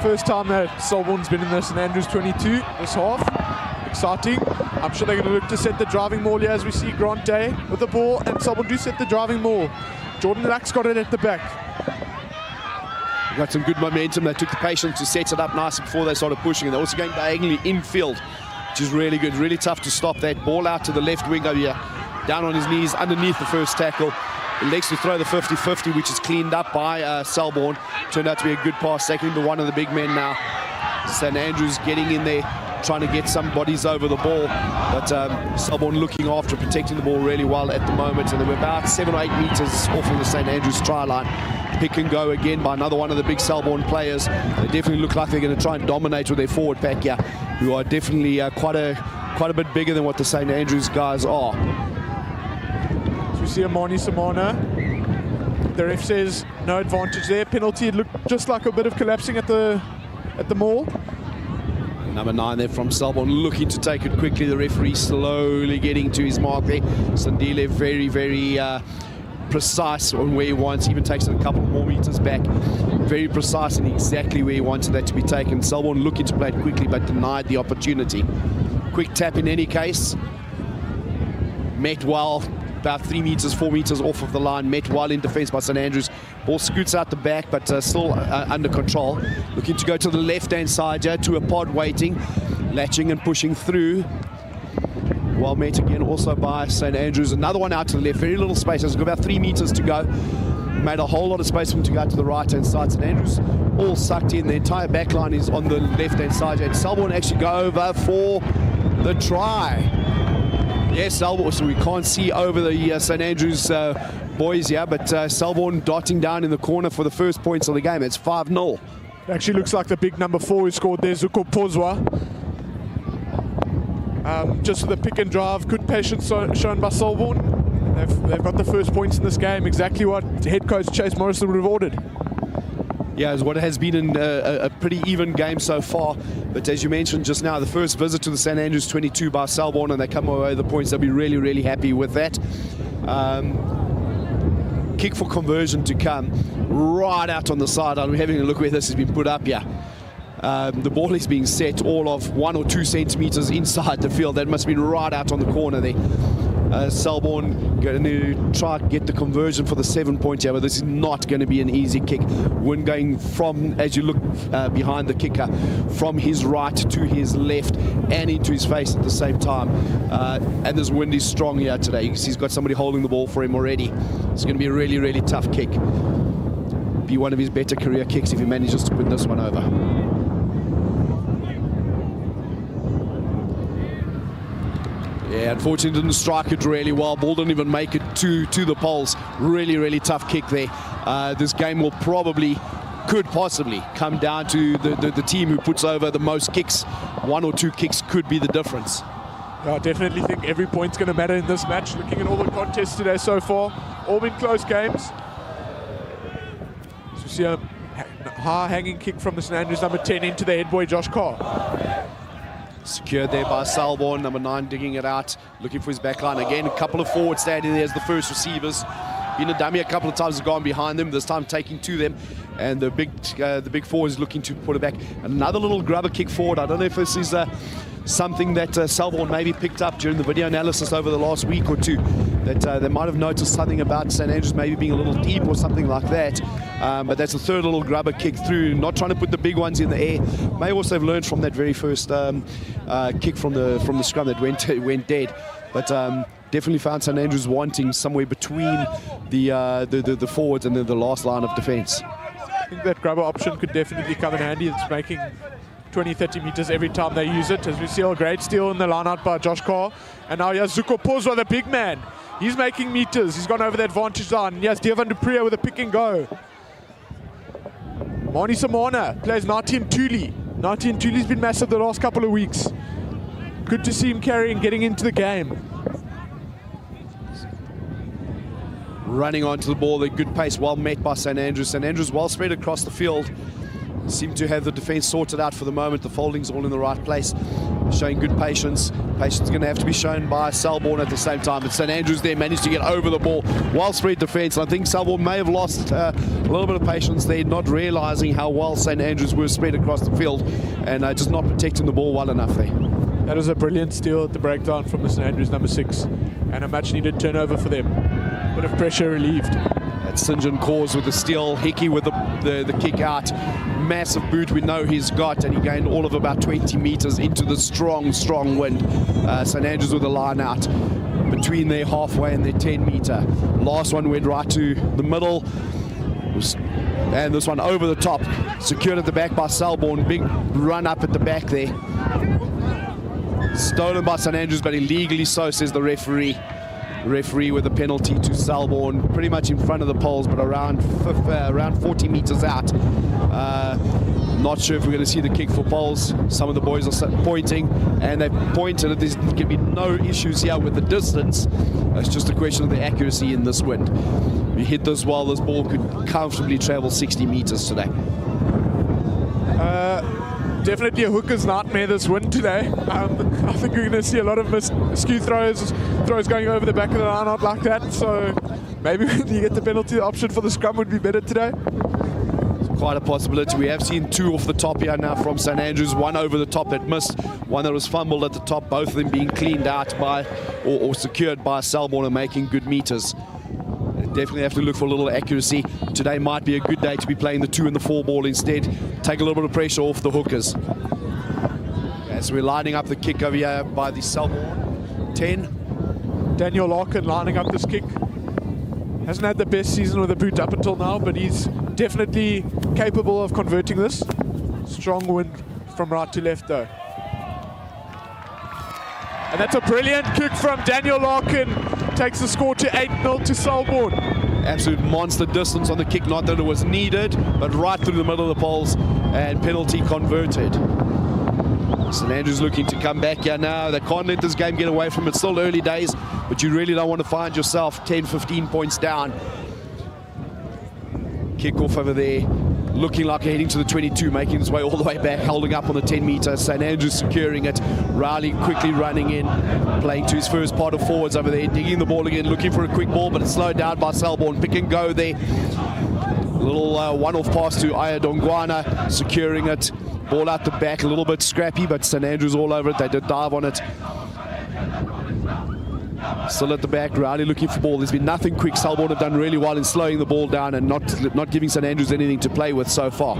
First time that Selborne's been in the St Andrews 22 this half. Exciting. I'm sure they're going to look to set the driving maul here as we see Grant Day with the ball, and Selborne do set the driving maul. Jordan Luck's got it at the back. Got some good momentum. They took the patience to set it up nice before they started pushing, and they're also going diagonally infield, which is really good. Really tough to stop that. Ball out to the left wing over here. Down on his knees underneath the first tackle. Elects to throw the 50-50, which is cleaned up by Selborne. Turned out to be a good pass, second to one of the big men now. St Andrews getting in there, trying to get some bodies over the ball, but Selborne looking after, protecting the ball really well at the moment, and they were about 7 or 8 metres off of the St Andrews try line. Pick and go again by another one of the big Selborne players. They definitely look like they're going to try and dominate with their forward pack here, who are definitely quite a bit bigger than what the St Andrews guys are. So we see Amani Simona. The ref says no advantage there. Penalty. It looked just like a bit of collapsing at the maul. Number 9 there from Selborne, looking to take it quickly. The referee slowly getting to his mark there. Sandile very, very precise on where he wants. Even takes it a couple more meters back. Very precise and exactly where he wanted that to be taken. Selborne looking to play it quickly, but denied the opportunity. Quick tap in any case. Met well, about 3 meters, 4 meters off of the line. Met well in defense by St Andrews. Ball scoots out the back, but still under control. Looking to go to the left-hand side here, to a pod waiting. Latching and pushing through. Well met again also by St Andrews. Another one out to the left, very little space. There's about 3 meters to go. Made a whole lot of space for him to go out to the right-hand side. St Andrews all sucked in. The entire back line is on the left-hand side. And Selborne actually go over for the try. Yes, Selborne, so we can't see over the St Andrews boys here, but Selborne dotting down in the corner for the first points of the game. It's 5-0. It actually looks like the big number 4 who scored there, Zuko Pozwa. Just with the pick and drive, good patience shown by Selborne. They've got the first points in this game, exactly what head coach Chase Morrison would have ordered. Yeah, it's what has been a pretty even game so far. But as you mentioned just now, the first visit to the St Andrews 22 by Selborne, and they come away with the points. They'll be really, really happy with that. Kick for conversion to come right out on the sideline. We're having a look where this has been put up here. The ball is being set all of 1 or 2 centimeters inside the field. That must have been right out on the corner there. Selborne going to try to get the conversion for the 7-point here, but this is not going to be an easy kick. Wind going from, as you look behind the kicker, from his right to his left and into his face at the same time. And this wind is strong here today. You can see he's got somebody holding the ball for him already. It's going to be a really, really tough kick. Be one of his better career kicks if he manages to put this one over. Yeah, unfortunately didn't strike it really well. Ball didn't even make it to the poles. Really, really tough kick there. This game will could possibly come down to the team who puts over the most kicks. 1 or 2 kicks could be the difference. I definitely think every point's going to matter in this match. Looking at all the contests today so far, all been close games. So we see a high hanging kick from the St Andrews number 10 into the head boy Josh Carr. Secured there by Selborne, number 9 digging it out, looking for his back line. Again, a couple of forwards standing there as the first receivers. Been a dummy a couple of times, has gone behind them, this time taking to them. And the big forward is looking to put it back. Another little grubber kick forward. I don't know if this is something that Selborne maybe picked up during the video analysis over the last week or two. That they might have noticed something about St Andrews maybe being a little deep or something like that. But that's the third little grubber kick through, not trying to put the big ones in the air. May also have learned from that very first kick from the scrum that went dead. But definitely found St Andrews wanting somewhere between the forwards and the last line of defence. I think that grubber option could definitely come in handy. It's making 20-30 meters every time they use it. As we see a great steal in the line out by Josh Carr. And now here's Zuko Pozwa, the big man. He's making meters. He's gone over the advantage line. Yes, Devan Dupree with a pick and go. Mani Samana plays Nati Ntuli. Nati Ntuli's been massive the last couple of weeks. Good to see him carrying, getting into the game. Running onto the ball, a good pace, well met by St Andrews. St Andrews well spread across the field. Seem to have the defence sorted out for the moment. The folding's all in the right place. Showing good patience. Patience going to have to be shown by Selborne at the same time. But St Andrews there managed to get over the ball. Well spread defence. I think Selborne may have lost a little bit of patience there, not realising how well St Andrews were spread across the field and just not protecting the ball well enough there. That was a brilliant steal at the breakdown from the St Andrews number 6. And a much needed turnover for them. Bit of pressure relieved. That's St John Cause with the steal. Hickey with the kick out. Massive boot we know he's got, and he gained all of about 20 meters into the strong wind. St Andrews with a line out between their halfway and their 10 meter. Last one went right to the middle. And this one over the top. Secured at the back by Selborne. Big run up at the back there. Stolen by St Andrews, but illegally so, says the referee. Referee with a penalty to Selborne, pretty much in front of the poles, but around 40 meters out. Not sure if we're going to see the kick for poles. Some of the boys are pointing, and they've pointed. There's going to be no issues here with the distance. It's just a question of the accuracy in this wind. If you hit this well, this ball could comfortably travel 60 meters today. Definitely a hooker's nightmare this wind today. I think we're going to see a lot of skew throws going over the back of the line out like that. So maybe when you get the penalty, the option for the scrum would be better today. It's quite a possibility. We have seen 2 off the top here now from St Andrews. One over the top that missed, one that was fumbled at the top. Both of them being cleaned out by or secured by Selborne and making good meters. Definitely have to look for a little accuracy. Today might be a good day to be playing the 2 and the 4 ball instead. Take a little bit of pressure off the hookers. As we're lining up the kick over here by the Selborne 10. Daniel Larkin lining up this kick. Hasn't had the best season with the boot up until now, but he's definitely capable of converting this. Strong wind from right to left though. And that's a brilliant kick from Daniel Larkin. Takes the score to 8-0 to Selborne. Absolute monster distance on the kick, not that it was needed, but right through the middle of the poles, and penalty converted. St Andrews looking to come back here now. They can't let this game get away from it. Still early days, but you really don't want to find yourself 10, 15 points down. Kick off over there, looking like heading to the 22, making his way all the way back, holding up on the 10 metre. St Andrews securing it. Riley quickly running in, playing to his first part of forwards over there, digging the ball again, looking for a quick ball, but it's slowed down by Selborne. Pick and go there. Little one-off pass to Aya Dongwana, securing it. Ball out the back, a little bit scrappy, but St Andrews all over it. They did dive on it. Still at the back, Riley looking for ball. There's been nothing quick. Selborne have done really well in slowing the ball down and not giving St Andrews anything to play with so far.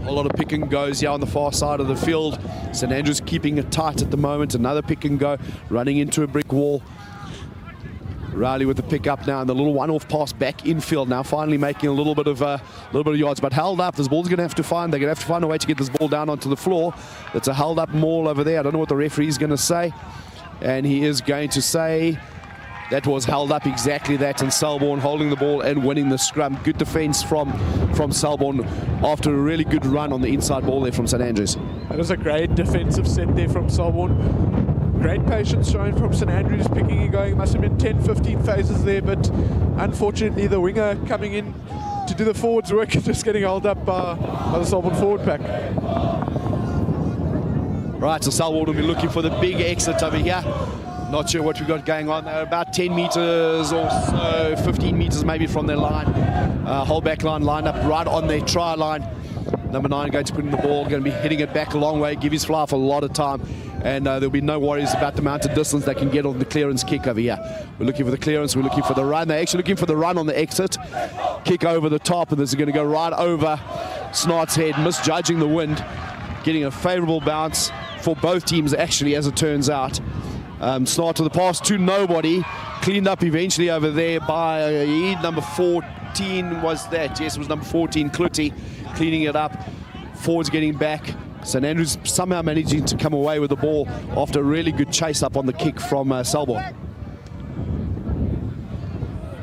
A lot of pick and goes here on the far side of the field. St Andrews keeping it tight at the moment. Another pick and go, running into a brick wall. Riley with the pick up now, and the little one-off pass back infield now, finally making a little bit of yards, but held up. This ball's going to have to find. They're going to have to find a way to get this ball down onto the floor. It's a held up maul over there. I don't know what the referee's going to say, and he is going to say that was held up, exactly that, and Selborne holding the ball and winning the scrum. Good defence from Selborne after a really good run on the inside ball there from St Andrews. That was a great defensive set there from Selborne. Great patience shown from St Andrews, picking and going. Must have been 10, 15 phases there, but unfortunately the winger coming in to do the forwards work and just getting held up by the Selborne forward pack. Right, so Selborne will be looking for the big exit over here. Not sure what we've got going on there. About 10 metres or so, 15 metres maybe from their line. Whole back line lined up right on their try line. Number 9 going to put in the ball, going to be hitting it back a long way, give his fly for a lot of time. And there'll be no worries about the amount of distance they can get on the clearance kick over here. We're looking for the clearance, we're looking for the run. They're actually looking for the run on the exit. Kick over the top, and this is going to go right over Snart's head, misjudging the wind. Getting a favourable bounce for both teams, actually, as it turns out. Snart to the pass to nobody. Cleaned up eventually over there by number 14 was that. Yes, it was number 14, Kluti, cleaning it up. Forwards getting back. St Andrews somehow managing to come away with the ball after a really good chase up on the kick from Selborne.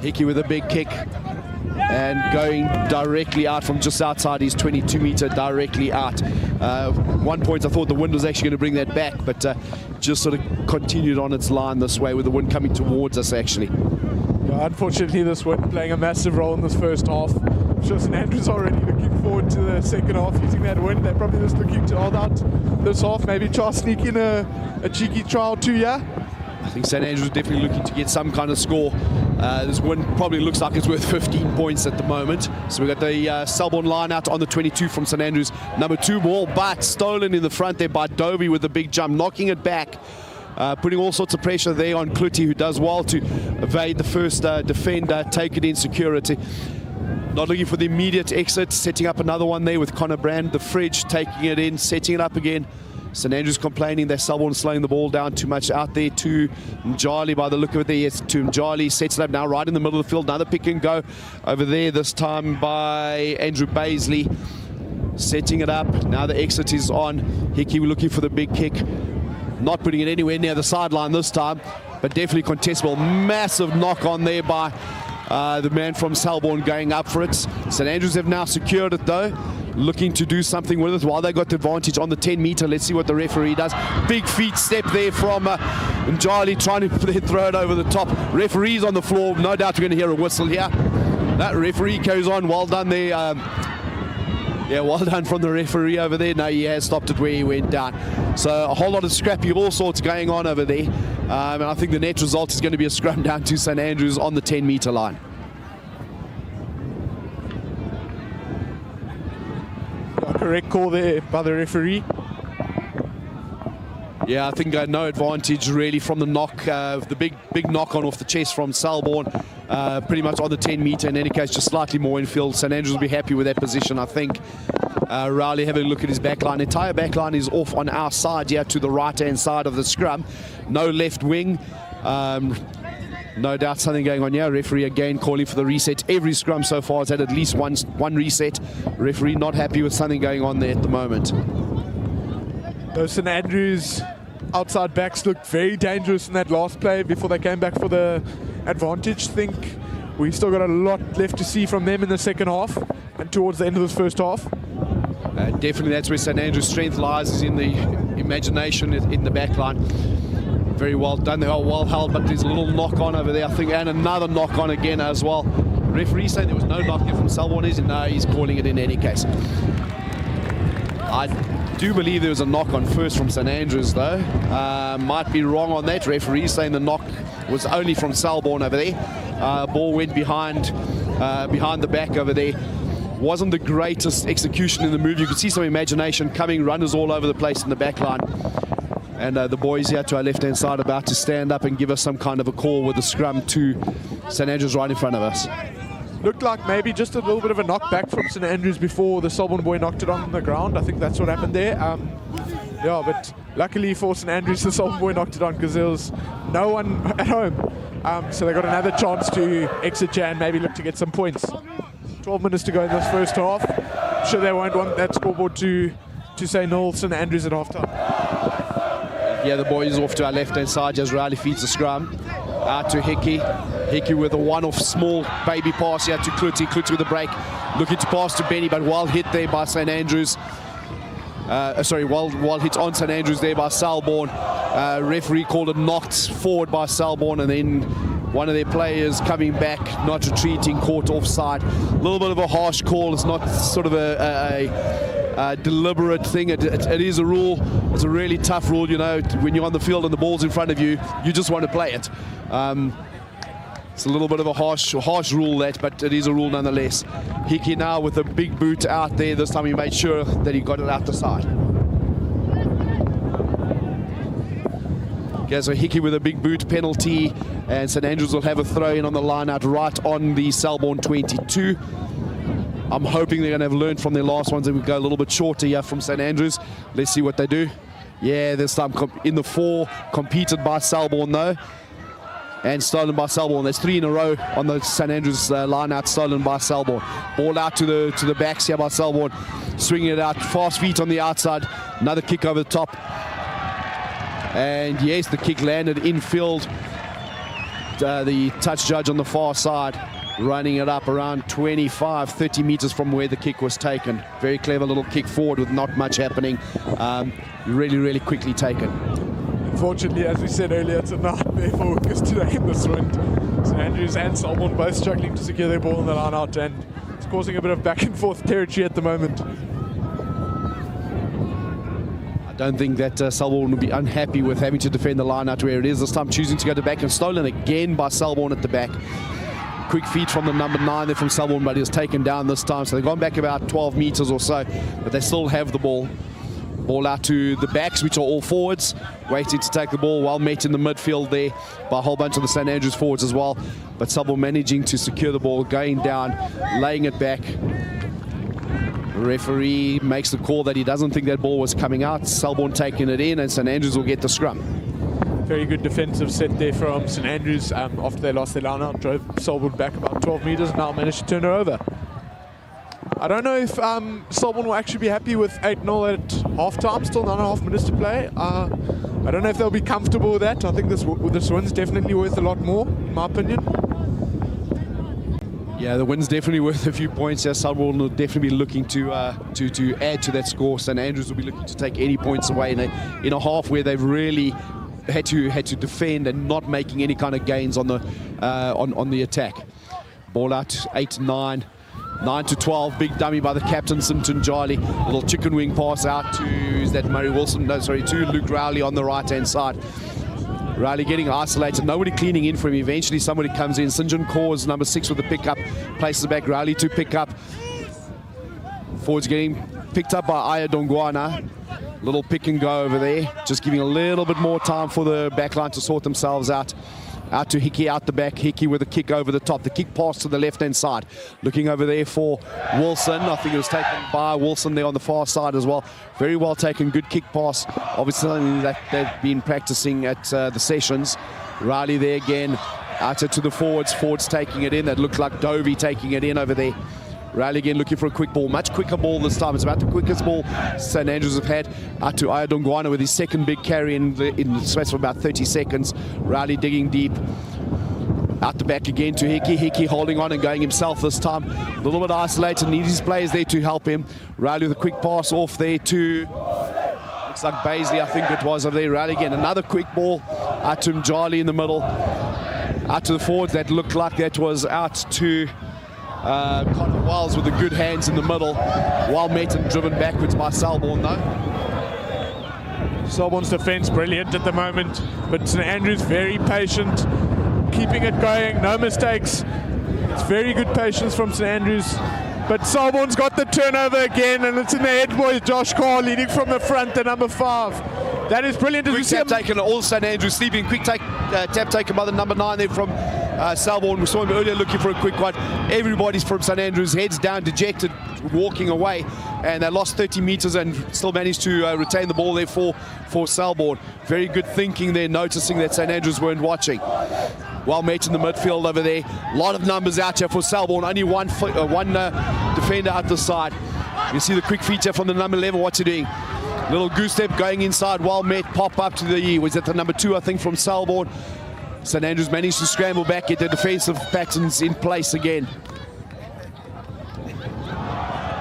Hickey with a big kick and going directly out from just outside his 22 metre, directly out. 1 point I thought the wind was actually going to bring that back, but just sort of continued on its line this way with the wind coming towards us actually. Yeah, unfortunately this wind playing a massive role in this first half. I'm sure St Andrews already looking forward to the second half using that wind. They're probably just looking to hold out this half, maybe try to sneak in a cheeky trial too, yeah? I think St Andrews definitely looking to get some kind of score. This win probably looks like it's worth 15 points at the moment. So we've got the Selborne line out on the 22 from St Andrews. Number 2 ball, but stolen in the front there by Dovey with the big jump, knocking it back. Putting all sorts of pressure there on Kluti, who does well to evade the first defender, take it in security. Not looking for the immediate exit, setting up another one there with Connor Brand, the fridge, taking it in, setting it up again. St Andrews complaining that Selborne slowing the ball down too much out there to Njali by the look of it there. Yes, to Njali, sets it up now right in the middle of the field. Another pick and go over there, this time by Andrew Baisley. Setting it up, now the exit is on. Hickey looking for the big kick. Not putting it anywhere near the sideline this time, but definitely contestable. Massive knock on there by the man from Selborne going up for it. St Andrews have now secured it though, looking to do something with it while they got the advantage on the 10 metre. Let's see what the referee does. Big feet step there from Njali, trying to throw it over the top. Referee's on the floor, no doubt we're going to hear a whistle here. That referee goes on, well done there. Yeah, well done from the referee over there. No, he has stopped it where he went down. So a whole lot of scrappy, all sorts going on over there. And I think the net result is going to be a scrum down to St Andrews on the 10 metre line. Correct call there by the referee. Yeah, I think no advantage really from the knock, the big knock on off the chest from Selborne, pretty much on the 10 metre. In any case, just slightly more infield. St Andrews will be happy with that position, I think. Rowley having a look at his backline. Entire backline is off on our side here to the right-hand side of the scrum. No left wing. No doubt something going on here. Referee again calling for the reset. Every scrum so far has had at least one reset. Referee not happy with something going on there at the moment. Those St Andrews outside backs looked very dangerous in that last play before they came back for the advantage. Think we still got a lot left to see from them in the second half and towards the end of this first half. Definitely that's where St Andrew's strength lies, is in the imagination in the back line. Very well done, they are well held, but there's a little knock on over there, I think, and another knock on again as well. Referee saying there was no knock there from Selborne, and no, he's calling it in any case. I do believe there was a knock on first from St Andrews though. Might be wrong on that. Referee saying the knock was only from Selborne over there. Ball went behind the back over there. Wasn't the greatest execution in the move. You could see some imagination coming, runners all over the place in the back line. And the boys here to our left-hand side about to stand up and give us some kind of a call with the scrum to St Andrews right in front of us. Looked like maybe just a little bit of a knockback from St Andrews before the Selborne boy knocked it on the ground. I think that's what happened there. Yeah, but luckily for St Andrews, the Selborne boy knocked it on because there was no one at home. So they got another chance to exit here and maybe look to get some points. 12 minutes to go in this first half. I'm sure they won't want that scoreboard to say nil St Andrews at half-time. Yeah, the boys off to our left-hand side as Riley feeds the scrum. Out to Hickey. Hickey with a one-off small baby pass here to Kluti. Kluti with a break. Looking to pass to Benny, but well hit there by St Andrews. Well hit on St Andrews there by Selborne. Referee called it knocked forward by Selborne, and then one of their players coming back, not retreating, caught offside. A little bit of a harsh call. It's not sort of a deliberate thing. It is a rule. It's a really tough rule, you know. When you're on the field and the ball's in front of you, you just want to play it. It's a little bit of a harsh rule, that, but it is a rule nonetheless. Hickey now with a big boot out there. This time he made sure that he got it out the side. Okay, so Hickey with a big boot penalty, and St Andrews will have a throw in on the line out right on the Selborne 22. I'm hoping they're going to have learned from their last ones and we go a little bit shorter here from St Andrews. Let's see what they do. Yeah, this time in the 4, competed by Selborne though, and stolen by Selborne. There's 3 in a row on the St Andrews line out, stolen by Selborne. Ball out to the backs here by Selborne, swinging it out, fast feet on the outside, another kick over the top. And yes, the kick landed infield. The touch judge on the far side running it up around 25-30 meters from where the kick was taken. Very clever little kick forward with not much happening. Really quickly taken. Unfortunately, as we said earlier, it's a nightmare for workers today in this wind. St Andrews and Selborne both struggling to secure their ball in the line out, and it's causing a bit of back and forth territory at the moment. I don't think that Selborne will be unhappy with having to defend the line out where it is. This time choosing to go to back, and stolen again by Selborne at the back. Quick feed from the number 9 there from Selborne, but he was taken down this time. So they've gone back about 12 meters or so, but they still have the ball. Ball out to the backs, which are all forwards, waiting to take the ball. Well met in the midfield there by a whole bunch of the St Andrews forwards as well. But Selborne managing to secure the ball, going down, laying it back. The referee makes the call that he doesn't think that ball was coming out. Selborne taking it in, and St Andrews will get the scrum. Very good defensive set there from St Andrews after they lost their line out, drove Selborne back about 12 meters, now managed to turn it over. I don't know if Selborne will actually be happy with 8-0 at half-time, still 9.5 minutes to play. I don't know if they'll be comfortable with that. I think this win's definitely worth a lot more, in my opinion. Yeah, the win's definitely worth a few points. Yeah, Selborne will definitely be looking to add to that score. St Andrews will be looking to take any points away in a half where they've really had to defend and not making any kind of gains on the attack. Ball out 8-9. 9-12, big dummy by the captain, Simpton Jolly. Little chicken wing pass out to, is that Murray Wilson? No, sorry, to Luke Rowley on the right-hand side. Rowley getting isolated, nobody cleaning in for him. Eventually somebody comes in. St John Cause, number 6 with the pickup, places back Rowley to pick up. Forwards getting picked up by Aya Dongwana. Little pick and go over there, just giving a little bit more time for the backline to sort themselves out. Out to Hickey, out the back. Hickey with a kick over the top. The kick pass to the left-hand side. Looking over there for Wilson. I think it was taken by Wilson there on the far side as well. Very well taken. Good kick pass. Obviously something that they've been practicing at the sessions. Riley there again. Out to the forwards. Forwards taking it in. That looked like Dovey taking it in over there. Rally again looking for a quick ball. Much quicker ball this time. It's about the quickest ball St. Andrews have had. Out to Ayadongwana with his second big carry in the space for about 30 seconds. Rally digging deep. Out the back again to Hickey. Hickey holding on and going himself this time. A little bit isolated. Needs his players there to help him. Rally with a quick pass off there to... looks like Baisley, I think it was, over there. Rally again. Another quick ball out to Mjali in the middle. Out to the forwards. That looked like that was out to Connor Wiles with the good hands in the middle. Well met and driven backwards by Selborne though. Selborne's defence brilliant at the moment, but St. Andrews very patient, keeping it going, no mistakes. It's very good patience from St. Andrews. But Selborne's got the turnover again, and it's in the head boys. Josh Carr leading from the front, the number 5. That is brilliant. Quick tap taken, all St. Andrews sleeping. Quick tap taken by the number 9 there from Selborne. We saw him earlier looking for a quick one. Everybody's from St. Andrews, heads down, dejected, walking away. And they lost 30 metres and still managed to retain the ball there for Selborne. Very good thinking there, noticing that St. Andrews weren't watching. Well met in the midfield over there. A lot of numbers out here for Selborne. Only one defender out the side. You see the quick feature from the number 11. What's he doing? Little goose step going inside. Well met. Pop up to the... was it the number 2, I think, from Selborne. St. Andrews managed to scramble back, get the defensive patterns in place again.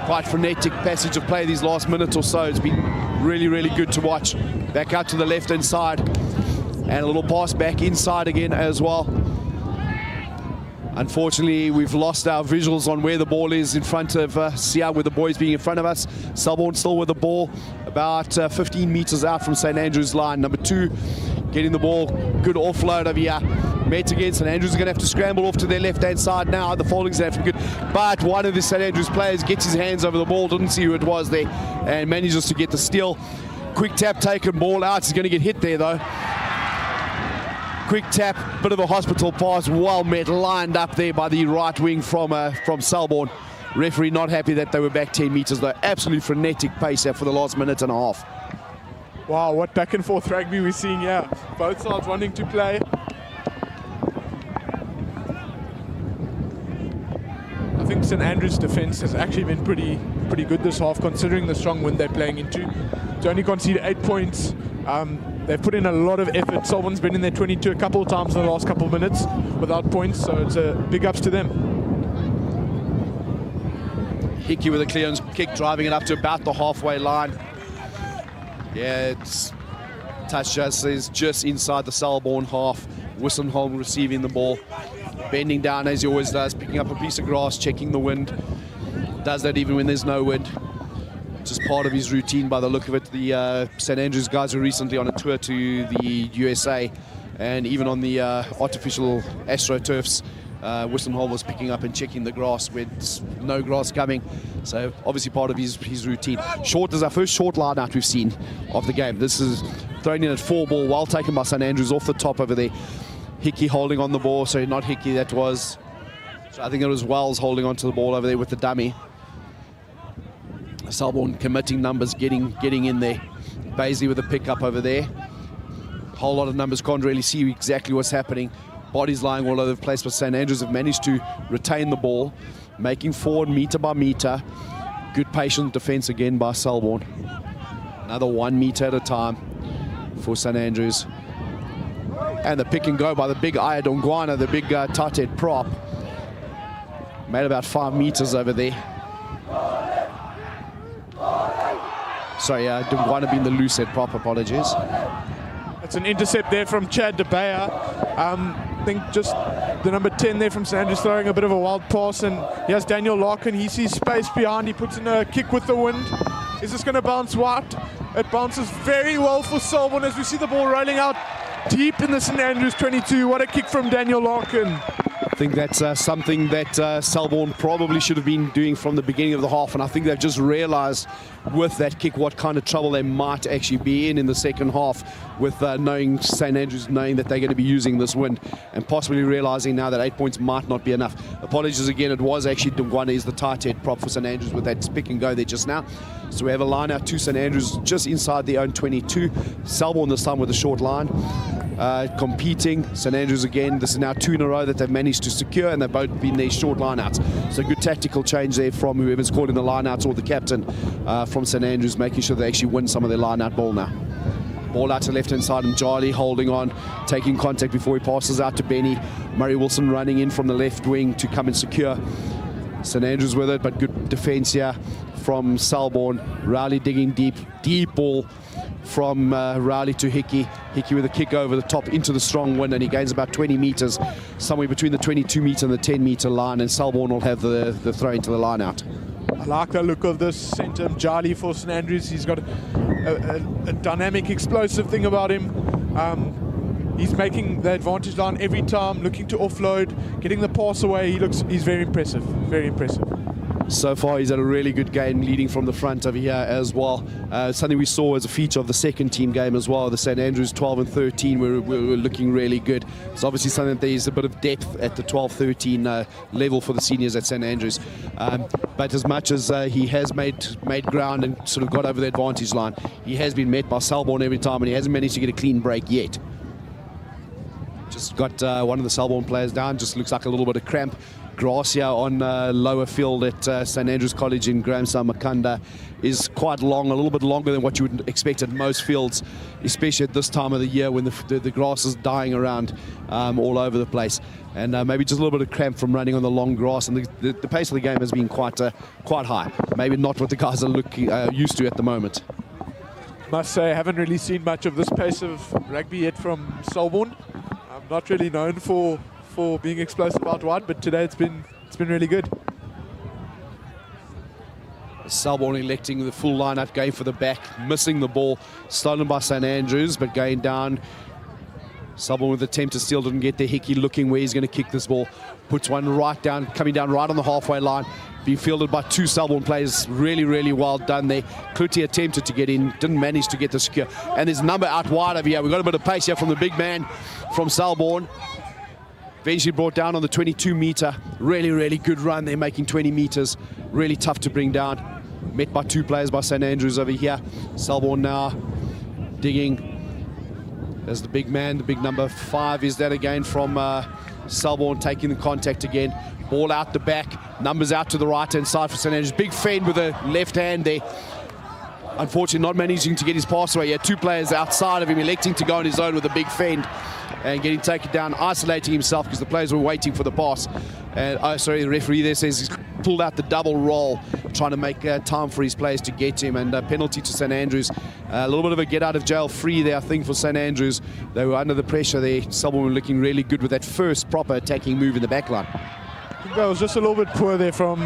Quite frenetic passage of play these last minutes or so. It's been really, really good to watch. Back out to the left-hand side. And a little pass back inside again as well. Unfortunately, we've lost our visuals on where the ball is in front of Sia, with the boys being in front of us. Selborne still with the ball, about 15 metres out from St. Andrews' line. Number 2 getting the ball. Good offload over here. Met again. St. Andrews are going to have to scramble off to their left-hand side now. The folding's going to have to be good. But one of the St. Andrews players gets his hands over the ball, didn't see who it was there, and manages to get the steal. Quick tap taken, ball out. He's going to get hit there, though. Quick tap, bit of a hospital pass, well met, lined up there by the right wing from Selborne. Referee not happy that they were back 10 metres though. Absolutely frenetic pace there for the last minute and a half. Wow, what back and forth rugby we're seeing here. Both sides wanting to play. I think St. Andrews' defence has actually been pretty good this half, considering the strong wind they're playing into. To only concede 8 points. They've put in a lot of effort. Selborne's been in their 22 a couple of times in the last couple of minutes without points, so it's a big ups to them. Hickey with a clearance kick, driving it up to about the halfway line. Yeah, it's touch just inside the Selborne half. Wissenholm receiving the ball, bending down as he always does, picking up a piece of grass, checking the wind. Does that even when there's no wind. Just part of his routine by the look of it. The St. Andrews guys were recently on a tour to the USA, and even on the artificial AstroTurfs, Wissenholm was picking up and checking the grass with no grass coming. So obviously part of his routine. Short is our first short line out we've seen of the game. This is thrown in at 4 ball, well taken by St. Andrews off the top over there. Hickey holding on the ball, sorry, not Hickey, that was, I think it was Wells holding onto the ball over there with the dummy. Selborne committing numbers, getting in there. Baisley with a pickup over there. Whole lot of numbers, can't really see exactly what's happening. Bodies lying all over the place, but St. Andrews have managed to retain the ball, making forward metre by metre. Good patient defence again by Selborne. Another 1 metre at a time for St. Andrews. And the pick and go by the big Ayadongwana, the big Tatet prop. Made about 5 metres over there. Sorry, Dongwana being the loose head prop, apologies. It's an intercept there from Chad De Beyer. I think just the number 10 there from St. Andrews throwing a bit of a wild pass, and he has Daniel Larkin. He sees space behind. He puts in a kick with the wind. Is this going to bounce wide? It bounces very well for Selborne as we see the ball rolling out deep in the St. Andrews 22. What a kick from Daniel Larkin. I think that's something that Selborne probably should have been doing from the beginning of the half, and I think they've just realised with that kick what kind of trouble they might actually be in the second half, with knowing St. Andrews knowing that they're going to be using this wind, and possibly realising now that 8 points might not be enough. Apologies again, it was actually Dongwana is the tight head prop for St. Andrews with that pick and go there just now. So we have a line out to St. Andrews just inside their own 22. Selborne this time with a short line. Competing. St. Andrews again, this is now 2 in a row that they've managed to secure, and they've both been their short lineouts. So good tactical change there from whoever's calling the lineouts or the captain from St Andrews, making sure they actually win some of their lineout ball now. Ball out to left-hand side, and Charlie holding on, taking contact before he passes out to Benny. Murray Wilson running in from the left wing to come and secure. St Andrews with it, but good defence here from Selborne. Rowley digging deep ball from Rowley to Hickey. Hickey with a kick over the top into the strong wind, and he gains about 20 metres, somewhere between the 22-metre and the 10-metre line, and Selborne will have the throw into the line out. I like the look of this centre, Jali for St Andrews. He's got a dynamic, explosive thing about him. He's making the advantage line every time, looking to offload, getting the pass away. He's very impressive, very impressive. So far, he's had a really good game leading from the front over here as well. Something we saw as a feature of the second team game as well. The St Andrews 12 and 13 were looking really good. It's obviously something that there's a bit of depth at the 12-13 level for the seniors at St Andrews. But as much as he has made ground and sort of got over the advantage line, he has been met by Selborne every time, and he hasn't managed to get a clean break yet. Just got one of the Selborne players down. Just looks like a little bit of cramp. Grass here on lower field at St Andrews College in Grahamstown, Makanda, is quite long, a little bit longer than what you would expect at most fields, especially at this time of the year when the grass is dying around all over the place. And maybe just a little bit of cramp from running on the long grass, and the pace of the game has been quite high. Maybe not what the guys are used to at the moment. Must say, I haven't really seen much of this pace of rugby yet from Selborne. I'm not really known for being explosive out wide, but today it's been really good. Selborne electing the full lineup, going for the back, missing the ball, stolen by St Andrews, but going down. Selborne with the attempt to steal, didn't get there. Hickey looking where he's going to kick this ball, puts one right down, coming down right on the halfway line, being fielded by two Selborne players. Really well done there. Kluti attempted to get in, didn't manage to get the secure, and there's a number out wide over here. We've got a bit of pace here from the big man from Selborne. Eventually brought down on the 22-metre. Really good run there, making 20 metres. Really tough to bring down. Met by two players by St Andrews over here. Selborne now digging. There's the big man, the big number 5 is that again from Selborne, taking the contact again. Ball out the back, numbers out to the right-hand side for St Andrews. Big fend with a left hand there. Unfortunately not managing to get his pass away. He had two players outside of him, electing to go on his own with a big fend and getting taken down, isolating himself because the players were waiting for the pass. And the referee there says he's pulled out the double roll, trying to make time for his players to get him, and penalty to St Andrews. A little bit of a get out of jail free there, I think, for St Andrews. They were under the pressure there. Someone were looking really good with that first proper attacking move in the back line. I think that was just a little bit poor there from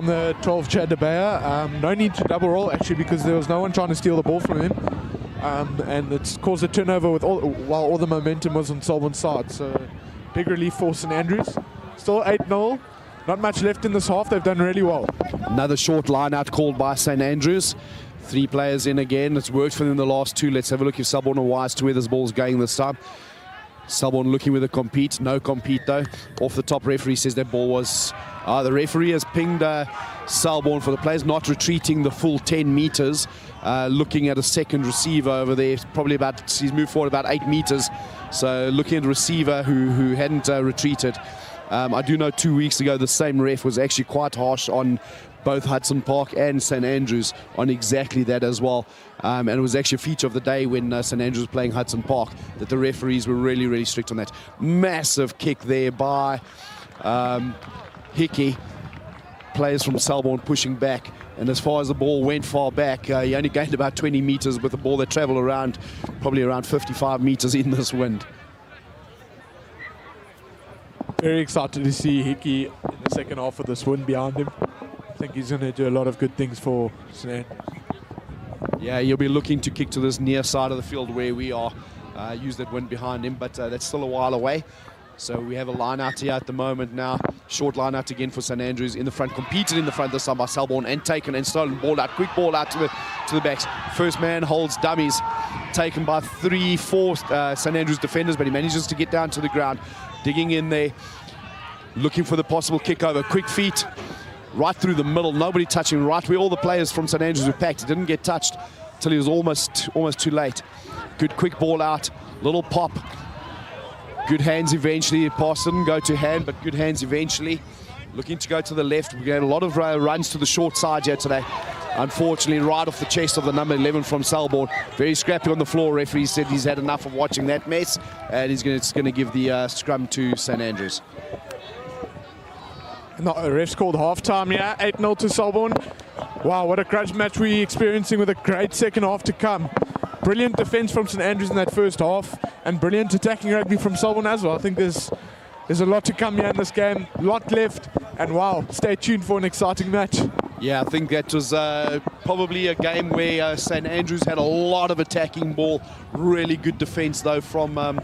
the 12 Chad De Beer. No need to double roll actually, because there was no one trying to steal the ball from him. And it's caused a turnover while all the momentum was on Selborne's side. So big relief for St Andrews. Still 8-0. Not much left in this half. They've done really well. Another short line out called by St Andrews. 3 players in again. It's worked for them the last 2. Let's have a look if Selborne are wise to where this ball's going this time. Selborne looking with a compete. No compete though. Off the top, referee says that ball was... the referee has pinged Selborne for the players not retreating the full 10 metres. Looking at a second receiver over there. Probably he's moved forward about 8 metres. So looking at a receiver who hadn't retreated. I do know 2 weeks ago the same ref was actually quite harsh on both Hudson Park and St Andrews on exactly that as well. And it was actually a feature of the day when St Andrews was playing Hudson Park that the referees were really strict on that. Massive kick there by Hickey. Players from Selborne pushing back. And as far as the ball went far back, he only gained about 20 metres with a ball that travelled around, probably around 55 metres in this wind. Very excited to see Hickey in the second half with this wind behind him. I think he's going to do a lot of good things for St Andrews. Yeah, he'll be looking to kick to this near side of the field where we are. Use that wind behind him, but that's still a while away. So we have a line out here at the moment now. Short line out again for St Andrews in the front. Competed in the front this time by Selborne and taken and stolen. Ball out. Quick ball out to the backs. First man holds dummies. Taken by 3-4 St Andrews defenders, but he manages to get down to the ground. Digging in there. Looking for the possible kick over. Quick feet. Right through the middle. Nobody touching. Right where all the players from St Andrews were packed. He didn't get touched till he was almost too late. Good quick ball out. Little pop. Good hands eventually. Pass didn't go to hand, but good hands eventually. Looking to go to the left. We had a lot of runs to the short side here today. Unfortunately, right off the chest of the number 11 from Selborne. Very scrappy on the floor. Referee said he's had enough of watching that mess, and he's going to give the scrum to St Andrews. No, refs called half-time, yeah, 8-0 to Selborne. Wow, what a grudge match we're experiencing with a great second half to come. Brilliant defence from St Andrews in that first half, and brilliant attacking rugby from Selborne as well. I think there's a lot to come here in this game, a lot left, and wow, stay tuned for an exciting match. Yeah, I think that was probably a game where St Andrews had a lot of attacking ball. Really good defence though from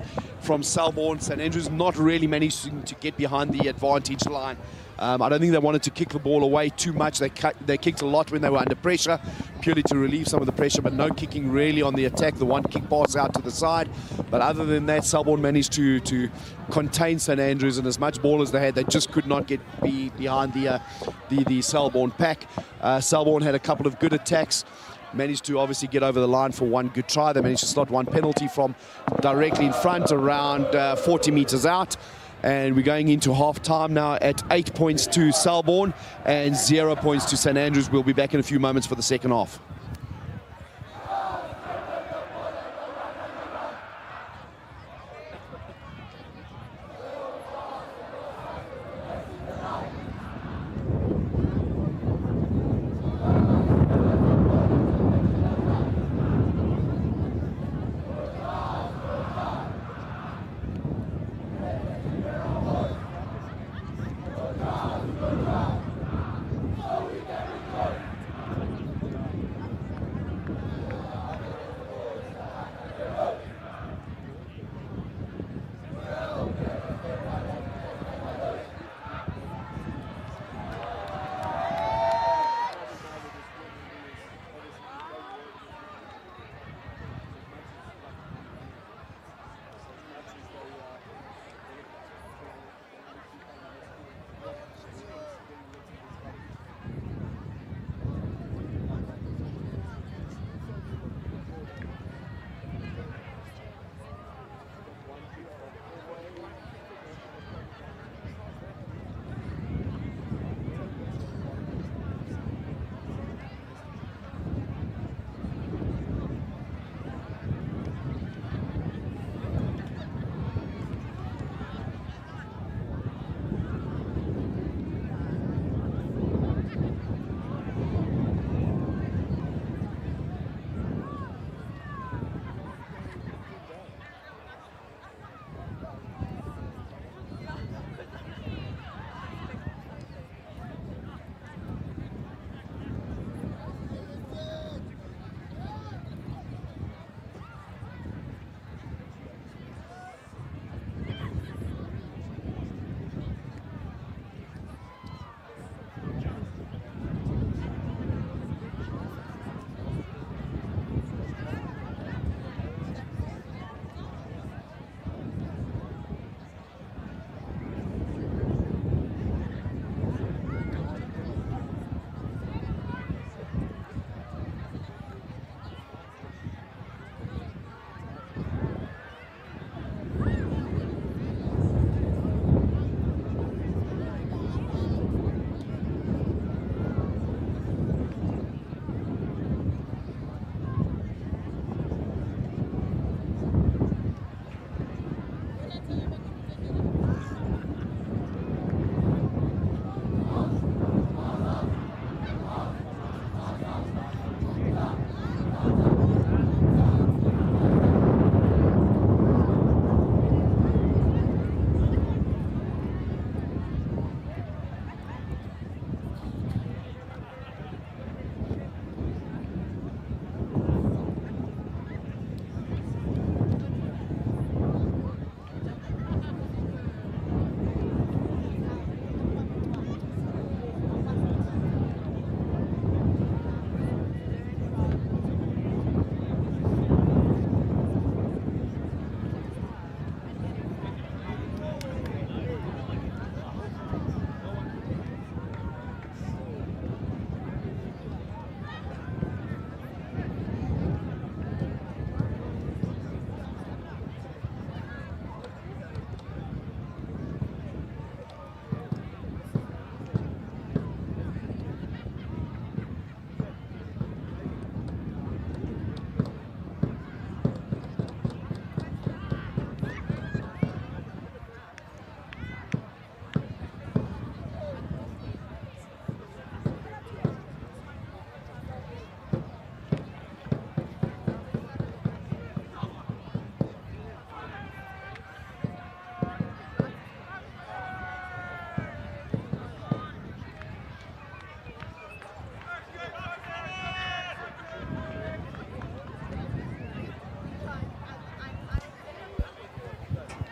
Selborne. St Andrews not really managing to get behind the advantage line. I don't think they wanted to kick the ball away too much. They kicked a lot when they were under pressure, purely to relieve some of the pressure, but no kicking really on the attack. The one kick pass out to the side. But other than that, Selborne managed to contain St Andrews, and as much ball as they had, they just could not get behind the Selborne pack. Selborne had a couple of good attacks. Managed to obviously get over the line for one good try. They managed to slot one penalty from directly in front, around 40 metres out. And we're going into half-time now at 8 points to Selborne and 0 points to St Andrews. We'll be back in a few moments for the second half.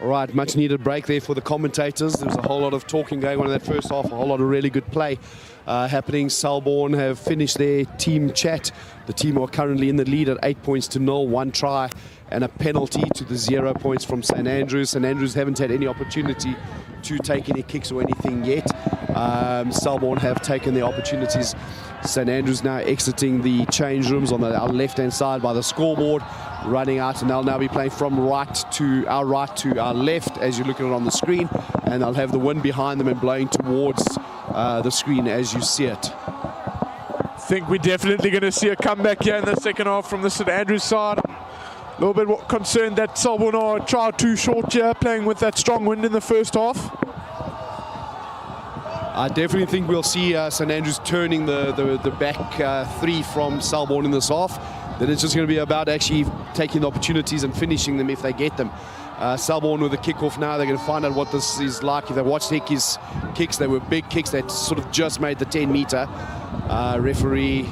All right, much needed break there for the commentators. There was a whole lot of talking going on in that first half, a whole lot of really good play happening. Selborne have finished their team chat. The team are currently in the lead at 8 points to 0, 1 try and a penalty to the 0 points from St Andrews. St Andrews haven't had any opportunity to take any kicks or anything yet. Selborne have taken their opportunities. St Andrews now exiting the change rooms on our left-hand side by the scoreboard, running out, and they'll now be playing from right to our left as you look at it on the screen, and they'll have the wind behind them and blowing towards the screen as you see it. I think we're definitely going to see a comeback here in the second half from the St Andrews side. A little bit concerned that Selborne are try too short here, playing with that strong wind in the first half. I definitely think we'll see St Andrews turning the back three from Selborne in this half. Then it's just going to be about actually taking the opportunities and finishing them if they get them. Selborne with the kickoff now, they're going to find out what this is like. If they watched Hickey's kicks, they were big kicks that sort of just made the 10-meter. Referee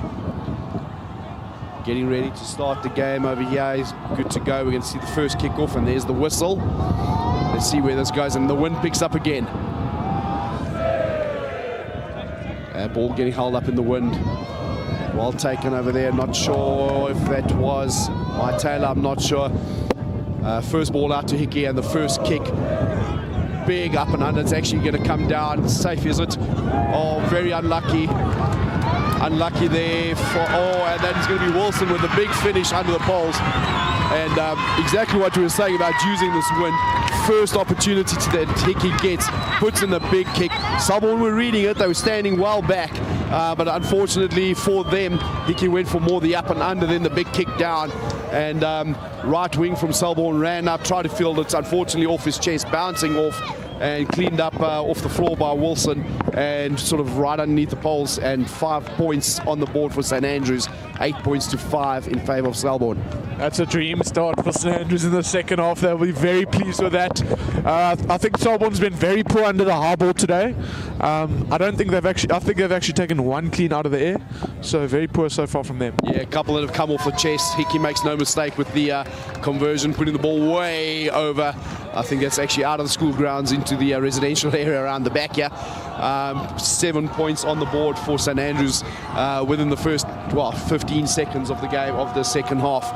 getting ready to start the game over here. He's good to go. We're going to see the first kickoff, and there's the whistle. Let's see where this goes, and the wind picks up again. Ball getting held up in the wind. Well taken over there. Not sure if that was my Taylor. I'm not sure. First ball out to Hickey, and the first kick, big up and under. It's actually going to come down. Safe, is it? Oh, very unlucky. Unlucky there for, and then it's going to be Wilson with a big finish under the poles. And exactly what we were saying about using this wind. First opportunity that Hickey gets, puts in a big kick. Selborne were reading it, they were standing well back. But unfortunately for them, Hickey went for more the up and under, then the big kick down. And right wing from Selborne ran up, tried to field it, unfortunately off his chest, bouncing off and cleaned up off the floor by Wilson and sort of right underneath the poles, and 5 points on the board for St Andrews, 8 points to 5 in favour of Selborne. That's a dream start for St Andrews in the second half. They'll be very pleased with that. I think Selborne's been very poor under the high ball today. I think they've actually taken one clean out of the air, so very poor so far from them. Yeah, a couple that have come off the chest. Hickey makes no mistake with the conversion, putting the ball way over. I think that's actually out of the school grounds into the residential area around the back here. 7 points on the board for St Andrews within the first 15 seconds of the game of the second half.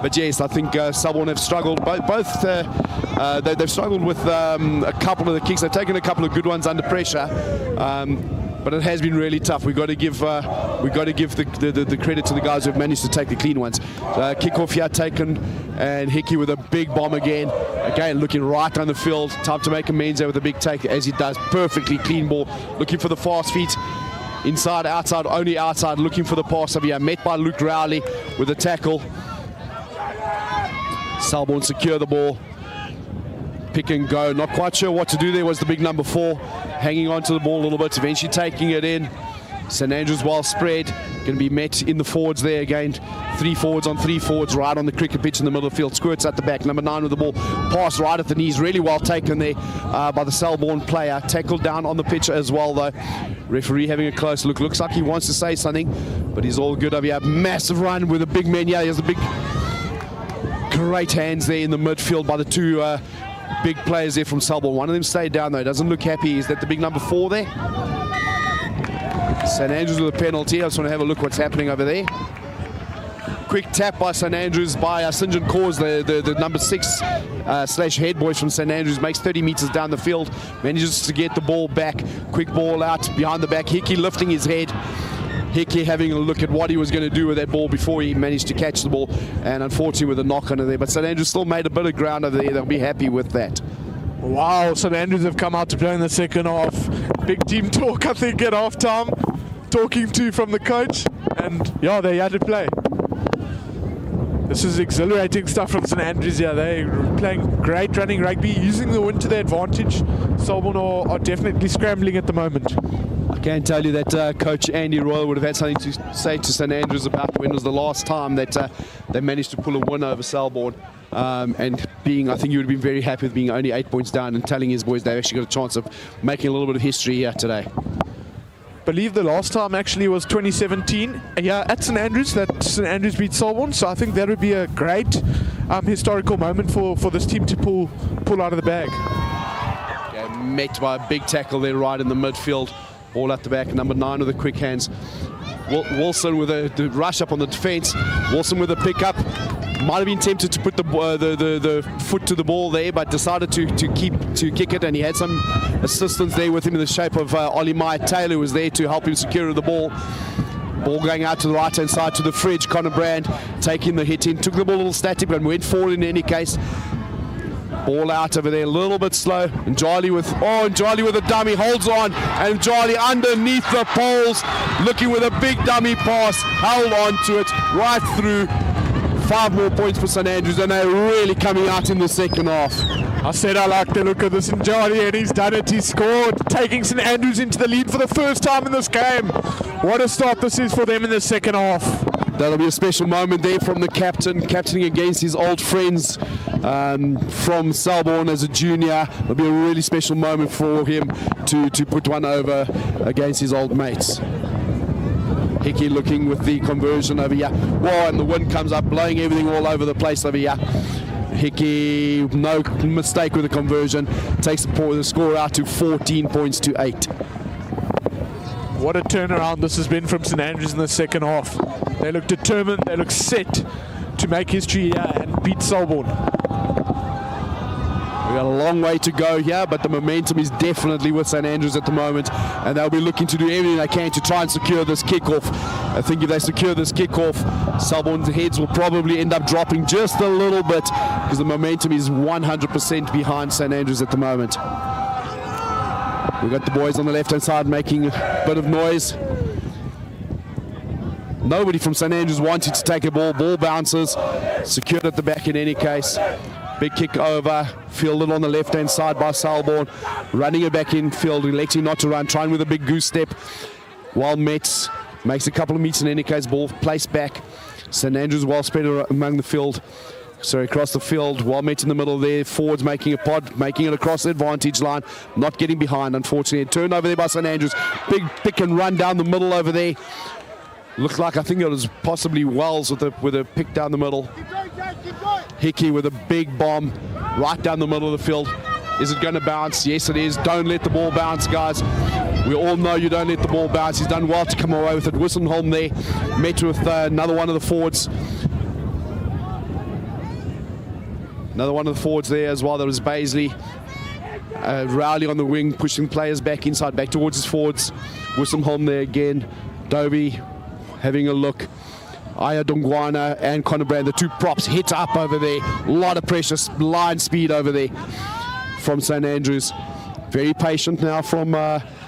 But yes, I think Selborne have struggled. They've struggled with a couple of the kicks. They've taken a couple of good ones under pressure. But it has been really tough. We've got to give the credit to the guys who have managed to take the clean ones. Kickoff here taken, and Hickey with a big bomb again. Again, looking right on the field. Time to make amends there with a big take, as he does. Perfectly clean ball. Looking for the fast feet. Inside, outside, only outside. Looking for the pass over here. Met by Luke Rowley with a tackle. Selborne secure the ball. Pick and go. Not quite sure what to do there was the big number 4. Hanging on to the ball a little bit, eventually taking it in. St Andrews well spread. Going to be met in the forwards there again. 3 forwards on 3 forwards, right on the cricket pitch in the middle of the field. Squirts at the back. Number 9 with the ball. Pass right at the knees. Really well taken there by the Selborne player. Tackled down on the pitch as well, though. Referee having a close look. Looks like he wants to say something, but he's all good over here. Massive run with a big man. Yeah, he has a big... Great hands there in the midfield by the 2 big players there from Selborne. One of them stayed down though, doesn't look happy. Is that the big number 4 there? St Andrews with a penalty. I just want to have a look what's happening over there. Quick tap by St Andrews by St John Cause, the number 6 slash head boys from St Andrews. Makes 30 metres down the field, manages to get the ball back. Quick ball out behind the back. Hickey lifting his head. Hickey having a look at what he was going to do with that ball before he managed to catch the ball, and unfortunately with a knock under there. But St Andrews still made a bit of ground over there. They'll be happy with that. Wow, St Andrews have come out to play in the second half. Big team talk, I think, at half time. Talking to from the coach, and yeah, they had to play. This is exhilarating stuff from St Andrews here. They're playing great running rugby, using the wind to their advantage. Selborne are definitely scrambling at the moment. I can tell you that Coach Andy Royal would have had something to say to St Andrews about when it was the last time that they managed to pull a win over Selborne. And I think you would have been very happy with being only 8 points down and telling his boys they've actually got a chance of making a little bit of history here today. I believe the last time actually was 2017 at St Andrews, that St Andrews beat Selborne, so I think that would be a great historical moment for this team to pull out of the bag. Yeah, met by a big tackle there right in the midfield. Ball at the back, number 9 with the quick hands. Wilson with the rush up on the defence. Wilson with a pick up. Might have been tempted to put the foot to the ball there, but decided to kick it, and he had some assistance there with him in the shape of Ollie Taylor, who was there to help him secure the ball. Ball going out to the right hand side to the fridge. Connor Brand taking the hit in, took the ball a little static, but went forward in any case. Ball out over there, a little bit slow. And Jolly with a dummy, holds on, and Jolly underneath the poles, looking with a big dummy pass, held on to it right through. 5 more points for St Andrews, and they're really coming out in the second half. I said I like the look of this in Jolly, and he's done it. He scored, taking St Andrews into the lead for the first time in this game. What a start this is for them in the second half. That'll be a special moment there from the captaining against his old friends from Selborne as a junior. It'll be a really special moment for him to put one over against his old mates. Hickey looking with the conversion over here. Whoa, and the wind comes up, blowing everything all over the place over here. Hickey, no mistake with the conversion, takes the score out to 14 points to 8. What a turnaround this has been from St Andrews in the second half. They look determined, they look set to make history here and beat Selborne. We've got a long way to go here, but the momentum is definitely with St Andrews at the moment, and they'll be looking to do everything they can to try and secure this kickoff. I think if they secure this kickoff, Selborne's heads will probably end up dropping just a little bit, because the momentum is 100% behind St Andrews at the moment. We've got the boys on the left-hand side making a bit of noise. Nobody from St Andrews wanting to take a ball. Ball bounces, secured at the back in any case. Big kick over, fielded on the left-hand side by Selborne. Running it back in field, electing not to run, trying with a big goose step. While Metz makes a couple of metres in any case, ball placed back. St Andrews well spread among the field. Sorry, across the field. While Metz in the middle there, forwards making a pod, making it across the advantage line. Not getting behind, unfortunately. Turned over there by St Andrews. Big pick and run down the middle over there. Looked like, I think it was possibly Wells with a pick down the middle. Hickey with a big bomb right down the middle of the field. Is it going to bounce? Yes, it is. Don't let the ball bounce, guys. We all know you don't let the ball bounce. He's done well to come away with it. Wissenholm there, met with another one of the forwards. Another one of the forwards there as well. There was Baisley. Rowley on the wing, pushing players back inside, back towards his forwards. Wissenholm there again. Dobie having a look. Aya Dongwana and Connor Brand, the two props, hit up over there. A lot of pressure, line speed over there from St Andrews. Very patient now from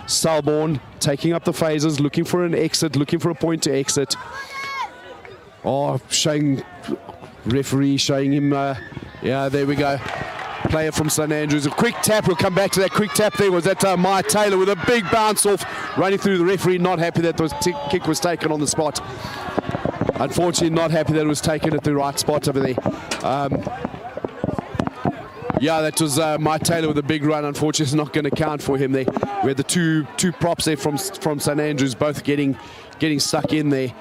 Selborne, taking up the phases, looking for an exit, looking for a point to exit. Oh, referee showing him, yeah, there we go. Player from St Andrews, a quick tap. We'll come back to that quick tap there. Was that Maya Taylor with a big bounce off, running through the referee. Not happy that the kick was taken on the spot. Unfortunately, not happy that it was taken at the right spot over there. Yeah, that was Maya Taylor with a big run. Unfortunately, it's not going to count for him there. We had the two props there from St Andrews, both getting stuck in there.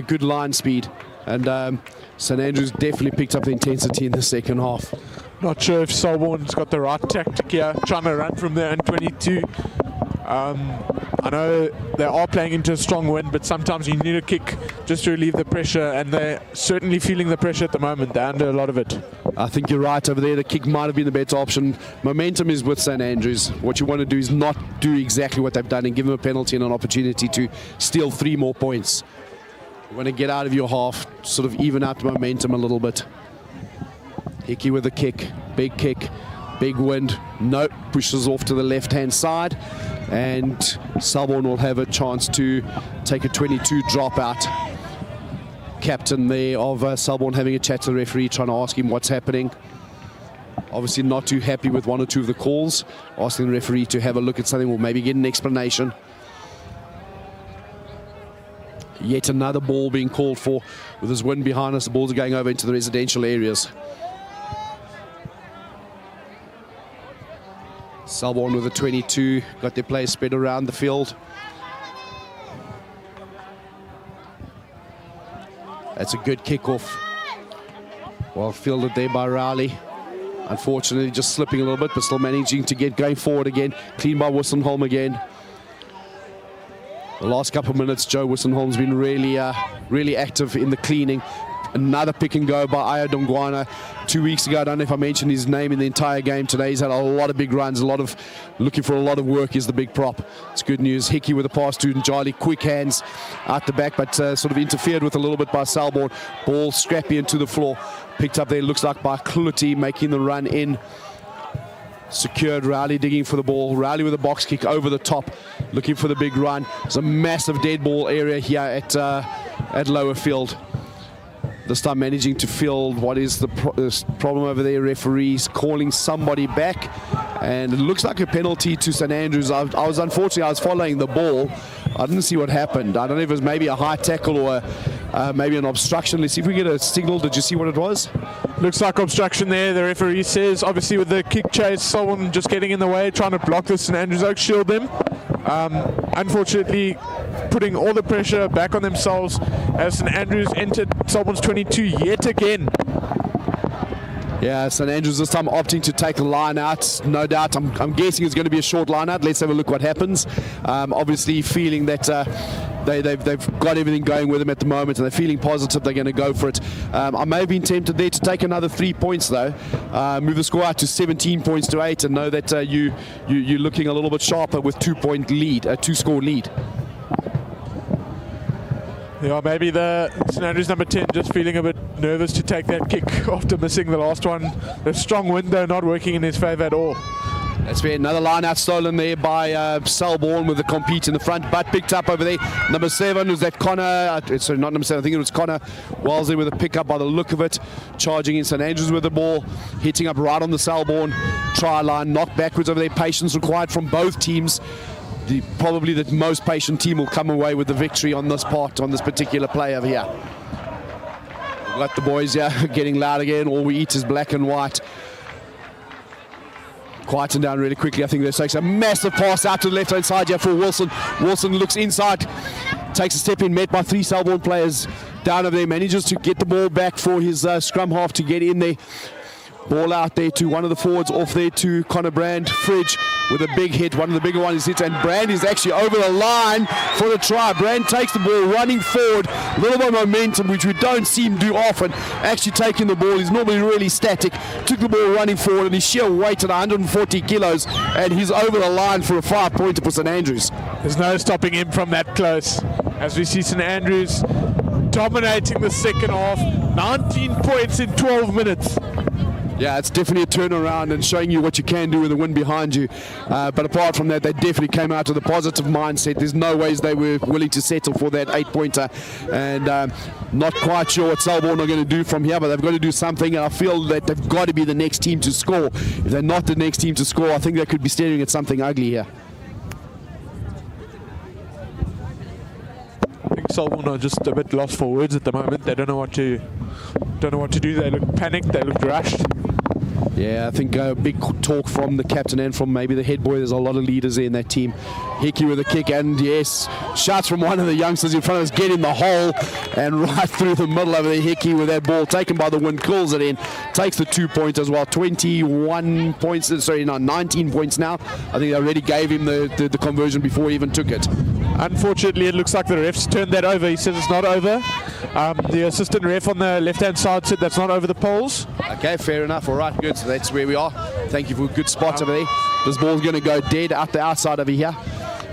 Good line speed, and St Andrews definitely picked up the intensity in the second half. Not sure if Selborne's got the right tactic here, trying to run from there in 22. I know they are playing into a strong wind, but sometimes you need a kick just to relieve the pressure, and they're certainly feeling the pressure at the moment. They're under a lot of it. I think you're right over there. The kick might have been the better option. Momentum is with St Andrews. What you want to do is not do exactly what they've done and give them a penalty and an opportunity to steal 3 more points. You want to get out of your half, sort of even out the momentum a little bit. Hickey with a kick, big wind. Nope, pushes off to the left-hand side, and Selborne will have a chance to take a 22 dropout. Captain there of Selborne having a chat to the referee, trying to ask him what's happening. Obviously not too happy with 1 or 2 of the calls, asking the referee to have a look at something or maybe get an explanation. Yet another ball being called for. With this wind behind us, the balls are going over into the residential areas. Selborne with a 22, got their players spread around the field. That's a good kickoff. Well fielded there by Rowley. Unfortunately, just slipping a little bit, but still managing to get going forward again. Clean by Wissenholm again. The last couple of minutes, Joe Wissenholm's been really active in the cleaning. Another pick and go by Aya Dongwana 2 weeks ago. I don't know if I mentioned his name in the entire game today. He's had a lot of big runs, looking for a lot of work is the big prop. It's good news. Hickey with a pass to Njali, quick hands out the back, but sort of interfered with a little bit by Selborne. Ball scrappy into the floor. Picked up there, looks like by Kluti, making the run in. Secured. Rowley digging for the ball. Rowley with a box kick over the top, looking for the big run. There's a massive dead ball area here at lower field. This time managing to field what is the problem over there. Referees calling somebody back, and it looks like a penalty to St Andrews. I was following the ball. I didn't see what happened. I don't know if it was maybe a high tackle or maybe an obstruction. Let's see if we get a signal. Did you see what it was? Looks like obstruction there, the referee says. Obviously with the kick chase, someone just getting in the way, trying to block the St Andrews Oaks, shield them. Unfortunately, putting all the pressure back on themselves as St Andrews entered Selborne's 22 yet again. Yeah, St Andrews this time opting to take the line out. No doubt, I'm guessing it's going to be a short line out. Let's have a look what happens. Obviously feeling that they've got everything going with them at the moment, and they're feeling positive they're going to go for it. I may have been tempted there to take another 3 points though. Move the score out to 17 points to 8, and know that you're looking a little bit sharper with 2 point lead, a 2-score lead. Yeah, maybe the St Andrews number 10 just feeling a bit nervous to take that kick after missing the last one. The strong window not working in his favour at all. That's fair. Another line out stolen there by Selborne with the compete in the front, but picked up over there. Number 7 was that Connor, sorry, not number 7, I think it was Connor Wellesley with a pickup by the look of it. Charging in St Andrews with the ball, hitting up right on the Selborne try line, knocked backwards over there. Patience required from both teams. Probably the most patient team will come away with the victory on this particular play over here. We've got the boys here getting loud again. All we eat is black and white. Quieten down really quickly. I think this takes a massive pass out to the left-hand side here for Wilson. Wilson looks inside, takes a step in, met by 3 Selborne players down over there. Manages to get the ball back for his scrum half to get in there. Ball out there to one of the forwards, off there to Connor Brand. Fridge with a big hit, one of the bigger ones hit, and Brand is actually over the line for the try. Brand takes the ball running forward, a little bit of momentum, which we don't see him do often. Actually taking the ball, he's normally really static, took the ball running forward, and his sheer weight at 140 kilos, and he's over the line for a 5-pointer for St Andrews. There's no stopping him from that close, as we see St Andrews dominating the second half. 19 points in 12 minutes. Yeah, it's definitely a turnaround and showing you what you can do with the win behind you. But apart from that, they definitely came out with a positive mindset. There's no ways they were willing to settle for that 8-pointer. And not quite sure what Selborne are going to do from here, but they've got to do something. And I feel that they've got to be the next team to score. If they're not the next team to score, I think they could be staring at something ugly here. I think Selborne are just a bit lost for words at the moment. They don't know what to do. They look panicked. They look rushed. Yeah, I think big talk from the captain and from maybe the head boy. There's a lot of leaders in that team. Hickey with a kick, and yes, shots from one of the youngsters in front of us, get in the hole and right through the middle over there. Hickey with that ball taken by the wind, calls it in, takes the 2 points as well. 21 points, sorry, no, 19 points now. I think they already gave him the conversion before he even took it. Unfortunately, it looks like the ref's turned that over. He says it's not over. The assistant ref on the left-hand side said that's not over the poles. Okay, fair enough. All right, good. So that's where we are. Thank you for a good spot over there. This ball's going to go dead out the outside over here.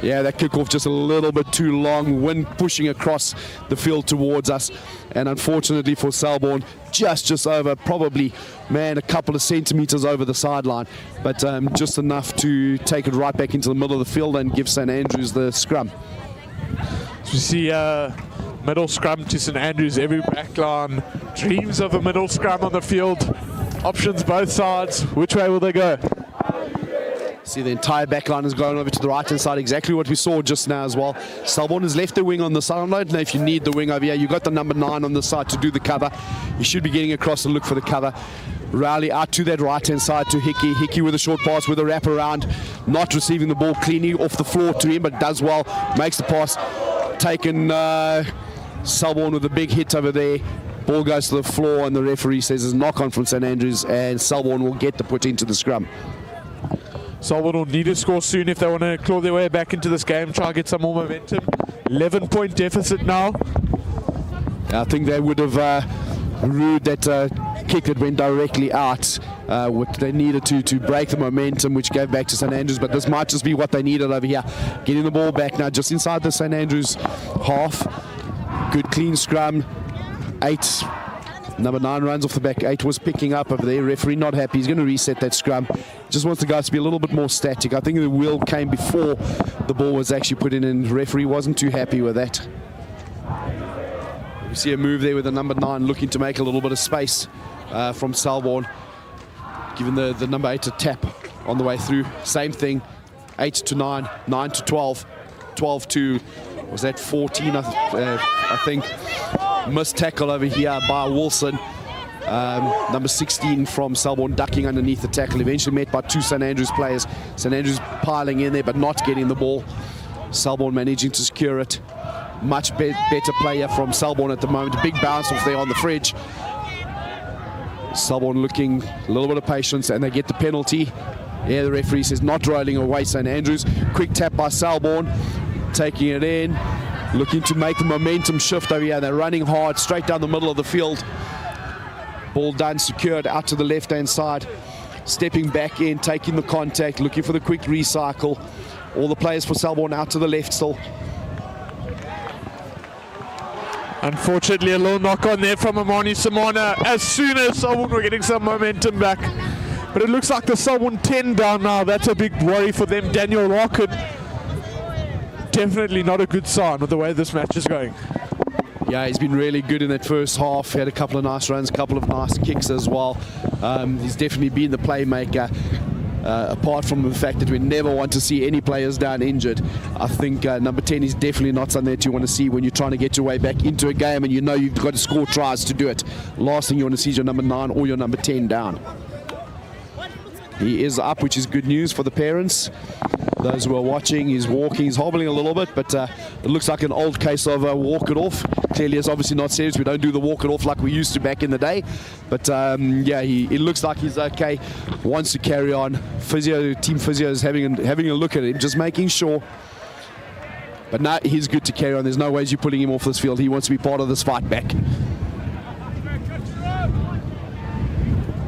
Yeah, that kickoff just a little bit too long. Wind pushing across the field towards us. And unfortunately for Selborne, just over, probably, man, a couple of centimetres over the sideline. But just enough to take it right back into the middle of the field and give St Andrews the scrum. So we see middle scrum to St Andrews. Every backline dreams of a middle scrum on the field. Options both sides. Which way will they go? See, the entire backline has gone over to the right-hand side, exactly what we saw just now as well. Selborne has left the wing on the side. I don't know if you need the wing over here. You've got the number 9 on the side to do the cover. You should be getting across to look for the cover. Rowley out to that right-hand side to Hickey. Hickey with a short pass with a wrap around. Not receiving the ball cleanly off the floor to him, but does well. Makes the pass. Taken Selborne with a big hit over there. Ball goes to the floor and the referee says it's knock on from St Andrews, and Selborne will get the put into the scrum. Selborne will need to score soon if they want to claw their way back into this game, try and get some more momentum. 11-point deficit now. I think they would have ruled that kick that went directly out. What they needed to break the momentum, which gave back to St Andrews, but this might just be what they needed over here. Getting the ball back now just inside the St Andrews half. Good clean scrum. 8, number 9 runs off the back. 8 was picking up over there. Referee not happy. He's going to reset that scrum. Just wants the guys to be a little bit more static. I think the wheel came before the ball was actually put in, and referee wasn't too happy with that. We see a move there with the number 9 looking to make a little bit of space from Selborne, giving the number 8 a tap on the way through. Same thing, 8 to 9, 9 to 12, 12 to, was that 14, I think. Missed tackle over here by Wilson. Number 16 from Selborne ducking underneath the tackle, eventually met by 2 St Andrews players. St Andrews piling in there but not getting the ball. Selborne managing to secure it. Much better player from Selborne at the moment. A big bounce off there on the fridge. Selborne looking a little bit of patience, and they get the penalty. Yeah, the referee says not rolling away St Andrews. Quick tap by Selborne, taking it in, looking to make the momentum shift over here. They're running hard straight down the middle of the field. Ball done, secured out to the left-hand side. Stepping back in, taking the contact, looking for the quick recycle. All the players for Selborne out to the left still. Unfortunately, a little knock on there from Amani Samana as soon as Selborne were getting some momentum back. But it looks like the Selborne 10 down now. That's a big worry for them. Daniel Larkin. Definitely not a good sign with the way this match is going. Yeah, he's been really good in that first half. He had a couple of nice runs, a couple of nice kicks as well. He's definitely been the playmaker. Apart from the fact that we never want to see any players down injured, I think number 10 is definitely not something that you want to see when you're trying to get your way back into a game and you know you've got to score tries to do it. Last thing you want to see is your number 9 or your number 10 down. He is up, which is good news for the parents. Those who are watching, he's walking, he's hobbling a little bit, but it looks like an old case of walk it off. Clearly it's obviously not serious. We don't do the walk it off like we used to back in the day. But yeah, it looks like he's okay, wants to carry on. Team physio is having a look at him, just making sure. But now he's good to carry on. There's no ways you're pulling him off this field. He wants to be part of this fight back.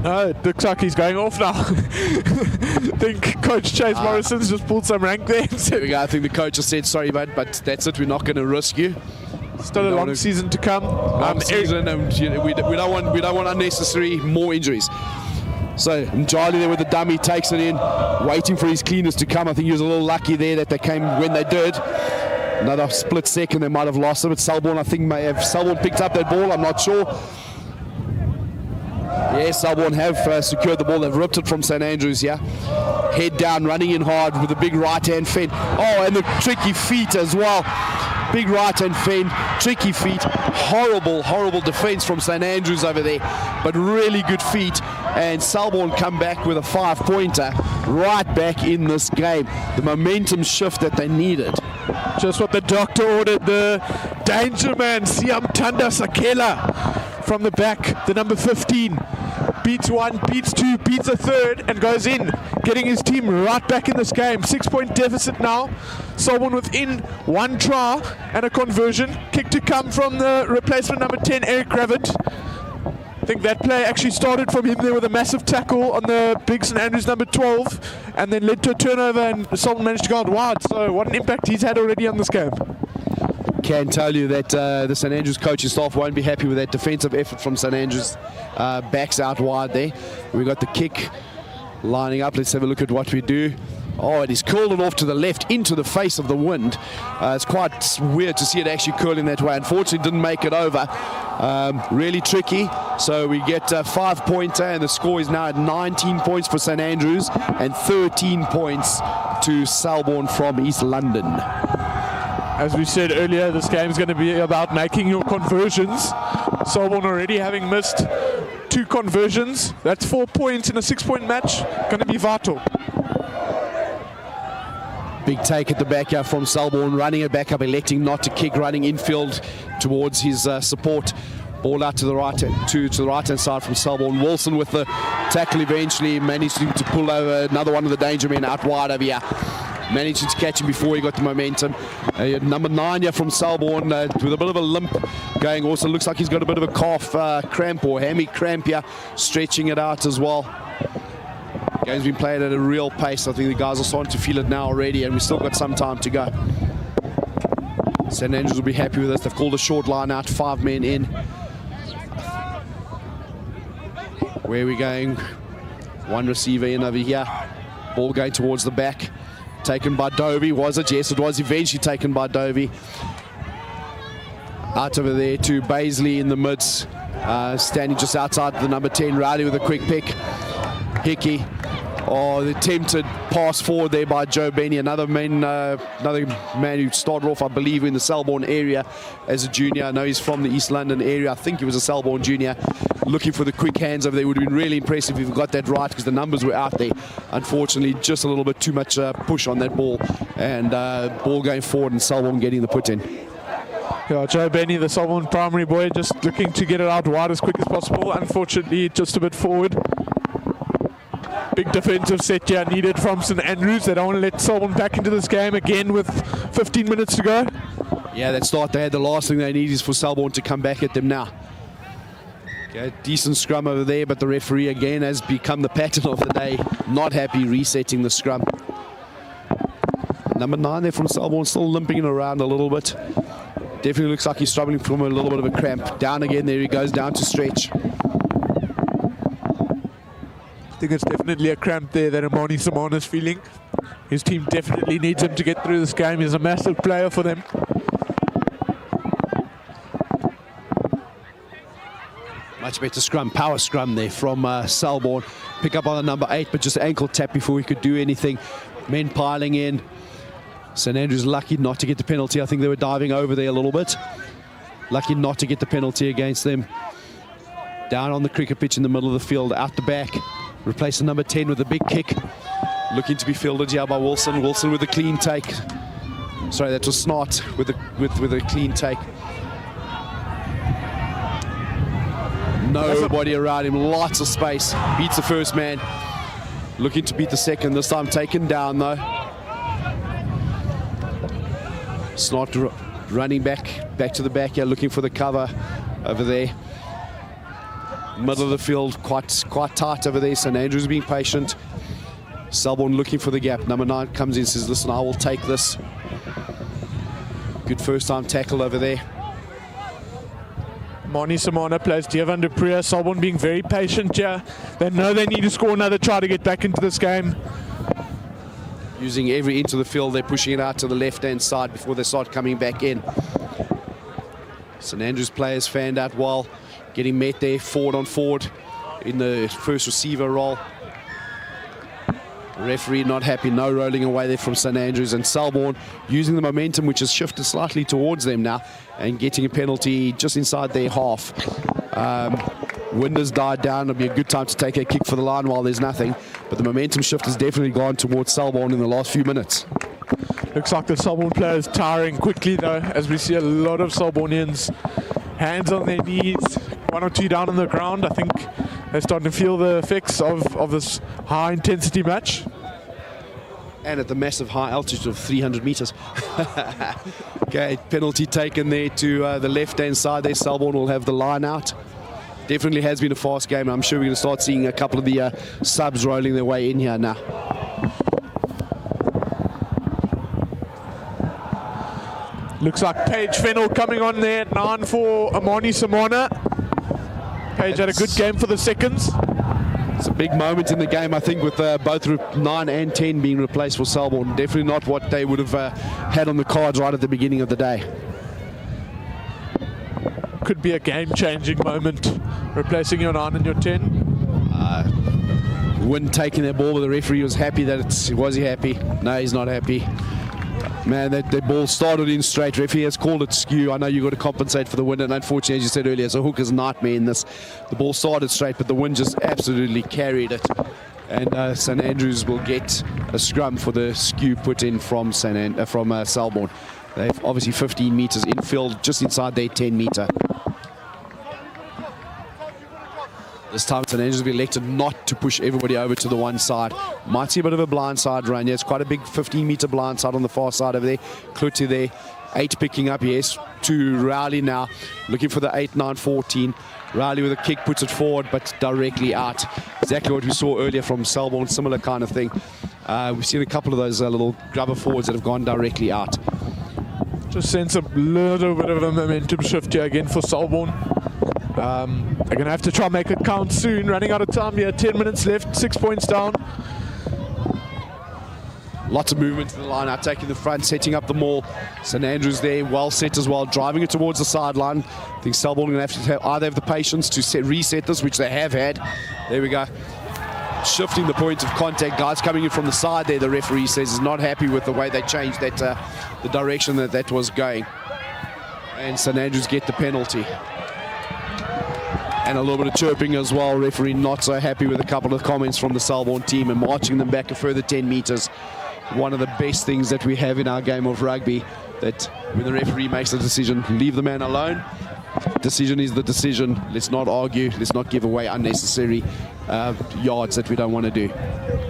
No, it looks like he's going off now. I think Coach Chase Morrison's just pulled some rank there. There we go. I think the coach has said, sorry, bud, but that's it. We're not going to risk you. Still a long season to come. Long season, and we don't want unnecessary more injuries. So Charlie there with the dummy takes it in, waiting for his cleaners to come. I think he was a little lucky there that they came when they did. Another split second, they might have lost it. But Selborne, I think, may have picked up that ball. I'm not sure. Yes, Selborne have secured the ball. They've ripped it from St Andrews here. Head down, running in hard with a big right-hand fend. Oh, and the tricky feet as well. Big right-hand fend, tricky feet. Horrible, horrible defence from St Andrews over there. But really good feet. And Selborne come back with a 5-pointer right back in this game. The momentum shift that they needed. Just what the doctor ordered. The danger man, Siam Tanda Sakela. From the back, the number 15 beats 1, beats 2, beats a 3rd, and goes in, getting his team right back in this game. 6-point deficit now. Selborne within 1 try and a conversion. Kick to come from the replacement number 10, Eric Gravett. I think that play actually started from him there with a massive tackle on the big St Andrews number 12, and then led to a turnover, and Selborne managed to go out wide. So what an impact he's had already on this game. Can tell you that the St Andrews coaching staff won't be happy with that defensive effort from St Andrews. Backs out wide there. We got the kick lining up. Let's have a look at what we do. Oh, and he's curled it off to the left into the face of the wind. It's quite weird to see it actually curling that way. Unfortunately, didn't make it over. Really tricky. So we get a 5-pointer, and the score is now at 19 points for St Andrews and 13 points to Selborne from East London. As we said earlier, this game is going to be about making your conversions. Selborne already having missed 2 conversions. That's 4 points in a 6-point match. Going to be vital. Big take at the back here from Selborne, running it back up, electing not to kick, running infield towards his support Ball out to the right to the right-hand side from Selborne. Wilson with the tackle eventually, managing to pull over another one of the danger men out wide over here. Managing to catch him before he got the momentum. Number 9 here from Selborne with a bit of a limp going. Also looks like he's got a bit of a calf cramp or hammy cramp here, stretching it out as well. Game's been played at a real pace. I think the guys are starting to feel it now already, and we've still got some time to go. St Andrews will be happy with this. They've called a short line out, 5 men in. Where are we going? One receiver in over here. Ball going towards the back. Taken by Dovey. Was it? Yes, it was eventually taken by Dovey. Out over there to Baisley in the midst. Standing just outside the number 10. Riley with a quick pick. Hickey. Oh, the attempted pass forward there by Joe Benny. Another man who started off, I believe, in the Selborne area as a junior. I know he's from the East London area. I think he was a Selborne junior. Looking for the quick hands over there. Would have been really impressive if he got that right, because the numbers were out there. Unfortunately, just a little bit too much push on that ball, and ball going forward and Selborne getting the put in. Yeah, Joe Benny, the Selborne primary boy, just looking to get it out wide as quick as possible. Unfortunately, just a bit forward. Big defensive set here needed from St Andrews. They don't want to let Selborne back into this game again with 15 minutes to go. Yeah, that start they had, the last thing they need is for Selborne to come back at them now. Okay, decent scrum over there, but the referee again has become the pattern of the day. Not happy resetting the scrum. Number 9 there from Selborne, still limping around a little bit. Definitely looks like he's struggling from a little bit of a cramp. Down again, there he goes, down to stretch. I think it's definitely a cramp there that Amani Simon is feeling. His team definitely needs him to get through this game. He's a massive player for them. Much better scrum, power scrum there from Selborne. Pick up on the number 8, but just ankle tap before he could do anything. Men piling in. St Andrews lucky not to get the penalty. I think they were diving over there a little bit. Lucky not to get the penalty against them. Down on the cricket pitch in the middle of the field, out the back. Replace the number 10 with a big kick. Looking to be fielded here by Wilson. Wilson with a clean take. Sorry, that was Snart with a clean take. Nobody around him, lots of space. Beats the first man. Looking to beat the second, this time taken down though. Snart running back to the back here, looking for the cover over there. Middle of the field, quite tight over there. St Andrews being patient. Selborne looking for the gap. Number 9 comes in, says, listen, I will take this. Good first time tackle over there. Moni Simona plays Devan de Priya. Selborne being very patient here. They know they need to score another try to get back into this game. Using every inch of the field, they're pushing it out to the left-hand side before they start coming back in. St Andrews players fanned out well, getting met there forward on forward in the first receiver role. Referee not happy, no rolling away there from St Andrews, and Selborne using the momentum which has shifted slightly towards them now and getting a penalty just inside their half. Wind has died down. It'll be a good time to take a kick for the line while there's nothing, but the momentum shift has definitely gone towards Selborne in the last few minutes. Looks like the Selborne players tiring quickly though, as we see a lot of Selbornians hands on their knees, 1 or 2 down on the ground. I think they're starting to feel the effects of this high intensity match. And at the massive high altitude of 300 meters. Okay, penalty taken there to the left-hand side there. Selborne will have the line out. Definitely has been a fast game. I'm sure we're going to start seeing a couple of the subs rolling their way in here now. Looks like Paige Fennell coming on there at 9 for Amani Simona. Paige had a good game for the seconds. It's a big moment in the game, I think, with both 9 and 10 being replaced for Selborne. Definitely not what they would have had on the cards right at the beginning of the day. Could be a game-changing moment, replacing your 9 and your 10. Win taking their ball, but the referee was happy that was he happy? No, he's not happy. Man, that ball started in straight. Referee has called it skew. I know you've got to compensate for the wind, and unfortunately, as you said earlier, it's a hooker's nightmare in this. The ball started straight, but the wind just absolutely carried it. And St Andrews will get a scrum for the skew put in from Selborne. They've obviously 15 meters infield, just inside their 10 meter. This time St Andrews will be elected not to push everybody over to the one side. Might see a bit of a blindside run. Yeah, it's quite a big 15-meter blindside on the far side over there. Kluti there, 8 picking up, yes, to Rowley now. Looking for the 8, 9, 14. Rowley with a kick puts it forward, but directly out. Exactly what we saw earlier from Selborne, similar kind of thing. We've seen a couple of those little grubber forwards that have gone directly out. Just sense a little bit of a momentum shift here again for Selborne. They're going to have to try and make it count soon. Running out of time here, 10 minutes left, 6 points down. Lots of movement to the line out, taking the front, setting up the maul. St Andrews there, well set as well, driving it towards the sideline. I think Selborne are going to have to either have the patience to reset this, which they have had. There we go. Shifting the point of contact. Guys coming in from the side there, the referee says is not happy with the way they changed that, the direction that was going. And St Andrews get the penalty. And a little bit of chirping as well. Referee not so happy with a couple of comments from the Selborne team and marching them back a further 10 meters. One of the best things that we have in our game of rugby, that when the referee makes a decision, leave the man alone. Decision is the decision. Let's not argue. Let's not give away unnecessary yards that we don't want to do.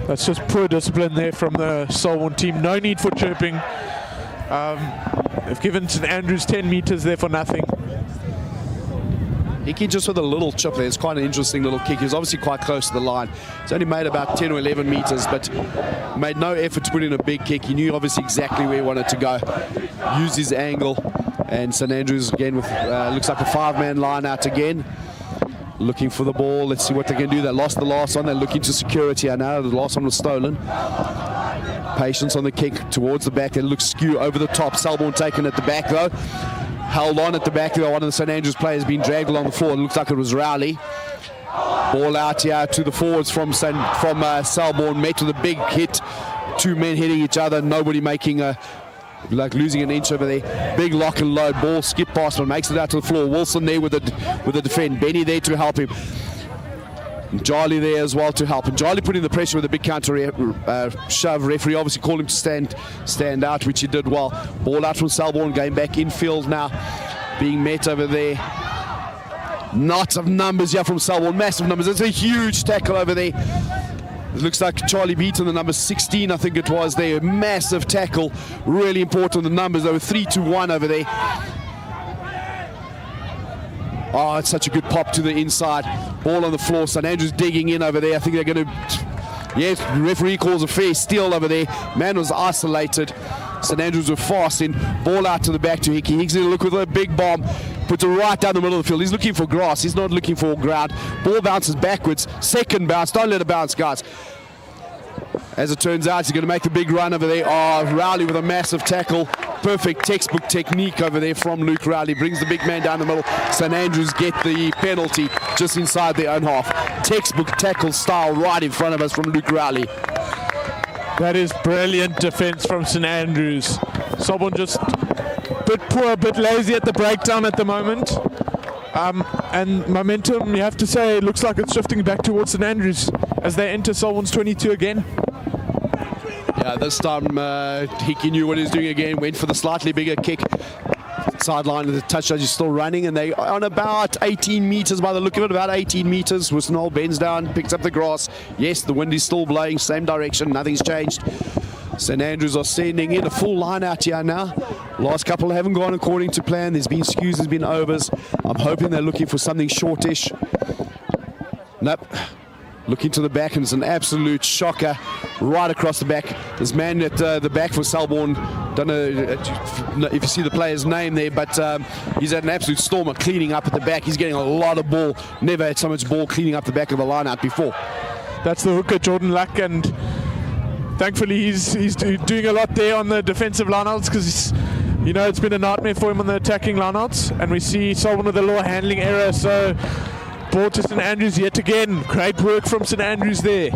That's just poor discipline there from the Selborne team. No need for chirping. They've given St Andrews 10 meters there for nothing. Hickey just with a little chip there. It's quite an interesting little kick. He was obviously quite close to the line. He's only made about 10 or 11 meters, but made no effort to put in a big kick. He knew obviously exactly where he wanted to go. Used his angle. And St Andrews again with, looks like a 5-man line out again. Looking for the ball. Let's see what they can do. They lost the last one. They're looking to security now. The last one was stolen. Patience on the kick towards the back. It looks skew over the top. Selborne taken at the back though. Held on at the back though. One of the St Andrews players being dragged along the floor. It looks like it was Rowley. Ball out here to the forwards from Selborne. Met with a big hit. 2 men hitting each other. Nobody making a... like losing an inch over there. Big lock and load. Ball skip past one. Makes it out to the floor. Wilson there with the defend. Benny there to help him. And Charlie there as well to help. And Charlie putting the pressure with a big counter shove. Referee obviously called him to stand out, which he did well. Ball out from Selborne, going back infield now. Being met over there. Lots of numbers here from Selborne. Massive numbers. It's a huge tackle over there. It looks like Charlie Beaton, the number 16, I think it was there. Massive tackle. Really important, the numbers. They were 3-1 over there. Oh, it's such a good pop to the inside. Ball on the floor. St Andrews digging in over there. I think they're going to... yes, the referee calls a fair steal over there. Man was isolated. St Andrews were fast in. Ball out to the back to Hickey. Hickey's going to look with a big bomb. Puts it right down the middle of the field. He's looking for grass. He's not looking for ground. Ball bounces backwards. Second bounce. Don't let it bounce, guys. As it turns out, he's going to make a big run over there. Oh, Rowley with a massive tackle. Perfect textbook technique over there from Luke Rowley. Brings the big man down the middle. St Andrews get the penalty just inside their own half. Textbook tackle style right in front of us from Luke Rowley. That is brilliant defense from St Andrews. Selborne just a bit poor, a bit lazy at the breakdown at the moment. And momentum, you have to say, looks like it's shifting back towards St Andrews as they enter Selborne's 22 again. Yeah, this time Hickey knew what he was doing again, went for the slightly bigger kick. Sideline of the touch is still running, and they are on about 18 meters by the look of it, about 18 meters. Wisnall bends down, picks up the grass. Yes, the wind is still blowing, same direction, nothing's changed. St Andrews are sending in a full line out here now. Last couple haven't gone according to plan. There's been skews, there's been overs. I'm hoping they're looking for something shortish. Nope. Looking to the back, and it's an absolute shocker right across the back. This man at the back for Selborne, don't know if you see the player's name there, but he's had an absolute storm of cleaning up at the back. He's getting a lot of ball. Never had so much ball cleaning up the back of the line out before. That's the hooker, Jordan Luck, and thankfully he's doing a lot there on the defensive lineouts, because you know it's been a nightmare for him on the attacking lineouts, and we see Selborne with a little handling error. So ball to St Andrews yet again. Great work from St Andrews there.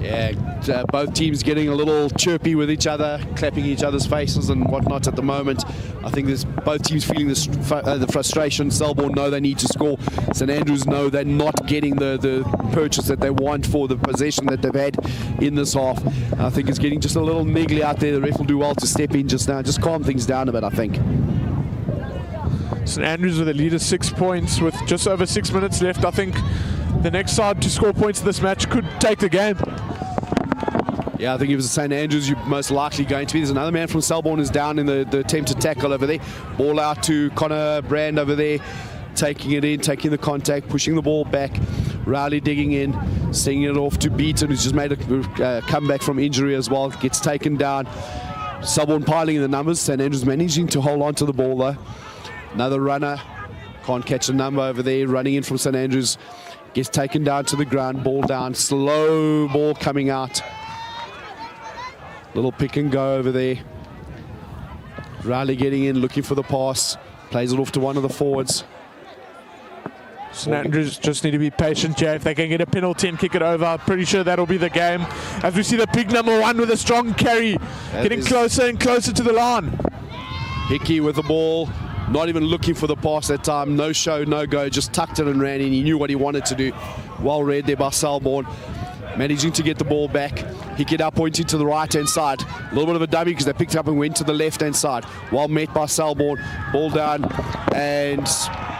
Yeah, both teams getting a little chirpy with each other, clapping each other's faces and whatnot at the moment. I think there's both teams feeling the frustration. Selborne know they need to score. St Andrews know they're not getting the purchase that they want for the possession that they've had in this half. I think it's getting just a little niggly out there. The ref will do well to step in just now, just calm things down a bit, I think. St Andrews with a lead of 6 points with just over 6 minutes left. I think the next side to score points in this match could take the game. Yeah, I think it was St Andrews you're most likely going to be. There's another man from Selborne who's down in the attempted tackle over there. Ball out to Connor Brand over there, taking it in, taking the contact, pushing the ball back. Rowley digging in, sending it off to Beaton, who's just made a comeback from injury as well. Gets taken down. Selborne piling in the numbers. St Andrews managing to hold on to the ball though. Another runner, can't catch a number over there. Running in from St Andrews, gets taken down to the ground. Ball down, slow ball coming out. Little pick and go over there. Riley getting in, looking for the pass. Plays it off to one of the forwards. St Andrews just need to be patient here. If they can get a penalty and kick it over, I'm pretty sure that'll be the game. As we see the big number 1 with a strong carry, getting closer and closer to the line. Hickey with the ball, not even looking for the pass that time. No show, no go, just tucked it and ran in. He knew what he wanted to do. Well read there by Selborne. Managing to get the ball back. Hickey now pointing to the right-hand side. A little bit of a dummy because they picked it up and went to the left-hand side. Well met by Selborne. Ball down and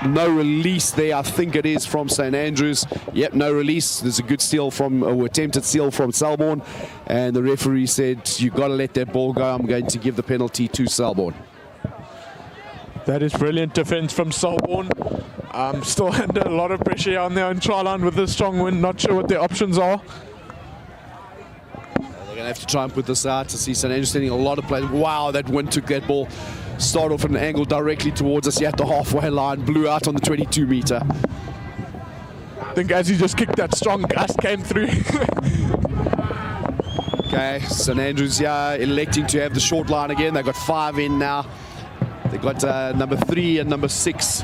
no release there. I think it is from St Andrews. Yep, no release. There's a good steal from, or attempted steal from Selborne. And the referee said, you've got to let that ball go. I'm going to give the penalty to Selborne. That is brilliant defense from Selborne. Still under a lot of pressure on their own try line with a strong win. Not sure what their options are. They're going to have to try and put this out to see St Andrews sending a lot of players. Wow, that wind took that ball. Start off at an angle directly towards us at the halfway line. Blew out on the 22 meter. I think as he just kicked that strong gust came through. Okay, St Andrews electing to have the short line again. They've got 5 in now. They've got number 3 and number 6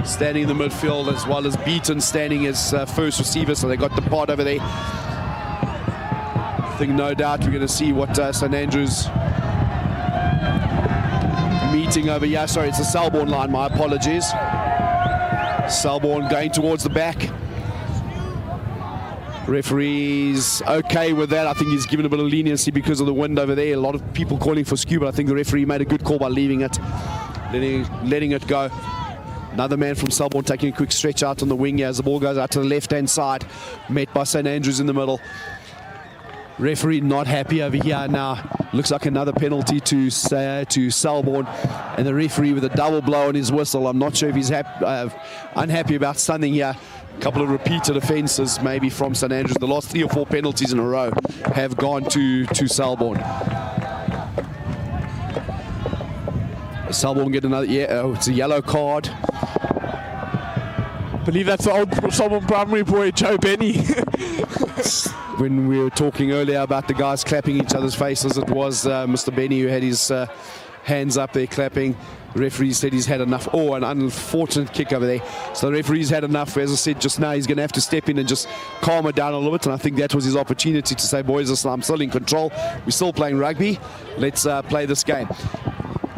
standing in the midfield, as well as Beaton standing as first receiver. So they got the pod over there. I think no doubt we're going to see what St Andrews meeting over here. Sorry, it's the Selborne line, my apologies. Selborne going towards the back. Referee's okay with that. I think he's given a bit of leniency because of the wind over there. A lot of people calling for skew, but I think the referee made a good call by leaving it, letting it go. Another man from Selborne taking a quick stretch out on the wing here as the ball goes out to the left-hand side. Met by St Andrews in the middle. Referee not happy over here now. Looks like another penalty to Selborne. And the referee with a double blow on his whistle. I'm not sure if he's unhappy about something here. A couple of repeated offences maybe from St Andrews. The last 3 or 4 penalties in a row have gone to Selborne. Selborne get another, it's a yellow card. I believe that's the old Selborne primary boy, Joe Benny. When we were talking earlier about the guys clapping each other's faces, it was Mr. Benny who had his hands up there clapping. The referee said he's had enough. Oh, an unfortunate kick over there. So the referee's had enough. As I said just now, he's going to have to step in and just calm it down a little bit. And I think that was his opportunity to say, boys, I'm still in control. We're still playing rugby. Let's play this game.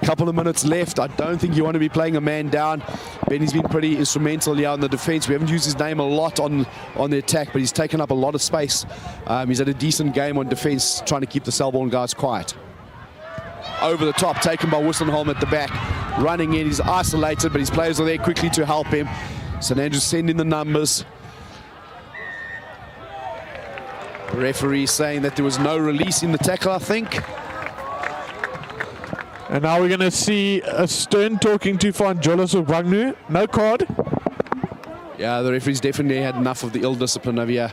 Couple of minutes left. I don't think you want to be playing a man down. Benny's been pretty instrumental here on the defense. We haven't used his name a lot on the attack, but he's taken up a lot of space. He's had a decent game on defense, trying to keep the Selborne guys quiet. Over the top, taken by Wissenholm at the back. Running in, he's isolated, but his players are there quickly to help him. St Andrews sending the numbers. The referee saying that there was no release in the tackle, I think. And now we're going to see a Stern talking to Vangelis Ogbagnu. No card. Yeah, the referee's definitely had enough of the ill discipline over here.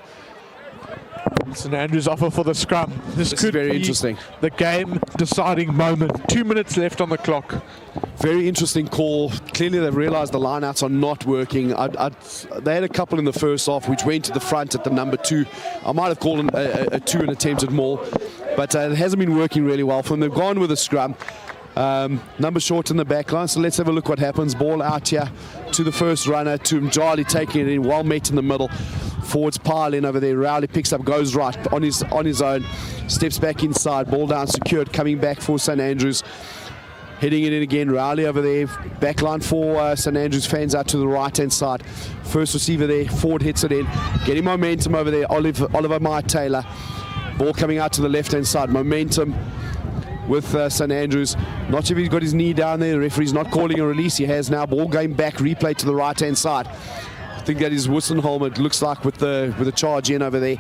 St Andrews offer for the scrum. This could very be interesting. The game deciding moment. 2 minutes left on the clock. Very interesting call. Clearly they've realised the lineouts are not working. They had a couple in the first half which went to the front at the number 2. I might have called a 2 and attempted more, but it hasn't been working really well for them. They've gone with a scrum. Number short in the back line, so let's have a look what happens. Ball out here to the first runner, to Mjali taking it in, well met in the middle. Forwards pile in over there. Rowley picks up, goes right on his own, steps back inside, ball down secured, coming back for St Andrews. Heading it in again, Rowley over there, back line for St Andrews, fans out to the right hand side. First receiver there, forward hits it in, getting momentum over there, Oliver Taylor. Ball coming out to the left hand side, momentum. with St Andrews. Not sure if he's got his knee down there. The referee's not calling a release. He has now. Ball going back, replay to the right-hand side. I think that is Wissenholm, it looks like, with the charge in over there.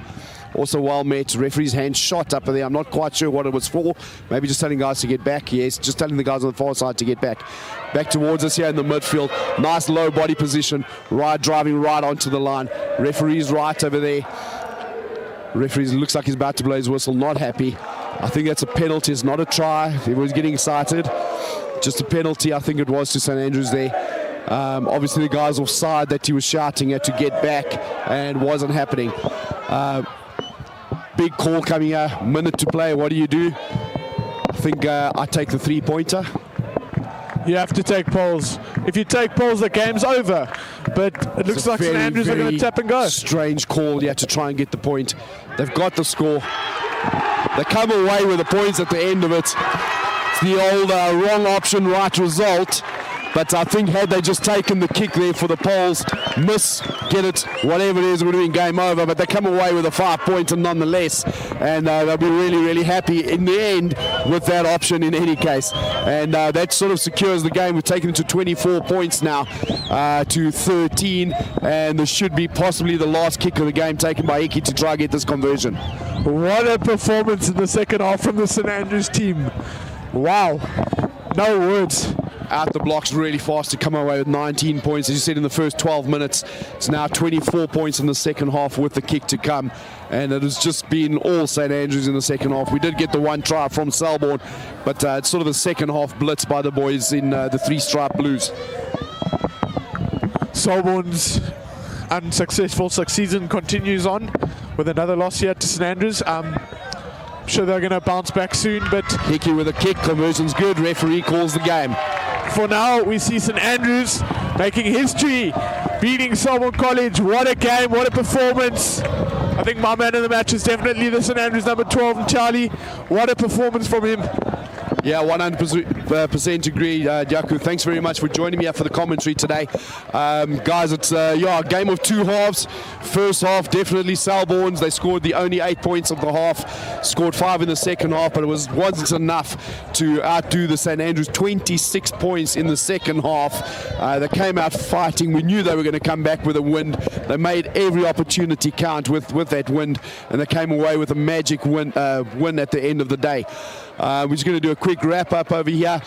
Also well met. Referee's hand shot up there. I'm not quite sure what it was for. Maybe just telling guys to get back. Yes, just telling the guys on the far side to get back. Back towards us here in the midfield. Nice low body position. Right, driving right onto the line. Referee's right over there. Referee looks like he's about to blow his whistle. Not happy. I think that's a penalty. It's not a try. He was getting excited. Just a penalty, I think it was, to St Andrews there. Obviously the guys offside that he was shouting at to get back, and wasn't happening. Big call coming here, minute to play. What do you do? I think I take the 3-pointer. You have to take poles. If you take poles, the game's over. But it looks like St Andrews are going to tap and go. Strange call, yeah, to try and get the point. They've got the score. They come away with the points at the end of it. It's the old wrong option, right result. But I think had they just taken the kick there for the Poles, miss, get it, whatever it is, it would have been game over. But they come away with a 5-pointer nonetheless. And they'll be really, really happy in the end with that option in any case. And that sort of secures the game. We've taken it to 24 points now to 13. And this should be possibly the last kick of the game taken by Iki to try and get this conversion. What a performance in the second half from the St Andrews team. Wow. No words. Out the blocks really fast to come away with 19 points. As you said, in the first 12 minutes, it's now 24 points in the second half with the kick to come. And it has just been all St Andrews in the second half. We did get the one try from Selborne, but it's sort of a second half blitz by the boys in the three-stripe blues. Selborne's unsuccessful season continues on with another loss here to St Andrews. I'm sure they're going to bounce back soon, but Hickey with a kick, conversion's good, referee calls the game. For now, we see St Andrews making history, beating Selborne College. What a game, what a performance. I think my man of the match is definitely the St Andrews number 12, Charlie. What a performance from him. Yeah, 100% agree, Jaku. Thanks very much for joining me for the commentary today. Guys, it's a game of two halves. First half, definitely Selborne's. They scored the only 8 points of the half, scored 5 in the second half, but it wasn't enough to outdo the St Andrews. 26 points in the second half. They came out fighting. We knew they were going to come back with a win. They made every opportunity count with that win, and they came away with a magic win at the end of the day. We're just going to do a quick wrap up over here.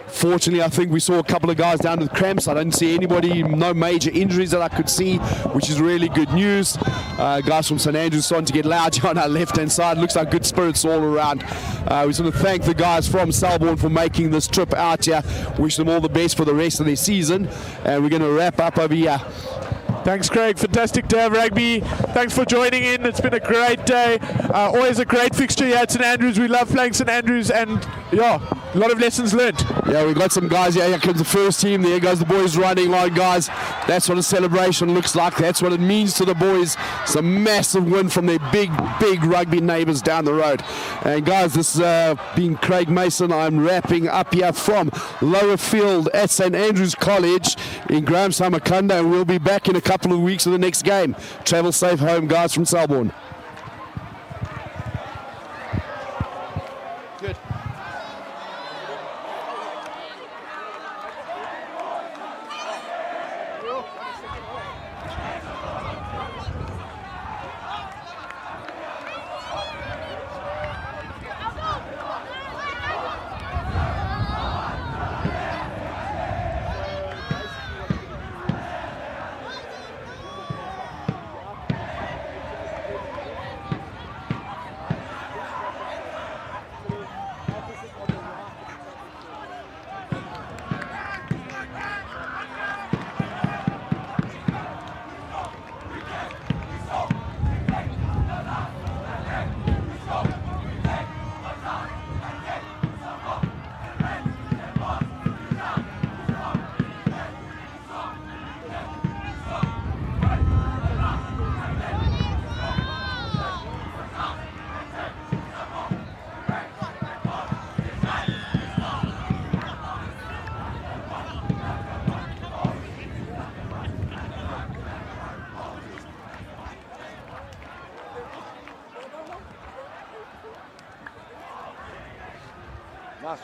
Fortunately, I think we saw a couple of guys down with cramps. I didn't see anybody, no major injuries that I could see, which is really good news. Guys from St Andrews starting to get loud on our left-hand side. Looks like good spirits all around. We just want to thank the guys from Selborne for making this trip out here. Wish them all the best for the rest of their season. And we're going to wrap up over here. Thanks, Craig. Fantastic day of rugby. Thanks for joining in. It's been a great day. Always a great fixture here at St Andrews. We love playing St Andrews, and yeah, a lot of lessons learned. Yeah, we've got some guys here. Here comes the first team. There goes the boys running on, guys. That's what a celebration looks like. That's what it means to the boys. It's a massive win from their big rugby neighbours down the road. And guys, this has been Craig Mason. I'm wrapping up here from Lower Field at St Andrews College in Grahamstown, Makanda, and we'll be back in a couple of weeks for the next game. Travel safe home, guys from Selborne. Good.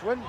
Win.